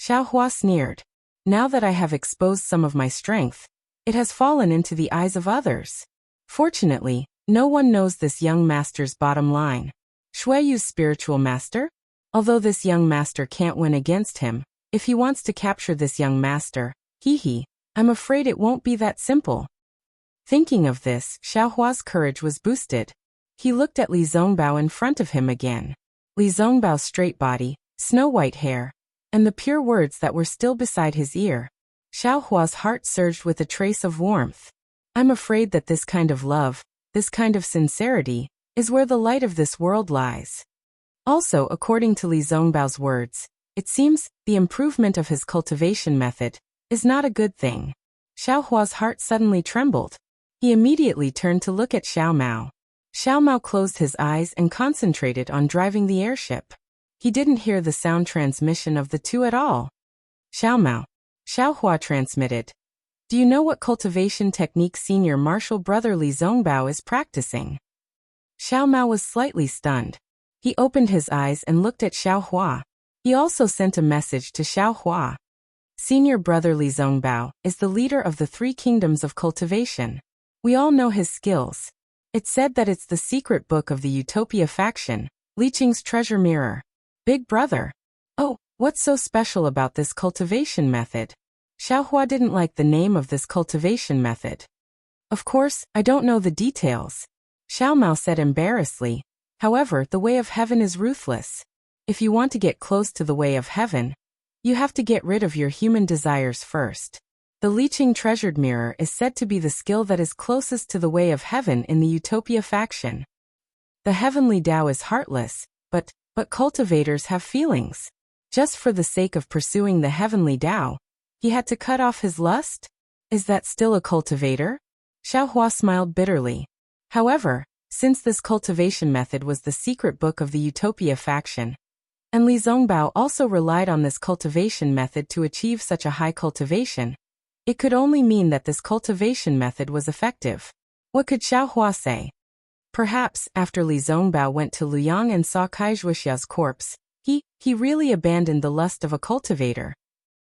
Xiaohua sneered. Now that I have exposed some of my strength, it has fallen into the eyes of others. Fortunately, no one knows this young master's bottom line. Shuiyu's spiritual master? Although this young master can't win against him, if he wants to capture this young master, I'm afraid it won't be that simple. Thinking of this, Xiaohua's courage was boosted. He looked at Li Zongbao in front of him again. Li Zongbao's straight body, snow-white hair, and the pure words that were still beside his ear. Xiaohua's heart surged with a trace of warmth. I'm afraid that this kind of love, this kind of sincerity, is where the light of this world lies. Also, according to Li Zongbao's words, it seems the improvement of his cultivation method is not a good thing. Xiaohua's heart suddenly trembled. He immediately turned to look at Xiao Mao. Xiao Mao closed his eyes and concentrated on driving the airship. He didn't hear the sound transmission of the two at all. Xiao Mao. Xiaohua transmitted. Do you know what cultivation technique senior martial brother Li Zongbao is practicing? Xiao Mao was slightly stunned. He opened his eyes and looked at Xiaohua. He also sent a message to Xiaohua. Senior brother Li Zongbao is the leader of the 3 kingdoms of cultivation. We all know his skills. It's said that it's the secret book of the Utopia faction, Liqing's treasure mirror. Big brother. Oh, what's so special about this cultivation method? Xiaohua didn't like the name of this cultivation method. Of course, I don't know the details. Xiao Mao said embarrassedly. However, the way of heaven is ruthless. If you want to get close to the way of heaven, you have to get rid of your human desires first. The Liqing treasured mirror is said to be the skill that is closest to the way of heaven in the Utopia faction. The heavenly Tao is heartless, but cultivators have feelings. Just for the sake of pursuing the heavenly Tao, he had to cut off his lust? Is that still a cultivator? Xiaohua smiled bitterly. However, since this cultivation method was the secret book of the Utopia faction, And Li Zongbao also relied on this cultivation method to achieve such a high cultivation. It could only mean that this cultivation method was effective. What could Xiaohua say? Perhaps, after Li Zongbao went to Luyang and saw Kaizhuoxia's corpse, he really abandoned the lust of a cultivator.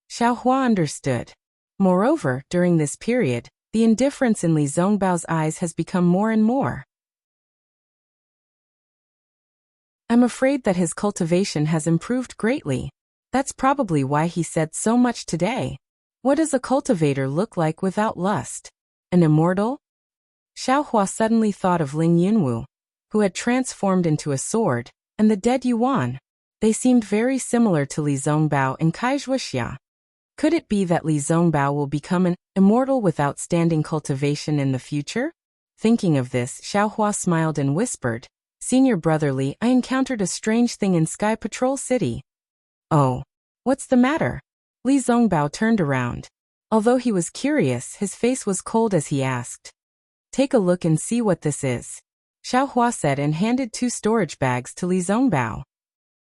Xiaohua understood. Moreover, during this period, the indifference in Li Zongbao's eyes has become more and more. I'm afraid that his cultivation has improved greatly. That's probably why he said so much today. What does a cultivator look like without lust? An immortal? Xiaohua suddenly thought of Ling Yunwu, who had transformed into a sword, and the dead Yuan. They seemed very similar to Li Zongbao and Kaizhuoxia. Could it be that Li Zongbao will become an immortal with outstanding cultivation in the future? Thinking of this, Xiaohua smiled and whispered, Senior Brother Li, I encountered a strange thing in Sky Patrol City. Oh, what's the matter? Li Zongbao turned around. Although he was curious, his face was cold as he asked. Take a look and see what this is, Xiaohua said and handed 2 storage bags to Li Zongbao.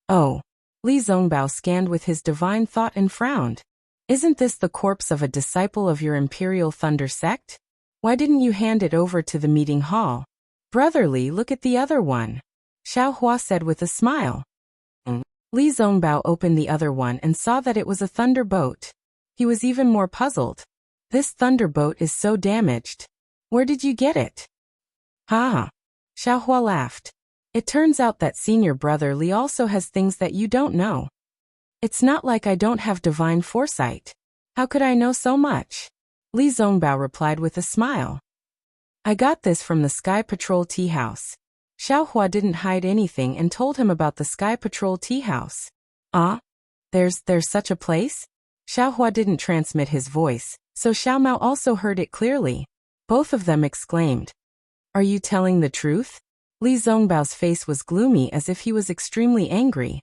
Oh. Li Zongbao scanned with his divine thought and frowned. Isn't this the corpse of a disciple of your Imperial Thunder sect? Why didn't you hand it over to the meeting hall? Brother Li, look at the other one, Xiaohua said with a smile. Li Zongbao opened the other one and saw that it was a thunderbolt. He was even more puzzled. This thunderbolt is so damaged. Where did you get it? Ha! Xiaohua laughed. It turns out that Senior Brother Li also has things that you don't know. It's not like I don't have divine foresight. How could I know so much? Li Zongbao replied with a smile. I got this from the Sky Patrol Tea House. Xiaohua didn't hide anything and told him about the Sky Patrol Tea House. Ah? There's such a place? Xiaohua didn't transmit his voice, so Xiaomao also heard it clearly. Both of them exclaimed. Are you telling the truth? Li Zongbao's face was gloomy as if he was extremely angry.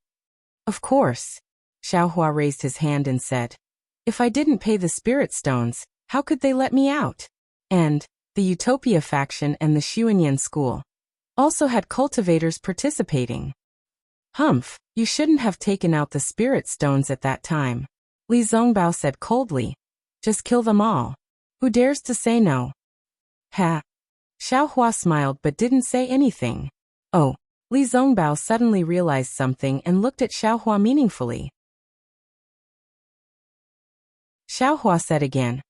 Of course. Xiaohua raised his hand and said. If I didn't pay the spirit stones, how could they let me out? And the Utopia faction and the Xuanyan school also had cultivators participating. Humph, you shouldn't have taken out the spirit stones at that time, Li Zongbao said coldly. Just kill them all. Who dares to say no? Ha! Xiaohua smiled but didn't say anything. Oh, Li Zongbao suddenly realized something and looked at Xiaohua meaningfully. Xiaohua said again,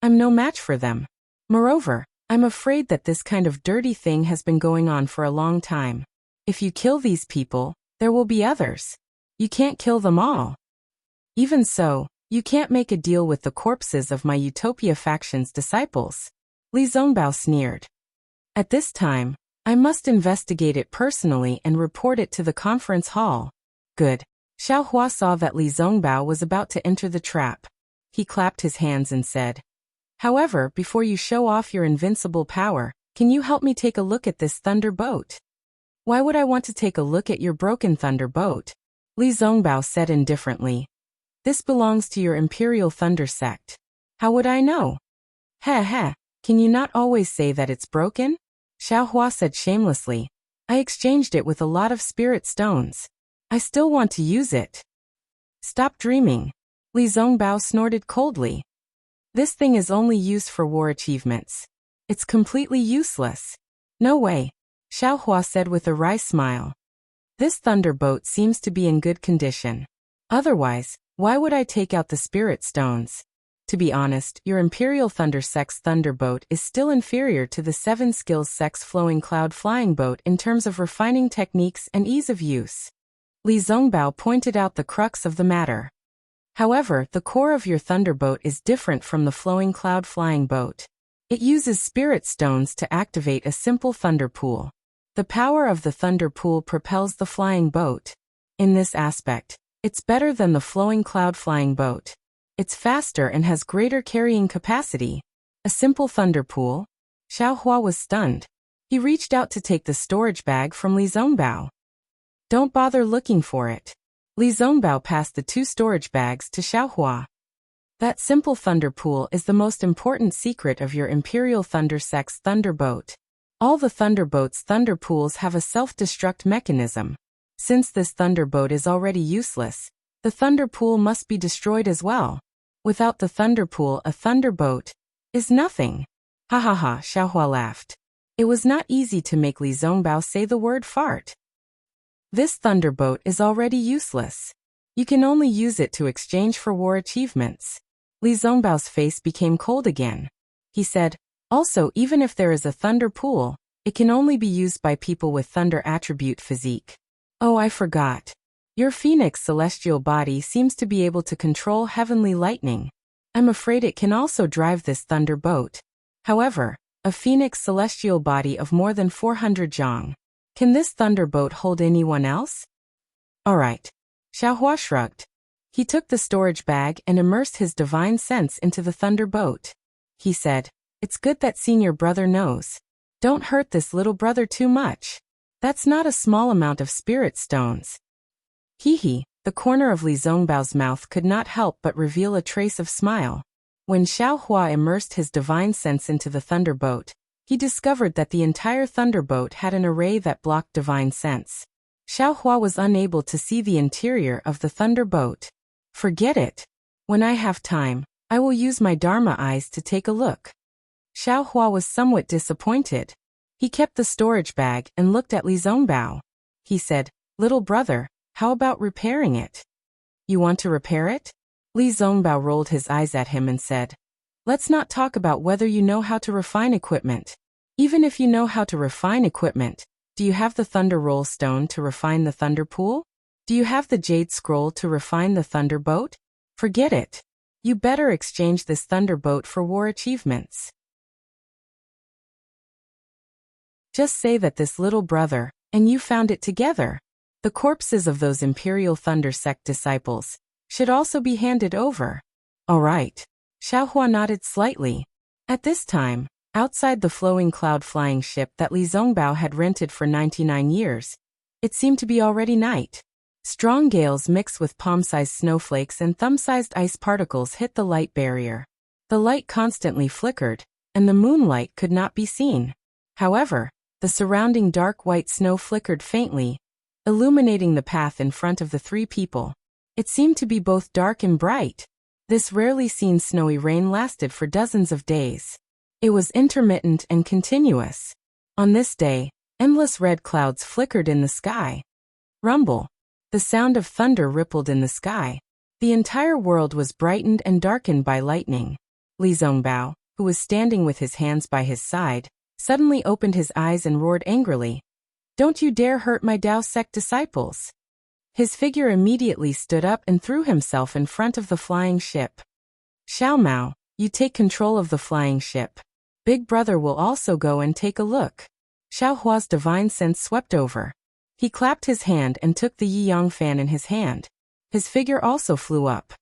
I'm no match for them. Moreover, I'm afraid that this kind of dirty thing has been going on for a long time. If you kill these people, there will be others. You can't kill them all. Even so, you can't make a deal with the corpses of my Utopia faction's disciples. Li Zongbao sneered. At this time, I must investigate it personally and report it to the conference hall. Good. Xiaohua saw that Li Zongbao was about to enter the trap. He clapped his hands and said, However, before you show off your invincible power, can you help me take a look at this thunderbolt? Why would I want to take a look at your broken thunderbolt? Li Zongbao said indifferently. This belongs to your Imperial Thunder sect. How would I know? Heh, can you not always say that it's broken? Xiaohua said shamelessly. I exchanged it with a lot of spirit stones. I still want to use it. Stop dreaming. Li Zongbao snorted coldly. This thing is only used for war achievements. It's completely useless. No way, Xiaohua said with a wry smile. This thunderbolt seems to be in good condition. Otherwise, why would I take out the spirit stones? To be honest, your Imperial Thunder Sect's thunderbolt is still inferior to the 7 Skills Sect's flowing cloud flying boat in terms of refining techniques and ease of use. Li Zongbao pointed out the crux of the matter. However, the core of your thunderbolt is different from the flowing cloud flying boat. It uses spirit stones to activate a simple thunder pool. The power of the thunder pool propels the flying boat. In this aspect, it's better than the flowing cloud flying boat. It's faster and has greater carrying capacity. A simple thunder pool? Xiaohua was stunned. He reached out to take the storage bag from Li Zongbao. Don't bother looking for it. Li Zongbao passed the 2 storage bags to Xiaohua. That simple thunder pool is the most important secret of your Imperial Thunder Sect's thunderbolt. All the thunderbolt's thunder pools have a self-destruct mechanism. Since this thunderbolt is already useless, the thunder pool must be destroyed as well. Without the thunder pool, a thunderbolt is nothing. Ha ha ha, Xiaohua laughed. It was not easy to make Li Zongbao say the word fart. This thunderbolt is already useless. You can only use it to exchange for war achievements. Li Zongbao's face became cold again. He said, also, even if there is a thunder pool, it can only be used by people with thunder attribute physique. Oh, I forgot. Your phoenix celestial body seems to be able to control heavenly lightning. I'm afraid it can also drive this thunderbolt. However, a phoenix celestial body of more than 400 zhang. Can this thunderbolt hold anyone else? Alright. Xiaohua shrugged. He took the storage bag and immersed his divine sense into the thunderbolt. He said, it's good that senior brother knows. Don't hurt this little brother too much. That's not a small amount of spirit stones. Hee, the corner of Li Zongbao's mouth could not help but reveal a trace of smile. When Xiaohua immersed his divine sense into the thunderbolt, he discovered that the entire thunderbolt had an array that blocked divine sense. Xiaohua was unable to see the interior of the thunderbolt. Forget it. When I have time, I will use my Dharma eyes to take a look. Xiaohua was somewhat disappointed. He kept the storage bag and looked at Li Zongbao. He said, little brother, how about repairing it? You want to repair it? Li Zongbao rolled his eyes at him and said, let's not talk about whether you know how to refine equipment. Even if you know how to refine equipment, do you have the Thunder Roll Stone to refine the Thunder Pool? Do you have the Jade Scroll to refine the Thunderbolt? Forget it. You better exchange this Thunderbolt for war achievements. Just say that this little brother and you found it together. The corpses of those Imperial Thunder Sect disciples should also be handed over. All right. Xiaohua nodded slightly. At this time, outside the flowing cloud-flying ship that Li Zongbao had rented for 99 years, it seemed to be already night. Strong gales mixed with palm-sized snowflakes and thumb-sized ice particles hit the light barrier. The light constantly flickered, and the moonlight could not be seen. However, the surrounding dark white snow flickered faintly, illuminating the path in front of the three people. It seemed to be both dark and bright. This rarely seen snowy rain lasted for dozens of days. It was intermittent and continuous. On this day, endless red clouds flickered in the sky. Rumble. The sound of thunder rippled in the sky. The entire world was brightened and darkened by lightning. Li Zongbao, who was standing with his hands by his side, suddenly opened his eyes and roared angrily. Don't you dare hurt my Dao sect disciples. His figure immediately stood up and threw himself in front of the flying ship. Xiao Mao, you take control of the flying ship. Big brother will also go and take a look. Xiaohua's divine sense swept over. He clapped his hand and took the Yi-Yang fan in his hand. His figure also flew up.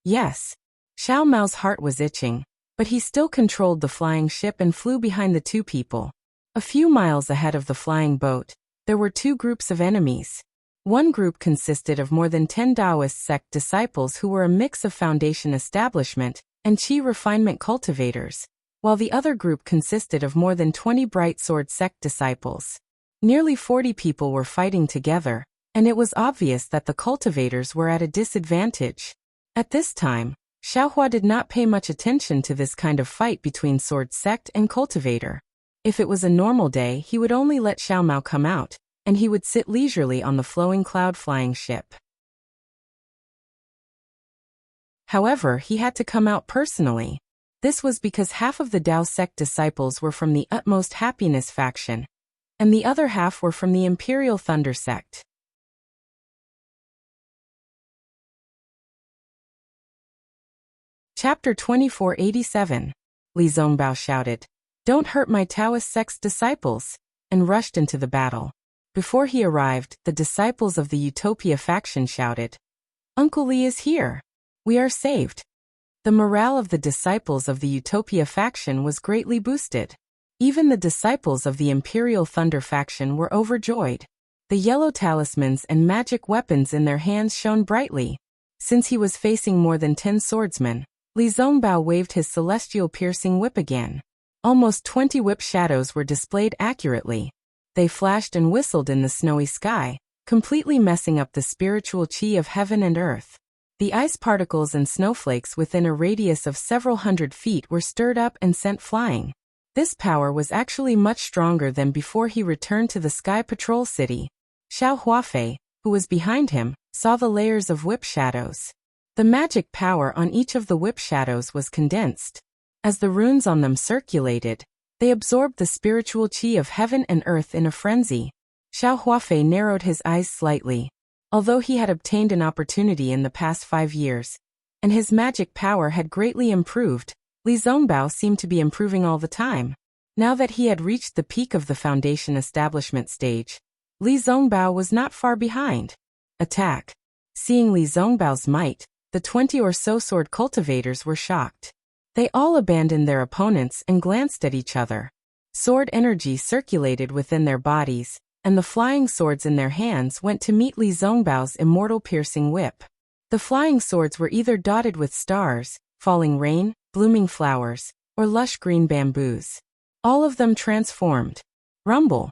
Yes. Xiao Mao's heart was itching, but he still controlled the flying ship and flew behind the two people. A few miles ahead of the flying boat, there were two groups of enemies. One group consisted of more than 10 Taoist sect disciples who were a mix of foundation establishment and Qi refinement cultivators, while the other group consisted of more than 20 bright sword sect disciples. Nearly 40 people were fighting together, and it was obvious that the cultivators were at a disadvantage. At this time, Xiaohua did not pay much attention to this kind of fight between sword sect and cultivator. If it was a normal day, he would only let Xiao Mao come out, and he would sit leisurely on the flowing cloud-flying ship. However, he had to come out personally. This was because half of the Dao sect disciples were from the Utmost Happiness faction, and the other half were from the Imperial Thunder sect. Chapter 2487. Li Zongbao shouted, "Don't hurt my Taoist sect's disciples," and rushed into the battle. Before he arrived, the disciples of the Utopia faction shouted, "Uncle Li is here. We are saved." The morale of the disciples of the Utopia faction was greatly boosted. Even the disciples of the Imperial Thunder faction were overjoyed. The yellow talismans and magic weapons in their hands shone brightly. Since he was facing more than 10 swordsmen, Li Zongbao waved his celestial piercing whip again. Almost 20 whip shadows were displayed accurately. They flashed and whistled in the snowy sky, completely messing up the spiritual chi of heaven and earth. The ice particles and snowflakes within a radius of several hundred feet were stirred up and sent flying. This power was actually much stronger than before he returned to the Sky Patrol City. Xiao Huafei, who was behind him, saw the layers of whip shadows. The magic power on each of the whip shadows was condensed. As the runes on them circulated, they absorbed the spiritual chi of heaven and earth in a frenzy. Xiao Huafei narrowed his eyes slightly. Although he had obtained an opportunity in the past 5 years, and his magic power had greatly improved, Li Zongbao seemed to be improving all the time. Now that he had reached the peak of the foundation establishment stage, Li Zongbao was not far behind. Attack! Seeing Li Zongbao's might, the 20 or so sword cultivators were shocked. They all abandoned their opponents and glanced at each other. Sword energy circulated within their bodies, and the flying swords in their hands went to meet Li Zongbao's immortal piercing whip. The flying swords were either dotted with stars, falling rain, blooming flowers, or lush green bamboos. All of them transformed. Rumble!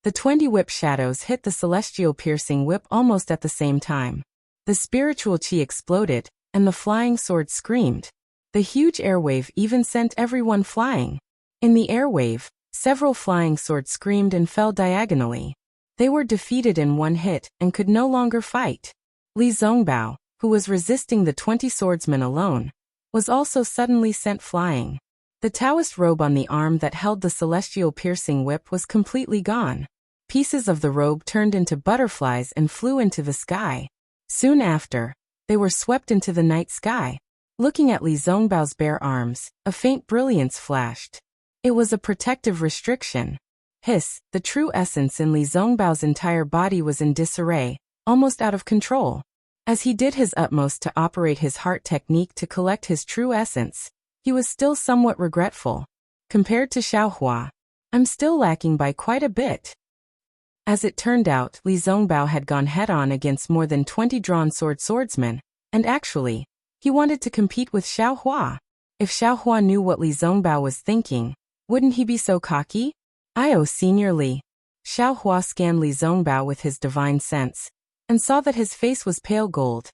The 20 whip shadows hit the celestial piercing whip almost at the same time. The spiritual chi exploded, and the flying sword screamed. The huge airwave even sent everyone flying. In the airwave, several flying swords screamed and fell diagonally. They were defeated in one hit and could no longer fight. Li Zongbao, who was resisting the 20 swordsmen alone, was also suddenly sent flying. The Taoist robe on the arm that held the celestial piercing whip was completely gone. Pieces of the robe turned into butterflies and flew into the sky. Soon after, they were swept into the night sky. Looking at Li Zongbao's bare arms, a faint brilliance flashed. It was a protective restriction. Hiss, the true essence in Li Zongbao's entire body was in disarray, almost out of control. As he did his utmost to operate his heart technique to collect his true essence, he was still somewhat regretful. Compared to Xiaohua, I'm still lacking by quite a bit. As it turned out, Li Zongbao had gone head-on against more than 20 drawn swordsmen, and actually, he wanted to compete with Xiaohua. If Xiaohua knew what Li Zongbao was thinking, wouldn't he be so cocky? Senior Li. Xiaohua scanned Li Zongbao with his divine sense, and saw that his face was pale gold,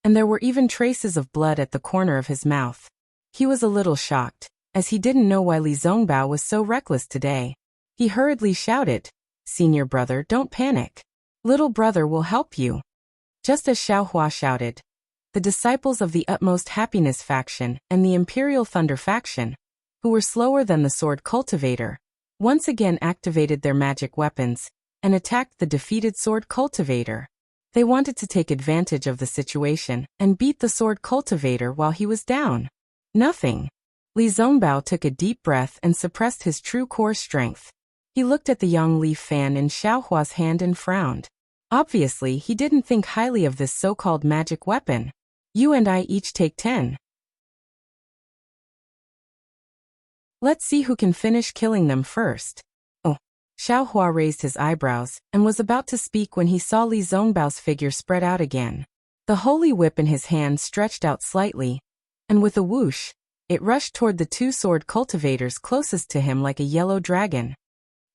and there were even traces of blood at the corner of his mouth. He was a little shocked, as he didn't know why Li Zongbao was so reckless today. He hurriedly shouted, "Senior brother, don't panic. Little brother will help you." Just as Xiaohua shouted, the disciples of the Utmost Happiness faction and the Imperial Thunder faction, who were slower than the sword cultivator, once again activated their magic weapons and attacked the defeated sword cultivator. They wanted to take advantage of the situation and beat the sword cultivator while he was down. Nothing. Li Zongbao took a deep breath and suppressed his true core strength. He looked at the young leaf fan in Xiaohua's hand and frowned. Obviously, he didn't think highly of this so-called magic weapon. You and I each take 10. Let's see who can finish killing them first. Oh. Xiaohua raised his eyebrows and was about to speak when he saw Li Zongbao's figure spread out again. The holy whip in his hand stretched out slightly, and with a whoosh, it rushed toward the 2 sword cultivators closest to him like a yellow dragon.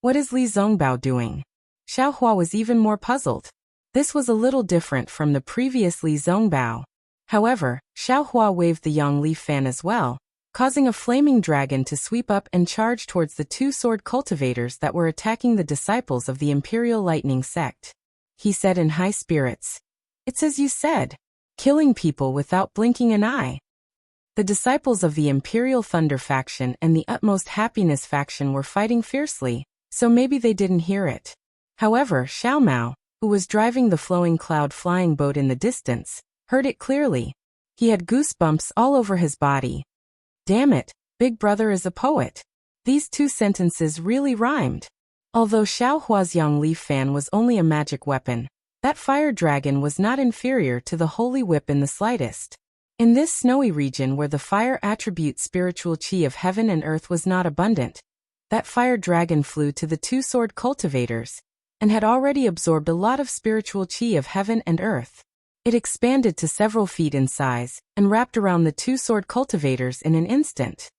What is Li Zongbao doing? Xiaohua was even more puzzled. This was a little different from the previous Li Zongbao. However, Xiaohua waved the yang leaf fan as well, causing a flaming dragon to sweep up and charge towards the 2 sword cultivators that were attacking the disciples of the Imperial Lightning sect. He said in high spirits, "It's as you said, killing people without blinking an eye." The disciples of the Imperial Thunder faction and the Utmost Happiness faction were fighting fiercely, so maybe they didn't hear it. However, Xiao Mao, who was driving the flowing cloud flying boat in the distance, heard it clearly. He had goosebumps all over his body. Damn it, Big Brother is a poet. These 2 sentences really rhymed. Although Xiaohua's yang leaf fan was only a magic weapon, that fire dragon was not inferior to the holy whip in the slightest. In this snowy region where the fire attribute spiritual chi of heaven and earth was not abundant, that fire dragon flew to the 2 sword cultivators, and had already absorbed a lot of spiritual chi of heaven and earth. It expanded to several feet in size, and wrapped around the 2 sword cultivators in an instant.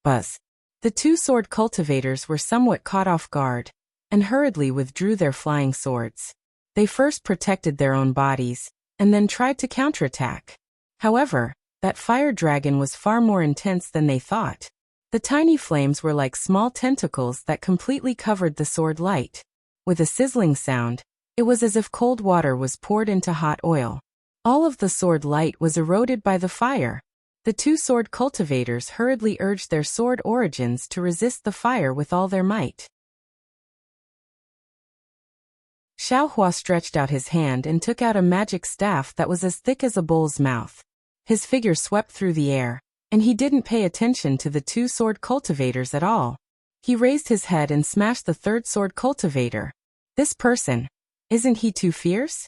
Buzz. The 2 sword cultivators were somewhat caught off guard, and hurriedly withdrew their flying swords. They first protected their own bodies, and then tried to counterattack. However, that fire dragon was far more intense than they thought. The tiny flames were like small tentacles that completely covered the sword light. With a sizzling sound, it was as if cold water was poured into hot oil. All of the sword light was eroded by the fire. The two sword cultivators hurriedly urged their sword origins to resist the fire with all their might. Xiaohua stretched out his hand and took out a magic staff that was as thick as a bull's mouth. His figure swept through the air, and he didn't pay attention to the two sword cultivators at all. He raised his head and smashed the third sword cultivator. This person, isn't he too fierce?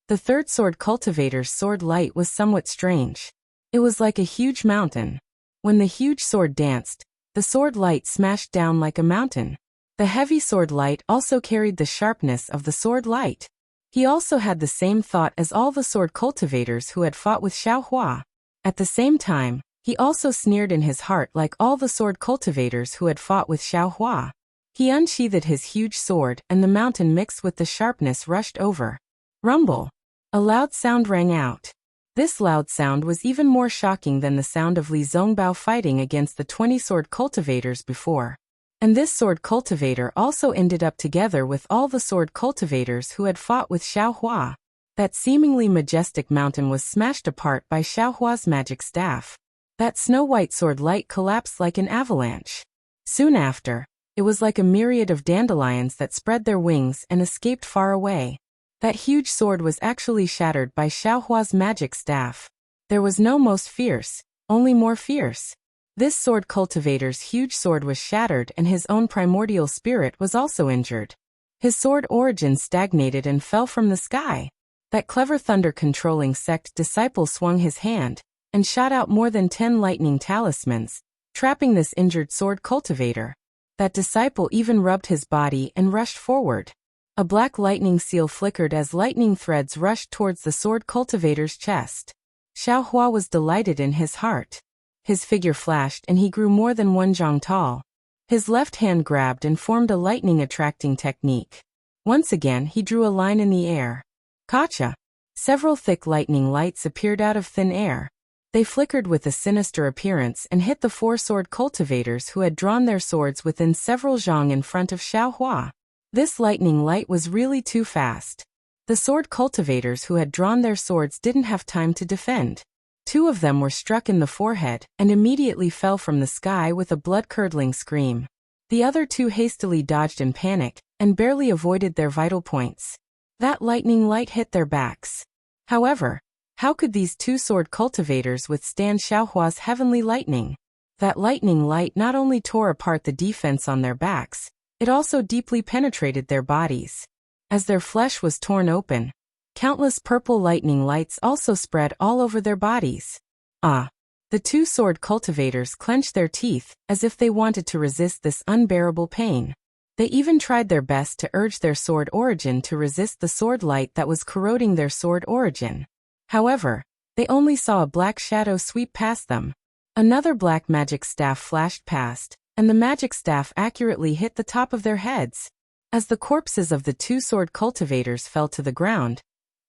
The third sword cultivator's sword light was somewhat strange. It was like a huge mountain. When the huge sword danced, the sword light smashed down like a mountain. The heavy sword light also carried the sharpness of the sword light. He also had the same thought as all the sword cultivators who had fought with Xiaohua. At the same time, he also sneered in his heart like all the sword cultivators who had fought with Xiaohua. He unsheathed his huge sword and the mountain mixed with the sharpness rushed over. Rumble! A loud sound rang out. This loud sound was even more shocking than the sound of Li Zongbao fighting against the 20 sword cultivators before. And this sword cultivator also ended up together with all the sword cultivators who had fought with Xiaohua. That seemingly majestic mountain was smashed apart by Xiaohua's magic staff. That snow-white sword light collapsed like an avalanche. Soon after, it was like a myriad of dandelions that spread their wings and escaped far away. That huge sword was actually shattered by Xiaohua's magic staff. There was no most fierce, only more fierce. This sword cultivator's huge sword was shattered and his own primordial spirit was also injured. His sword origin stagnated and fell from the sky. That clever thunder-controlling sect disciple swung his hand and shot out more than 10 lightning talismans, trapping this injured sword cultivator. That disciple even rubbed his body and rushed forward. A black lightning seal flickered as lightning threads rushed towards the sword cultivator's chest. Xiaohua was delighted in his heart. His figure flashed and he grew more than 1 zhang tall. His left hand grabbed and formed a lightning-attracting technique. Once again he drew a line in the air. Kacha! Several thick lightning lights appeared out of thin air. They flickered with a sinister appearance and hit the 4 sword cultivators who had drawn their swords within several zhang in front of Xiaohua. This lightning light was really too fast. The sword cultivators who had drawn their swords didn't have time to defend. 2 of them were struck in the forehead and immediately fell from the sky with a blood-curdling scream. The other 2 hastily dodged in panic and barely avoided their vital points. That lightning light hit their backs. However, how could these 2 sword cultivators withstand Xiaohua's heavenly lightning? That lightning light not only tore apart the defense on their backs, it also deeply penetrated their bodies. As their flesh was torn open, countless purple lightning lights also spread all over their bodies. The 2 sword cultivators clenched their teeth as if they wanted to resist this unbearable pain. They even tried their best to urge their sword origin to resist the sword light that was corroding their sword origin. However, they only saw a black shadow sweep past them. Another black magic staff flashed past, and the magic staff accurately hit the top of their heads. As the corpses of the 2 sword cultivators fell to the ground,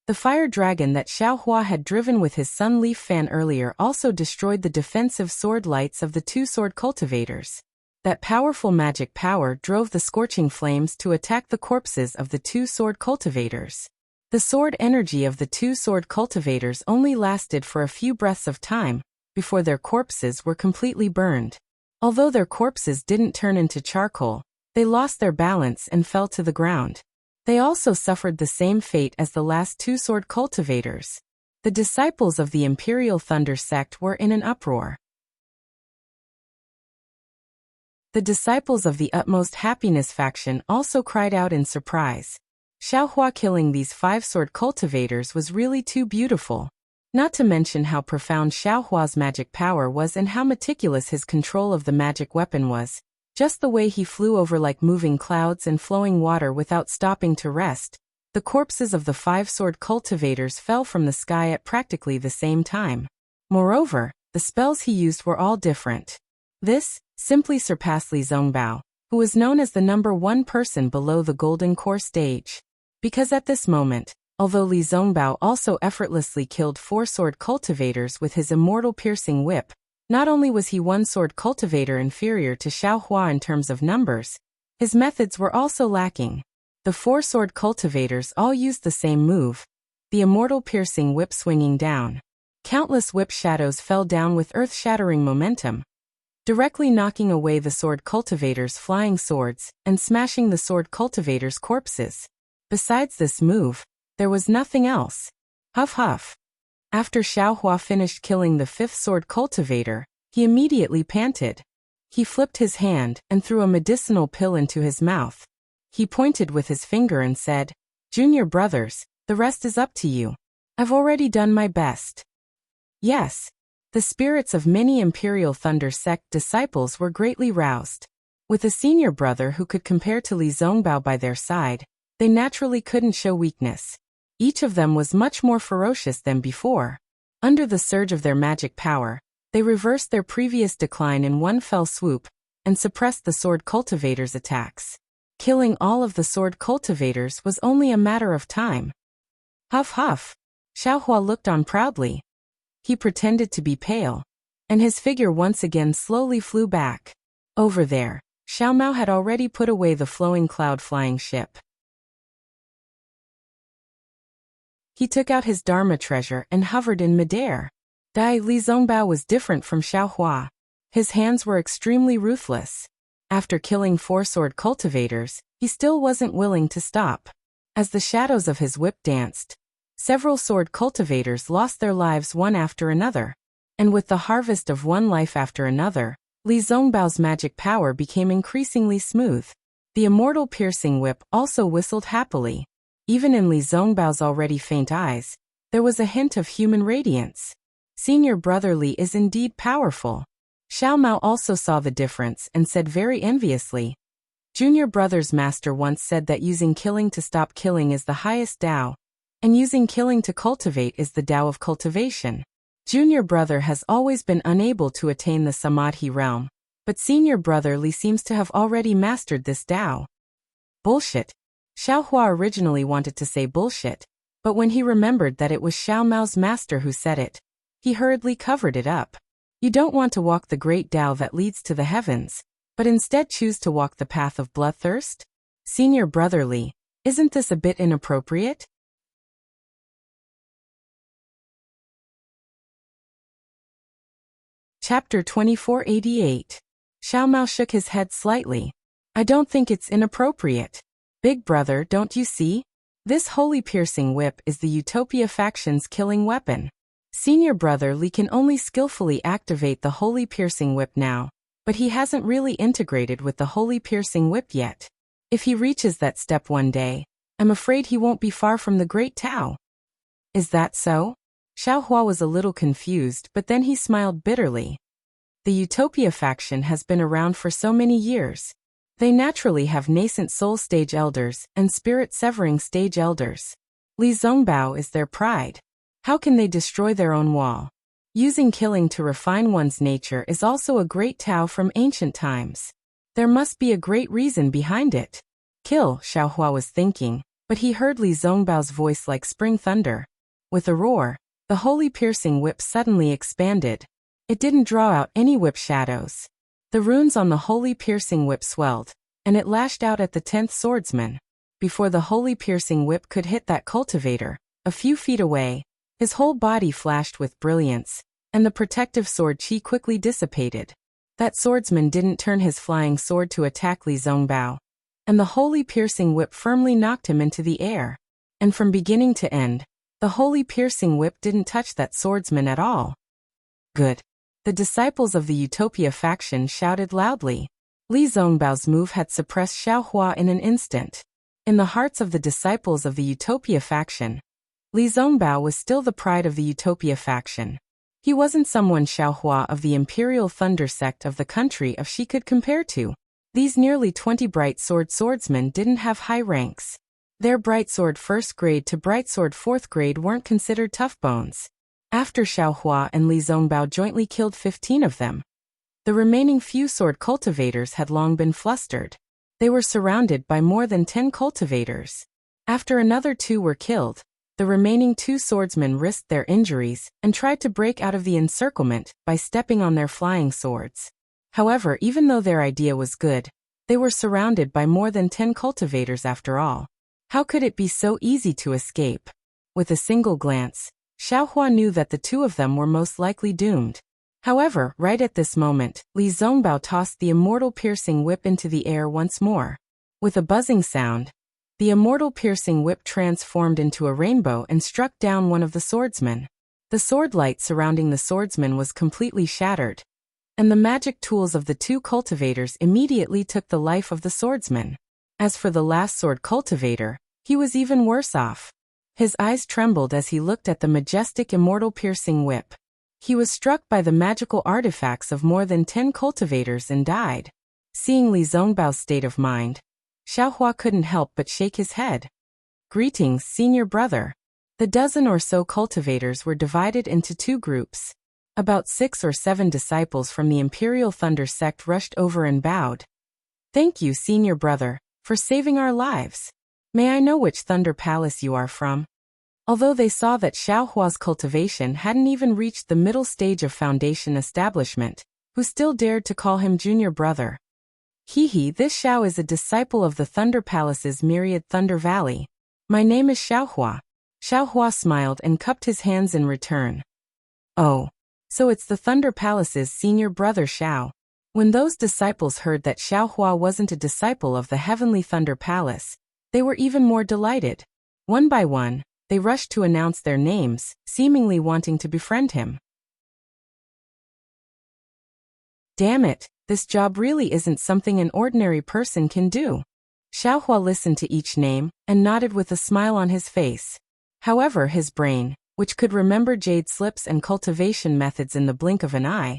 the fire dragon that Xiaohua had driven with his sun leaf fan earlier also destroyed the defensive sword lights of the 2 sword cultivators. That powerful magic power drove the scorching flames to attack the corpses of the 2 sword cultivators. The sword energy of the 2 sword cultivators only lasted for a few breaths of time before their corpses were completely burned. Although their corpses didn't turn into charcoal, they lost their balance and fell to the ground. They also suffered the same fate as the last 2 sword cultivators. The disciples of the Imperial Thunder sect were in an uproar. The disciples of the Utmost Happiness faction also cried out in surprise. Xiaohua killing these 5 sword cultivators was really too beautiful. Not to mention how profound Xiaohua's magic power was and how meticulous his control of the magic weapon was. Just the way he flew over like moving clouds and flowing water without stopping to rest. The corpses of the 5 sword cultivators fell from the sky at practically the same time. Moreover, the spells he used were all different. This simply surpassed Li Zongbao, who was known as the #1 person below the Golden Core stage. Because at this moment, although Li Zongbao also effortlessly killed 4 sword cultivators with his immortal piercing whip, not only was he 1 sword cultivator inferior to Xiao Hua in terms of numbers, his methods were also lacking. The 4 sword cultivators all used the same move, the immortal piercing whip swinging down. Countless whip shadows fell down with earth-shattering momentum, directly knocking away the sword cultivators' flying swords and smashing the sword cultivators' corpses. Besides this move, there was nothing else. Huff huff. After Xiao Hua finished killing the 5th sword cultivator, he immediately panted. He flipped his hand and threw a medicinal pill into his mouth. He pointed with his finger and said, "Junior brothers, the rest is up to you. I've already done my best." Yes. The spirits of many Imperial Thunder Sect disciples were greatly roused. With a senior brother who could compare to Li Zongbao by their side, they naturally couldn't show weakness. Each of them was much more ferocious than before. Under the surge of their magic power, they reversed their previous decline in one fell swoop and suppressed the sword cultivators' attacks. Killing all of the sword cultivators was only a matter of time. Huff huff. Xiao Hua looked on proudly. He pretended to be pale, and his figure once again slowly flew back. Over there, Xiao Mao had already put away the flowing cloud-flying ship. He took out his Dharma treasure and hovered in midair. Li Zongbao was different from Xiao Hua. His hands were extremely ruthless. After killing 4 sword cultivators, he still wasn't willing to stop. As the shadows of his whip danced, several sword cultivators lost their lives one after another. And with the harvest of one life after another, Li Zongbao's magic power became increasingly smooth. The immortal piercing whip also whistled happily. Even in Li Zongbao's already faint eyes, there was a hint of human radiance. Senior brother Li is indeed powerful. Xiao Mao also saw the difference and said very enviously, "Junior brother's master once said that using killing to stop killing is the highest Tao, and using killing to cultivate is the Tao of cultivation. Junior brother has always been unable to attain the Samadhi realm, but senior brother Li seems to have already mastered this Tao." Bullshit. Xiao Hua originally wanted to say bullshit, but when he remembered that it was Xiao Mao's master who said it, he hurriedly covered it up. You don't want to walk the great Tao that leads to the heavens, but instead choose to walk the path of bloodthirst? Senior brother Li, isn't this a bit inappropriate? Chapter 2488. Xiao Mao shook his head slightly. I don't think it's inappropriate. Big brother, don't you see? This holy piercing whip is the Utopia faction's killing weapon. Senior brother Li can only skillfully activate the holy piercing whip now, but he hasn't really integrated with the holy piercing whip yet. If he reaches that step one day, I'm afraid he won't be far from the great Tao. Is that so? Xiao Hua was a little confused, but then he smiled bitterly. The Utopia faction has been around for so many years. They naturally have nascent soul stage elders and spirit severing stage elders. Li Zongbao is their pride. How can they destroy their own wall? Using killing to refine one's nature is also a great Tao from ancient times. There must be a great reason behind it. Kill, Xiao Hua was thinking, but he heard Li Zongbao's voice like spring thunder. With a roar, the holy piercing whip suddenly expanded. It didn't draw out any whip shadows. The runes on the holy piercing whip swelled, and it lashed out at the 10th swordsman. Before the holy piercing whip could hit that cultivator, a few feet away, his whole body flashed with brilliance, and the protective sword chi quickly dissipated. That swordsman didn't turn his flying sword to attack Li Zongbao, and the holy piercing whip firmly knocked him into the air. And from beginning to end, the holy piercing whip didn't touch that swordsman at all. Good. The disciples of the Utopia faction shouted loudly. Li Zongbao's move had suppressed Xiao Hua in an instant. In the hearts of the disciples of the Utopia faction, Li Zongbao was still the pride of the Utopia faction. He wasn't someone Xiao Hua of the Imperial Thunder sect of the country of she could compare to. These nearly 20 bright sword swordsmen didn't have high ranks. Their bright sword 1st grade to bright sword 4th grade weren't considered tough bones. After Xiao Hua and Li Zongbao jointly killed 15 of them, the remaining few sword cultivators had long been flustered. They were surrounded by more than 10 cultivators. After another 2 were killed, the remaining 2 swordsmen risked their injuries and tried to break out of the encirclement by stepping on their flying swords. However, even though their idea was good, they were surrounded by more than 10 cultivators after all. How could it be so easy to escape? With a single glance, Xiaohua knew that the 2 of them were most likely doomed. However, right at this moment, Li Zongbao tossed the immortal piercing whip into the air once more. With a buzzing sound, the immortal piercing whip transformed into a rainbow and struck down one of the swordsmen. The sword light surrounding the swordsman was completely shattered, and the magic tools of the 2 cultivators immediately took the life of the swordsman. As for the last sword cultivator, he was even worse off. His eyes trembled as he looked at the majestic immortal piercing whip. He was struck by the magical artifacts of more than 10 cultivators and died. Seeing Li Zongbao's state of mind, Xiaohua couldn't help but shake his head. Greetings, senior brother. The dozen or so cultivators were divided into 2 groups. About 6 or 7 disciples from the Imperial Thunder sect rushed over and bowed. Thank you, senior brother, for saving our lives. May I know which Thunder Palace you are from? Although they saw that Xiaohua's cultivation hadn't even reached the middle stage of foundation establishment, who still dared to call him junior brother. This Xiao is a disciple of the Thunder Palace's myriad Thunder Valley. My name is Xiaohua. Xiaohua smiled and cupped his hands in return. Oh, so it's the Thunder Palace's senior brother Xiao. When those disciples heard that Xiaohua wasn't a disciple of the Heavenly Thunder Palace, they were even more delighted. One by one, they rushed to announce their names, seemingly wanting to befriend him. Damn it, this job really isn't something an ordinary person can do. Xiaohua listened to each name and nodded with a smile on his face. However, his brain, which could remember jade slips and cultivation methods in the blink of an eye,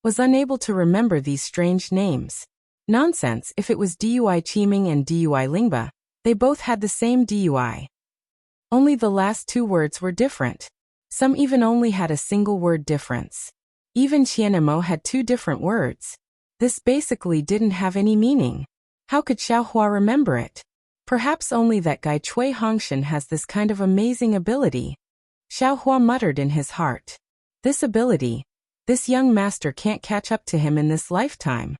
was unable to remember these strange names. Nonsense, if it was Dui Qiming and Dui Lingba, they both had the same Dui. Only the last 2 words were different. Some even only had a single word difference. Even Qianemo had 2 different words. This basically didn't have any meaning. How could Xiaohua remember it? Perhaps only that guy Cui Hongshan has this kind of amazing ability. Xiaohua muttered in his heart. This ability, this young master can't catch up to him in this lifetime.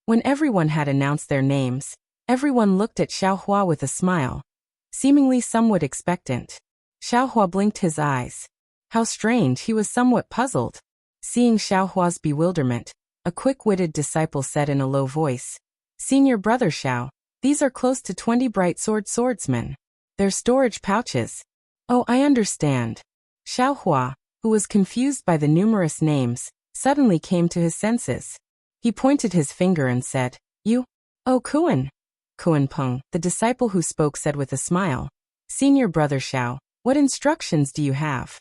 When everyone had announced their names, everyone looked at Xiaohua with a smile, seemingly somewhat expectant. Xiaohua blinked his eyes. How strange, he was somewhat puzzled. Seeing Xiaohua's bewilderment, a quick-witted disciple said in a low voice, Senior brother Xiao, these are close to 20 bright swordsmen. They're storage pouches. Oh, I understand. Xiaohua, who was confused by the numerous names, suddenly came to his senses. He pointed his finger and said, You? Oh, Kuan. Kuan Peng, the disciple who spoke, said with a smile, Senior brother Xiao, what instructions do you have?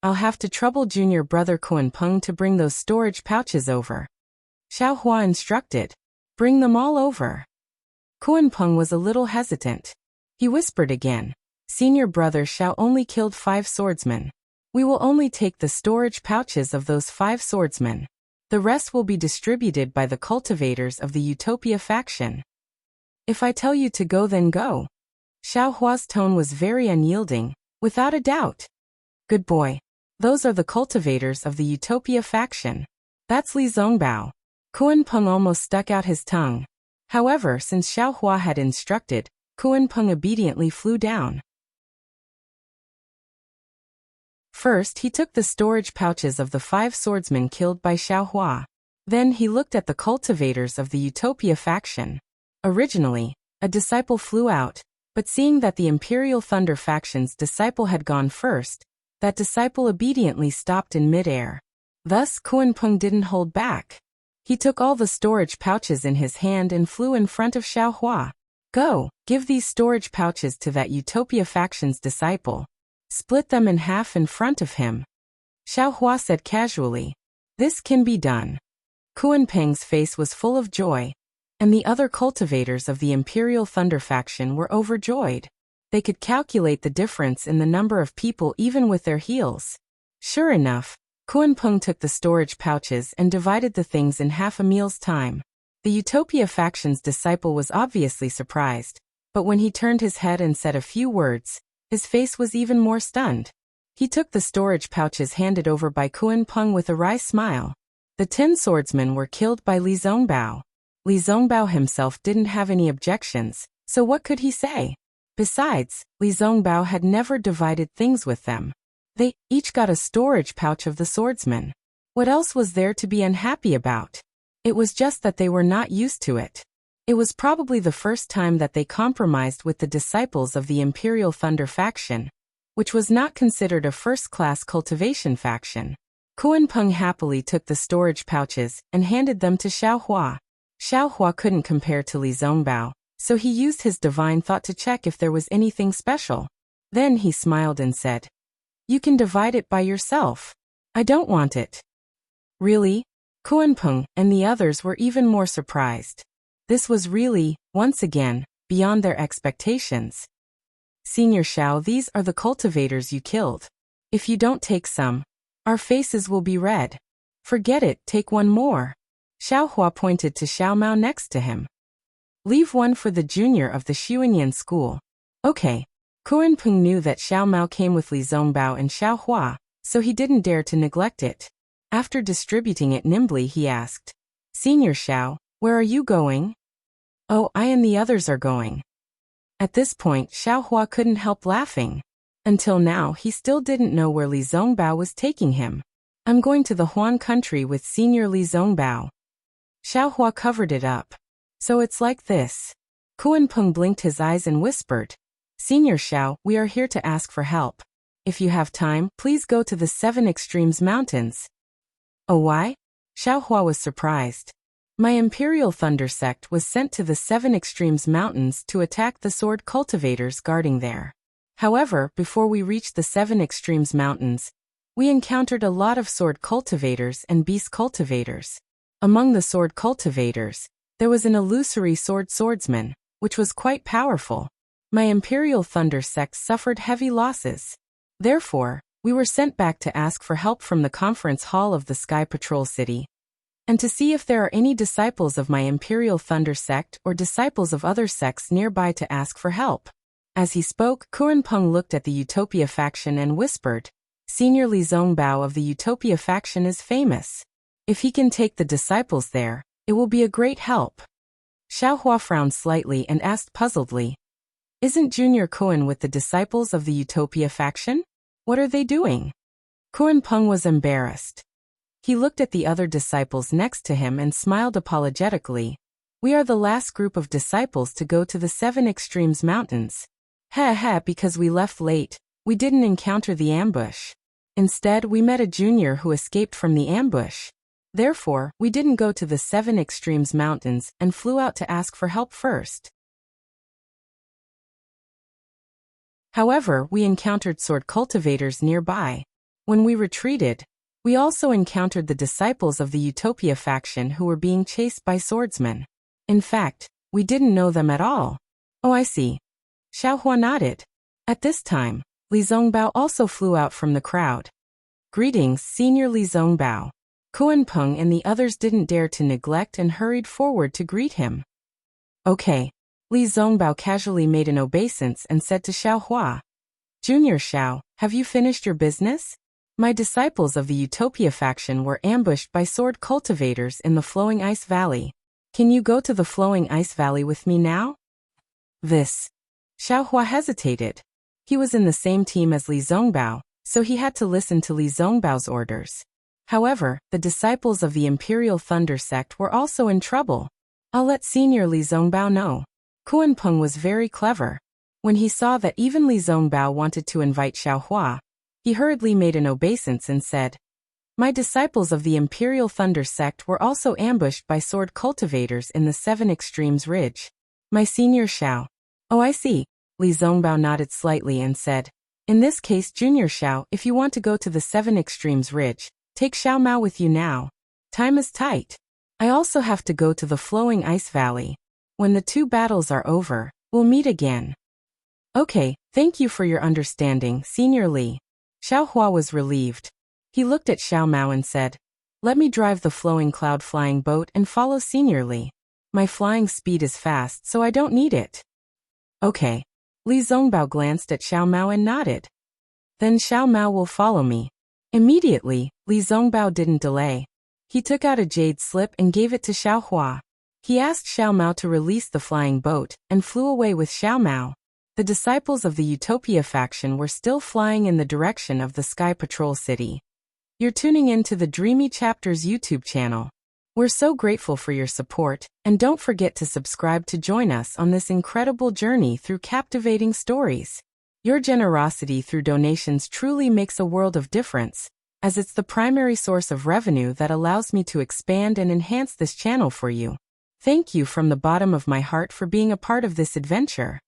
I'll have to trouble junior brother Kuan Peng to bring those storage pouches over. Xiaohua instructed, Bring them all over. Kuan Peng was a little hesitant. He whispered again, Senior brother Xiao only killed 5 swordsmen. We will only take the storage pouches of those 5 swordsmen. The rest will be distributed by the cultivators of the Utopia faction. If I tell you to go, then go. Xiaohua's tone was very unyielding, without a doubt. Good boy. Those are the cultivators of the Utopia faction. That's Li Zongbao. Kuan Peng almost stuck out his tongue. However, since Xiaohua had instructed, Kuan Peng obediently flew down. First, he took the storage pouches of the 5 swordsmen killed by Xiaohua. Then he looked at the cultivators of the Utopia faction. Originally, a disciple flew out, but seeing that the Imperial Thunder faction's disciple had gone first, that disciple obediently stopped in midair. Thus, Kuan Peng didn't hold back. He took all the storage pouches in his hand and flew in front of Xiaohua. Go, give these storage pouches to that Utopia faction's disciple. Split them in half in front of him. Xiaohua said casually. This can be done. Kuan Peng's face was full of joy, and the other cultivators of the Imperial Thunder faction were overjoyed. They could calculate the difference in the number of people even with their heels. Sure enough, Kuan Peng took the storage pouches and divided the things in half a meal's time. The Utopia faction's disciple was obviously surprised, But when he turned his head and said a few words, his face was even more stunned. He took the storage pouches handed over by Kuan Peng with a wry smile. The 10 swordsmen were killed by Li Zongbao. Li Zongbao himself didn't have any objections, so what could he say? Besides, Li Zongbao had never divided things with them. They each got a storage pouch of the swordsman. What else was there to be unhappy about? It was just that they were not used to it. It was probably the first time that they compromised with the disciples of the Imperial Thunder faction, which was not considered a first-class cultivation faction. Kuan Peng happily took the storage pouches and handed them to Xiao Hua. Xiao Hua couldn't compare to Li Zongbao, so he used his divine thought to check if there was anything special. Then he smiled and said, "You can divide it by yourself. I don't want it." Really? Kuan Peng and the others were even more surprised. This was really, once again, beyond their expectations. "Senior Xiao, these are the cultivators you killed. If you don't take some, our faces will be red. Forget it, take one more." Xiao Hua pointed to Xiao Mao next to him. "Leave one for the junior of the Xuanyan school." Okay. Kuan Peng knew that Xiao Mao came with Li Zongbao and Xiao Hua, so he didn't dare to neglect it. After distributing it nimbly, he asked, "Senior Xiao, where are you going?" "Oh, I and the others are going." At this point, Xiao Hua couldn't help laughing. Until now, he still didn't know where Li Zongbao was taking him. "I'm going to the Huan country with Senior Li Zongbao." Xiao Hua covered it up. "So it's like this." Kuan Peng blinked his eyes and whispered, "Senior Xiao, we are here to ask for help. If you have time, please go to the 7 Extremes Mountains." "Oh, why?" Xiao Hua was surprised. "My Imperial Thunder sect was sent to the 7 Extremes Mountains to attack the sword cultivators guarding there. However, before we reached the 7 Extremes Mountains, we encountered a lot of sword cultivators and beast cultivators. Among the sword cultivators, there was an illusory swordsman, which was quite powerful. My Imperial Thunder sect suffered heavy losses. Therefore, we were sent back to ask for help from the conference hall of the Sky Patrol City, and to see if there are any disciples of my Imperial Thunder sect or disciples of other sects nearby to ask for help." As he spoke, Kuan Peng looked at the Utopia faction and whispered, "Senior Li Zongbao of the Utopia faction is famous. If he can take the disciples there, it will be a great help." Xiao Hua frowned slightly and asked puzzledly, "Isn't Junior Kuan with the disciples of the Utopia faction? What are they doing?" Kuan Peng was embarrassed. He looked at the other disciples next to him and smiled apologetically. "We are the last group of disciples to go to the 7 Extremes Mountains. Because we left late, we didn't encounter the ambush. Instead, we met a junior who escaped from the ambush. Therefore, we didn't go to the 7 Extremes Mountains and flew out to ask for help first. However, we encountered sword cultivators nearby. When we retreated, we also encountered the disciples of the Utopia faction who were being chased by swordsmen. In fact, we didn't know them at all." "Oh, I see." Xiao Hua nodded. At this time, Li Zongbao also flew out from the crowd. "Greetings, Senior Li Zongbao." Kuan Peng and the others didn't dare to neglect and hurried forward to greet him. "Okay." Li Zongbao casually made an obeisance and said to Xiao Hua, "Junior Xiao, have you finished your business? My disciples of the Utopia faction were ambushed by sword cultivators in the Flowing Ice Valley. Can you go to the Flowing Ice Valley with me now?" This. Xiao Hua hesitated. He was in the same team as Li Zongbao, so he had to listen to Li Zongbao's orders. However, the disciples of the Imperial Thunder sect were also in trouble. "I'll let Senior Li Zongbao know." Kuan Peng was very clever. When he saw that even Li Zongbao wanted to invite Xiao Hua, he hurriedly made an obeisance and said, "My disciples of the Imperial Thunder sect were also ambushed by sword cultivators in the 7 Extremes Ridge. My Senior Xiao." "Oh, I see." Li Zongbao nodded slightly and said, "In this case, Junior Xiao, if you want to go to the 7 Extremes Ridge, take Xiao Mao with you now. Time is tight. I also have to go to the Flowing Ice Valley. When the 2 battles are over, we'll meet again." "Okay, thank you for your understanding, Senior Li." Xiao Hua was relieved. He looked at Xiao Mao and said, "Let me drive the flowing cloud flying boat and follow Senior Li. My flying speed is fast, so I don't need it." Okay. Li Zongbao glanced at Xiao Mao and nodded. Then Xiao Mao will follow me. Immediately, Li Zongbao didn't delay. He took out a jade slip and gave it to Xiao Hua. He asked Xiao Mao to release the flying boat and flew away with Xiao Mao. The disciples of the Utopia faction were still flying in the direction of the Sky Patrol City. You're tuning in to the Dreamy Chapters YouTube channel. We're so grateful for your support, and don't forget to subscribe to join us on this incredible journey through captivating stories. Your generosity through donations truly makes a world of difference, as it's the primary source of revenue that allows me to expand and enhance this channel for you. Thank you from the bottom of my heart for being a part of this adventure.